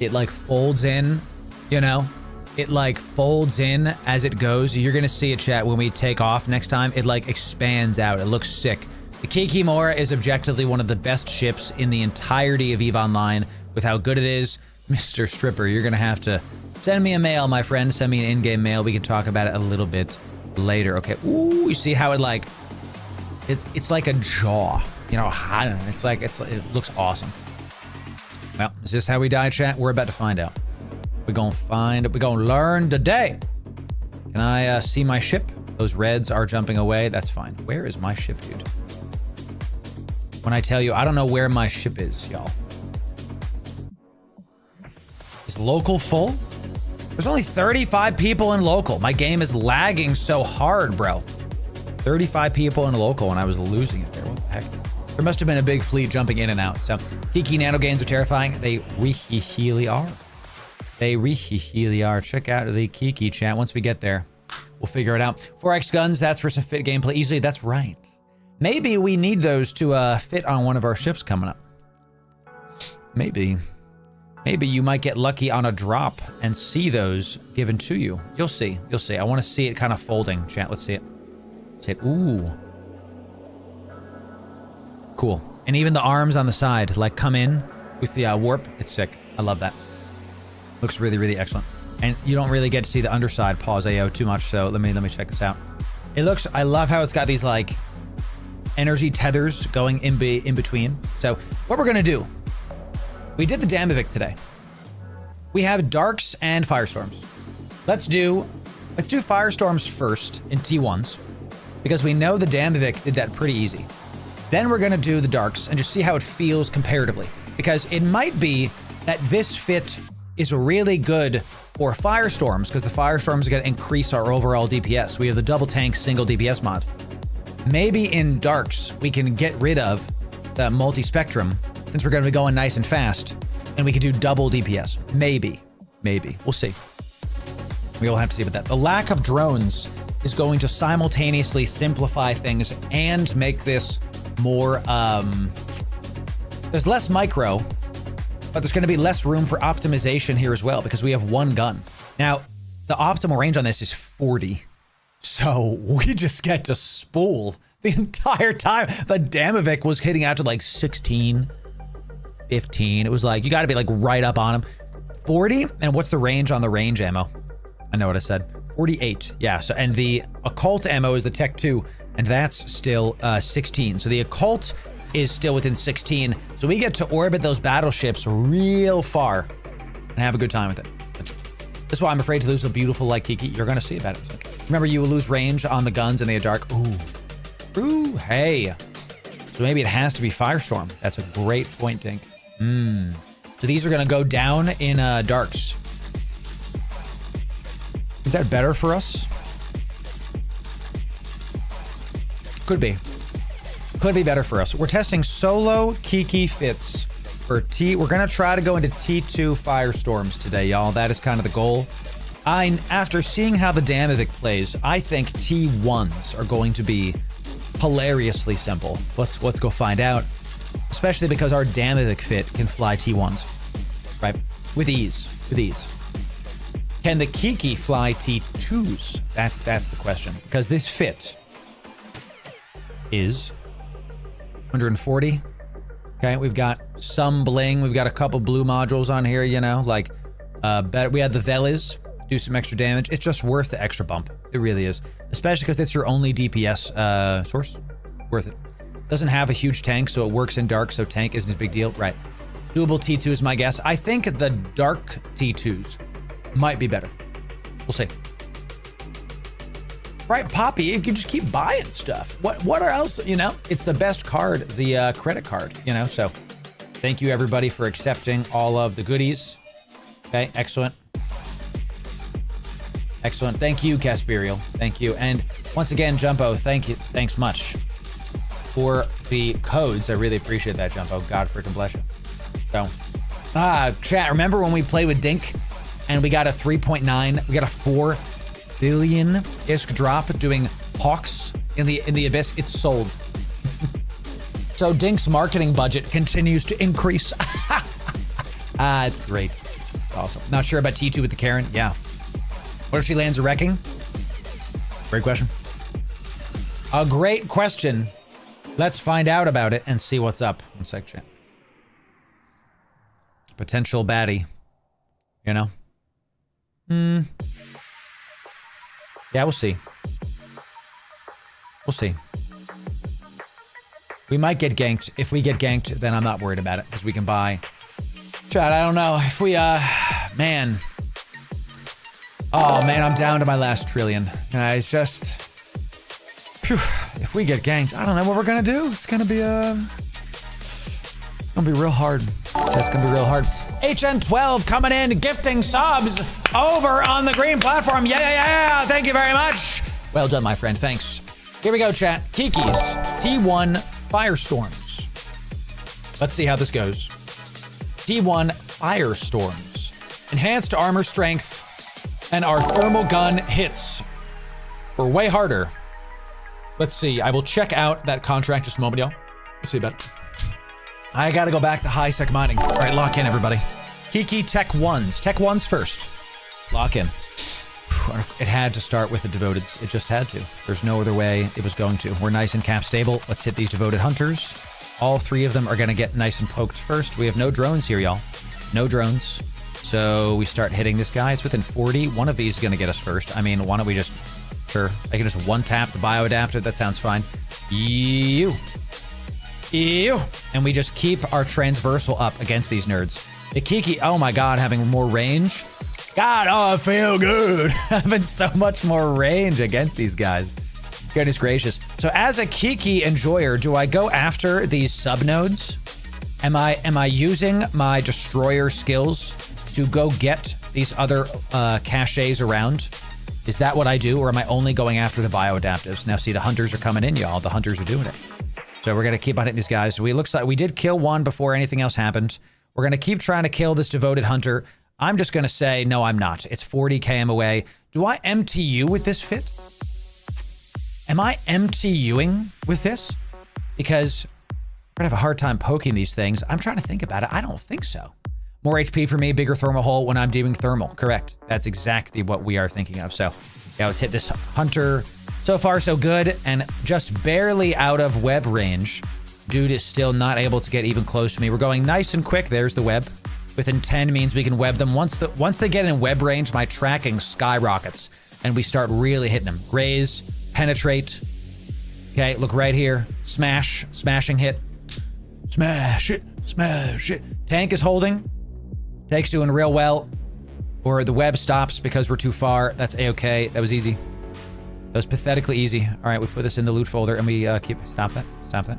It like folds in, you know? It like folds in as it goes. You're gonna see it, chat, when we take off next time. It like expands out. It looks sick. The Kiki Mora is objectively one of the best ships in the entirety of EVE Online with how good it is. Mr. Stripper, you're gonna have to send me a mail, my friend. Send me an in-game mail. We can talk about it a little bit later. Okay. Ooh, you see how it like, it's like a jaw, you know, I don't know. It's like, it looks awesome. Well, is this how we die, chat? We're about to find out. We're gonna find it. We're gonna learn today. Can I see my ship? Those reds are jumping away. That's fine. Where is my ship, dude? When I tell you, I don't know where my ship is, y'all. Is local full? There's only 35 people in local. My game is lagging so hard, bro. 35 people in local and I was losing it there. What the heck? There must have been a big fleet jumping in and out. So Kiki nano gains are terrifying. They really are. They really are. Check out the Kiki chat. Once we get there, we'll figure it out. 4X guns, that's for some fit gameplay easily. That's right. Maybe we need those to fit on one of our ships coming up. Maybe you might get lucky on a drop and see those given to you. You'll see. You'll see. I want to see it kind of folding, chat. Let's see it. Say it. Ooh. Cool. And even the arms on the side, like, come in with the warp. It's sick. I love that. Looks really, really excellent. And you don't really get to see the underside. Pause AO too much. So let me check this out. It looks. I love how it's got these like energy tethers going in between. So what we're gonna do? We did the Damovic today. We have Darks and Firestorms. Let's do Firestorms first in T1s. Because we know the Damovic did that pretty easy. Then we're gonna do the Darks and just see how it feels comparatively. Because it might be that this fit is really good for Firestorms, because the Firestorms are gonna increase our overall DPS. We have the double tank single DPS mod. Maybe in Darks, we can get rid of the multi-spectrum, since we're gonna be going nice and fast, and we can do double DPS. Maybe. We'll see. We'll have to see about that. The lack of drones is going to simultaneously simplify things and make this more, there's less micro, but there's going to be less room for optimization here as well because we have one gun. Now, the optimal range on this is 40. So we just get to spool the entire time. The Damovic was hitting out to like 16, 15. It was like, you got to be like right up on him. 40, and what's the range on the range ammo? I know what I said. 48, yeah, so, and the occult ammo is the Tech 2, and that's still 16. So the occult is still within 16, so we get to orbit those battleships real far and have a good time with it. That's why I'm afraid to lose the beautiful like Kiki. You're gonna see about it. Remember, you will lose range on the guns and they are dark. Ooh, hey. So maybe it has to be Firestorm. That's a great point, Dink. So these are gonna go down in Darks. Is that better for us? Could be. Could be better for us. We're testing solo Kiki fits for T. We're gonna try to go into T2 Firestorms today, y'all. That is kind of the goal. After seeing how the Damovic plays, I think T1s are going to be hilariously simple. Let's go find out. Especially because our Damovic fit can fly T1s, right? With ease. Can the Kiki fly T2s? That's the question. Because this fit is 140. Okay, we've got some bling. We've got a couple blue modules on here, you know, like we had the Velis do some extra damage. It's just worth the extra bump. It really is. Especially because it's your only DPS source. Worth it. Doesn't have a huge tank, so it works in dark, so tank isn't a big deal. Right. Doable T2 is my guess. I think the Dark T2s might be better. We'll see. Right, Poppy, you can just keep buying stuff. What are else, you know? It's the best card, the credit card, you know? So thank you everybody for accepting all of the goodies. Okay, excellent. Excellent. Thank you, Casperial. Thank you. And once again, Jumbo, thank you. Thanks much for the codes. I really appreciate that, Jumbo. God freaking bless you. So, chat, remember when we played with Dink and we got a 3.9, we got a 4 billion ISK drop doing Hawks in the Abyss? It's sold. So Dink's marketing budget continues to increase. It's great. Awesome. Not sure about T2 with the Karen. Yeah. What if she lands a wrecking? Great question. A great question. Let's find out about it and see what's up. One sec, chat. Potential baddie. You know? Yeah, we'll see. We'll see. We might get ganked. If we get ganked, then I'm not worried about it because we can buy. Chat, I don't know. If we, man. Oh, man, I'm down to my last trillion. It's just... Phew, if we get ganked, I don't know what we're gonna do. It's gonna be, real hard. It's gonna be real hard. HN12 coming in, gifting subs over on the green platform. Yeah. Thank you very much. Well done, my friend. Thanks. Here we go, chat. Kiki's T1 Firestorms. Let's see how this goes. T1 Firestorms. Enhanced armor strength, and our thermal gun hits were way harder. Let's see. I will check out that contract just a moment, y'all. Let's see about it. I gotta go back to high sec mining. All right, lock in, everybody. Kiki Tech 1s. Tech 1s first. Lock in. It had to start with the Devoteds. It just had to. There's no other way it was going to. We're nice and cap stable. Let's hit these Devoted Hunters. All 3 of them are gonna get nice and poked first. We have no drones here, y'all. No drones. So we start hitting this guy. It's within 40. One of these is gonna get us first. I mean, why don't we just... Sure. I can just one-tap the bioadapter. That sounds fine. Ew. And we just keep our transversal up against these nerds. The Kiki, oh my god, having more range. God, oh, I feel good. Having so much more range against these guys. Goodness gracious. So as a Kiki enjoyer, do I go after these subnodes? Am I using my destroyer skills to go get these other caches around? Is that what I do, or am I only going after the bioadaptives? Now see, the hunters are coming in, y'all. The hunters are doing it. So we're gonna keep on hitting these guys. Looks like we did kill one before anything else happened. We're gonna keep trying to kill this devoted hunter. I'm just gonna say, no, I'm not. It's 40 km away. Do I MTU with this fit? Am I MTUing with this? Because I'm gonna have a hard time poking these things. I'm trying to think about it. I don't think so. More HP for me, bigger thermal hole when I'm doing thermal. Correct. That's exactly what we are thinking of. So yeah, let's hit this hunter. So far, so good, and just barely out of web range. Dude is still not able to get even close to me. We're going nice and quick. There's the web. Within 10 means we can web them. Once they get in web range, my tracking skyrockets, and we start really hitting them. Raise, penetrate. Okay, look right here. Smash, smashing hit. Smash it, smash it. Tank is holding. Tank's doing real well. Or the web stops because we're too far. That's A-okay. That was easy. That was pathetically easy. All right, we put this in the loot folder and we stop that. Stop that.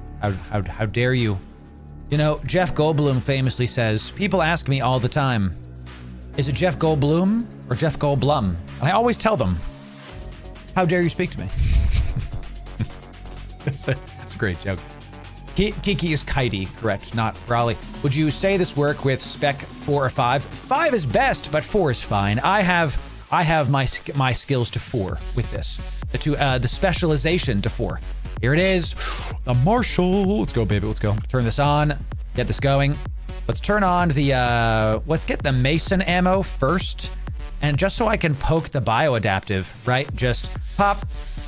How dare you? You know, Jeff Goldblum famously says, people ask me all the time, is it Jeff Goldblum or Jeff Goldblum? And I always tell them, how dare you speak to me? That's a great joke. Kiki is kitey, correct, not Raleigh. Would you say this work with spec 4 or 5? 5 is best, but 4 is fine. I have my skills to 4 with this. The specialization to 4. Here it is, the Marshall. Let's go, baby, let's go. Turn this on, get this going. Let's turn on the, let's get the Mason ammo first. And just so I can poke the bioadaptive, right? Just pop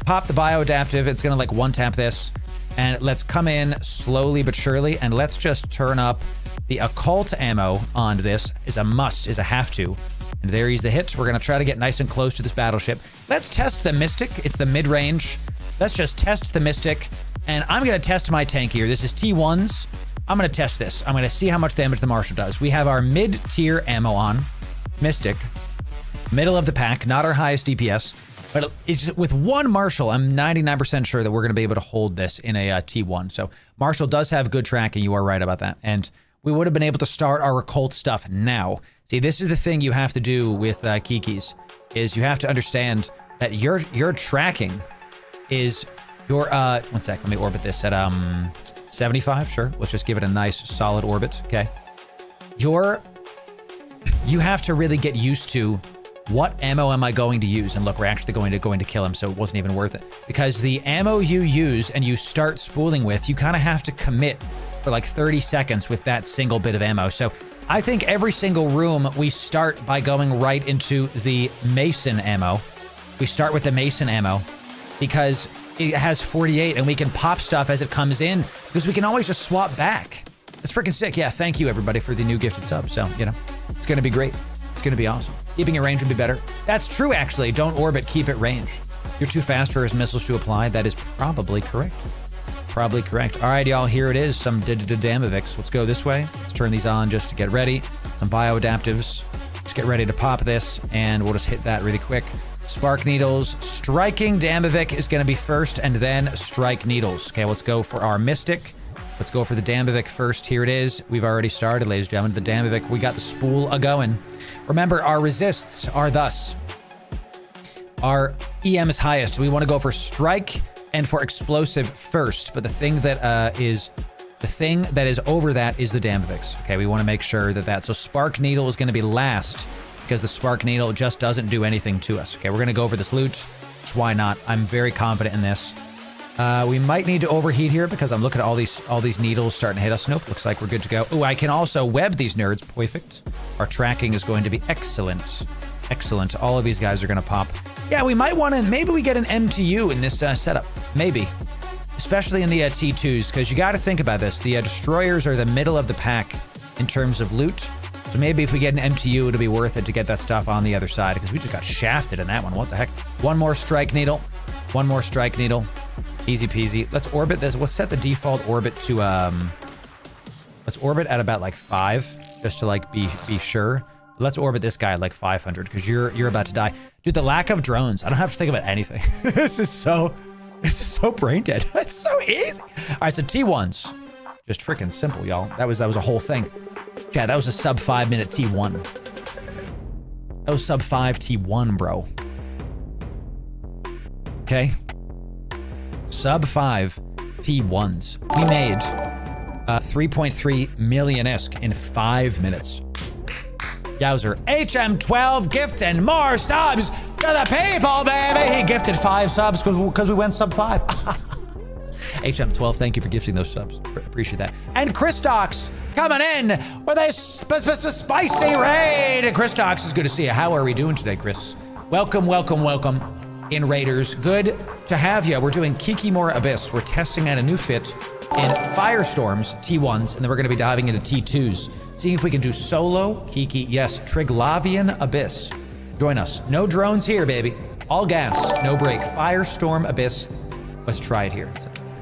the bioadaptive. It's gonna like one-tap this. And let's come in slowly but surely, and let's just turn up the occult ammo on this. Is a must, is a have to. And there he's the hit. We're gonna try to get nice and close to this battleship. Let's test the Mystic. It's the mid-range. Let's just test the Mystic. And I'm gonna test my tank here. This is T1s. I'm going to test this. I'm going to see how much damage the Marshal does. We have our mid-tier ammo on. Mystic. Middle of the pack, not our highest DPS. But it's with one Marshal, I'm 99% sure that we're going to be able to hold this in a T1. So Marshal does have good tracking. You are right about that. And we would have been able to start our occult stuff now. See, this is the thing you have to do with Kikis, is you have to understand that your tracking is your, one sec, let me orbit this at 75, sure. Let's just give it a nice solid orbit, okay? You have to really get used to what ammo am I going to use? And look, we're actually going to kill him, so it wasn't even worth it. Because the ammo you use and you start spooling with, you kind of have to commit for like 30 seconds with that single bit of ammo. So I think every single room we start by going right into the Mason ammo. We start with the Mason ammo because it has 48 and we can pop stuff as it comes in because we can always just swap back. It's freaking sick. Yeah, thank you everybody for the new gifted sub. So, you know, it's going to be great. It's going to be awesome. Keeping it range would be better. That's true, actually. Don't orbit, keep it range. You're too fast for his missiles to apply. That is probably correct. Probably correct. All right, y'all, here it is. Some Damovics. Let's go this way. Let's turn these on just to get ready. Some bioadaptives. Let's get ready to pop this, and we'll just hit that really quick. Spark Needles. Striking Damovic is going to be first, and then Strike Needles. Okay, let's go for our Mystic. Let's go for the Damovic first. Here it is. We've already started, ladies and gentlemen. The Damovic. We got the spool a-going. Remember, our resists are thus. Our EM is highest. We want to go for Strike and for Explosive first. But the thing that is over that is the Damovics. Okay, we want to make sure that so Spark Needle is going to be last because the Spark Needle just doesn't do anything to us. Okay, we're going to go for this loot. Which, why not? I'm very confident in this. We might need to overheat here because I'm looking at all these needles starting to hit us. Nope, looks like we're good to go. Oh, I can also web these nerds. Perfect. Our tracking is going to be excellent. Excellent. All of these guys are going to pop. Yeah, we might want to, maybe we get an MTU in this setup. Maybe. Especially in the T2s, because you got to think about this. The Destroyers are the middle of the pack in terms of loot. So maybe if we get an MTU, it'll be worth it to get that stuff on the other side, because we just got shafted in that one. What the heck? One more Strike Needle. One more Strike Needle. Easy peasy. Let's orbit this. We'll set the default orbit to, let's orbit at about like 5, just to like be sure. Let's orbit this guy at like 500, because you're about to die. Dude, the lack of drones. I don't have to think about anything. This is so brain dead. It's so easy. All right, so T1s. Just freaking simple, y'all. That was a whole thing. Yeah, that was a sub 5 minute T1. That was sub 5 T1, bro. Okay. Sub 5 T1s. We made 3.3 million-esque in 5 minutes. Yowzer. HM12 gifting more subs to the people, baby. He gifted 5 subs because we went sub 5. HM12, thank you for gifting those subs. Appreciate that. And Christox coming in with a spicy raid. Christox, is good to see you. How are we doing today, Chris? Welcome, welcome, welcome in Raiders. Good to have you. We're doing Kiki Abyss. We're testing out a new fit in Firestorms, T1s, and then we're going to be diving into T2s. Seeing if we can do solo Kiki. Yes, Triglavian Abyss. Join us. No drones here, baby. All gas, no break. Firestorm Abyss. Let's try it here.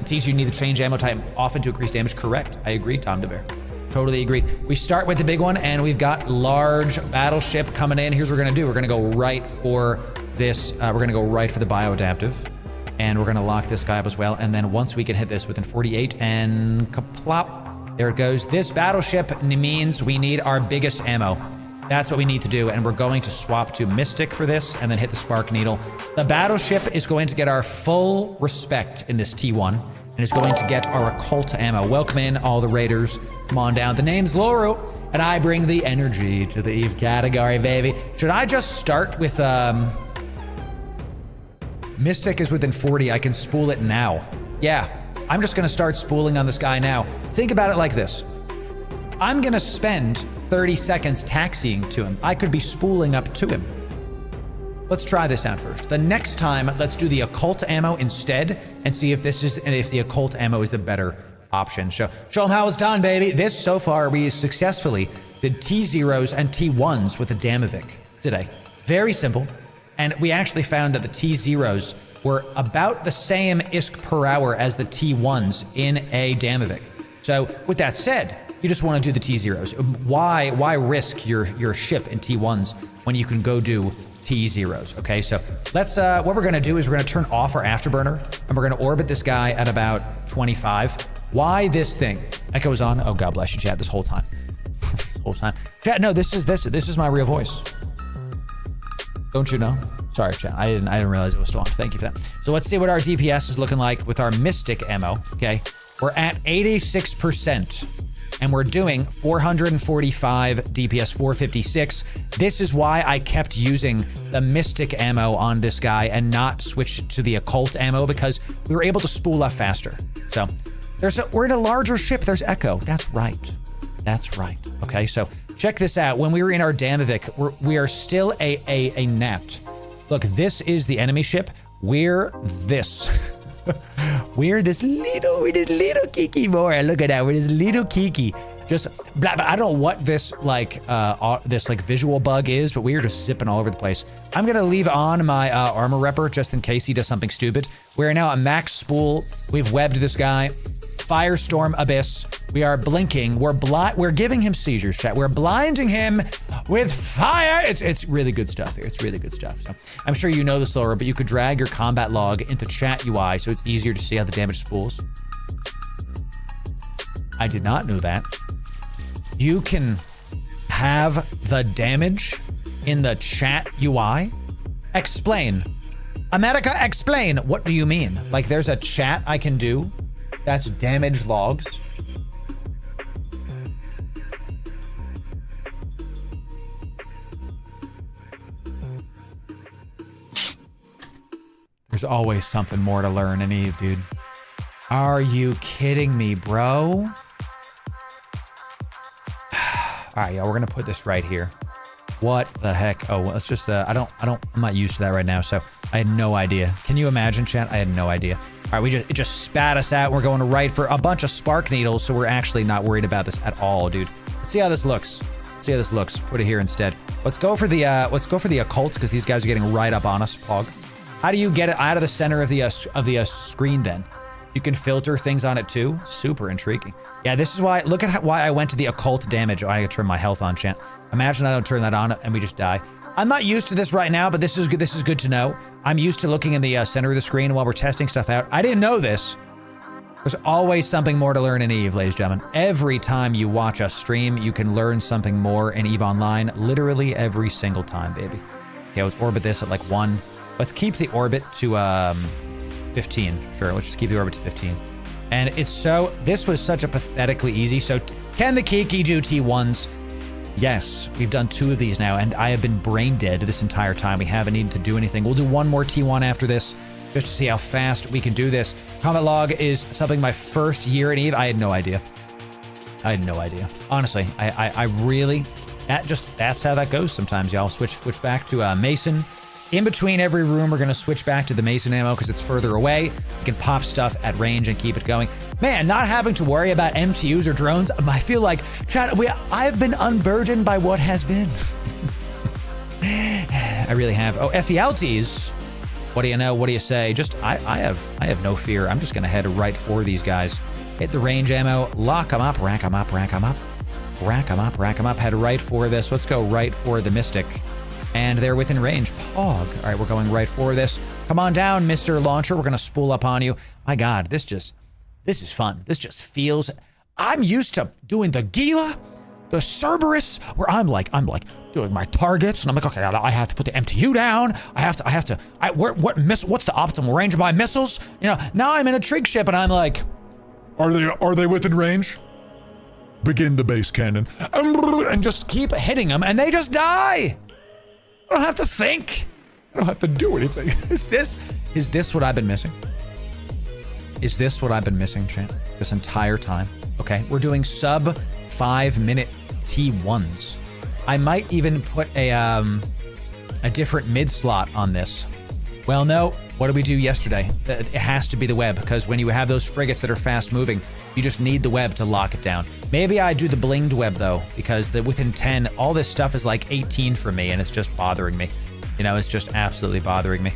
T2, you need to change ammo type often to increase damage. Correct. I agree, Tom DeBear. Totally agree. We start with the big one, and we've got large battleship coming in. Here's what we're going to do. We're going to go right for this. We're going to go right for the bioadaptive. And we're going to lock this guy up as well. And then once we can hit this within 48 and kaplop, there it goes. This battleship means we need our biggest ammo. That's what we need to do. And we're going to swap to Mystic for this and then hit the Spark Needle. The battleship is going to get our full respect in this T1 and is going to get our occult ammo. Welcome in all the raiders. Come on down. The name's Loru and I bring the energy to the Eve category, baby. Should I just start with, Mystic is within 40. I can spool it now. Yeah, I'm just going to start spooling on this guy now. Think about it like this. I'm going to spend 30 seconds taxiing to him. I could be spooling up to him. Let's try this out first. The next time, let's do the occult ammo instead and see if the occult ammo is the better option. Show them how it's done, baby. This, so far, we successfully did T0s and T1s with a Damovic today. Very simple. And we actually found that the T0s were about the same ISK per hour as the T1s in a Damovic. So with that said, you just want to do the T0s. Why risk your ship in T1s when you can go do T0s? Okay, so let's, what we're going to do is we're going to turn off our afterburner and we're going to orbit this guy at about 25. Why this thing? Echo's on. Oh, God bless you, chat, this whole time. This whole time. Chat, no, this is my real voice. Don't you know? Sorry, chat. I didn't realize it was still on. Thank you for that. So let's see what our DPS is looking like with our Mystic ammo. Okay, we're at 86%, and we're doing 445 DPS, 456. This is why I kept using the Mystic ammo on this guy and not switch to the Occult ammo, because we were able to spool up faster. So we're in a larger ship. There's Echo. That's right. That's right. Okay, so check this out. When we were in our Damovic, we are still a Nat. Look, this is the enemy ship. We're this. we're this little Kiki boy. Look at that. We're this little Kiki. Just, blah, blah. I don't know what this like visual bug is, but we are just zipping all over the place. I'm gonna leave on my armor repper just in case he does something stupid. We're now at max spool. We've webbed this guy. Firestorm Abyss. We are blinking. We're giving him seizures, chat. We're blinding him with fire. It's really good stuff here. It's really good stuff. So I'm sure you know this, Loru, but you could drag your combat log into chat UI so it's easier to see how the damage spools. I did not know that. You can have the damage in the chat UI? Explain. America, explain. What do you mean? Like there's a chat I can do that's damage logs? There's always something more to learn in Eve, dude. Are you kidding me, bro? All right, yeah, we're gonna put this right here. What the heck? Oh, let's just, I'm not used to that right now, so I had no idea. Can you imagine, chat? I had no idea. All right, it just spat us out. We're going right for a bunch of spark needles, so we're actually not worried about this at all, dude. Let's see how this looks. Let's see how this looks. Put it here instead. Let's go for the occults, because these guys are getting right up on us. Pog. How do you get it out of the center of the screen then? You can filter things on it too. Super intriguing. Yeah, this is why. Look at why I went to the occult damage. Oh, I gotta turn my health on, chat. Imagine I don't turn that on and we just die. I'm not used to this right now, but this is good. This is good to know. I'm used to looking in the center of the screen while we're testing stuff out. I didn't know this. There's always something more to learn in Eve, ladies and gentlemen. Every time you watch us stream, you can learn something more in Eve Online. Literally every single time, baby. Okay, let's orbit this at like 1. Let's keep the orbit to 15. Sure, let's just keep the orbit to 15. And it's so, this was such a pathetically easy. So can the Kiki do T1s? Yes, we've done 2 of these now, and I have been brain dead this entire time. We haven't needed to do anything. We'll do 1 more T1 after this, just to see how fast we can do this. Combat log is something my first year in Eve. I had no idea. I had no idea. Honestly, I really, that's how that goes sometimes, y'all. Switch back to Mason. In between every room, we're gonna switch back to the Mason ammo because it's further away. We can pop stuff at range and keep it going. Man, not having to worry about MTUs or drones, I feel like, chat, I've been unburdened by what has been. I really have. Oh, FELTs. What do you know? What do you say? Just, I have no fear. I'm just gonna head right for these guys. Hit the range ammo, lock them up, rack them up, rack them up. Rack them up, rack them up, head right for this. Let's go right for the Mystic. And they're within range. Pog. All right, we're going right for this. Come on down, Mr. Launcher. We're gonna spool up on you. My God, this is fun. This just feels, I'm used to doing the Gila, the Cerberus, where I'm like doing my targets, and I'm like, okay, I have to put the MTU down. What's the optimal range of my missiles? You know, now I'm in a trig ship, and I'm like, Are they within range? Begin the base cannon. And just keep hitting them, and they just die. I don't have to think. I don't have to do anything. Is this what I've been missing? Is this what I've been missing, chat? This entire time? Okay, we're doing sub 5-minute T1s. I might even put a different mid slot on this. Well, no. What did we do yesterday? It has to be the web, because when you have those frigates that are fast moving, you just need the web to lock it down. Maybe I do the blinged web though, because within 10, all this stuff is like 18 for me, and it's just bothering me. You know, it's just absolutely bothering me.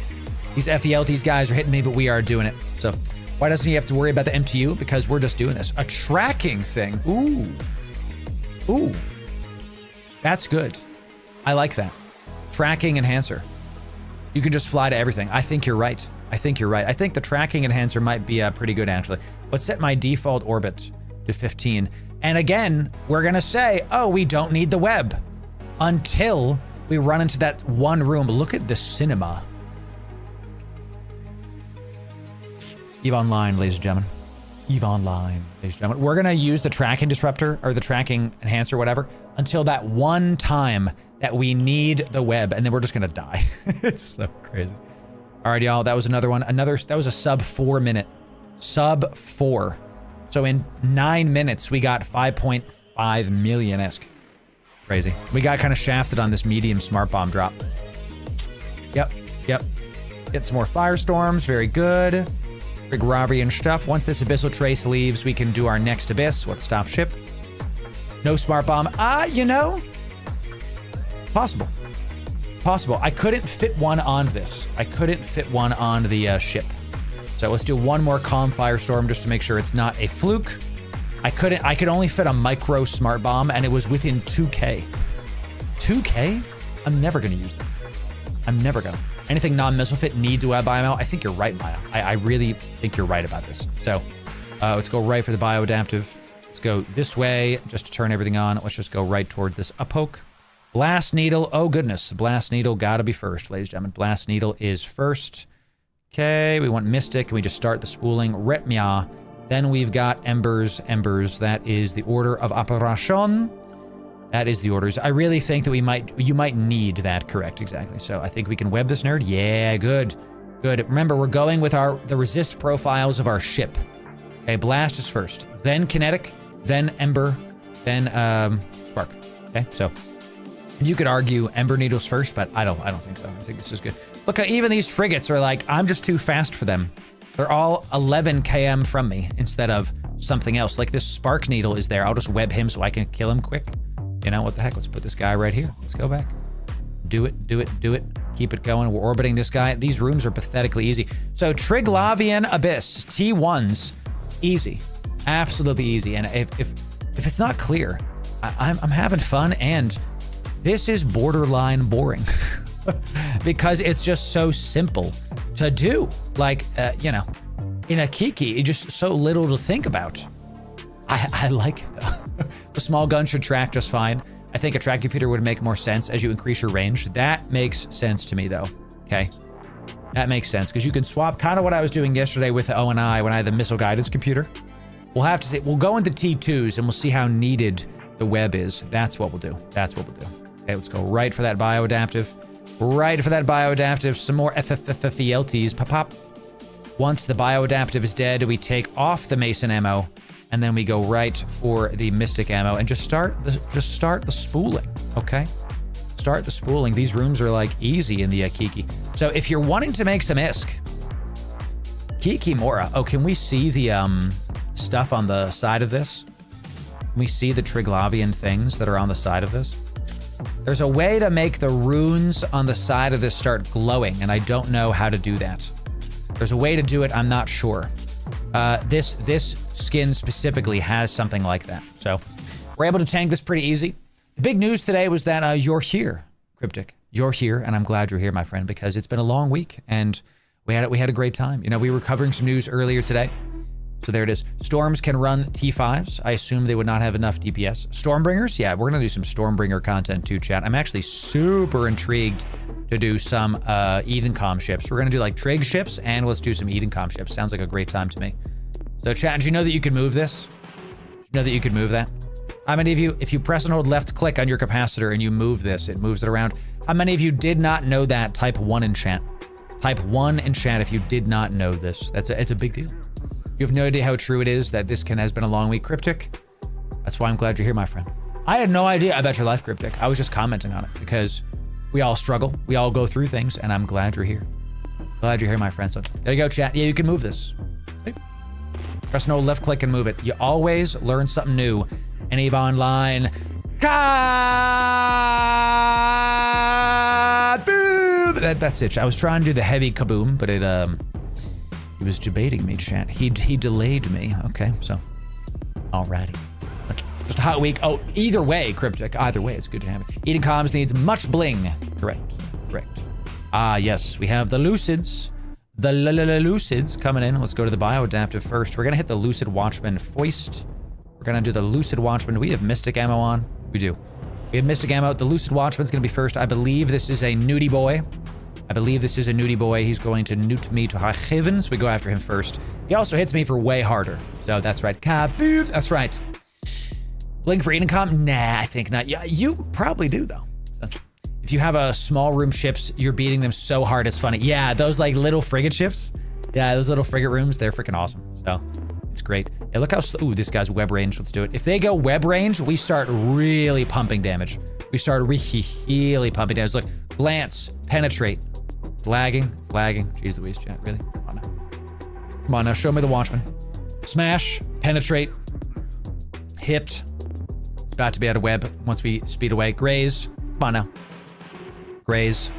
These FELTs guys are hitting me, but we are doing it. So Why doesn't he have to worry about the MTU? Because we're just doing this. A tracking thing. Ooh. That's good. I like that. Tracking enhancer. You can just fly to everything. I think you're right. I think the tracking enhancer might be pretty good, actually. Let's set my default orbit to 15. And again, we're going to say, oh, we don't need the web until we run into that one room. Look at the cinema. EVE Online, ladies and gentlemen. EVE Online, ladies and gentlemen. We're going to use the tracking disruptor or the tracking enhancer, whatever, until that one time that we need the web, and then we're just going to die. It's so crazy. All right, y'all, that was another one. That was a sub 4 minute. Sub 4. So in 9 minutes, we got 5.5 million-esque. Crazy. We got kind of shafted on this medium smart bomb drop. Yep. Get some more firestorms. Very good. Big robbery and stuff. Once this abyssal trace leaves, we can do our next abyss. Let's stop ship. No smart bomb. You know, possible. I couldn't fit one on this. I couldn't fit one on the ship. So let's do one more calm firestorm just to make sure it's not a fluke. I could only fit a micro smart bomb, and it was within 2K. 2K? I'm never gonna use that. I'm never gonna. Anything non-missile fit needs a web IMO. I think you're right, Maya. I really think you're right about this. So let's go right for the bioadaptive. Let's go this way just to turn everything on. Let's just go right toward this uppoke. Blast needle. Oh goodness, blast needle gotta be first, ladies and gentlemen. Blast needle is first. Okay, we want mystic. Can we just start the spooling? Retmia. Then we've got embers. That is the order of operation. That is the orders. I really think that you might need that, correct, exactly. So I think we can web this nerd. Yeah, good. Remember, we're going with the resist profiles of our ship. Okay, blast is first, then kinetic, then ember, then spark. Okay, so you could argue ember needles first, but I don't think so. I think this is good. Look, even these frigates are like, I'm just too fast for them. They're all 11 km from me instead of something else. Like this spark needle is there. I'll just web him so I can kill him quick. You know, what the heck? Let's put this guy right here. Let's go back. Do it. Keep it going. We're orbiting this guy. These rooms are pathetically easy. So Triglavian Abyss, T1s, easy. Absolutely easy. And if it's not clear, I'm having fun, and this is borderline boring. Because it's just so simple to do. Like, you know, in a Kiki, it's just so little to think about. I like it, though. The small gun should track just fine. I think a track computer would make more sense as you increase your range. That makes sense to me, though. Okay? That makes sense, because you can swap kind of what I was doing yesterday with the O&I when I had the missile guidance computer. We'll have to see. We'll go into T2s, and we'll see how needed the web is. That's what we'll do. Okay, let's go right for that bioadaptive. Some more FFFLTs. Pop. Once the bioadaptive is dead, we take off the Mason ammo, and then we go right for the Mystic ammo and just start the spooling, okay? Start the spooling. These rooms are like easy in the Kiki. So if you're wanting to make some ISK, Kiki Mora. Oh, can we see the stuff on the side of this? Can we see the Triglavian things that are on the side of this? There's a way to make the runes on the side of this start glowing, and I don't know how to do that. There's a way to do it, I'm not sure. This skin specifically has something like that. So we're able to tank this pretty easy. The big news today was that you're here, Cryptic. You're here, and I'm glad you're here, my friend, because it's been a long week, and we had a great time. You know, we were covering some news earlier today. So there it is. Storms can run T5s. I assume they would not have enough DPS. Stormbringers? Yeah, we're going to do some Stormbringer content too, chat. I'm actually super intrigued to do some Edencom ships. We're going to do like Trig ships, and let's do some Edencom ships. Sounds like a great time to me. So chat, did you know that you could move this? Did you know that you could move that? How many of you, if you press and hold left click on your capacitor and you move this, it moves it around? How many of you did not know that? Type 1 in chat. Type 1 in chat if you did not know this. It's a big deal. You have no idea how true it is that this has been a long week, Cryptic. That's why I'm glad you're here, my friend. I had no idea about your life, Cryptic. I was just commenting on it because we all struggle. We all go through things, and I'm glad you're here. Glad you're here, my friend. So there you go, chat. Yeah, you can move this. See? Press no left click and move it. You always learn something new. And EVE Online. Kaboom! That's it. I was trying to do the heavy kaboom, but He was debating me, chat. He delayed me. Okay, so. Alrighty. Just a hot week. Oh, either way, Cryptic. Either way, it's good to have it. Eating comms needs much bling. Correct. Ah, yes. We have the Lucids. The Lucids coming in. Let's go to the Bioadaptive first. We're going to hit the Lucid Watchman Foist. We're going to do the Lucid Watchman. Do we have Mystic Ammo on? We do. We have Mystic Ammo. The Lucid Watchman's going to be first. I believe this is a nudie boy. He's going to newt me to high heavens. We go after him first. He also hits me for way harder. So that's right. Kaboom. That's right. Bling for eating comm? Nah, I think not. Yeah, you probably do though. So, if you have a small room ships, you're beating them so hard it's funny. Yeah, those like little frigate ships. Yeah, those little frigate rooms, they're freaking awesome. So it's great. Yeah, look how ooh, this guy's web range. Let's do it. If they go web range, we start really pumping damage. Really pumping damage. Look, glance, penetrate. It's lagging. Jeez Louise, chat, really? Come on now, show me the Watchman. Smash, penetrate, hit. It's about to be out of web once we speed away. Graze, come on now. Graze.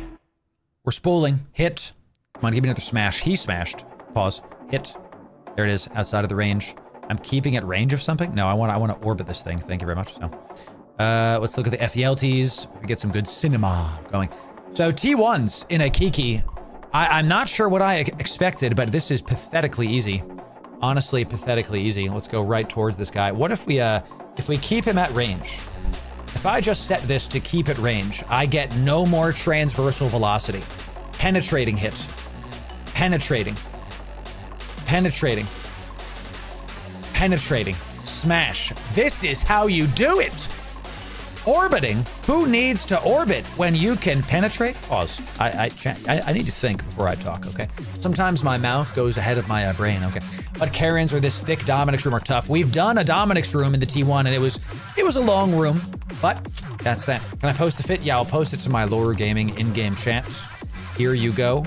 We're spooling, hit. Come on, give me another smash. He smashed. Pause, hit. There it is, outside of the range. I'm keeping it range of something? No, I want to orbit this thing. Thank you very much. So, let's look at the FELTs. We get some good cinema going. So T1s in a Kiki. I'm not sure what I expected, but this is pathetically easy. Honestly, pathetically easy. Let's go right towards this guy. What if we keep him at range? If I just set this to keep at range, I get no more transversal velocity. Penetrating hit. Penetrating. Smash. This is how you do it. Orbiting? Who needs to orbit when you can penetrate? Pause. I need to think before I talk, okay? Sometimes my mouth goes ahead of my brain, okay? But Karens or this thick Dominic's room are tough. We've done a Dominic's room in the T1 and it was a long room, but that's that. Can I post the fit? Yeah, I'll post it to my Loru Gaming in-game chat. Here you go.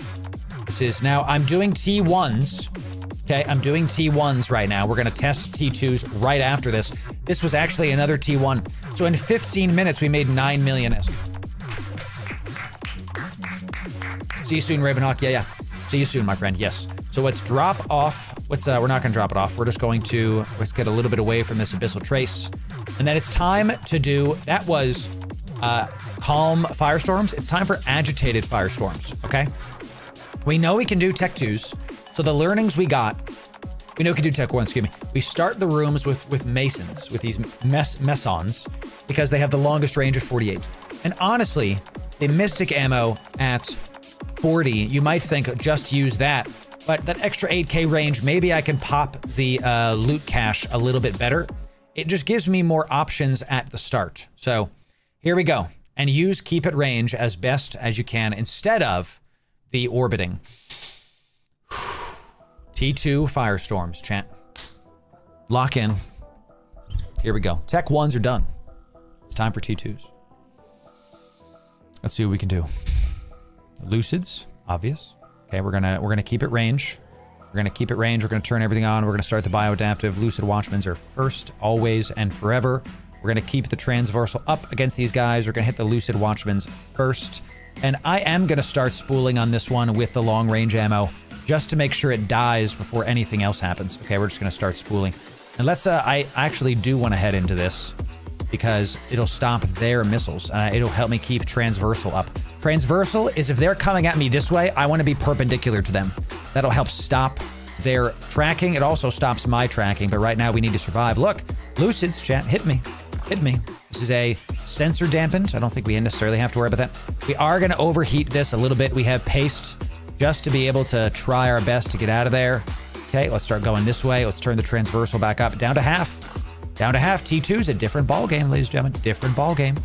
This is now, I'm doing T1s. Okay, I'm doing T1s right now. We're gonna test T2s right after this. This was actually another T1. So in 15 minutes, we made 9 million. See you soon, Ravenhawk. Yeah. See you soon, my friend. Yes. So let's drop off. We're not gonna drop it off. We're just going to, let's get a little bit away from this Abyssal Trace. And then it's time to do, that was calm Firestorms. It's time for agitated Firestorms, okay? We know we can do Tech 2s. So the learnings we got, we know we can do Tech 1, excuse me. We start the rooms with Masons, with these Mesons, because they have the longest range of 48. And honestly, the Mystic ammo at 40, you might think just use that, but that extra 8K range, maybe I can pop the loot cache a little bit better. It just gives me more options at the start. So here we go. And use keep at range as best as you can instead of the orbiting. T2 Firestorms, chat. Lock in. Here we go. Tech 1s are done. It's time for T2s. Let's see what we can do. Lucids, obvious. Okay, we're gonna keep it range. We're gonna keep it range. We're gonna turn everything on. We're gonna start the bioadaptive. Lucid Watchmans are first, always, and forever. We're gonna keep the transversal up against these guys. We're gonna hit the Lucid Watchmans first. And I am gonna start spooling on this one with the long range ammo, just to make sure it dies before anything else happens. Okay, we're just gonna start spooling. And let's, I actually do wanna head into this because it'll stop their missiles. It'll help me keep transversal up. Transversal is if they're coming at me this way, I wanna be perpendicular to them. That'll help stop their tracking. It also stops my tracking, but right now we need to survive. Look, Lucids, chat, hit me. This is a sensor dampened. I don't think we necessarily have to worry about that. We are gonna overheat this a little bit. We have paste just to be able to try our best to get out of there. Okay, let's start going this way. Let's turn the transversal back up, down to half. Down to half. T2's a different ball game, ladies and gentlemen. Different ball game.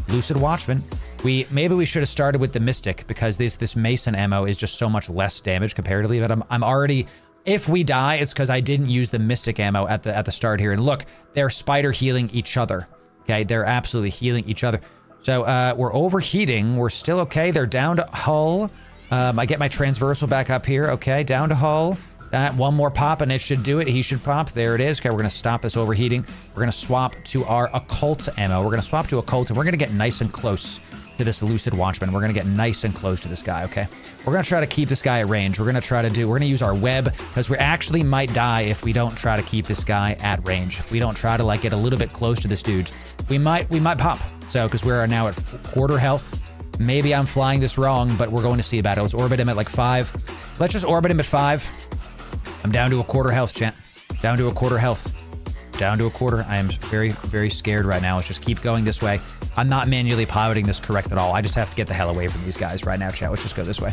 Lucid Watchman. Maybe we should have started with the Mystic because this Mason ammo is just so much less damage comparatively. But I'm already, if we die, it's because I didn't use the Mystic ammo at the start here. And look, they're spider healing each other. Okay, they're absolutely healing each other. So we're overheating. We're still okay. They're down to hull. I get my transversal back up here. Okay, down to hull. One more pop and it should do it. He should pop. There it is. Okay, we're going to stop this overheating. We're going to swap to our occult ammo. We're going to swap to occult and we're going to get nice and close. to this Lucid Watchman. We're gonna get nice and close to this guy, okay? We're gonna try to keep this guy at range. We're gonna use our web, because we actually might die if we don't try to keep this guy at range. If we don't try to like get a little bit close to this dude, we might pop. So, because we're now at quarter health. Maybe I'm flying this wrong, but we're going to see about it. Let's orbit him at like 5. Let's just orbit him at 5. I'm down to a quarter health, chat. Down to a quarter health. Down to a quarter. I am very, very scared right now. Let's just keep going this way. I'm not manually piloting this correct at all. I just have to get the hell away from these guys right now, chat. Let's just go this way.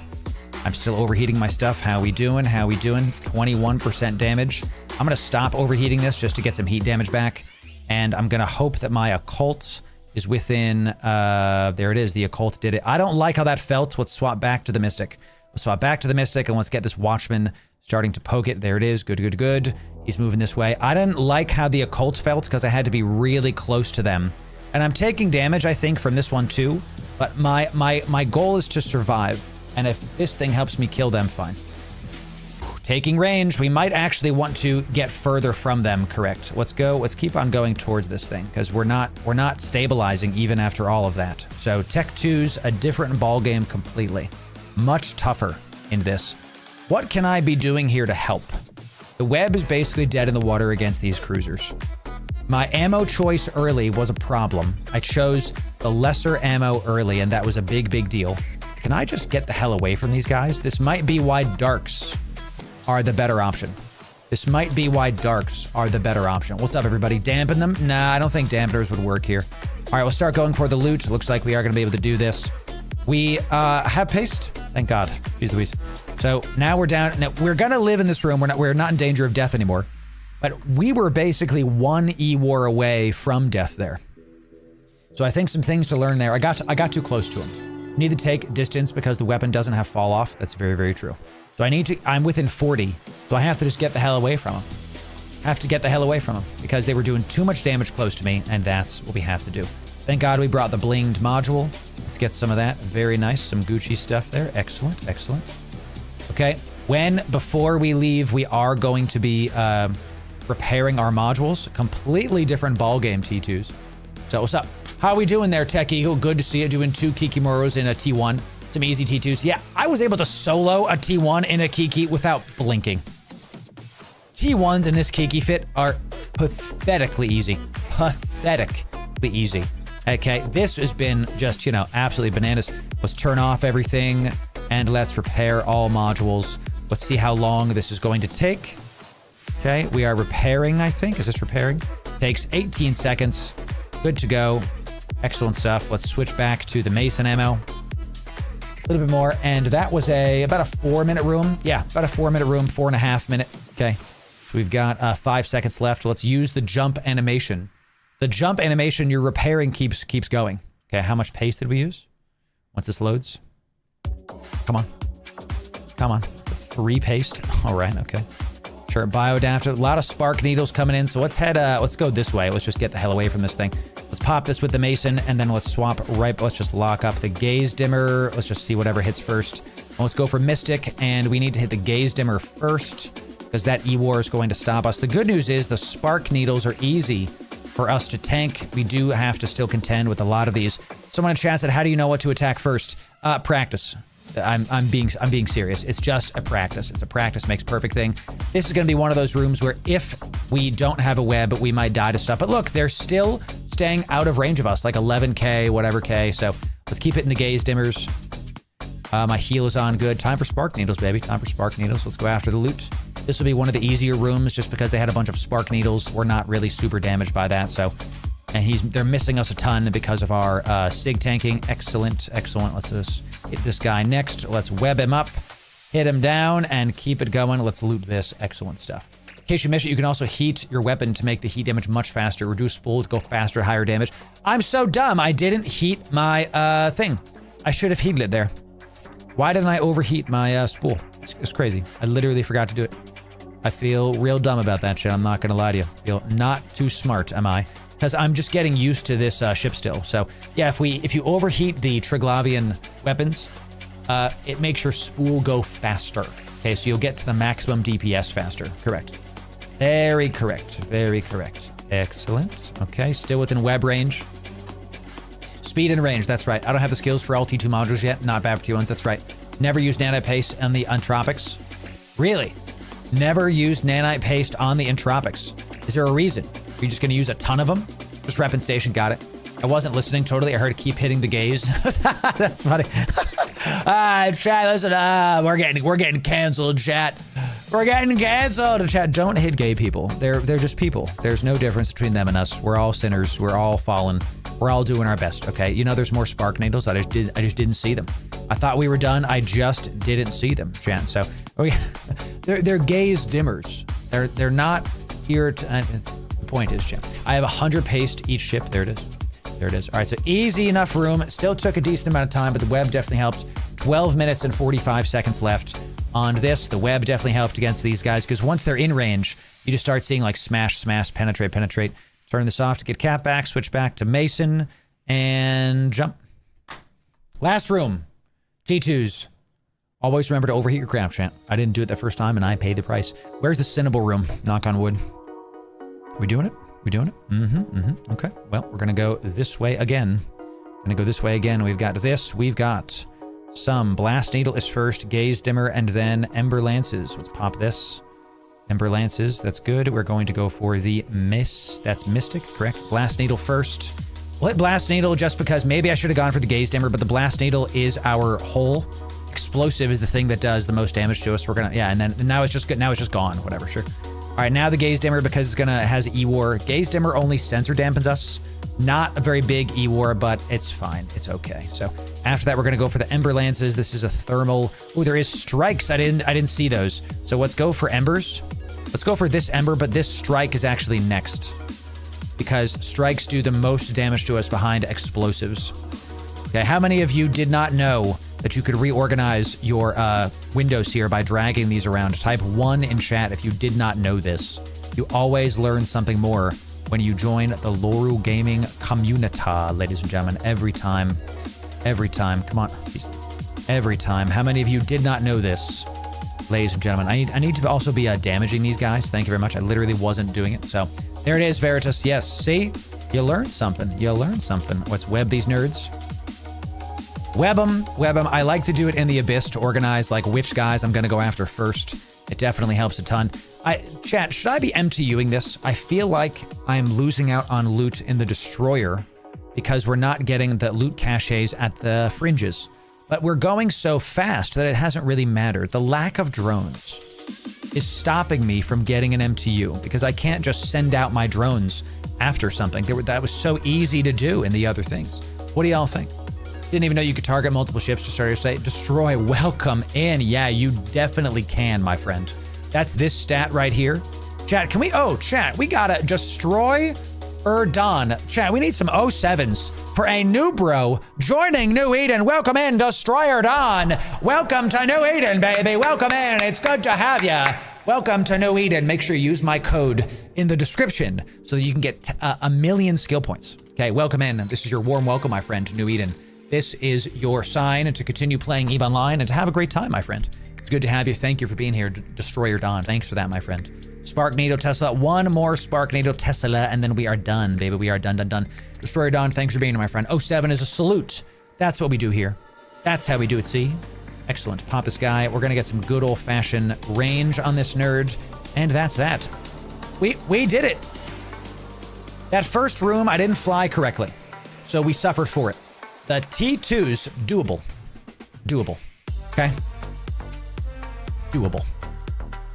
I'm still overheating my stuff. How we doing? How we doing? 21% damage. I'm going to stop overheating this just to get some heat damage back. And I'm going to hope that my occult is within, there it is. The occult did it. I don't like how that felt. Let's swap back to the mystic. Let's swap back to the mystic and let's get this watchman starting to poke it. There it is. Good, good, good. He's moving this way. I didn't like how the occult felt because I had to be really close to them. And I'm taking damage, I think, from this one too. But my goal is to survive. And if this thing helps me kill them, fine. Taking range. We might actually want to get further from them, correct? Let's go. Let's keep on going towards this thing because we're not stabilizing even after all of that. So Tech 2's a different ball game completely. Much tougher in this. What can I be doing here to help? The web is basically dead in the water against these cruisers. My ammo choice early was a problem. I chose the lesser ammo early, and that was a big, big deal. Can I just get the hell away from these guys? This might be why darks are the better option. This might be why darks are the better option. What's up, everybody? Dampen them? Nah, I don't think dampeners would work here. All right, we'll start going for the loot. Looks like we are going to be able to do this. We have paste. Thank God. Jeez Louise. So now we're down. Now we're going to live in this room. We're not in danger of death anymore. But we were basically one E-war away from death there. So I think some things to learn there. I got too close to him. Need to take distance because the weapon doesn't have fall off. That's very, very true. So I'm within 40. So I have to just get the hell away from him. Have to get the hell away from him because they were doing too much damage close to me, and that's what we have to do. Thank God we brought the blinged module. Let's get some of that. Very nice. Some Gucci stuff there. Excellent. Excellent. Okay. Before we leave, we are going to be repairing our modules. Completely different ball game, T2s. So what's up? How are we doing there, Tech Eagle? Good to see you. Doing 2 Kiki Moros in a T1. Some easy T2s. Yeah, I was able to solo a T1 in a Kiki without blinking. T1s in this Kiki fit are pathetically easy. Pathetically easy. Okay, this has been just, you know, absolutely bananas. Let's turn off everything and let's repair all modules. Let's see how long this is going to take. Okay, we are repairing, I think. Is this repairing? Takes 18 seconds. Good to go. Excellent stuff. Let's switch back to the Mason ammo. A little bit more, and that was about a 4-minute room. Yeah, about a 4-minute room, 4.5 minute. Okay, so we've got 5 seconds left. Let's use the jump animation. The jump animation you're repairing keeps going. Okay, how much paste did we use? Once this loads. Come on. Come on. 3 paste. All right, okay. Sure, bioadaptive. A lot of spark needles coming in, so let's go this way. Let's just get the hell away from this thing. Let's pop this with the Mason, and then let's swap right. Let's just lock up the gaze dimmer. Let's just see whatever hits first. And let's go for Mystic, and we need to hit the gaze dimmer first, because that E-War is going to stop us. The good news is the spark needles are easy for us to tank. We do have to still contend with a lot of these. Someone in chat said, how do you know what to attack first? Practice. I'm being serious. It's just a practice. It's a practice makes perfect thing. This is going to be one of those rooms where if we don't have a web, we might die to stuff. But look, they're still staying out of range of us, like 11K, whatever K. So let's keep hitting the gaze dimmers. My heal is on good. Time for spark needles, baby. Time for spark needles. Let's go after the loot. This will be one of the easier rooms just because they had a bunch of spark needles. We're not really super damaged by that. So, and they're missing us a ton because of our SIG tanking. Excellent, excellent. Let's just hit this guy next. Let's web him up, hit him down, and keep it going. Let's loot this. Excellent stuff. In case you missed it, you can also heat your weapon to make the heat damage much faster. Reduce spool to go faster, higher damage. I'm so dumb. I didn't heat my thing. I should have heated it there. Why didn't I overheat my spool? It's crazy. I literally forgot to do it. I feel real dumb about that shit. I'm not gonna lie to you. I feel not too smart, am I? Because I'm just getting used to this ship still. So yeah, if you overheat the Triglavian weapons, it makes your spool go faster. Okay, so you'll get to the maximum DPS faster. Correct. Very correct. Very correct. Excellent. Okay, still within web range. Speed and range, that's right. I don't have the skills for all T2 modules yet. Not bad for T1s, that's right. Never used nanite paste on the Entropics. Really? Never used nanite paste on the Entropics. Is there a reason? Are you just going to use a ton of them? Just repping station, got it. I wasn't listening totally. I heard keep hitting the gaze. That's funny. Chat, listen, we're getting canceled, chat. We're getting canceled. Chat, don't hit gay people. They're just people. There's no difference between them and us. We're all sinners. We're all fallen. We're all doing our best, okay? You know there's more spark needles. I just didn't see them. I thought we were done. I just didn't see them, chat. So they're gaze dimmers. They're not here to the point is, chat. I have 100 paste each ship. There it is. There it is. All right, so easy enough room. Still took a decent amount of time, but the web definitely helped. 12 minutes and 45 seconds left on this. The web definitely helped against these guys because once they're in range, you just start seeing like smash, smash, penetrate, penetrate. Turn this off to get cap back, switch back to Mason, and jump. Last room. T2s. Always remember to overheat your craft, chat. I didn't do it the first time, and I paid the price. Where's the Cinnable room? Knock on wood. We doing it? We doing it? Okay. Well, we're going to go this way again. We've got this. We've got some Blast Needle is first, Gaze Dimmer, and then Ember Lances. Let's pop this. Ember Lances, that's good. We're going to go for the that's Mystic, correct? Blast Needle first. We'll hit Blast Needle just because maybe I should have gone for the Gaze Dimmer, but the Blast Needle is our whole. Explosive is the thing that does the most damage to us. We're gonna, yeah, and then now it's just good. Now it's just gone. Whatever, sure. All right, now the Gaze Dimmer because it has E-War. Gaze Dimmer only sensor dampens us. Not a very big E-War, but it's fine. It's okay. So after that, we're gonna go for the Ember Lances. This is a thermal. Oh, there is strikes. I didn't see those. So let's go for Embers. Let's go for this Ember, but this strike is actually next because strikes do the most damage to us behind explosives. Okay, how many of you did not know that you could reorganize your windows here by dragging these around? Type 1 in chat if you did not know this. You always learn something more when you join the Loru gaming community, ladies and gentlemen. Every time. Come on. Every time. How many of you did not know this? Ladies and gentlemen, I need to also be damaging these guys. Thank you very much. I literally wasn't doing it. So there it is, Veritas. Yes, see? You learned something. Let's web these nerds. Web them. I like to do it in the Abyss to organize like which guys I'm going to go after first. It definitely helps a ton. Chat, should I be MTUing this? I feel like I'm losing out on loot in the Destroyer because we're not getting the loot caches at the fringes. But we're going so fast that it hasn't really mattered. The lack of drones is stopping me from getting an MTU because I can't just send out my drones after something. That was so easy to do in the other things. What do y'all think? Didn't even know you could target multiple ships to start your site. Destroy, welcome in. Yeah, you definitely can, my friend. That's this stat right here. Chat, can we, chat, we gotta destroy Dawn. Chat, we need some 07s for a new bro joining New Eden. Welcome in, Destroyer Dawn. Welcome to New Eden, baby. Welcome in. It's good to have ya. Welcome to New Eden. Make sure you use my code in the description so that you can get a million skill points. Okay, welcome in. This is your warm welcome, my friend, to New Eden. This is your sign to continue playing EVE Online and to have a great time, my friend. It's good to have you. Thank you for being here, Destroyer Dawn. Thanks for that, my friend. Sparknado Tesla. One more Sparknado Tesla, and then we are done, baby. We are done. Destroyer Dawn, thanks for being here, my friend. 07 is a salute. That's what we do here. That's how we do it, see? Excellent. Pop this guy. We're going to get some good old-fashioned range on this nerd, and that's that. We did it. That first room, I didn't fly correctly, so we suffered for it. The T2's doable. Okay? Doable.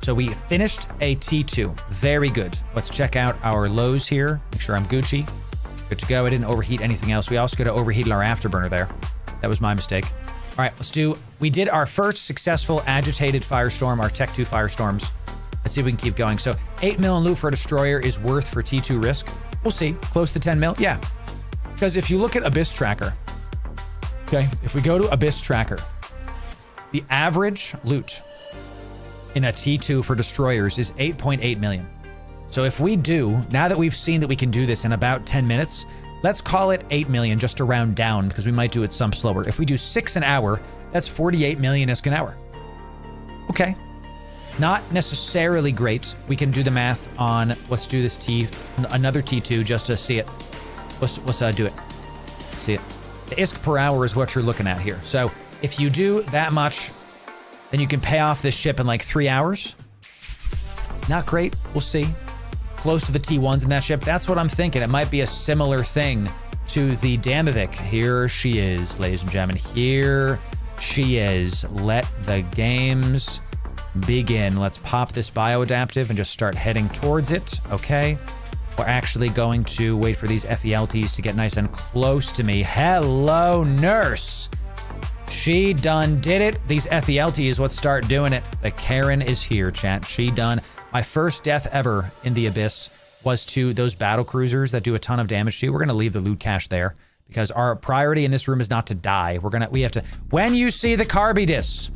So we finished a T2. Very good. Let's check out our lows here. Make sure I'm Gucci. Good to go. I didn't overheat anything else. We also could have overheated our afterburner there. That was my mistake. All right, we did our first successful agitated Firestorm, our Tech 2 Firestorms. Let's see if we can keep going. So 8 mil in loot for a Destroyer is worth for T2 risk. We'll see. Close to 10 mil? Yeah. Because if you look at Abyss Tracker, okay, if we go to Abyss Tracker, the average loot in a T2 for Destroyers is 8.8 million. So if we do, now that we've seen that we can do this in about 10 minutes, let's call it 8 million just to round down because we might do it some slower. If we do 6 an hour, that's 48 million ISK an hour. Okay. Not necessarily great. We can do the math on, let's do this another T2 just to see it. Let's do it. Let's see it. The ISK per hour is what you're looking at here. So if you do that much, then you can pay off this ship in like 3 hours. Not great. We'll see. Close to the T1s in that ship. That's what I'm thinking. It might be a similar thing to the Damovic. Here she is, ladies and gentlemen. Here she is. Let the games begin. Let's pop this bioadaptive and just start heading towards it. Okay. We're actually going to wait for these FELTs to get nice and close to me. Hello, nurse. She done did it. These FELTs, let's start doing it. The Karen is here, chat. She done. My first death ever in the Abyss was to those battle cruisers that do a ton of damage to you. We're going to leave the loot cache there because our priority in this room is not to die. We have to, when you see the KYBERNAUT,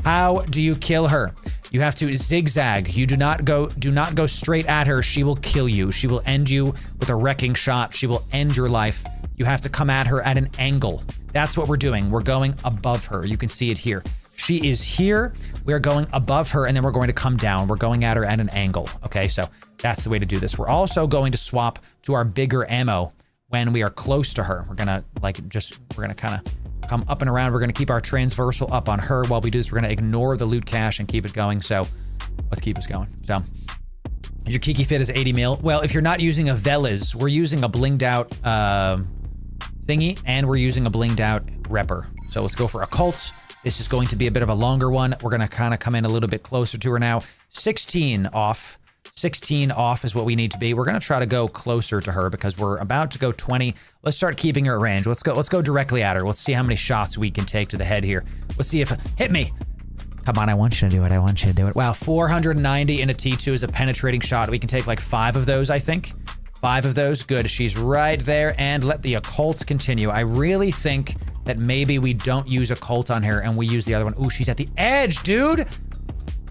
how do you kill her? You have to zigzag. You do not go straight at her. She will kill you. She will end you with a wrecking shot. She will end your life. You have to come at her at an angle. That's what we're doing. We're going above her. You can see it here. She is here. We're going above her, and then we're going to come down. We're going at her at an angle. Okay, so that's the way to do this. We're also going to swap to our bigger ammo when we are close to her. We're gonna we're gonna kind of come up and around. We're gonna keep our transversal up on her while we do this. We're gonna ignore the loot cache and keep it going. So let's keep us going. So your Kiki fit is 80 mil. Well, if you're not using a Veliz, we're using a blinged out thingy, and we're using a blinged out repper. So let's go for occult. This is going to be a bit of a longer one. We're gonna kind of come in a little bit closer to her now. 16 off. 16 off is what we need to be. We're gonna try to go closer to her because we're about to go 20. Let's start keeping her at range. Let's go directly at her. Let's see how many shots we can take to the head here. Let's see if, hit me. Come on, I want you to do it. I want you to do it. Wow, 490 in a T2 is a penetrating shot. We can take like 5 of those, I think. 5 of those, good. She's right there, and let the occult continue. I really think that maybe we don't use occult on her and we use the other one. Ooh, she's at the edge, dude.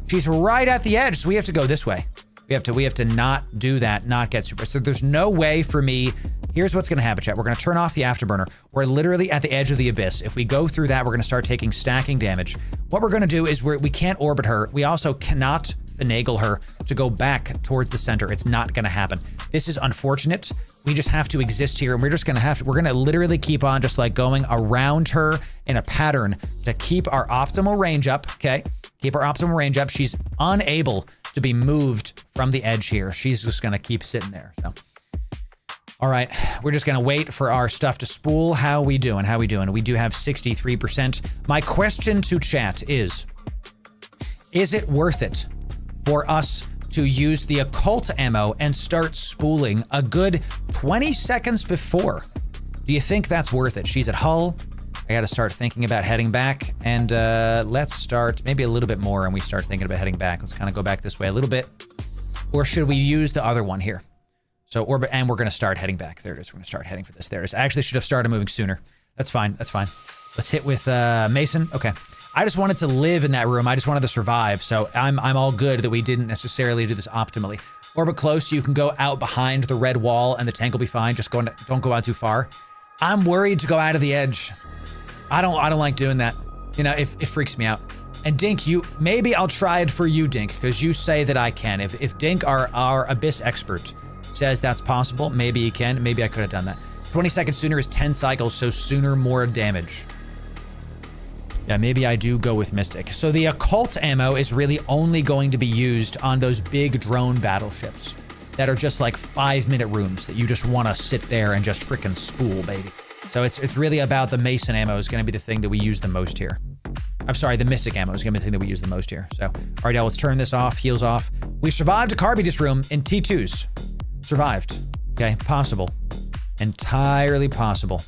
She's right at the edge, so we have to go this way. We have to not do that, not get super. So there's no way for me. Here's what's gonna happen, chat. We're gonna turn off the afterburner. We're literally at the edge of the abyss. If we go through that, we're gonna start taking stacking damage. What we're gonna do is we can't orbit her. We also cannot finagle her to go back towards the center. It's not gonna happen. This is unfortunate. We just have to exist here, and we're gonna literally keep on just like going around her in a pattern to keep our optimal range up, okay? Keep our optimal range up. She's unable to be moved from the edge here. She's just gonna keep sitting there, so. All right, we're just gonna wait for our stuff to spool. How we doing? How we doing? We do have 63%. My question to chat is it worth it for us to use the occult ammo and start spooling a good 20 seconds before? Do you think that's worth it? She's at Hull. I gotta start thinking about heading back, and let's start maybe a little bit more and we start thinking about heading back. Let's kind of go back this way a little bit. Or should we use the other one here? So orbit, and we're gonna start heading back. There it is, we're gonna start heading for this. There it is. I actually should have started moving sooner. That's fine, that's fine. Let's hit with Mason, okay. I just wanted to live in that room. I just wanted to survive. So I'm all good that we didn't necessarily do this optimally. Orbit close, you can go out behind the red wall and the tank will be fine. Just don't go out too far. I'm worried to go out of the edge. I don't like doing that. You know, it freaks me out. And Dink, maybe I'll try it for you, Dink, because you say that I can. If Dink, our Abyss expert, says that's possible, maybe he can. Maybe I could have done that. 20 seconds sooner is 10 cycles, so sooner, more damage. Yeah, maybe I do go with Mystic. So the occult ammo is really only going to be used on those big drone battleships that are just like 5-minute rooms that you just want to sit there and just freaking spool, baby. So it's really about the Mason ammo is going to be the thing that we use the most here. I'm sorry, the Mystic ammo is going to be the thing that we use the most here. So, all right, now let's turn this off, heals off. We survived a KYBERNAUT room in T2s. Survived. Okay, possible. Entirely possible.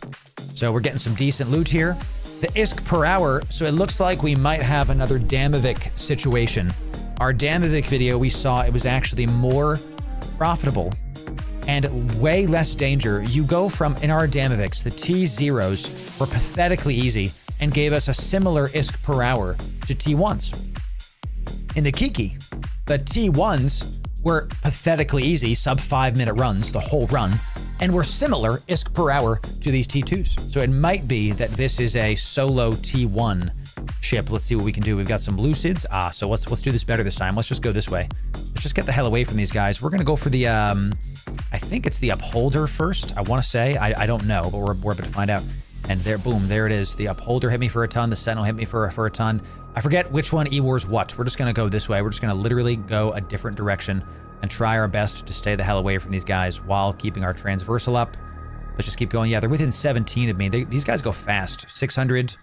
So we're getting some decent loot here. The ISK per hour, so it looks like we might have another Damovic situation. Our Damovic video we saw, it was actually more profitable and way less danger. You go from, in our Damovics, the T0s were pathetically easy and gave us a similar ISK per hour to T1s. In the Kiki, the T1s were pathetically easy, sub 5-minute runs, the whole run, and were similar ISK per hour to these T2s. So it might be that this is a solo T1 ship. Let's see what we can do. We've got some Lucids. So let's do this better this time. Let's just go this way. Let's just get the hell away from these guys. We're gonna go for the, I think it's the Upholder first, I wanna say. I don't know, but we're about to find out. And there, boom, there it is. The Upholder hit me for a ton. The Sentinel hit me for a ton. I forget which one E-War's what. We're just going to go this way. We're just going to literally go a different direction and try our best to stay the hell away from these guys while keeping our transversal up. Let's just keep going. Yeah, they're within 17 of me. These guys go fast. 600.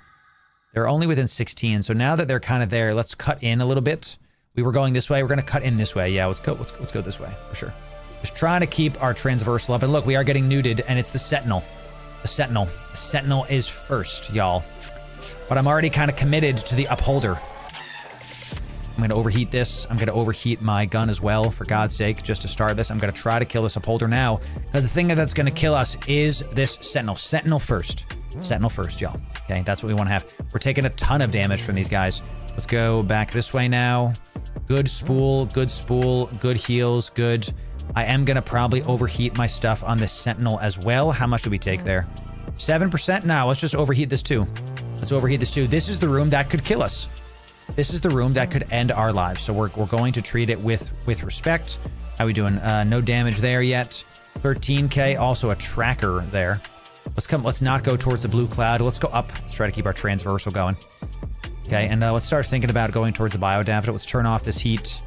They're only within 16. So now that they're kind of there, let's cut in a little bit. We were going this way. We're going to cut in this way. Yeah, let's go this way for sure. Just trying to keep our transversal up. And look, we are getting neuted, and it's the Sentinel. The Sentinel. The Sentinel is first, y'all. But I'm already kind of committed to the Upholder. I'm going to overheat this. I'm going to overheat my gun as well, for God's sake, just to start this. I'm going to try to kill this Upholder now, because the thing that's going to kill us is this Sentinel. Sentinel first. Sentinel first, y'all. Okay, that's what we want to have. We're taking a ton of damage from these guys. Let's go back this way now. Good spool, good heals, good. I am going to probably overheat my stuff on this Sentinel as well. How much do we take there? 7%? No, let's just overheat this too. Let's overheat this too. This is the room that could kill us. This is the room that could end our lives. So we're going to treat it with respect. How we doing? No damage there yet. 13k, also a tracker there. Let's not go towards the blue cloud. Let's go up. Let's try to keep our transversal going. Okay, and let's start thinking about going towards the biodaph. Let's turn off this heat.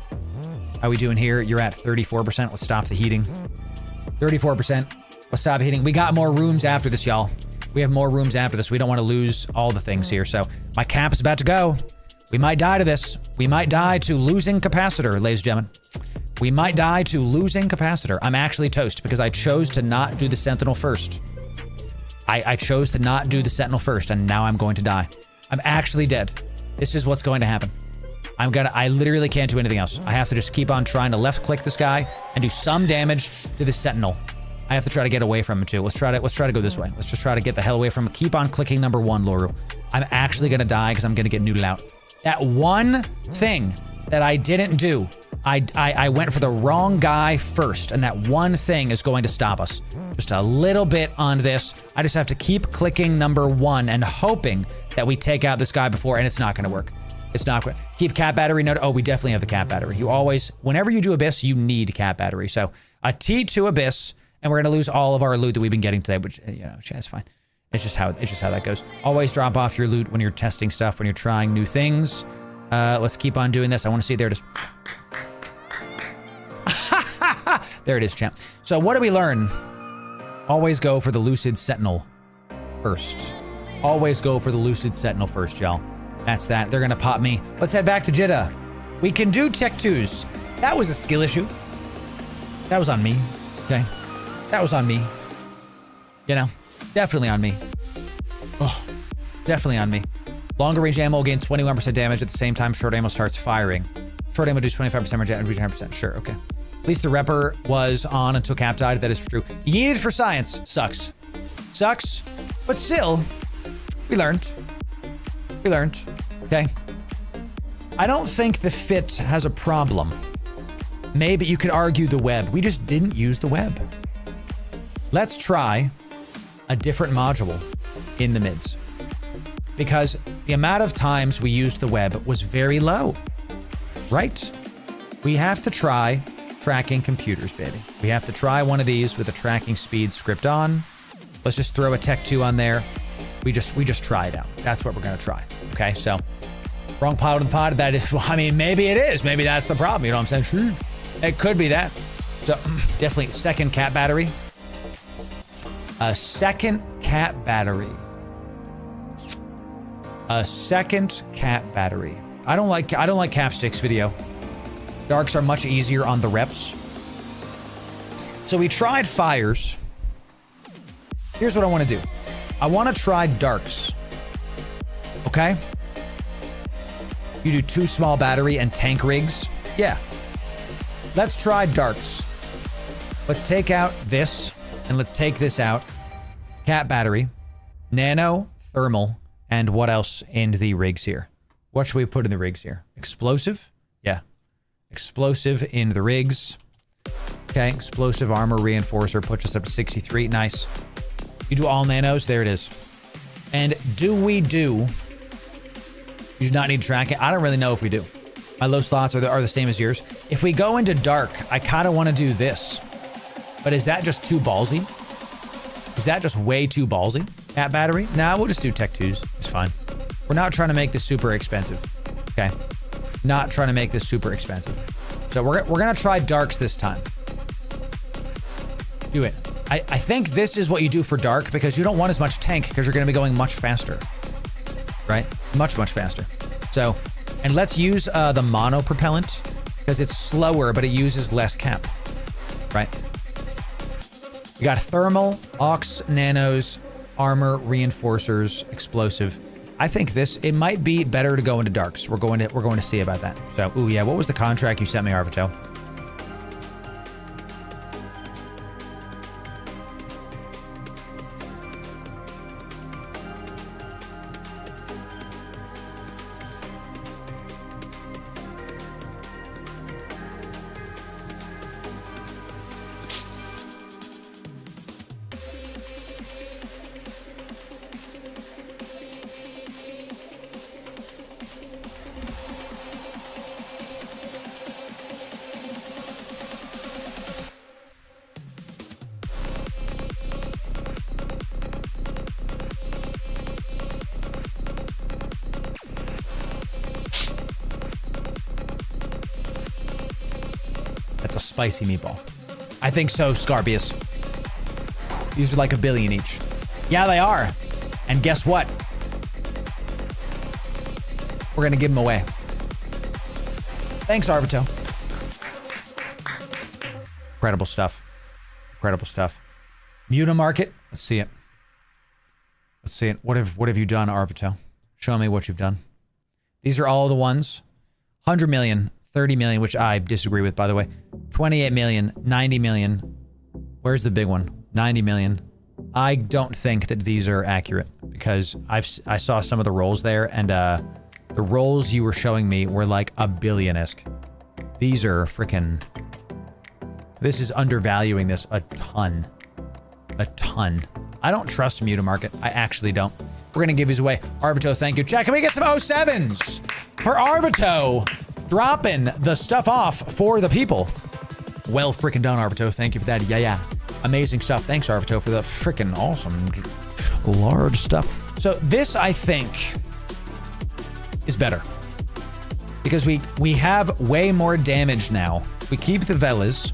How we doing here? You're at 34%. Let's stop the heating. 34%. Let's stop heating. We got more rooms after this, y'all. We have more rooms after this. We don't want to lose all the things here. So my cap is about to go. We might die to this. We might die to losing capacitor, ladies and gentlemen. We might die to losing capacitor. I'm actually toast because I chose to not do the Sentinel first. I chose to not do the Sentinel first, and now I'm going to die. I'm actually dead. This is what's going to happen. I literally can't do anything else. I have to just keep on trying to left click this guy and do some damage to the Sentinel. I have to try to get away from him too. Let's try to go this way. Let's just try to get the hell away from him. Keep on clicking number 1, Loru. I'm actually gonna die because I'm gonna get noodled out. That one thing that I didn't do, I went for the wrong guy first, and that one thing is going to stop us. Just a little bit on this. I just have to keep clicking number 1 and hoping that we take out this guy before, and it's not gonna work. It's not going to keep cap battery. No, oh, we definitely have the cap battery. You always, whenever you do Abyss, you need cap battery. So a T2 Abyss, and we're going to lose all of our loot that we've been getting today, which, you know, that's fine. It's just how that goes. Always drop off your loot when you're testing stuff, when you're trying new things. Let's keep on doing this. I want to see, there it is. There it is, champ. So what do we learn? Always go for the Lucid Sentinel first. Always go for the Lucid Sentinel first, y'all. That's that. They're going to pop me. Let's head back to Jeddah. We can do Tech 2s. That was a skill issue. That was on me. Okay. That was on me. You know, definitely on me. Oh, definitely on me. Longer range ammo will gain 21% damage at the same time short ammo starts firing. Short ammo does 25% more damage, 100%. Sure, okay. At least the repper was on until Cap died. That is true. Yeeted for science. Sucks. Sucks. But still, we learned. We learned. Okay. I don't think the fit has a problem. Maybe you could argue the web. We just didn't use the web. Let's try a different module in the mids. Because the amount of times we used the web was very low. Right? We have to try tracking computers, baby. We have to try one of these with a tracking speed script on. Let's just throw a Tech 2 on there. We just try it out. That's what we're gonna try. Okay, so wrong pod in the pod. That is, well, I mean, maybe it is. Maybe that's the problem. You know what I'm saying? Sure. It could be that. So definitely second cap battery. A second cap battery. A second cap battery. I don't like Capstick's video. Darks are much easier on the reps. So we tried fires. Here's what I want to do. I want to try darks. Okay? You do 2 small battery and tank rigs. Yeah. Let's try darks. Let's take out this, and let's take this out. Cap battery, nano, thermal, and what else in the rigs here? What should we put in the rigs here? Explosive? Yeah. Explosive in the rigs. Okay, explosive armor reinforcer puts us up to 63. Nice. You do all nanos? There it is. And you do not need to track it? I don't really know if we do. My low slots are the same as yours. If we go into dark, I kind of want to do this. But is that just too ballsy? Is that just way too ballsy? Cat battery? Nah, we'll just do Tech 2s. It's fine. We're not trying to make this super expensive. Okay. Not trying to make this super expensive. So we're gonna try darks this time. Do it. I think this is what you do for dark because you don't want as much tank because you're gonna be going much faster. Right? Much faster. So, and let's use the mono propellant because it's slower, but it uses less cap. Right? We got thermal, aux, nanos, armor, reinforcers, explosive. I think it might be better to go into darks. We're going to see about that. So, ooh yeah, what was the contract you sent me, Arvito? Spicy meatball. I think so, Scarbius. These are like $1 billion each. Yeah, they are. And guess what? We're gonna give them away. Thanks, Arvito. Incredible stuff. Incredible stuff. Muta market. Let's see it. Let's see it. What have you done, Arvito? Show me what you've done. These are all the ones. 100 million. 30 million, which I disagree with, by the way. 28 million, 90 million. Where's the big one? 90 million. I don't think that these are accurate because I saw some of the rolls there, and the rolls you were showing me were like $1 billion-esque. These are freaking. This is undervaluing this a ton. A ton. I don't trust Muta Market. I actually don't. We're gonna give these away. Arvito, thank you. Chat, can we get some 07s for Arvito? Dropping the stuff off for the people. Well freaking done, Arvito. Thank you for that. Yeah. Amazing stuff. Thanks, Arvito, for the freaking awesome large stuff. So this, I think, is better. Because we have way more damage now. We keep the Velas.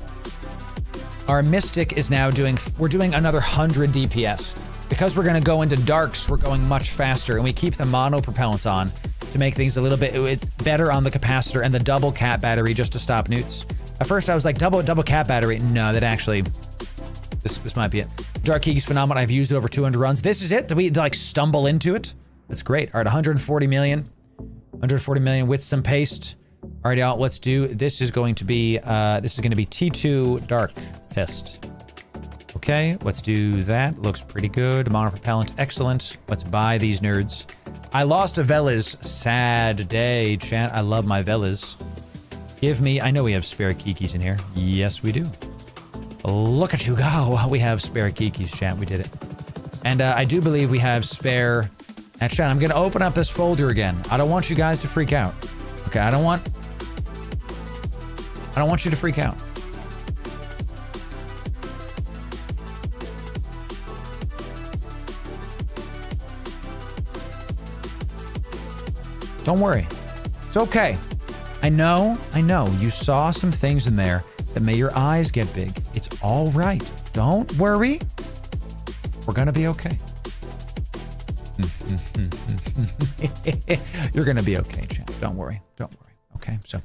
Our Mystic is now we're doing another 100 DPS. Because we're going to go into darks, we're going much faster. And we keep the mono propellants on to make things a little bit better on the capacitor and the double cat battery just to stop newts. At first I was like, double cat battery. No, that actually, this might be it. Dark Kiki's phenomenal. I've used it over 200 runs. This is it? Did we like stumble into it? That's great. All right, 140 million. 140 million with some paste. All right, y'all, let's do, this is going to be T2 Dark test. Okay, let's do that. Looks pretty good. Monopropellant, excellent. Let's buy these nerds. I lost a Velas. Sad day, chat. I love my Velas. Give me... I know we have spare Kikis in here. Yes, we do. Look at you go. We have spare Kikis, chat. We did it. And I do believe we have spare... Now, chat, I'm going to open up this folder again. I don't want you guys to freak out. Okay, I don't want you to freak out. Don't worry. It's okay. I know. You saw some things in there that made your eyes get big. It's all right. Don't worry. We're gonna be okay. You're gonna be okay, chat. Don't worry. Okay, so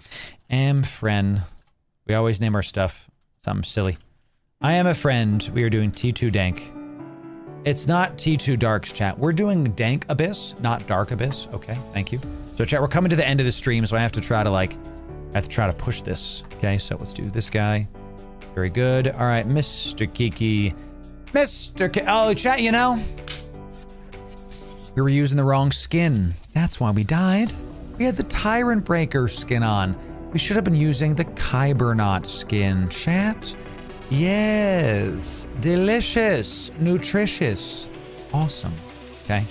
friend. We always name our stuff something silly. I am a friend. We are doing T2 Dank. It's not T2 Darks, chat. We're doing Dank Abyss, not Dark Abyss. Okay, thank you. So chat, we're coming to the end of the stream, so I have to try to push this. Okay, so let's do this guy. Very good. All right, Mr. Kiki. Oh, chat, you know, we were using the wrong skin. That's why we died. We had the Tyrant Breaker skin on. We should have been using the KYBERNAUT skin, chat. Yes, delicious, nutritious, awesome. Okay,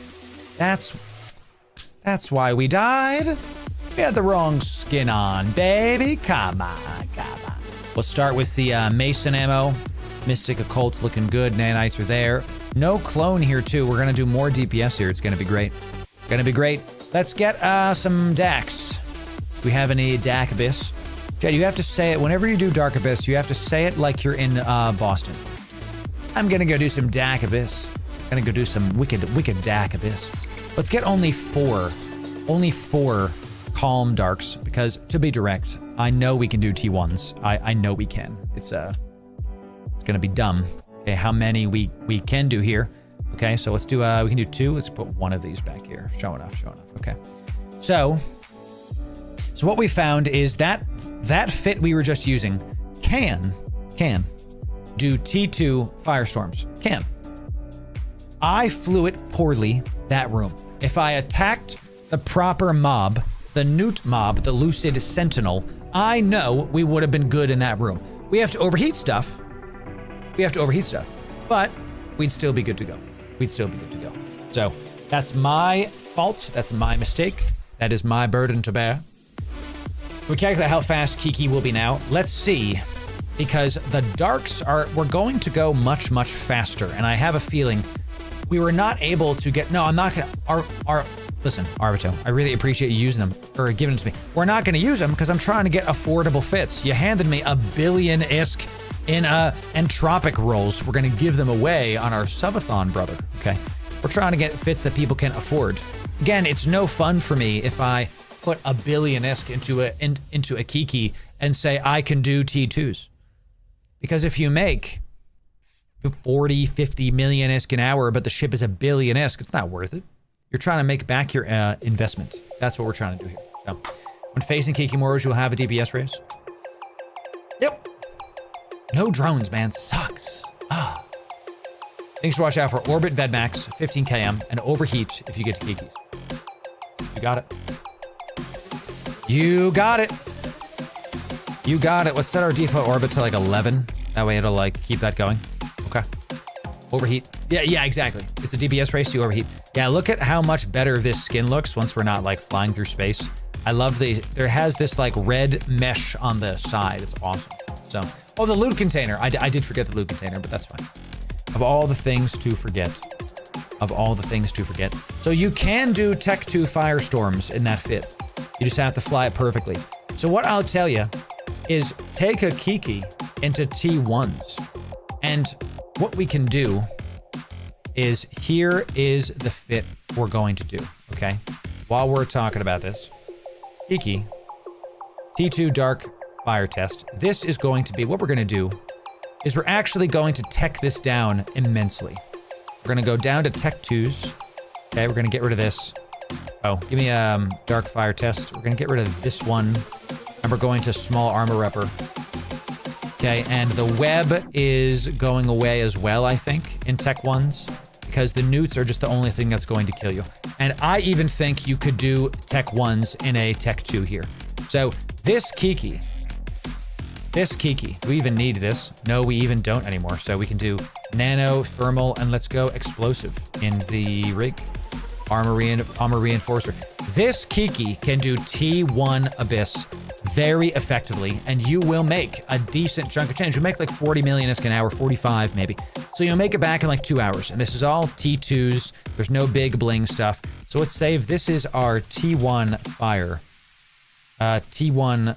that's why we died. We had the wrong skin on, baby. Come on. Let's start with the Mason ammo. Mystic Occult looking good. Nanites are there. No clone here too. We're gonna do more DPS here. It's gonna be great. Gonna be great. Let's get some DAX. Do we have any Damovic Abyss? Jed, you have to say it whenever you do Dark Abyss. You have to say it like you're in Boston. I'm gonna go do some Damovic Abyss. Gonna go do some wicked Damovic Abyss. Let's get only four calm darks, because to be direct, I know we can do T1s. I know we can. It's gonna be dumb. Okay, how many we can do here? Okay, so let's do we can do 2. Let's put one of these back here. Show enough. Okay, so what we found is that fit we were just using can do T2 Firestorms. Can. I flew it poorly that room. If I attacked the proper mob, the Newt mob, the Lucid Sentinel, I know we would have been good in that room. We have to overheat stuff. But we'd still be good to go. So that's my fault. That's my mistake. That is my burden to bear. We calculate how fast Kiki will be now. Let's see, because the darks we're going to go much, much faster. And I have a feeling we were not able to get, no, I'm not gonna, listen, Arbito, I really appreciate you using them, or giving them to me. We're not gonna use them because I'm trying to get affordable fits. You handed me a billion ISK in entropic rolls. We're gonna give them away on our subathon, brother, okay? We're trying to get fits that people can afford. Again, it's no fun for me if I put a billion ISK into a Kiki and say I can do T2s. Because if you make 40, 50 million ISK an hour, but the ship is a billion ISK, it's not worth it. You're trying to make back your investment. That's what we're trying to do here. So, when facing Kiki Moros, you'll have a DPS race. Yep. No drones, man. Sucks. Ah. Things to watch out for: orbit Vedmax, 15 km, and overheat if you get to Kikis. You got it. You got it. You got it. Let's set our default orbit to like 11. That way it'll like keep that going. Okay. Overheat. Yeah, exactly. It's a DPS race, you overheat. Yeah, look at how much better this skin looks once we're not like flying through space. I love there has this like red mesh on the side. It's awesome. So, oh, the loot container. I did forget the loot container, but that's fine. Of all the things to forget. So you can do Tech 2 Firestorms in that fit. You just have to fly it perfectly. So what I'll tell you is take a Kiki into T1s. And what we can do is, here is the fit we're going to do, okay? While we're talking about this, Kiki, T2 Dark Fire Test. This is going to be, what we're gonna do is we're actually going to tech this down immensely. We're gonna go down to Tech 2s. Okay, we're gonna get rid of this. Oh, give me a Dark Fire Test. We're gonna get rid of this one. And we're going to Small Armor Repper. Okay, and the web is going away as well, I think, in Tech 1s. Because the newts are just the only thing that's going to kill you. And I even think you could do Tech 1s in a Tech 2 here. So, this Kiki, do we even need this? No, we even don't anymore. So we can do Nano, Thermal, and let's go Explosive in the rig. Armor Reinforcer. This Kiki can do T1 Abyss very effectively, and you will make a decent chunk of change. You'll make like 40 million ISK an hour, 45 maybe. So you'll make it back in like 2 hours. And this is all T2s. There's no big bling stuff. So let's save. This is our T1 Fire. T1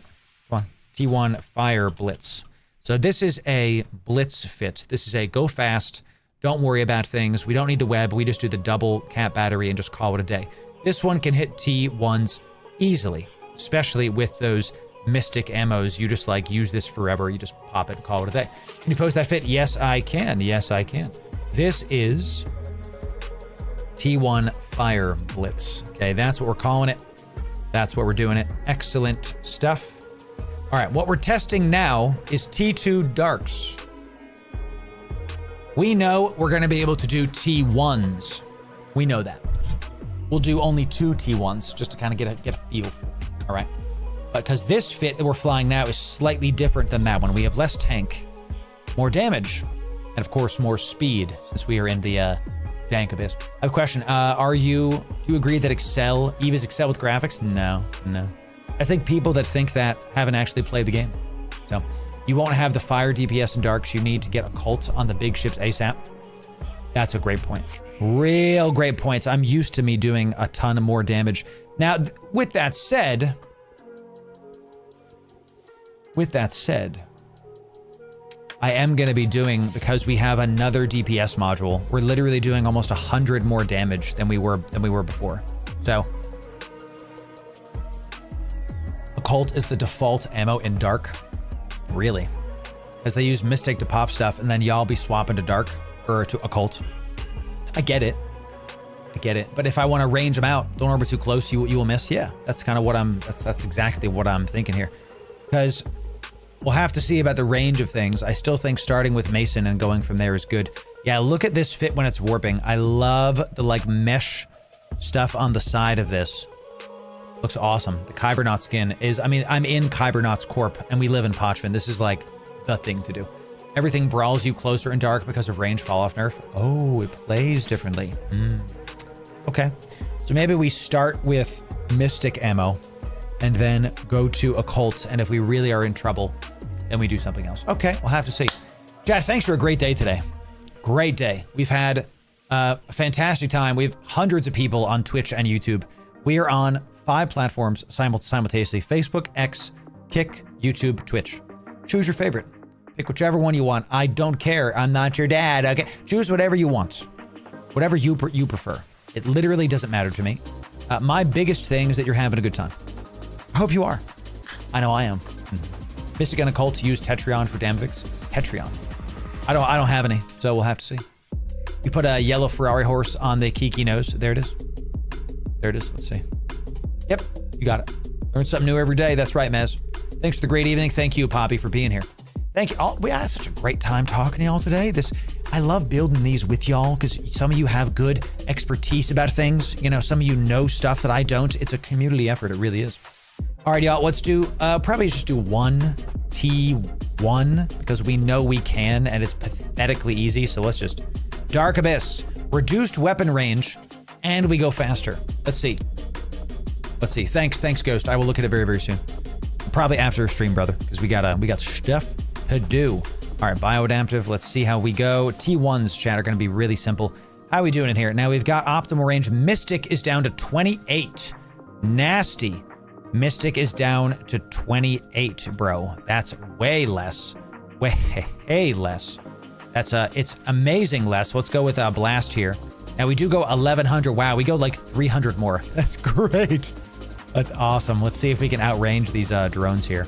Fire Blitz. So this is a Blitz fit. This is a go fast. Don't worry about things. We don't need the web. We just do the double cap battery and just call it a day. This one can hit T1s easily, especially with those mystic ammos. You just like use this forever. You just pop it and call it a day. Can you post that fit? Yes, I can. Yes, I can. This is T1 Fire Blitz. Okay, that's what we're calling it. That's what we're doing it. Excellent stuff. All right, what we're testing now is T2 Darks. We know we're going to be able to do T1s. We know that. We'll do only 2 T1s just to kind of get a feel for it, all right? Because this fit that we're flying now is slightly different than that one. We have less tank, more damage, and of course more speed since we are in the Damovic Abyss. I have a question. Do you agree that EVA's excel with graphics? No. I think people that think that haven't actually played the game. So you won't have the fire DPS and darks you need to get a cult on the big ships ASAP. That's a great point. Real great points. I'm used to me doing a ton more damage. Now, with that said, I am going to be doing, because we have another DPS module, we're literally doing almost 100 more damage than we were before. So, Occult is the default ammo in Dark. Really? Because they use Mystic to pop stuff, and then y'all be swapping to Dark, or to Occult. I get it. But if I want to range them out, don't orbit too close, you will miss. Yeah, that's kind of what that's exactly what I'm thinking here. Because we'll have to see about the range of things. I still think starting with Mason and going from there is good. Yeah, look at this fit when it's warping. I love the like mesh stuff on the side of this. Looks awesome. The KYBERNAUT skin is, I mean, I'm in KYBERNAUT's Corp and we live in Pochvin. This is like the thing to do. Everything brawls you closer in Dark because of range fall off nerf. Oh, it plays differently. Okay. So maybe we start with Mystic ammo and then go to Occult. And if we really are in trouble, then we do something else. Okay, we'll have to see. Chat, thanks for a great day today. Great day. We've had a fantastic time. We have hundreds of people on Twitch and YouTube. We are on 5 platforms simultaneously: Facebook, X, Kick, YouTube, Twitch. Choose your favorite. Pick whichever one you want. I don't care. I'm not your dad. Okay, choose whatever you want. Whatever you prefer. It literally doesn't matter to me. My biggest thing is that you're having a good time. I hope you are. I know I am. Mystic and Occult use Tetrion for Damovics. Tetrion. I don't have any, so we'll have to see. We put a yellow Ferrari horse on the Kiki nose. There it is. There it is. Let's see. Yep, you got it. Learn something new every day. That's right, Mez. Thanks for the great evening. Thank you, Poppy, for being here. Thank you all. We had such a great time talking to y'all today. I love building these with y'all because some of you have good expertise about things. You know, some of you know stuff that I don't. It's a community effort. It really is. All right, y'all. Let's do probably just do one T1 because we know we can, and it's pathetically easy. So let's just Dark Abyss, reduced weapon range, and we go faster. Let's see. Let's see. Thanks, Ghost. I will look at it very, very soon. Probably after stream, brother, because we got stuff to do. All right, bioadaptive. Let's see how we go. T1s, chat, are going to be really simple. How are we doing in here? Now we've got optimal range. Mystic is down to 28. Nasty. Mystic is down to 28, bro. That's way less. Way less. It's amazing less. Let's go with a blast here. Now we do go 1100. Wow, we go like 300 more. That's great. That's awesome. Let's see if we can outrange these drones here.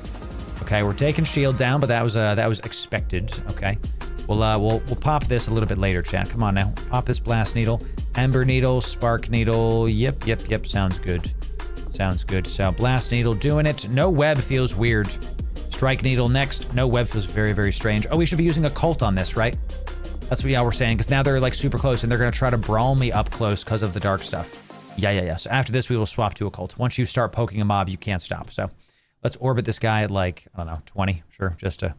Okay, we're taking shield down, but that was expected. Okay, we'll pop this a little bit later, chat. Come on now, pop this blast needle, ember needle, spark needle. Yep. Sounds good. Sounds good. So blast needle doing it. No web feels weird. Strike needle next. No web feels very, very strange. Oh, we should be using Occult on this, right? That's what y'all were saying, because now they're like super close and they're gonna try to brawl me up close because of the dark stuff. Yeah. So after this, we will swap to Occult. Once you start poking a mob, you can't stop. So let's orbit this guy at like, I don't know, 20, sure, just to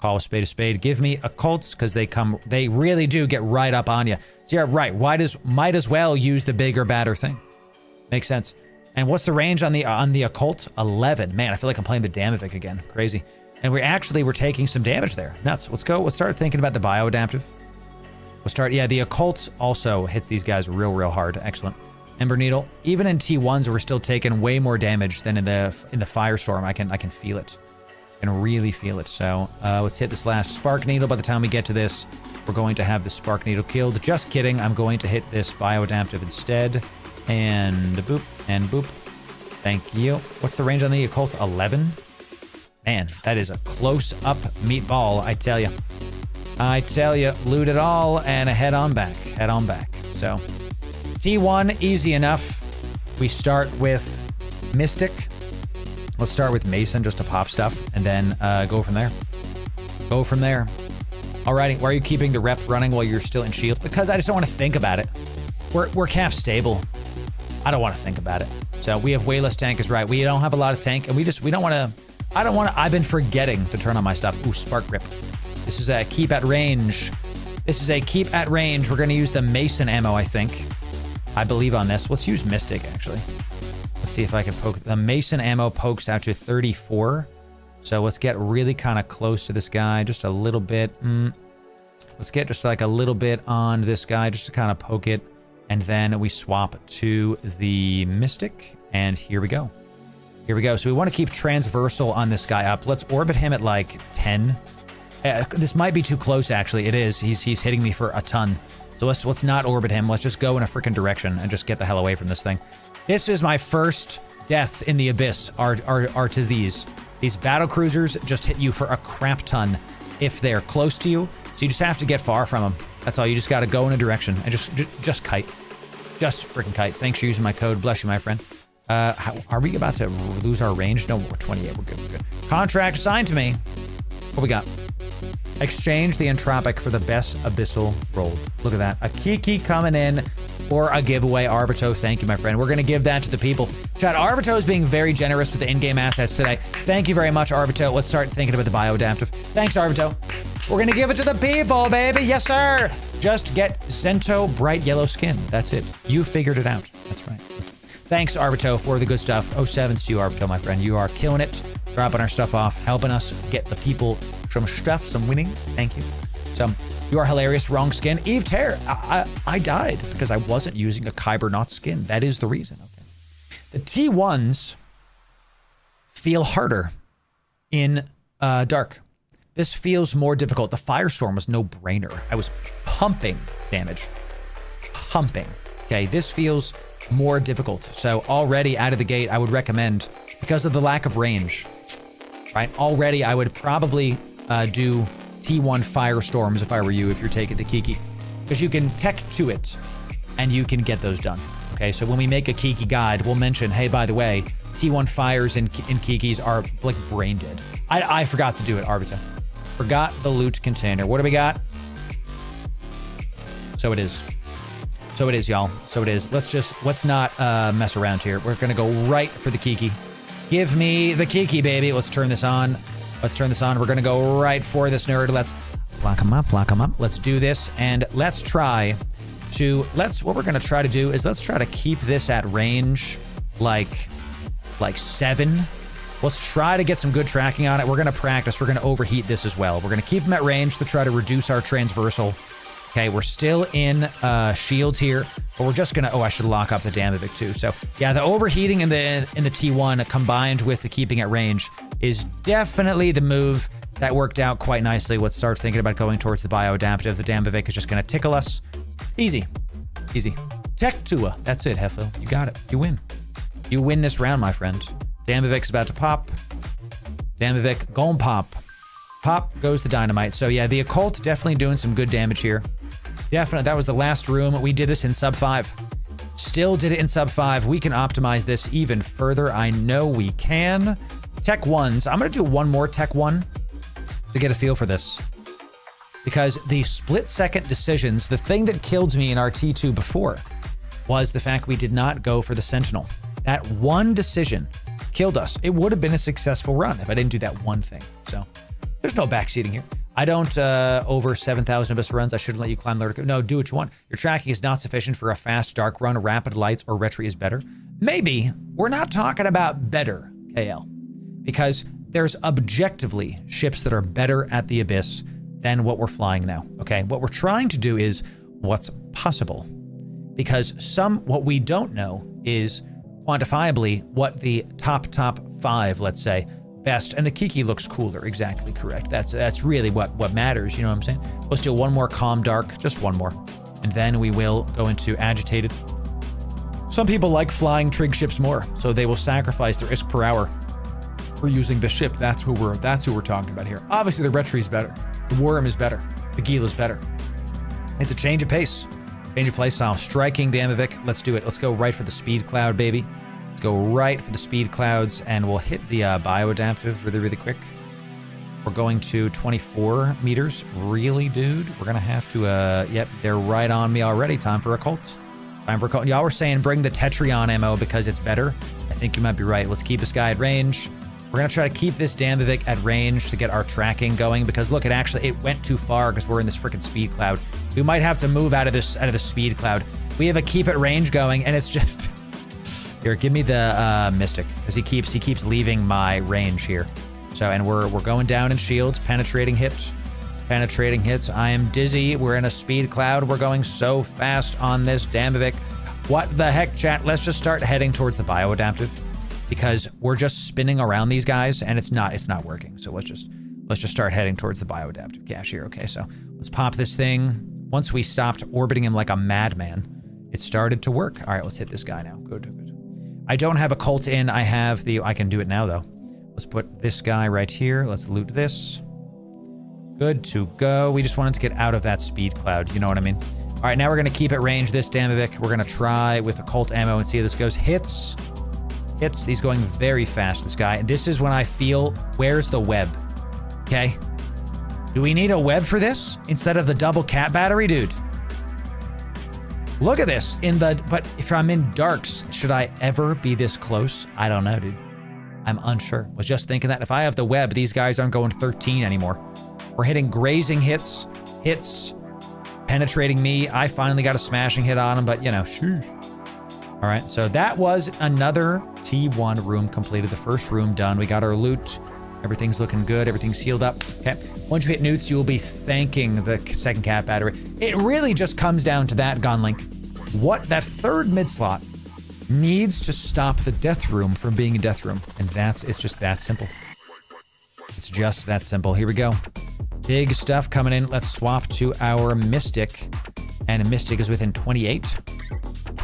call a spade. Give me Occults, because they really do get right up on you. So yeah, right, might as well use the bigger, badder thing. Makes sense. And what's the range on the Occult? 11. Man, I feel like I'm playing the Damovic again. Crazy. And we're taking some damage there. Nuts. Let's start thinking about the bioadaptive. Yeah, the Occult also hits these guys real hard. Excellent. Ember Needle. Even in T1s, we're still taking way more damage than in the Firestorm. I can feel it. I can really feel it. So let's hit this last Spark Needle. By the time we get to this, we're going to have the Spark Needle killed. Just kidding. I'm going to hit this bioadaptive instead. And boop, and boop. Thank you. What's the range on the Occult? 11? Man, that is a close-up meatball, I tell you. Loot it all and head on back. So, T1, easy enough. We start with Mystic. Let's start with Mason just to pop stuff and then go from there. Alrighty, why are you keeping the rep running while you're still in shield? Because I just don't want to think about it. We're cap stable. I don't want to think about it. So we have way less tank is right. We don't have a lot of tank and we don't want to, I've been forgetting to turn on my stuff. Ooh, Spark Grip. This is a keep at range. We're going to use the Mason ammo, I think. I believe on this. Let's use Mystic, actually. Let's see if I can poke. The Mason ammo pokes out to 34. So let's get really kind of close to this guy. Just a little bit. Let's get just like a little bit on this guy just to kind of poke it. And then we swap to the Mystic. And here we go. Here we go. So we want to keep transversal on this guy up. Let's orbit him at like 10. This might be too close, actually. It is. He's hitting me for a ton. So let's not orbit him. Let's just go in a freaking direction and just get the hell away from this thing. This is my first death in the Abyss are to these. These battle cruisers just hit you for a crap ton if they're close to you. So you just have to get far from them. That's all. You just got to go in a direction and just kite. Just freaking kite. Thanks for using my code. Bless you, my friend. Are we about to lose our range? No, we're 28. We're good. We're good. Contract assigned to me. What we got? Exchange the Entropic for the best abyssal roll. Look at that. A Kiki coming in or a giveaway. Arvito, thank you, my friend. We're going to give that to the people. Chat, Arvito is being very generous with the in-game assets today. Thank you very much, Arvito. Let's start thinking about the bioadaptive. Thanks, Arvito. We're going to give it to the people, baby. Yes, sir. Just get Zento bright yellow skin. That's it. You figured it out. That's right. Thanks, Arvito, for the good stuff. 07s to you, Arvito, my friend. You are killing it. Dropping our stuff off. Helping us get the people some stuff, some winning. Thank you. So, you are hilarious. Wrong skin. Eve Tear. I died because I wasn't using a KYBERNAUT skin. That is the reason. Okay. The T1s feel harder in Dark. This feels more difficult. The Firestorm was no brainer. I was pumping damage. Pumping. Okay, this feels more difficult. So already out of the gate, I would recommend, because of the lack of range, right? Already, I would probably do T1 Firestorms if I were you, if you're taking the Kiki. Because you can tech to it, and you can get those done. Okay, so when we make a Kiki guide, we'll mention, hey, by the way, T1 Fires in Kikis are like brain dead. I forgot to do it, Arbiter. Forgot the loot container. What do we got? So it is. So it is, y'all. So it is. Let's not mess around here. We're gonna go right for the Kiki. Give me the Kiki, baby. Let's turn this on. Let's turn this on. We're gonna go right for this nerd. Let's lock him up, lock him up. Let's do this, and let's try to, what we're gonna try to do is let's try to keep this at range like 7. Let's try to get some good tracking on it. We're gonna practice. We're gonna overheat this as well. We're gonna keep him at range to try to reduce our transversal. Okay, we're still in shield here, but we're just gonna, I should lock up the Damovic too. So yeah, the overheating in the T1 combined with the keeping at range is definitely the move that worked out quite nicely. Let's start thinking about going towards the bioadaptive. The Damovic is just gonna tickle us. Easy, easy. Tech Tua, that's it, Hefo. You got it, you win. You win this round, my friend. Damovic's about to pop. Damovic, gon' pop. Pop goes the dynamite. So yeah, the occult definitely doing some good damage here. Definitely, that was the last room. We did this in sub 5. Still did it in sub 5. We can optimize this even further. I know we can. Tech 1s. I'm gonna do one more Tech 1 to get a feel for this. Because the split-second decisions, the thing that killed me in our T2 before was the fact we did not go for the Sentinel. That one decision killed us. It would have been a successful run if I didn't do that one thing. So there's no backseating here. I don't over 7,000 Abyss runs. I shouldn't let you climb Loru. No, do what you want. Your tracking is not sufficient for a fast dark run. Rapid lights or retry is better. Maybe we're not talking about better, KL, because there's objectively ships that are better at the Abyss than what we're flying now. Okay, what we're trying to do is what's possible, because what we don't know is quantifiably what the top 5, let's say, best, and the Kiki looks cooler. Exactly correct. That's really what matters. You know what I'm saying? Let's do one more calm dark, just one more, and then we will go into agitated. Some people like flying trig ships more, so they will sacrifice their ISK per hour for using the ship. That's who we're talking about here. Obviously, the retry is better. The worm is better. The Gila is better. It's a change of pace, change of play style. Striking Damovic. Let's do it. Let's go right for the speed cloud, baby. Let's go right for the speed clouds, and we'll hit the bioadaptive really, really quick. We're going to 24 meters. Really, dude? We're gonna have to, yep, they're right on me already. Time for a cult. Time for a cult. Y'all were saying bring the Tetrion ammo because it's better. I think you might be right. Let's keep this guy at range. We're gonna try to keep this Damovic at range to get our tracking going, because look, it went too far because we're in this freaking speed cloud. We might have to move out of the speed cloud. We have a keep at range going, and it's just here. Give me the Mystic, because he keeps leaving my range here. So, and we're going down in shields, penetrating hit. Penetrating hits. I am dizzy. We're in a speed cloud. We're going so fast on this Damovic. What the heck, chat? Let's just start heading towards the bioadaptive because we're just spinning around these guys and it's not working. So let's just start heading towards the bioadaptive cache here. Okay, so let's pop this thing. Once we stopped orbiting him like a madman, it started to work. All right, let's hit this guy now. Good, good. I don't have a cult in. I have the... I can do it now, though. Let's put this guy right here. Let's loot this. Good to go. We just wanted to get out of that speed cloud. You know what I mean? All right, now we're going to keep at range this Damovic. We're going to try with occult ammo and see how this goes. Hits. Hits. He's going very fast, this guy. And this is when I feel... Where's the web? Okay. Do we need a web for this instead of the double cat battery, dude? Look at this in the, but if I'm in darks, should I ever be this close? I don't know, dude. I'm unsure. Was just thinking that if I have the web, these guys aren't going 13 anymore. We're hitting grazing hits, penetrating me. I finally got a smashing hit on him, but you know, sheesh. All right, so that was another T1 room completed. The first room done. We got our loot. Everything's looking good. Everything's sealed up. Okay. Once you hit newts, you will be thanking the second cat battery. It really just comes down to that, Gunlink. What that third mid slot needs to stop the death room from being a death room. And it's just that simple. It's just that simple. Here we go. Big stuff coming in. Let's swap to our Mystic. And Mystic is within 28.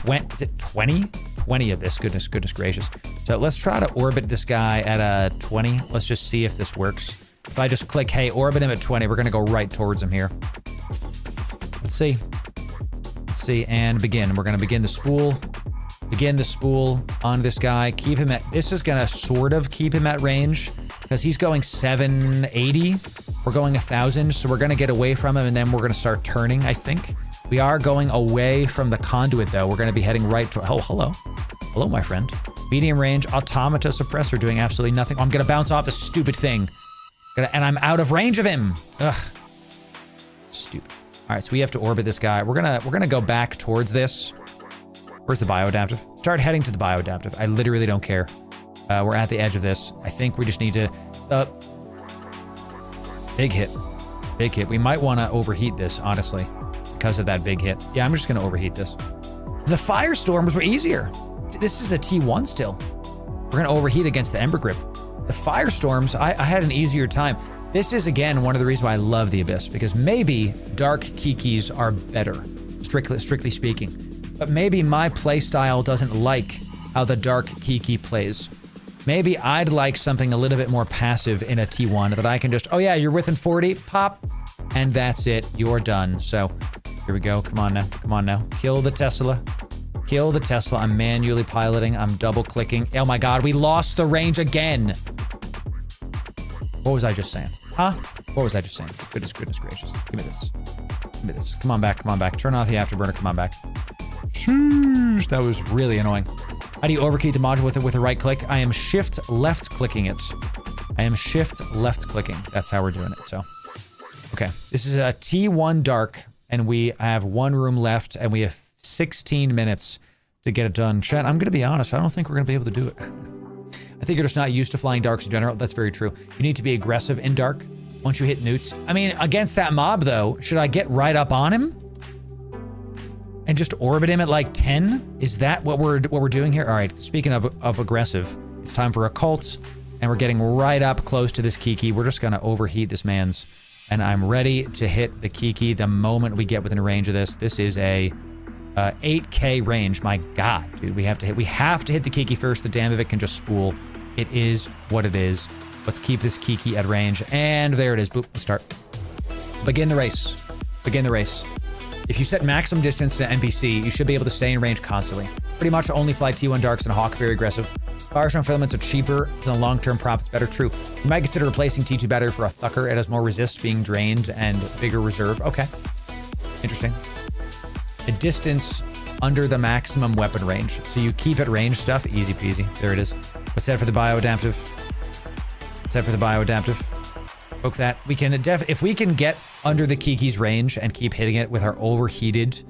Is it 20? 20 of this. Goodness gracious. So let's try to orbit this guy at a 20. Let's just see if this works. If I just click, hey, orbit him at 20, we're going to go right towards him here. Let's see. Let's see, and begin. We're going to begin the spool. Begin the spool on this guy. Keep him at, this is going to sort of keep him at range because he's going 780. We're going 1,000, so we're going to get away from him and then we're going to start turning, I think. We are going away from the conduit, though. We're going to be heading right to... Oh, hello. Hello, my friend. Medium range automata suppressor doing absolutely nothing. I'm going to bounce off this stupid thing. And I'm out of range of him. Ugh. Stupid. All right, so we have to orbit this guy. We're gonna go back towards this. Where's the bioadaptive? Start heading to the bioadaptive. I literally don't care. We're at the edge of this. I think we just need to... Big hit. Big hit. We might want to overheat this, honestly, because of that big hit. Yeah, I'm just going to overheat this. The Firestorms were easier. This is a T1 still. We're going to overheat against the Ember Grip. The Firestorms, I had an easier time. This is, again, one of the reasons why I love the Abyss, because maybe Dark Kikis are better, strictly speaking. But maybe my playstyle doesn't like how the Dark Kiki plays. Maybe I'd like something a little bit more passive in a T1 that I can just, oh yeah, you're within 40, pop, and that's it, you're done. So here we go, come on now, kill the Tesla. Kill the Tesla, I'm manually piloting, I'm double clicking. Oh my God, we lost the range again. What was I just saying? Huh? What was I just saying? Goodness gracious, give me this. Give me this, come on back, turn off the afterburner, come on back. Sheesh, that was really annoying. How do you overkey the module with a right click? I am shift left clicking it. I am shift left clicking. That's how we're doing it, so. Okay, this is a T1 Dark, and we have one room left, and we have 16 minutes to get it done. Chat, I'm gonna be honest, I don't think we're gonna be able to do it. I think you're just not used to flying darks in general. That's very true. You need to be aggressive in dark once you hit newts. I mean, against that mob though, should I get right up on him? And just orbit him at like 10? Is that what we're doing here? All right, speaking of aggressive, it's time for a cult, and we're getting right up close to this Kiki. We're just gonna overheat this man's, and I'm ready to hit the Kiki the moment we get within range of this. This is a 8K range. My God, dude, we have to hit the Kiki first. The Damovic can just spool. It is what it is. Let's keep this Kiki at range, and there it is. Boop, let's start. Begin the race. Begin the race. If you set maximum distance to NPC, you should be able to stay in range constantly. Pretty much only fly T1 Darks and Hawk, very aggressive. Firestorm filaments are cheaper than the long-term profits better, true. You might consider replacing T2 battery for a Thucker. It has more resist being drained and bigger reserve. Okay. Interesting. The distance under the maximum weapon range. So you keep at range stuff, easy peasy. There it is. Let's set for the bioadaptive. Set for the bioadaptive. Poke that. We can if we can get under the Kiki's range and keep hitting it with our overheated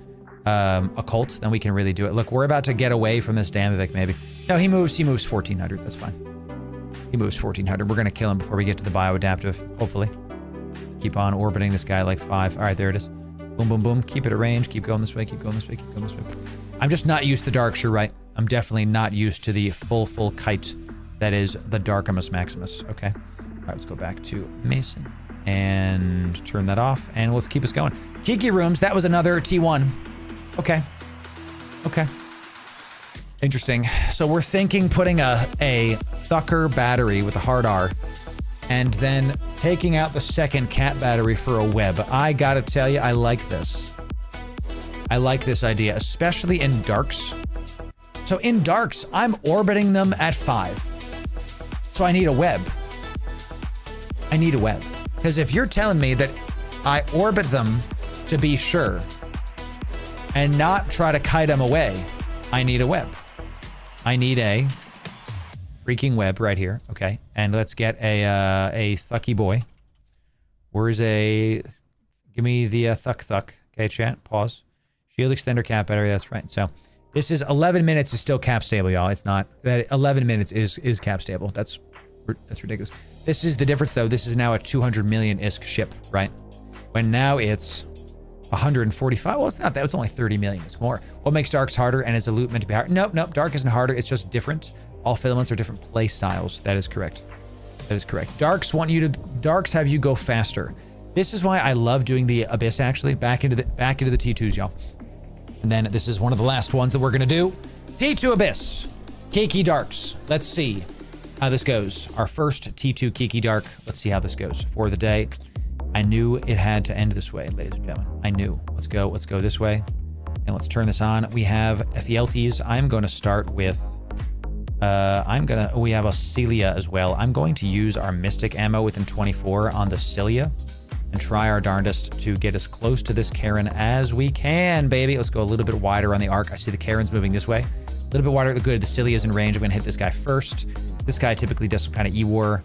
occult, then we can really do it. Look, we're about to get away from this Damovic, maybe. No, he moves 1400. That's fine. He moves 1400. We're gonna kill him before we get to the bioadaptive, hopefully. Keep on orbiting this guy like 5. All right, there it is. Boom, boom, boom. Keep it at range. Keep going this way. Keep going this way. Keep going this way. I'm just not used to darks. You're right. I'm definitely not used to the full kite that is the Darkimus Maximus. Okay. All right, let's go back to Mason and turn that off. And let's keep us going. Kiki rooms. That was another T1. Okay. Okay. Interesting. So we're thinking putting a Thucker battery with a hard R and then taking out the second cat battery for a web. I gotta tell you, I like this. I like this idea, especially in darks. So in darks, I'm orbiting them at 5. So I need a web. I need a web. Because if you're telling me that I orbit them to be sure and not try to kite them away, I need a web. I need a freaking web right here. Okay. And let's get a thucky boy. Where's give me the thuck. Okay, chat. Pause. Shield extender cap battery. That's right. So this is 11 minutes is still cap stable, y'all. It's not that 11 minutes is cap stable. That's ridiculous. This is the difference though. This is now a 200 million ISK ship, right? When now it's 145. Well, it's not that. It's only 30 million. It's more. What makes darks harder and is the loot meant to be harder? Nope. Dark isn't harder. It's just different. All filaments are different play styles. That is correct. That is correct. Darks have you go faster. This is why I love doing the Abyss actually. Back into the T2s, y'all. And then this is one of the last ones that we're gonna do. T2 Abyss. Kiki Darks. Let's see how this goes. Our first T2 Kiki Dark. Let's see how this goes for the day. I knew it had to end this way, ladies and gentlemen. I knew. Let's go this way. And let's turn this on. We have FELTs. I'm going to start with, we have a Celia as well. I'm going to use our Mystic ammo within 24 on the Celia and try our darndest to get as close to this Karen as we can, baby. Let's go a little bit wider on the arc. I see the Karen's moving this way. A little bit wider, good. The Celia's in range. I'm going to hit this guy first. This guy typically does some kind of E-War.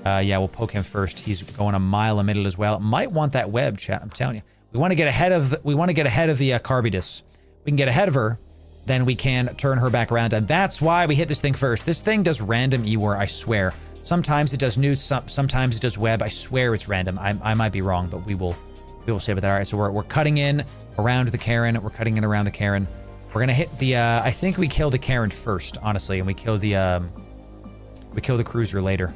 Yeah, we'll poke him first. He's going a mile a minute as well. Might want that web, chat. I'm telling you. We want to get ahead of the Carbidus. We can get ahead of her, then we can turn her back around, and that's why we hit this thing first. This thing does random E-War, I swear. Sometimes it does newts, sometimes it does web. I swear it's random. I might be wrong, but we will say about that. All right, so we're cutting in around the Karen. We're cutting in around the Karen. We're gonna hit the. I think we kill the Karen first, honestly, and we kill the cruiser later.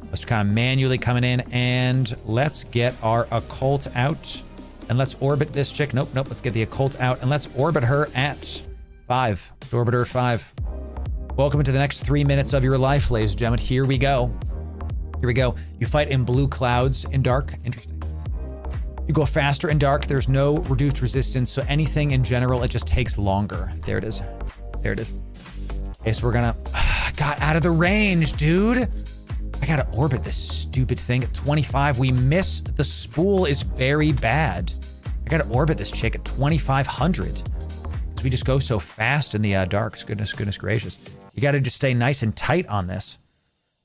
Let's kind of manually coming in, and let's get our occult out, and let's orbit this chick. Nope. Let's get the occult out, and let's orbit her at 5. Let's orbit her at 5. Welcome to the next 3 minutes of your life, ladies and gentlemen. Here we go. You fight in blue clouds in dark. Interesting. You go faster in dark. There's no reduced resistance, so anything in general, it just takes longer. There it is. Okay, so we're gonna... got out of the range, dude. I gotta orbit this stupid thing at 25. We miss. The spool is very bad. I gotta orbit this chick at 2,500. Because we just go so fast in the darks. Goodness gracious. You gotta just stay nice and tight on this.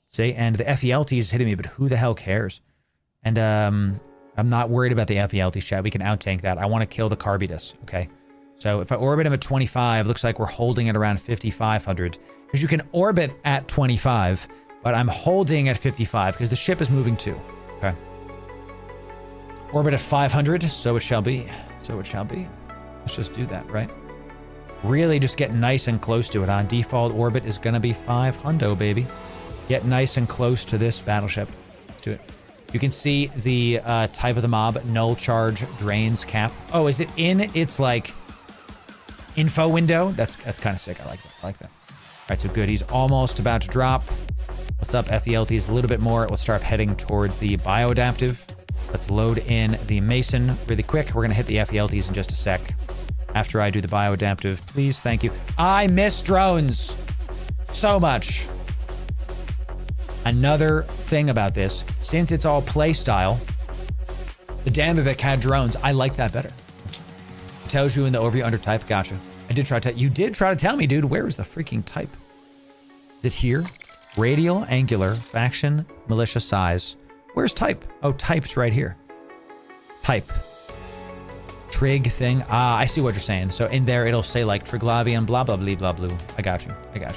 See, and the FELT is hitting me, but who the hell cares? And I'm not worried about the FELT, chat. We can out-tank that. I want to kill the Carbidus, okay? So if I orbit him at 25, looks like we're holding it around 5,500. Because you can orbit at 25, but I'm holding at 55 because the ship is moving too. Okay. Orbit at 500, so it shall be. Let's just do that, right? Really just get nice and close to it. On default orbit is gonna be 500, baby. Get nice and close to this battleship. Let's do it. You can see the type of the mob, null charge, drains, cap. Oh, is it in its like info window? That's kind of sick. I like that. All right, so good. He's almost about to drop. What's up, FELTs? A little bit more. Let's start heading towards the bioadaptive. Let's load in the Mason really quick. We're going to hit the FELTs in just a sec. After I do the bioadaptive, please, thank you. I miss drones so much. Another thing about this, since it's all play style, the Damovic had drones. I like that better. It tells you in the overview under type. Gotcha. You did try to tell me, dude. Where is the freaking type? Is it here? Radial, angular, faction, militia size. Where's type? Oh, type's right here. Type. Trig thing. Ah, I see what you're saying. So in there, it'll say like Triglavian, blah, blah, blah, blah, blue. I got you. Okay.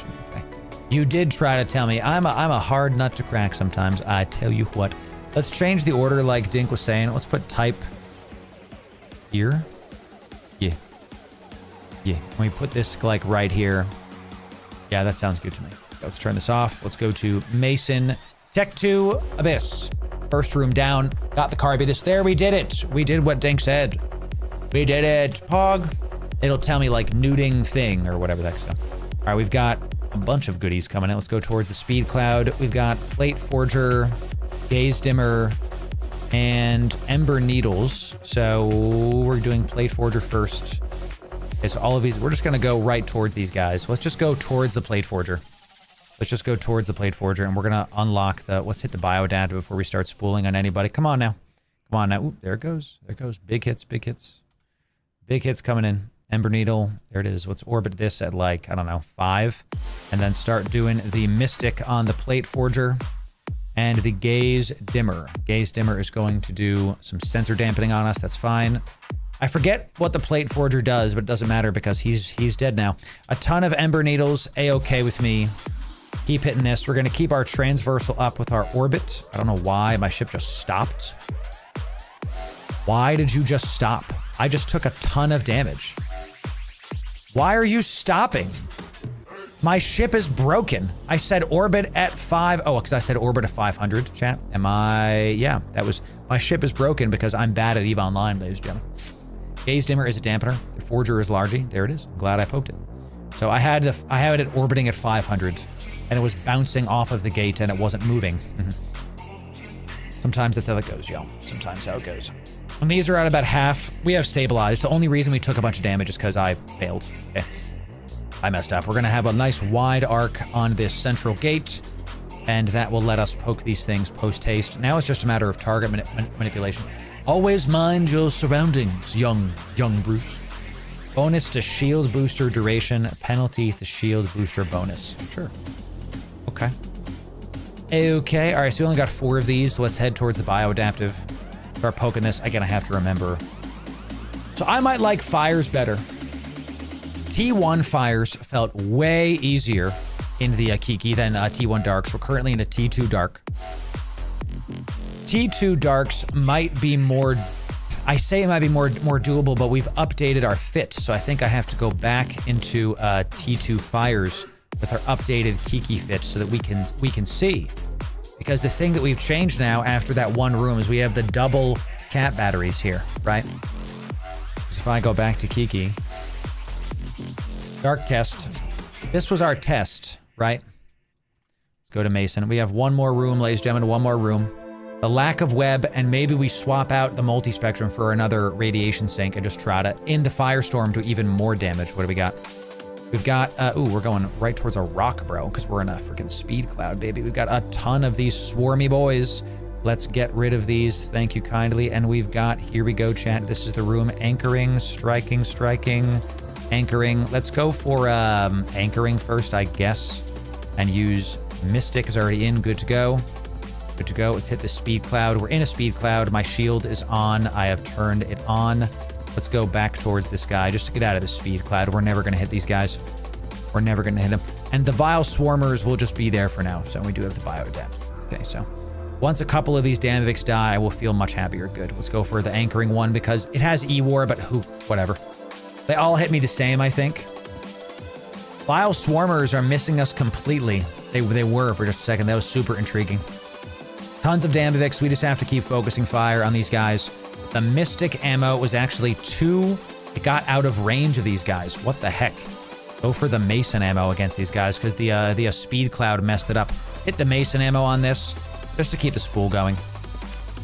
You did try to tell me. I'm a hard nut to crack sometimes. I tell you what. Let's change the order like Dink was saying. Let's put type here. Yeah. Yeah. When we put this like right here. Yeah, that sounds good to me. Let's turn this off. Let's go to Mason Tech 2 Abyss. First room down. Got the KYBERNAUT. There, we did it. We did what Dink said. We did it. Pog. It'll tell me like nuding thing or whatever that's. All right, we've got a bunch of goodies coming in. Let's go towards the speed cloud. We've got plate forger, gaze dimmer, and ember needles. So we're doing plate forger first. Okay, so all of these, we're just gonna go right towards these guys. Let's just go towards the plate forger. Let's just go towards the plate forger, and we're gonna unlock the, let's hit the biodata before we start spooling on anybody. Come on now. Come on now. Oop, there it goes. There it goes. Big hits, big hits. Big hits coming in. Ember needle. There it is. Let's orbit this at like, I don't know, 5. And then start doing the mystic on the plate forger and the gaze dimmer. Gaze dimmer is going to do some sensor dampening on us. That's fine. I forget what the plate forger does, but it doesn't matter because he's dead now. A ton of ember needles. A-okay with me. Keep hitting this. We're going to keep our transversal up with our orbit. I don't know why my ship just stopped. Why did you just stop? I just took a ton of damage. Why are you stopping? My ship is broken. I said orbit at 5. Oh, because I said orbit at 500, chat. Am I? Yeah, that was... My ship is broken because I'm bad at EVE Online, ladies and gentlemen. Gaze dimmer is a dampener. The forger is largely. There it is. I'm glad I poked it. So I had it orbiting at 500, and it was bouncing off of the gate, and it wasn't moving. Sometimes that's how it goes, y'all. Sometimes how it goes. When these are at about half, we have stabilized. The only reason we took a bunch of damage is because I failed. Okay. I messed up. We're going to have a nice wide arc on this central gate, and that will let us poke these things post-haste. Now it's just a matter of target manipulation. Always mind your surroundings, young Bruce. Bonus to shield booster duration, penalty to shield booster bonus. Sure. Okay. Okay, all right, so we only got 4 of these. So let's head towards the bioadaptive. Start poking this. Again, I have to remember. So I might like fires better. T1 fires felt way easier in the Kiki than T1 Darks. We're currently in a T2 Dark. T2 Darks might be more... I say it might be more doable, but we've updated our fit. So I think I have to go back into T2 Fires with our updated Kiki fit so that we can see. Because the thing that we've changed now after that one room is we have the double cat batteries here, right? So if I go back to Kiki, Dark test. This was our test, right? Let's go to Mason. We have one more room, ladies and gentlemen, one more room. The lack of web, and maybe we swap out the multi-spectrum for another radiation sink and just try to end the Firestorm to even more damage. What do we got? We've got, ooh, we're going right towards a rock, bro, because we're in a freaking speed cloud, baby. We've got a ton of these swarmy boys. Let's get rid of these. Thank you kindly. And we've got, here we go, chat. This is the room. Anchoring, striking, anchoring. Let's go for anchoring first, I guess, and use Mystic is already in. Good to go. Good to go. Let's hit the speed cloud. We're in a speed cloud. My shield is on. I have turned it on. Let's go back towards this guy just to get out of the speed cloud. We're never going to hit these guys. We're never going to hit them. And the Vile Swarmers will just be there for now. So we do have the Bioadapt. Okay, so once a couple of these Damovics die, I will feel much happier. Good. Let's go for the anchoring one because it has E-War, but whatever. They all hit me the same, I think. Vile Swarmers are missing us completely. They were for just a second. That was super intriguing. Tons of Damovics. We just have to keep focusing fire on these guys. The Mystic ammo was actually 2. It got out of range of these guys. What the heck? Go for the Mason ammo against these guys because the speed cloud messed it up. Hit the Mason ammo on this just to keep the spool going.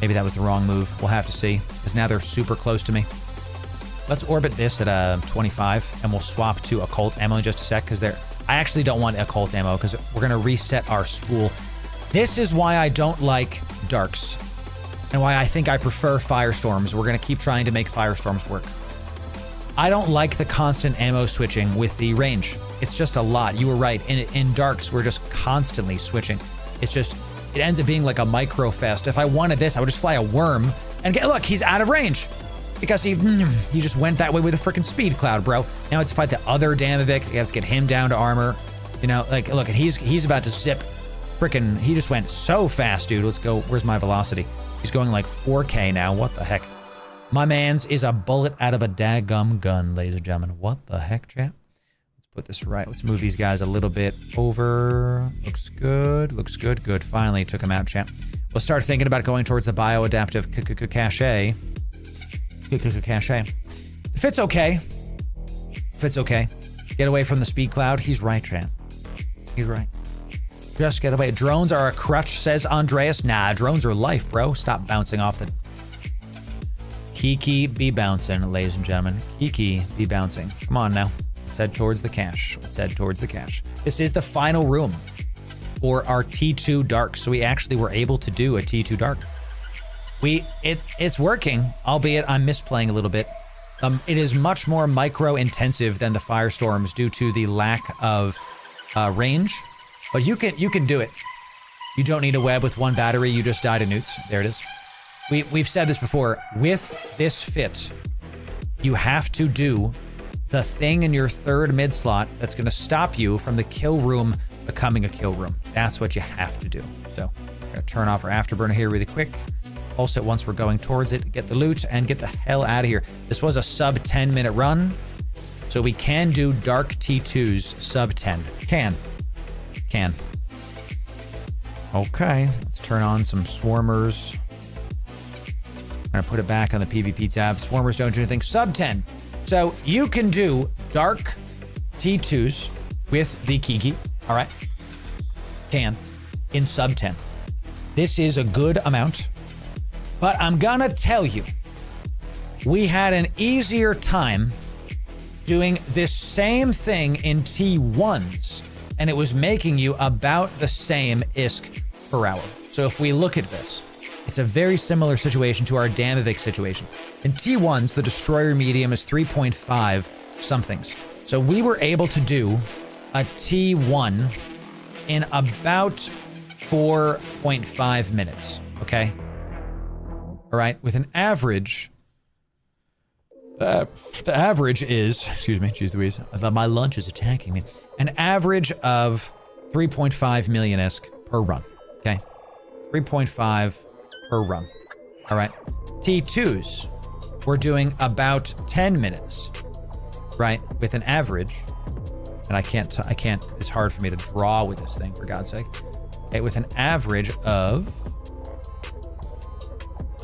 Maybe that was the wrong move. We'll have to see because now they're super close to me. Let's orbit this at 25 and we'll swap to occult ammo in just a sec because I actually don't want occult ammo because we're going to reset our spool. This is why I don't like Darks and why I think I prefer Firestorms. We're going to keep trying to make Firestorms work. I don't like the constant ammo switching with the range. It's just a lot. You were right. In Darks, we're just constantly switching. It's just, it ends up being like a micro fest. If I wanted this, I would just fly a worm and look, he's out of range. Because he just went that way with a freaking speed cloud, bro. Now it's fight the other Damovic. You have to get him down to armor. You know, like, look, he's about to zip Frickin', he just went so fast, dude. Let's go. Where's my velocity? He's going like 4K now. What the heck? My man's is a bullet out of a daggum gun, ladies and gentlemen. What the heck, chat? Let's put this right. Let's move these guys a little bit over. Looks good. Looks good. Good. Finally took him out, chat. We'll start thinking about going towards the bioadaptive cache. Cache. If it's okay. If it's okay. Get away from the speed cloud. He's right, chat. He's right. Just get away. Drones are a crutch, says Andreas. Nah, drones are life, bro. Stop bouncing off the... Kiki be bouncing, ladies and gentlemen. Kiki be bouncing. Come on now. Let's head towards the cache. Let's head towards the cache. This is the final room for our T2 Dark. So we actually were able to do a T2 Dark. It's working, albeit I'm misplaying a little bit. It is much more micro intensive than the Firestorms due to the lack of range. But you can do it. You don't need a web with one battery. You just die to newts. There it is. We've said this before. With this fit, you have to do the thing in your third mid slot that's going to stop you from the kill room becoming a kill room. That's what you have to do. So we're going to turn off our afterburner here really quick. Pulse it once we're going towards it. Get the loot and get the hell out of here. This was a sub 10-minute run. So we can do Dark T2s sub 10. Can. Okay, let's turn on some swarmers. I'm gonna put it back on the PvP tab. Swarmers don't do anything. Sub 10. So you can do Dark T2s with the Kiki. All right. Can. In sub 10. This is a good amount. But I'm gonna tell you, we had an easier time doing this same thing in T1s, and it was making you about the same ISK per hour. So if we look at this, it's a very similar situation to our Damovic situation. In T1s, the destroyer medium is 3.5 somethings. So we were able to do a T1 in about 4.5 minutes, okay? All right, with an average, the average is, excuse me, geez Louise, my lunch is attacking me. An average of 3.5 million ISK per run, okay? 3.5 per run. All right. T2s, we're doing about 10 minutes, right? With an average, and I can't, it's hard for me to draw with this thing, for God's sake. Okay, with an average of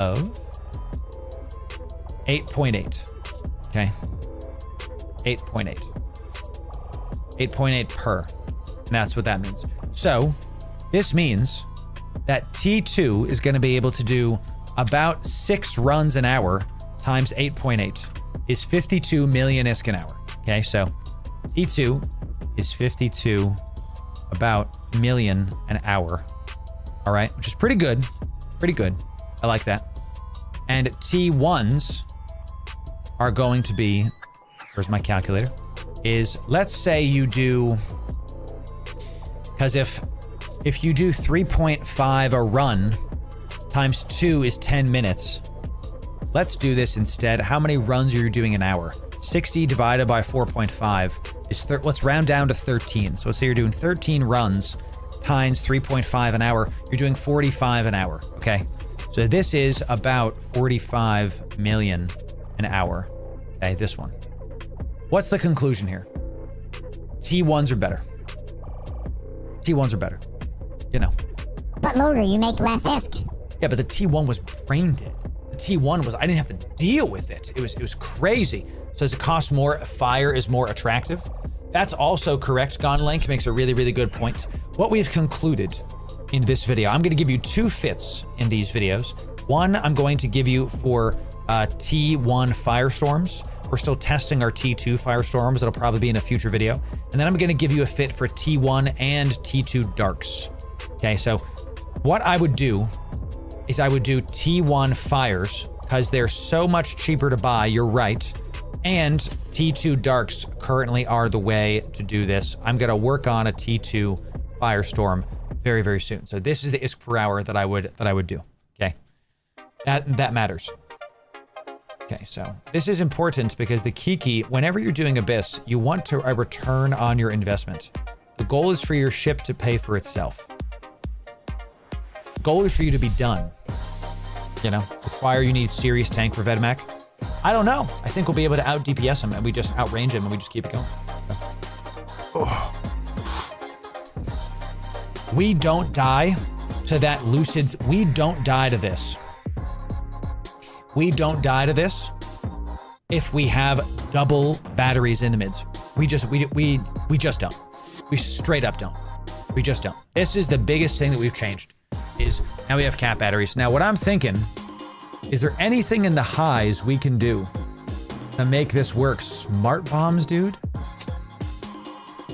8.8, okay? 8.8. 8.8 per, and that's what that means. So this means that T2 is going to be able to do about 6 runs an hour times 8.8 is 52 million ISK an hour. Okay, so T2 is 52 about million an hour. All right, which is pretty good. Pretty good. I like that. And T1s are going to be, where's my calculator? Is, let's say you do, because if you do 3.5 a run times 2 is 10 minutes. Let's do this instead. How many runs are you doing an hour? 60 divided by 4.5 is, let's round down to 13. So let's say you're doing 13 runs times 3.5 an hour. You're doing 45 an hour, okay? So this is about 45 million an hour. Okay, this one. What's the conclusion here? T1s are better. T1s are better. You know. But Loru, you make less ISK. Yeah, but the T1 was brain dead. The T1 was, I didn't have to deal with it. It was crazy. So does it cost more? Fire is more attractive. That's also correct. Gonlink makes a really, really good point. What we've concluded in this video, I'm going to give you 2 fits in these videos. One, I'm going to give you for T1 Firestorms. We're still testing our T2 Firestorms. It'll probably be in a future video. And then I'm going to give you a fit for T1 and T2 Darks. Okay, so what I would do is I would do T1 Fires because they're so much cheaper to buy. You're right. And T2 Darks currently are the way to do this. I'm going to work on a T2 Firestorm very, very soon. So this is the ISK per hour that I would do. Okay, that matters. Okay, so this is important because the Kiki, whenever you're doing Abyss, you want a return on your investment. The goal is for your ship to pay for itself. goal is for you to be done. You know, with fire, you need serious tank for Vedmak. I don't know. I think we'll be able to out DPS him and we just outrange him and we just keep it going. We don't die to that Lucid's. We don't die to this. We don't die to this if we have double batteries in the mids. We just don't. We straight up don't. We just don't. This is the biggest thing that we've changed, is now we have cap batteries. Now what I'm thinking, is there anything in the highs we can do to make this work? Smart bombs, dude?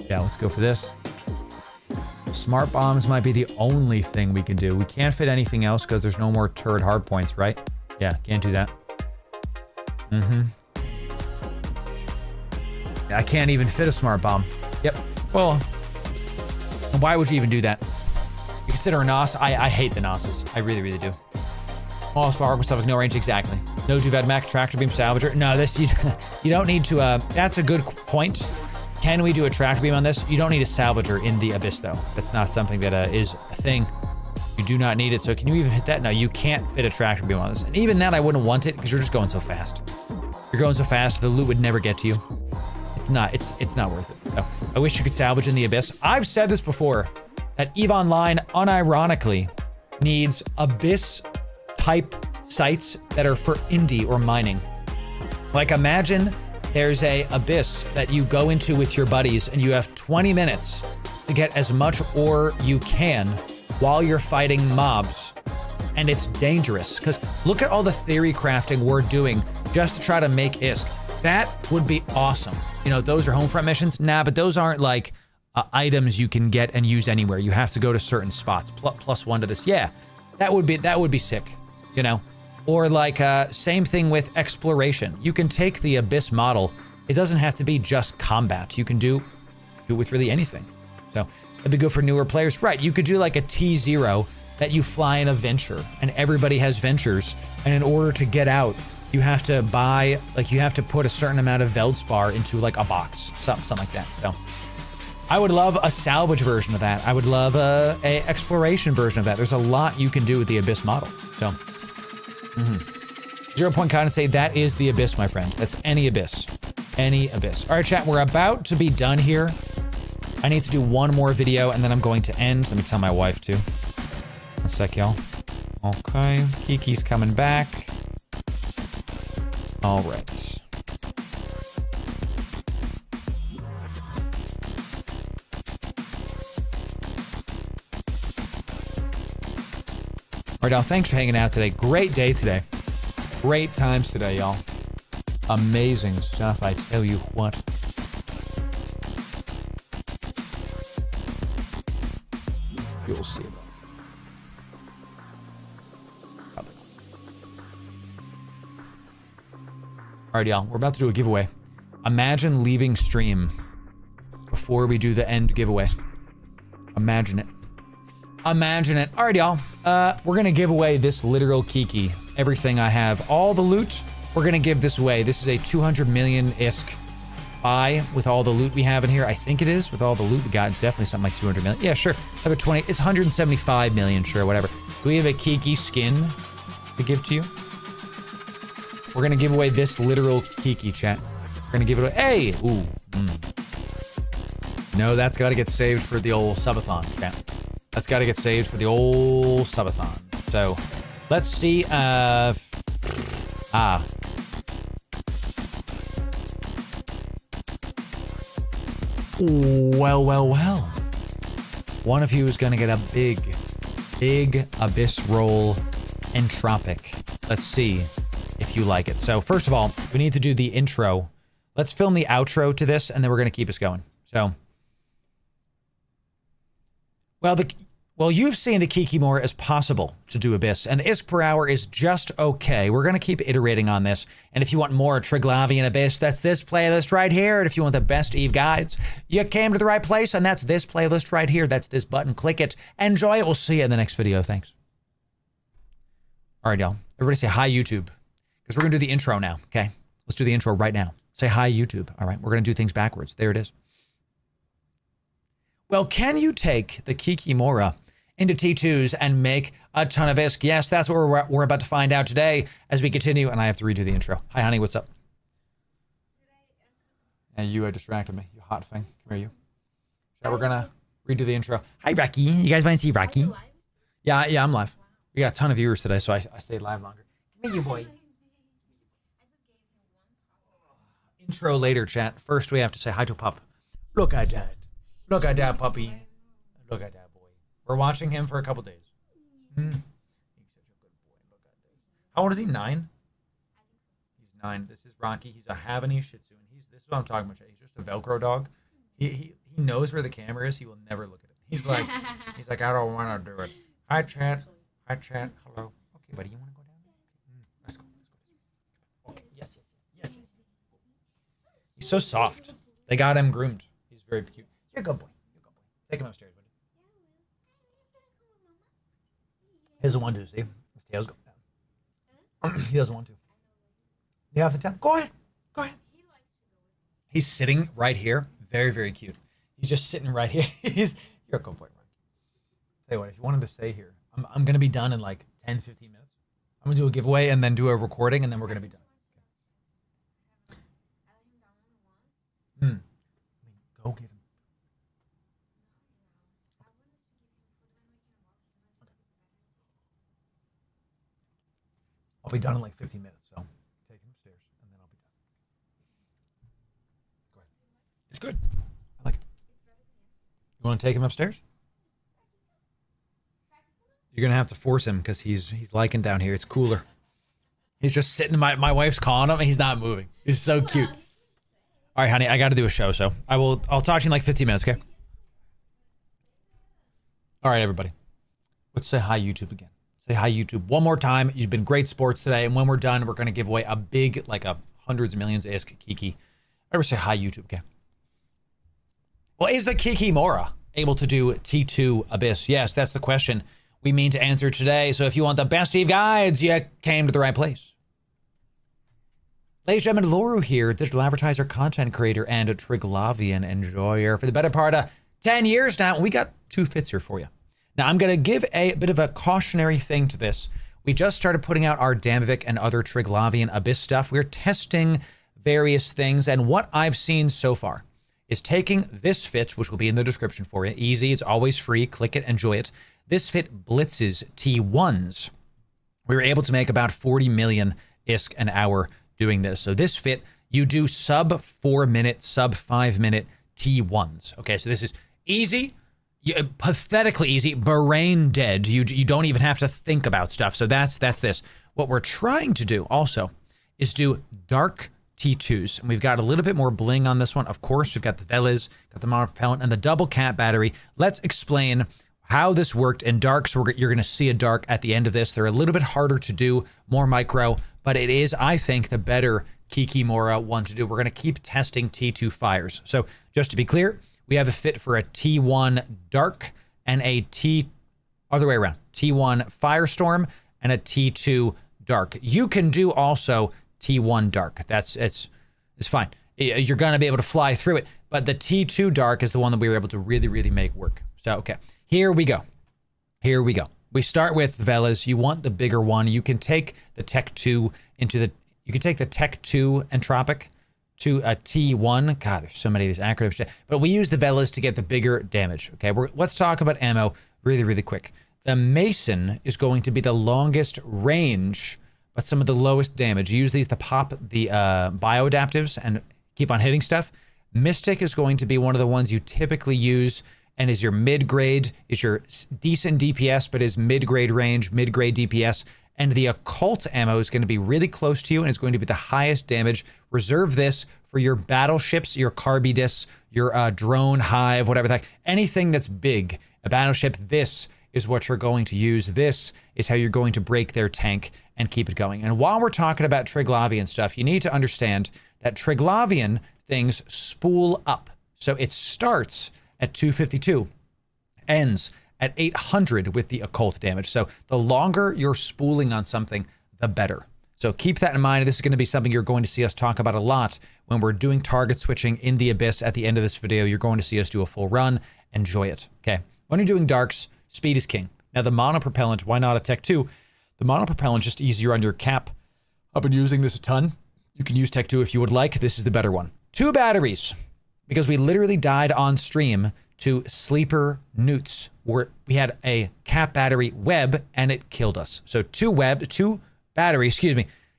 Yeah, let's go for this. Smart bombs might be the only thing we can do. We can't fit anything else because there's no more turret hard points, right? Yeah, can't do that. I can't even fit a smart bomb. Yep. Well, why would you even do that? You consider a NOS? I hate the NOSes. I really, really do. All spark with stuff with no range, exactly. No Vedmak, tractor beam, salvager. No, this, you don't need to, that's a good point. Can we do a tractor beam on this? You don't need a salvager in the Abyss, though. That's not something that is a thing. You do not need it. So can you even hit that? No, you can't fit a tractor beam on this. And even that, I wouldn't want it because you're just going so fast. You're going so fast, the loot would never get to you. It's not worth it. So I wish you could salvage in the Abyss. I've said this before, that EVE Online unironically needs Abyss type sites that are for indie or mining. Like imagine there's a Abyss that you go into with your buddies and you have 20 minutes to get as much ore you can while you're fighting mobs. And it's dangerous because look at all the theory crafting we're doing just to try to make ISK. That would be awesome. You know, those are home front missions. Nah, but those aren't like items you can get and use anywhere. You have to go to certain spots. Plus one to this. Yeah, that would be sick. You know, or like same thing with exploration. You can take the Abyss model. It doesn't have to be just combat. You can do it with really anything. So that'd be good for newer players. Right, you could do like a T0 that you fly in a venture and everybody has ventures. And in order to get out, you have to buy, like you have to put a certain amount of Veldspar into like a box, something like that. So I would love a salvage version of that. I would love a exploration version of that. There's a lot you can do with the Abyss model. So 0 Point Condensate, that is the Abyss, my friend. That's any Abyss. Any Abyss. All right, chat, we're about to be done here. I need to do one more video and then I'm going to end. Let me tell my wife too. One sec, y'all. Okay, Kiki's coming back. All right. All right, y'all, thanks for hanging out today. Great day today. Great times today, y'all. Amazing stuff, I tell you what. You'll see about it. All right, y'all, we're about to do a giveaway. Imagine leaving stream before we do the end giveaway. Imagine it. Imagine it. All right, y'all. We're gonna give away this literal Kiki. Everything I have, all the loot, we're gonna give this away. This is a 200 million ISK buy with all the loot we have in here. I think it is, with all the loot we got. It's definitely something like 200 million. Yeah, sure. Another 20, it's 175 million, sure, whatever. Do we have a Kiki skin to give to you? We're gonna give away this literal Kiki, chat. We're gonna give it away. Hey! Ooh. No, that's gotta get saved for the old Subathon, chat. That's gotta get saved for the old Subathon. So, let's see, Well. One of you is gonna get a big Abyss roll entropic. Let's see if you like it. So first of all, we need to do the intro. Let's film the outro to this and then we're gonna keep us going. So, well, you've seen the Kiki more as possible to do Abyss, and ISK per hour is just okay. We're gonna keep iterating on this, and if you want more Triglavian Abyss, that's this playlist right here, and if you want the best EVE guides, you came to the right place, and that's this playlist right here. That's this button. Click it. Enjoy it. We'll see you in the next video. Thanks. All right, y'all. Everybody say hi, YouTube, because we're gonna do the intro now, okay? Let's do the intro right now. Say hi, YouTube. All right, we're gonna do things backwards. There it is. Well, can you take the Kiki Mora into T2s and make a ton of ISK. Yes, that's what we're about to find out today as we continue. And I have to redo the intro. Hi, honey. What's up? And you distracted me. You hot thing. Come here, you. So we're going to redo the intro. Hi, Rocky. You guys want to see Rocky? Yeah, I'm live. We got a ton of viewers today, so I stayed live longer. Come here, you boy. Intro later, chat. First, we have to say hi to Pup. Look at that. Look at that, puppy. Look at that boy. We're watching him for a couple days. He's such a good boy. Look at this. How old is he? 9? He's 9. This is Rocky. He's a Havanese Shih Tzu. And this is what I'm talking about. He's just a Velcro dog. He knows where the camera is. He will never look at it. He's like, I don't want to do it. Hi, chat. Hi, chat. Hello. Okay, buddy, you want to go down? Let's go. Okay. Yes. He's so soft. They got him groomed. He's very cute. You're a good boy. Take him upstairs, buddy. He doesn't want to, see? His tail's going down. He doesn't want to. You have to tell him. Go ahead. He's sitting right here. Very, very cute. He's just sitting right here. You're a good boy, Mark. Tell you what, if you wanted to stay here, I'm going to be done in like 10, 15 minutes. I'm going to do a giveaway and then do a recording, and then we're going to be done. Go give him. I'll be done in like 15 minutes, so take him upstairs, and then I'll be done. Go ahead. It's good. I like it. You want to take him upstairs? You're going to have to force him because he's liking down here. It's cooler. He's just sitting. My wife's calling him, and he's not moving. He's so cute. All right, honey, I got to do a show, so I'll talk to you in like 15 minutes, okay? All right, everybody. Let's say hi, YouTube, again. Say hi, YouTube, one more time. You've been great sports today, and when we're done, we're going to give away a big, like a hundreds of millions ISK Kiki. Ever say hi, YouTube, okay? Well, is the Kiki Mora able to do T2 Abyss? Yes, that's the question we mean to answer today. So if you want the best Eve guides, you came to the right place. Ladies and gentlemen, Loru here, digital advertiser, content creator, and a Triglavian enjoyer for the better part of 10 years now. We got 2 fits here for you. Now, I'm going to give a bit of a cautionary thing to this. We just started putting out our Damovic and other Triglavian Abyss stuff. We're testing various things, and what I've seen so far is taking this fit, which will be in the description for you. Easy, it's always free. Click it, enjoy it. This fit blitzes T1s. We were able to make about 40 million ISK an hour doing this. So this fit, you do sub 4 minute, sub 5 minute T1s. Okay, so this is easy, pathetically easy, brain dead. You don't even have to think about stuff. So that's this. What we're trying to do also is do dark T2s. And we've got a little bit more bling on this one. Of course, we've got the Velas, got the mono propellant, and the double cat battery. Let's explain how this worked in dark. So you're going to see a dark at the end of this. They're a little bit harder to do, more micro, but it is, I think, the better Kiki Mora one to do. We're going to keep testing T2 fires. So just to be clear, we have a fit for a T1 Dark and a other way around, T1 Firestorm and a T2 Dark. You can do also T1 Dark. It's fine. You're going to be able to fly through it, but the T2 Dark is the one that we were able to really, really make work. So, okay, here we go. We start with Velas. You want the bigger one. You can take the Tech 2 you can take the Tech 2 Entropic to a T1. God, there's so many of these acronyms. But we use the Velas to get the bigger damage. Okay, let's talk about ammo really, really quick. The Mason is going to be the longest range, but some of the lowest damage. You use these to pop the bioadaptives and keep on hitting stuff. Mystic is going to be one of the ones you typically use and is your mid-grade, is your decent DPS, but is mid-grade range, mid-grade DPS. And the occult ammo is going to be really close to you and is going to be the highest damage. Reserve this for your battleships, your Carbidus, your drone hive, whatever the heck, anything that's big. A battleship, this is what you're going to use. This is how you're going to break their tank and keep it going. And while we're talking about Triglavian stuff, you need to understand that Triglavian things spool up. So it starts at 252, ends at 800 with the occult damage. So the longer you're spooling on something, the better. So keep that in mind. This is going to be something you're going to see us talk about a lot when we're doing target switching in the Abyss. At the end of this video, you're going to see us do a full run. Enjoy it. Okay. When you're doing darks, speed is king. Now the monopropellant, why not a Tech 2? The monopropellant just easier on your cap. I've been using this a ton. You can use Tech 2 if you would like. This is the better one. 2 batteries, because we literally died on stream to sleeper newts, where we had a cap battery web and it killed us. So 2 battery,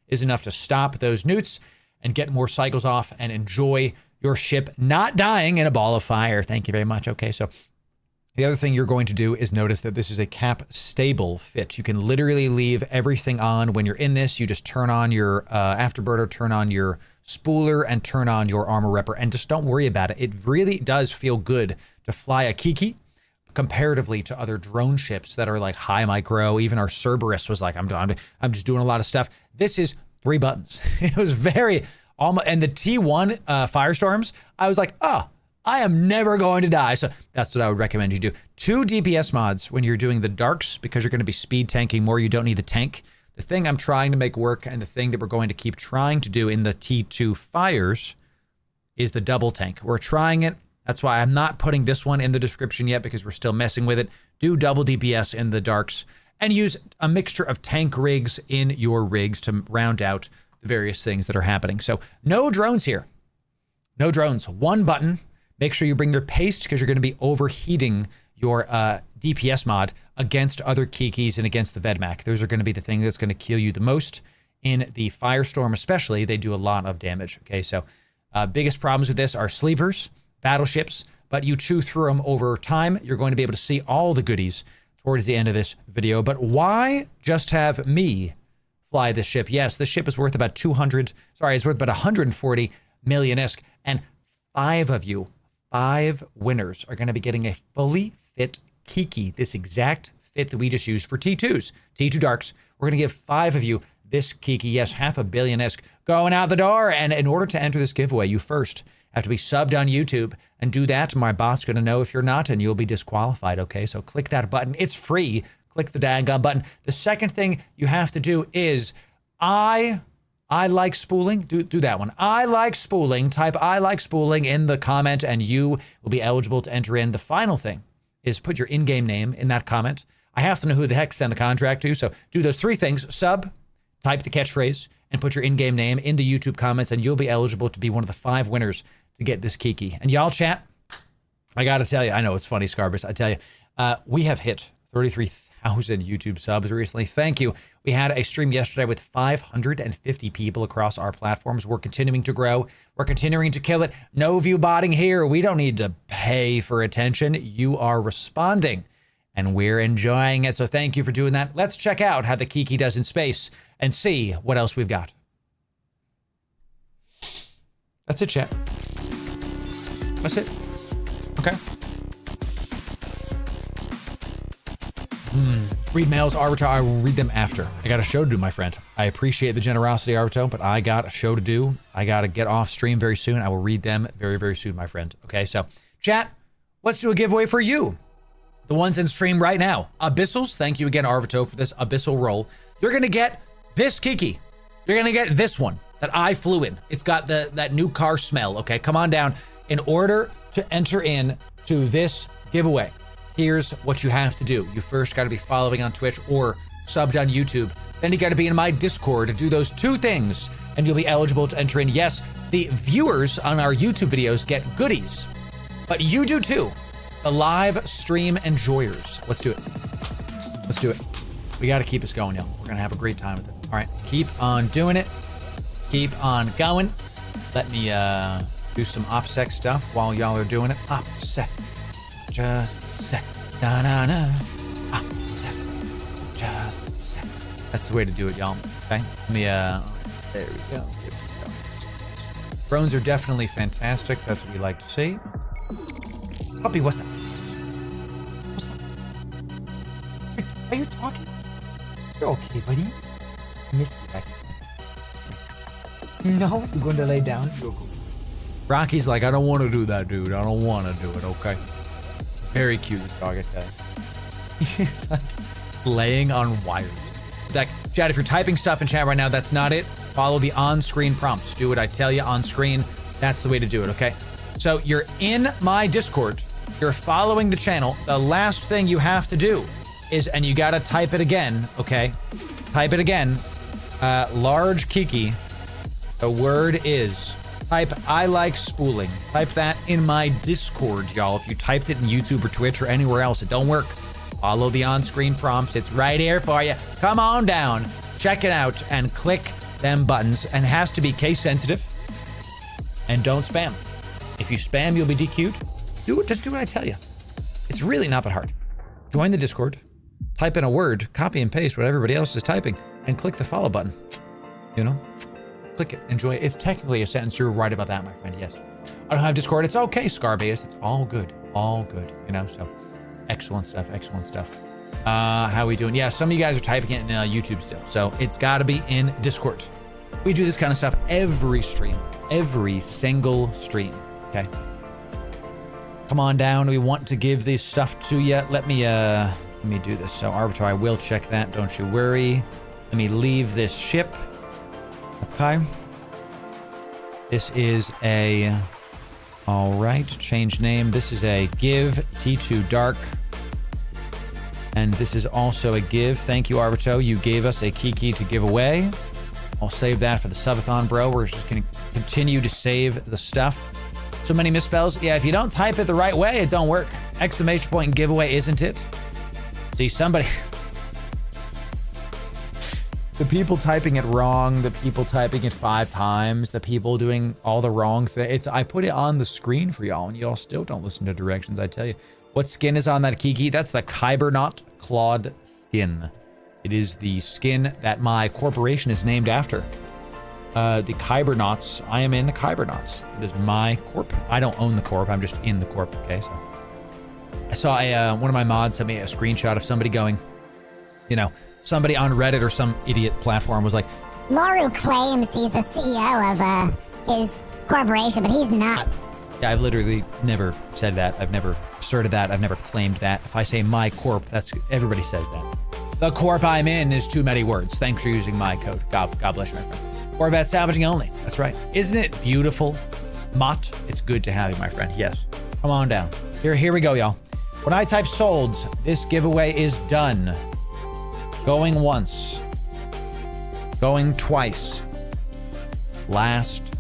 is enough to stop those newts and get more cycles off and enjoy your ship not dying in a ball of fire. Thank you very much. Okay, so the other thing you're going to do is notice that this is a cap stable fit. You can literally leave everything on when you're in this. You just turn on your afterburner, turn on your spooler, and turn on your armor repper, and just don't worry about it. It really does feel good to fly a Kiki comparatively to other drone ships that are like high micro. Even our Cerberus was like, I'm just doing a lot of stuff. This is 3 buttons. It was very almost, and the T1 Firestorms, I was like, oh, I am never going to die. So that's what I would recommend you do. 2 DPS mods when you're doing the darks, because you're going to be speed tanking more. You don't need the tank. The thing I'm trying to make work, and the thing that we're going to keep trying to do in the T2 Fires, is the double tank. We're trying it. That's why I'm not putting this one in the description yet, because we're still messing with it. Do double DPS in the darks and use a mixture of tank rigs in your rigs to round out the various things that are happening. So no drones here. No drones. 1 button. Make sure you bring your paste, because you're going to be overheating your DPS mod against other Kikis and against the Vedmak. Those are going to be the thing that's going to kill you the most. In the Firestorm especially, they do a lot of damage. Okay, so biggest problems with this are sleepers, battleships, but you chew through them over time. You're going to be able to see all the goodies towards the end of this video. But why just have me fly this ship? Yes, this ship is worth about it's worth about 140 million-isk, and 5 of you, 5 winners, are going to be getting a fully fit Kiki, this exact fit that we just used for T2s, T2 Darks. We're going to give 5 of you this Kiki, yes, 500 million-isk, going out the door. And in order to enter this giveaway, you first have to be subbed on YouTube, and do that. My bot's going to know if you're not, and you'll be disqualified, okay? So click that button. It's free. Click the daggone button. The second thing you have to do is I like spooling. Do that one. I like spooling. Type I like spooling in the comment, and you will be eligible to enter in. The final thing is put your in-game name in that comment. I have to know who the heck to send the contract to, so do those 3 things. Sub, type the catchphrase, and put your in-game name in the YouTube comments, and you'll be eligible to be one of the 5 winners to get this Kiki. And y'all chat, I got to tell you, I know it's funny, Scarbus, I tell you, we have hit 33,000 YouTube subs recently. Thank you. We had a stream yesterday with 550 people across our platforms. We're continuing to grow. We're continuing to kill it. No view botting here. We don't need to pay for attention. You are responding, and we're enjoying it. So thank you for doing that. Let's check out how the Kiki does in space and see what else we've got. That's it, chat. That's it. Okay. Read mails, Arvito. I will read them after. I got a show to do, my friend. I appreciate the generosity, Arvito, but I got a show to do. I got to get off stream very soon. I will read them very, very soon, my friend. Okay, so chat, let's do a giveaway for you. The ones in stream right now. Abyssals, thank you again, Arvito, for this Abyssal roll. You're going to get this Kiki. You're going to get this one that I flew in. It's got that new car smell, okay? Come on down. In order to enter in to this giveaway, here's what you have to do. You first got to be following on Twitch or subbed on YouTube. Then you got to be in my Discord to do those 2 things, and you'll be eligible to enter in. Yes, the viewers on our YouTube videos get goodies, but you do too. The live stream enjoyers. Let's do it. Let's do it. We got to keep this going, y'all. We're going to have a great time with it. All right, keep on doing it. Keep on going. Let me do some OPSEC stuff while y'all are doing it. OPSEC. Just a sec. Da-na-na. OPSEC. Just a sec. That's the way to do it, y'all. Okay? Let me, there we go. Drones are definitely fantastic. That's what we like to see. Puppy, what's that? What's that? Are you talking? You're okay, buddy. I missed you back. No, you're going to lay down. You're cool. Rocky's like, I don't want to do that, dude. I don't want to do it, okay? Very cute, this dog, I tell you. He's like laying on wires. Like, Chad, if you're typing stuff in chat right now, that's not it. Follow the on-screen prompts. Do what I tell you on screen. That's the way to do it, okay? So you're in my Discord. you're following the channel, the last thing you have to do is, and you gotta type it again, okay? Type it again. Large Kiki. The word is, type I like spooling. Type that in my Discord, y'all. If you typed it in YouTube or Twitch or anywhere else, it don't work. Follow the on-screen prompts. It's right here for you. Come on down, check it out, and click them buttons. And it has to be case sensitive. And don't spam. If you spam, you'll be DQ'd. Do it. Just do what I tell you. It's really not that hard. Join the Discord. Type in a word, copy and paste what everybody else is typing, and click the follow button. You know? Click it, enjoy it. It's technically a sentence. You're right about that, my friend. Yes. I don't have Discord. It's okay, Scarbaeus. It's all good. All good. You know, so excellent stuff. Excellent stuff. How we doing? Yeah, some of you guys are typing it in YouTube still. So it's got to be in Discord. We do this kind of stuff every stream. Every single stream. Okay? Come on down. We want to give this stuff to you. Let me do this. So Arbiter, I will check that. Don't you worry. Let me leave this ship. Okay. This is a, all right, change name. This is a give T2 Dark. And this is also a give. Thank you, Arbito. You gave us a Kiki to give away. I'll save that for the Subathon, bro. We're just going to continue to save the stuff. So many misspells. Yeah, if you don't type it the right way, it don't work. Exclamation point giveaway, isn't it? See, somebody... The people typing it wrong, the people typing it 5 times, the people doing all the wrong things. I put it on the screen for y'all, and y'all still don't listen to directions, I tell you. What skin is on that Kiki? That's the KYBERNAUT Claude skin. It is the skin that my corporation is named after. The KYBERNAUTs. I am in the KYBERNAUTs. It is my corp. I don't own the corp. I'm just in the corp. Okay, so I saw one of my mods sent me a screenshot of somebody going, you know, somebody on Reddit or some idiot platform was like, Loru claims he's the CEO of his corporation, but he's not. Yeah, I've literally never said that. I've never asserted that. I've never claimed that. If I say my corp, that's everybody says that. The corp I'm in is too many words. Thanks for using my code. God bless you, my friend. Corvette salvaging only. That's right. Isn't it beautiful? Mott, it's good to have you, my friend. Yes. Come on down. Here we go, y'all. When I type solds, this giveaway is done. Going once. Going twice. Last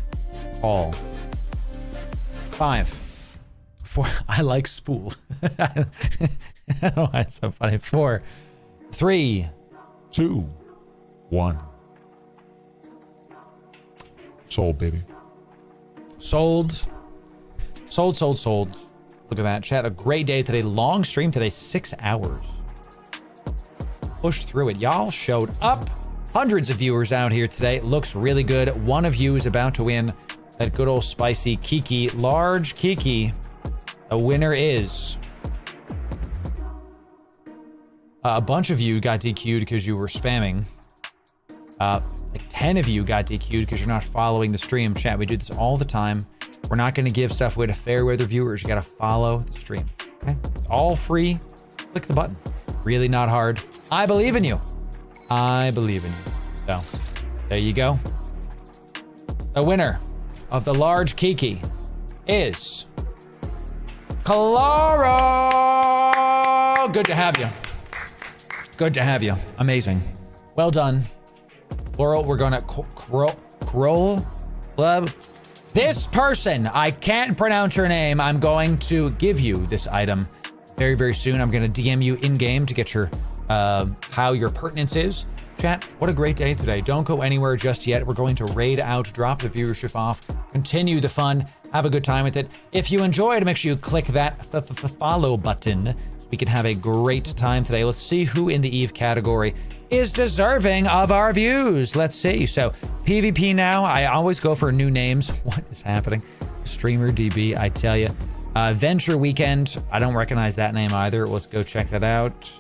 call. 5. 4. I like spool. I don't know why it's so funny. 4. 3. 2. 1. Sold, baby. Sold. Sold. Look at that. Chat, a great day today. Long stream today. 6 hours. Pushed through it. Y'all showed up. Hundreds of viewers out here today. It looks really good. One of you is about to win that good old spicy Kiki. Large Kiki. The winner is... a bunch of you got DQ'd because you were spamming. Like 10 of you got DQ'd because you're not following the stream. Chat, we do this all the time. We're not going to give stuff away to fair weather viewers. You got to follow the stream. Okay? It's all free. Click the button. Really not hard. I believe in you. I believe in you. So, there you go. The winner of the large Kiki is... Claro! Good to have you. Good to have you. Amazing. Well done. Laurel, we're gonna Kroll Club. This person, I can't pronounce your name. I'm going to give you this item very, very soon. I'm gonna DM you in game to get your how your pertinence is. Chat, what a great day today. Don't go anywhere just yet. We're going to raid out, drop the viewership off, continue the fun, have a good time with it. If you enjoyed, make sure you click that follow button so we can have a great time today. Let's see who in the Eve category is deserving of our views. Let's see. So PvP now, I always go for new names. What is happening? Streamer DB, I tell you. Venture Weekend, I don't recognize that name either. Let's go check that out.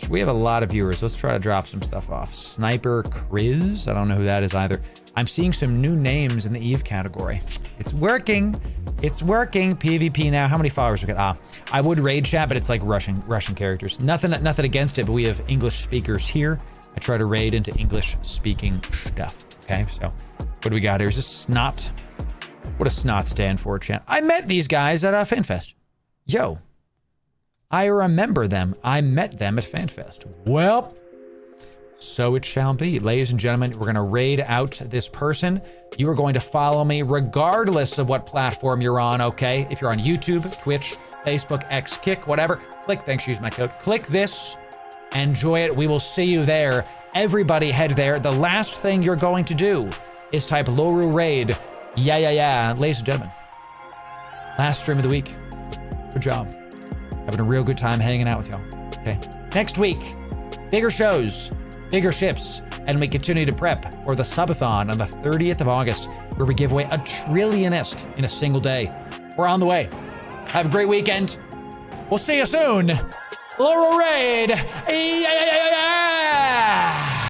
We have a lot of viewers. Let's try to drop some stuff off. Sniper Kriz, I don't know who that is either. I'm seeing some new names in the Eve category. It's working. It's working. PvP now. How many followers we got? I would raid chat, but it's like Russian characters. Nothing against it, but we have English speakers here. I try to raid into English speaking stuff. Okay, so what do we got here? Is this Snot? What does Snot stand for, chat? I met these guys at FanFest Yo, I remember them. I met them at FanFest. Well, so it shall be. Ladies and gentlemen, we're going to raid out this person. You are going to follow me regardless of what platform you're on, okay? If you're on YouTube, Twitch, Facebook, X, Kick, whatever, click, thanks for using my code. Click this, enjoy it. We will see you there. Everybody head there. The last thing you're going to do is type Loru raid. Yeah. Ladies and gentlemen, last stream of the week. Good job. Having a real good time hanging out with y'all. Okay. Next week, bigger shows, bigger ships, and we continue to prep for the Subathon on the 30th of August, where we give away a trillion-esque in a single day. We're on the way. Have a great weekend. We'll see you soon. Loru raid. Yeah.